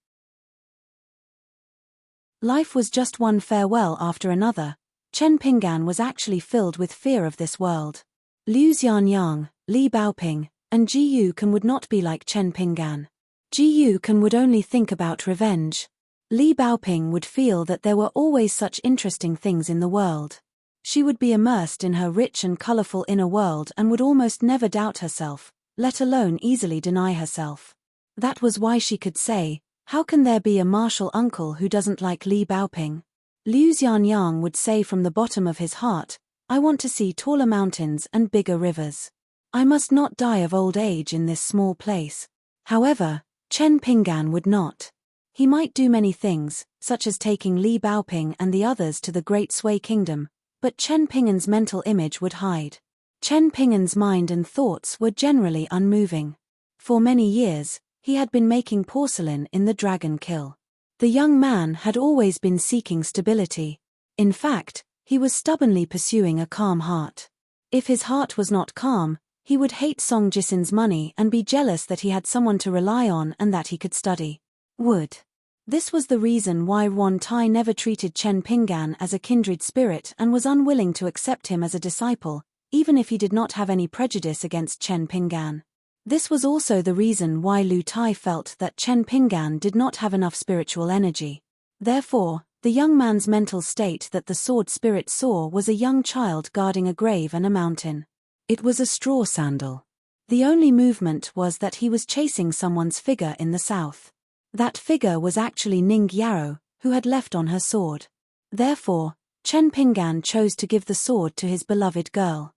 Life was just one farewell after another. Chen Pingan was actually filled with fear of this world. Liu Xianyang, Li Baoping, and Ji Yukan would not be like Chen Pingan. Ji Yukan would only think about revenge. Li Baoping would feel that there were always such interesting things in the world. She would be immersed in her rich and colorful inner world and would almost never doubt herself, let alone easily deny herself. That was why she could say, "How can there be a martial uncle who doesn't like Li Baoping?" Liu Xianyang would say from the bottom of his heart, "I want to see taller mountains and bigger rivers. I must not die of old age in this small place." However, Chen Pingan would not. He might do many things, such as taking Li Baoping and the others to the Great Sui Kingdom, but Chen Pingan's mental image would hide. Chen Pingan's mind and thoughts were generally unmoving. For many years, he had been making porcelain in the Dragon Kill. The young man had always been seeking stability. In fact, he was stubbornly pursuing a calm heart. If his heart was not calm, he would hate Song Jisin's money and be jealous that he had someone to rely on and that he could study. This was the reason why Wan Tai never treated Chen Pingan as a kindred spirit and was unwilling to accept him as a disciple, even if he did not have any prejudice against Chen Pingan. This was also the reason why Lu Tai felt that Chen Pingan did not have enough spiritual energy. Therefore, the young man's mental state that the sword spirit saw was a young child guarding a grave and a mountain. It was a straw sandal. The only movement was that he was chasing someone's figure in the south. That figure was actually Ning Yaro, who had left on her sword. Therefore, Chen Pingan chose to give the sword to his beloved girl.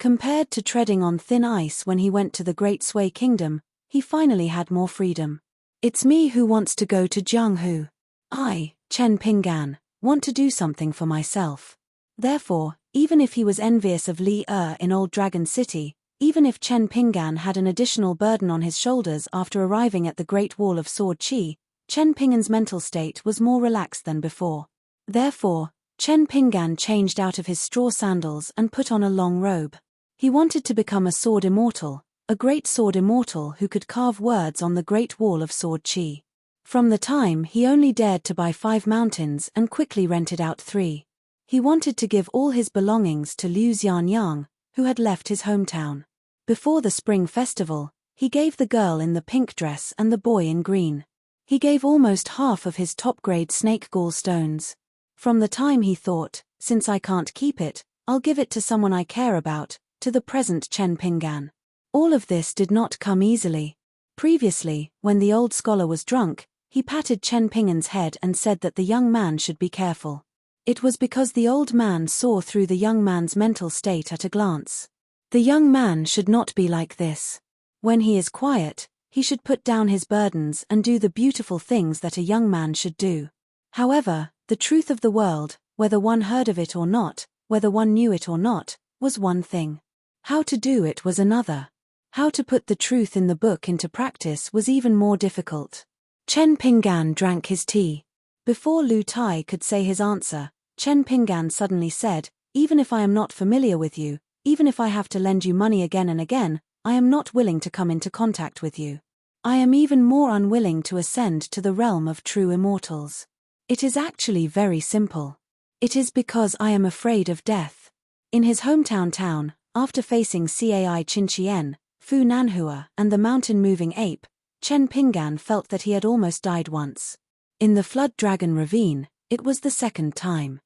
Compared to treading on thin ice when he went to the Great Sui Kingdom, he finally had more freedom. It's me who wants to go to Jianghu. I, Chen Pinggan, want to do something for myself. Therefore, even if he was envious of Li in Old Dragon City, even if Chen Pinggan had an additional burden on his shoulders after arriving at the Great Wall of Sword Qi, Chen Pinggan's mental state was more relaxed than before. Therefore, Chen Pinggan changed out of his straw sandals and put on a long robe. He wanted to become a sword immortal, a great sword immortal who could carve words on the Great Wall of Sword Qi. From the time he only dared to buy 5 mountains and quickly rented out 3. He wanted to give all his belongings to Liu Xianyang, who had left his hometown. Before the spring festival, he gave the girl in the pink dress and the boy in green. He gave almost half of his top-grade snake gall stones. From the time he thought, since I can't keep it, I'll give it to someone I care about, to the present Chen Pinggan. All of this did not come easily. Previously, when the old scholar was drunk, he patted Chen Pinggan's head and said that the young man should be careful. It was because the old man saw through the young man's mental state at a glance. The young man should not be like this. When he is quiet, he should put down his burdens and do the beautiful things that a young man should do. However, the truth of the world, whether one heard of it or not, whether one knew it or not, was one thing. How to do it was another. How to put the truth in the book into practice was even more difficult. Chen Pinggan drank his tea. Before Lu Tai could say his answer, Chen Pinggan suddenly said, "Even if I am not familiar with you, even if I have to lend you money again and again, I am not willing to come into contact with you. I am even more unwilling to ascend to the realm of true immortals. It is actually very simple. It is because I am afraid of death." In his hometown town, after facing Cai Qinqian, Fu Nanhua, and the mountain-moving ape, Chen Pinggan felt that he had almost died once. In the Flood Dragon Ravine, it was the second time.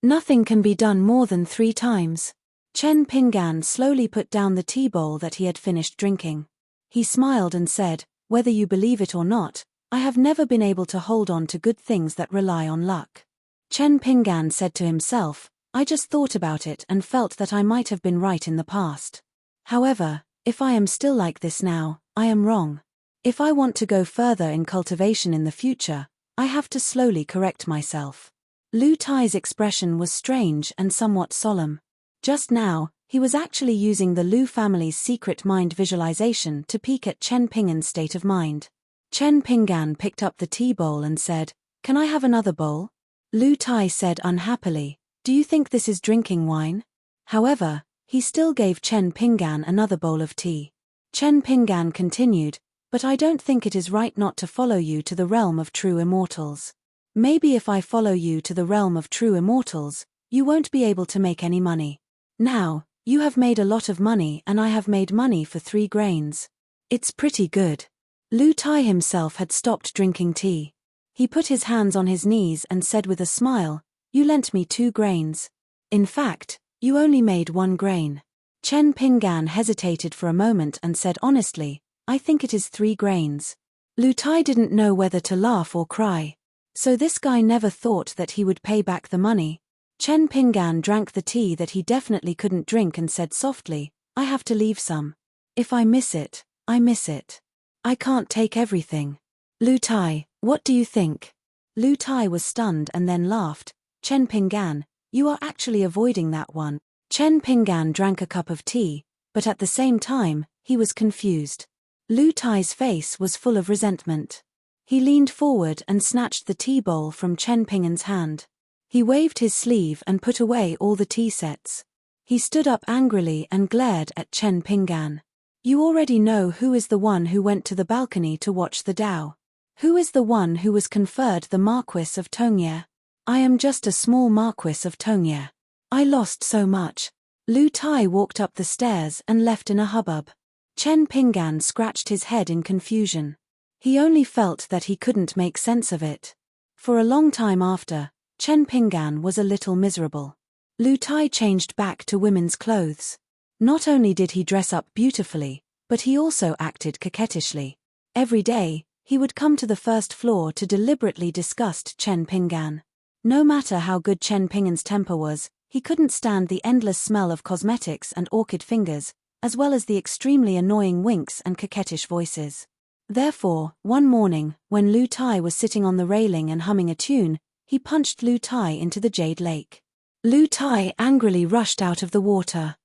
Nothing can be done more than 3 times. Chen Pinggan slowly put down the tea bowl that he had finished drinking. He smiled and said, "Whether you believe it or not, I have never been able to hold on to good things that rely on luck." Chen Pinggan said to himself, "I just thought about it and felt that I might have been right in the past. However, if I am still like this now, I am wrong. If I want to go further in cultivation in the future, I have to slowly correct myself." Lu Tai's expression was strange and somewhat solemn. Just now, he was actually using the Lu family's secret mind visualization to peek at Chen Pinggan's state of mind. Chen Pinggan picked up the tea bowl and said, "Can I have another bowl?" Lu Tai said unhappily, "Do you think this is drinking wine?" However, he still gave Chen Pinggan another bowl of tea. Chen Pinggan continued, "But I don't think it is right not to follow you to the realm of true immortals. Maybe if I follow you to the realm of true immortals, you won't be able to make any money. Now, you have made a lot of money and I have made money for 3 grains. It's pretty good." Lu Tai himself had stopped drinking tea. He put his hands on his knees and said with a smile, "You lent me 2 grains. In fact, you only made 1 grain." Chen Pinggan hesitated for a moment and said honestly, "I think it is 3 grains." Lu Tai didn't know whether to laugh or cry. So this guy never thought that he would pay back the money. Chen Pinggan drank the tea that he definitely couldn't drink and said softly, "I have to leave some. If I miss it, I miss it. I can't take everything. Lu Tai, what do you think?" Lu Tai was stunned and then laughed. "Chen Pinggan, you are actually avoiding that one." Chen Pinggan drank a cup of tea, but at the same time, he was confused. Lu Tai's face was full of resentment. He leaned forward and snatched the tea bowl from Chen Pinggan's hand. He waved his sleeve and put away all the tea sets. He stood up angrily and glared at Chen Pinggan. "You already know who is the one who went to the balcony to watch the Dao. Who is the one who was conferred the Marquis of Tongye? I am just a small Marquis of Tongye. I lost so much." Lu Tai walked up the stairs and left in a hubbub. Chen Pinggan scratched his head in confusion. He only felt that he couldn't make sense of it. For a long time after, Chen Pinggan was a little miserable. Lu Tai changed back to women's clothes. Not only did he dress up beautifully, but he also acted coquettishly. Every day, he would come to the first floor to deliberately disgust Chen Pinggan. No matter how good Chen Pinggan's temper was, He couldn't stand the endless smell of cosmetics and orchid fingers, as well as the extremely annoying winks and coquettish voices. Therefore, one morning, when Lu Tai was sitting on the railing and humming a tune, he punched Lu Tai into the Jade Lake. Lu Tai angrily rushed out of the water.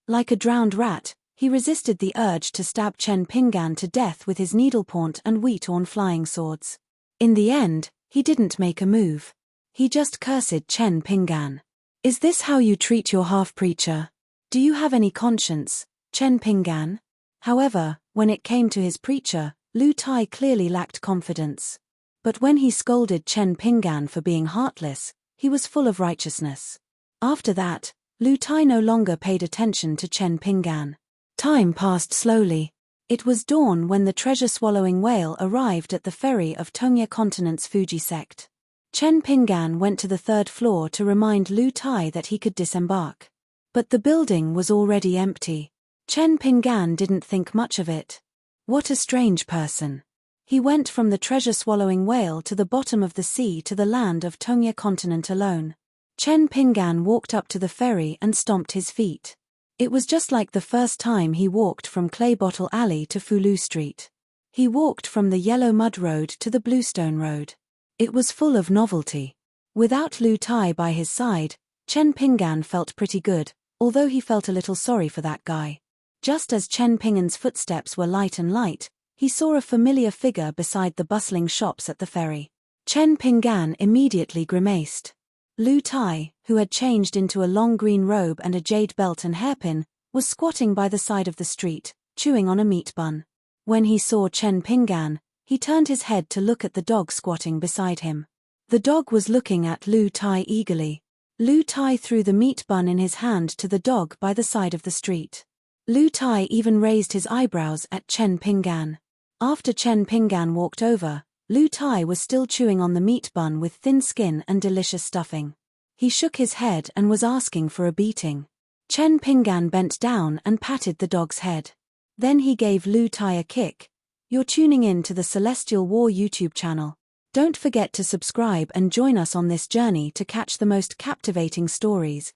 Like a drowned rat, he resisted the urge to stab Chen Pinggan to death with his needlepoint and wheat-torn flying swords. In the end, he didn't make a move. He just cursed Chen Pinggan. "Is this how you treat your half-preacher? Do you have any conscience, Chen Pinggan?" However, when it came to his preacher, Lu Tai clearly lacked confidence. But when he scolded Chen Pinggan for being heartless, he was full of righteousness. After that, Lu Tai no longer paid attention to Chen Pinggan. Time passed slowly. It was dawn when the treasure-swallowing whale arrived at the ferry of Tongye Continent's Fuji sect. Chen Pinggan went to the third floor to remind Lu Tai that he could disembark. But the building was already empty. Chen Pinggan didn't think much of it. What a strange person. He went from the treasure-swallowing whale to the bottom of the sea to the land of Tongye Continent alone. Chen Pinggan walked up to the ferry and stomped his feet. It was just like the first time he walked from Clay Bottle Alley to Fulu Street. He walked from the yellow mud road to the bluestone road. It was full of novelty. Without Lu Tai by his side, Chen Pinggan felt pretty good, although he felt a little sorry for that guy. Just as Chen Pinggan's footsteps were light and light, he saw a familiar figure beside the bustling shops at the ferry. Chen Pinggan immediately grimaced. Lu Tai, who had changed into a long green robe and a jade belt and hairpin, was squatting by the side of the street, chewing on a meat bun. When he saw Chen Pinggan, he turned his head to look at the dog squatting beside him. The dog was looking at Lu Tai eagerly. Lu Tai threw the meat bun in his hand to the dog by the side of the street. Lu Tai even raised his eyebrows at Chen Pinggan. After Chen Pinggan walked over, Lu Tai was still chewing on the meat bun with thin skin and delicious stuffing. He shook his head and was asking for a beating. Chen Pinggan bent down and patted the dog's head. Then he gave Lu Tai a kick. "You're tuning in to the Celestial War YouTube channel. Don't forget to subscribe and join us on this journey to catch the most captivating stories,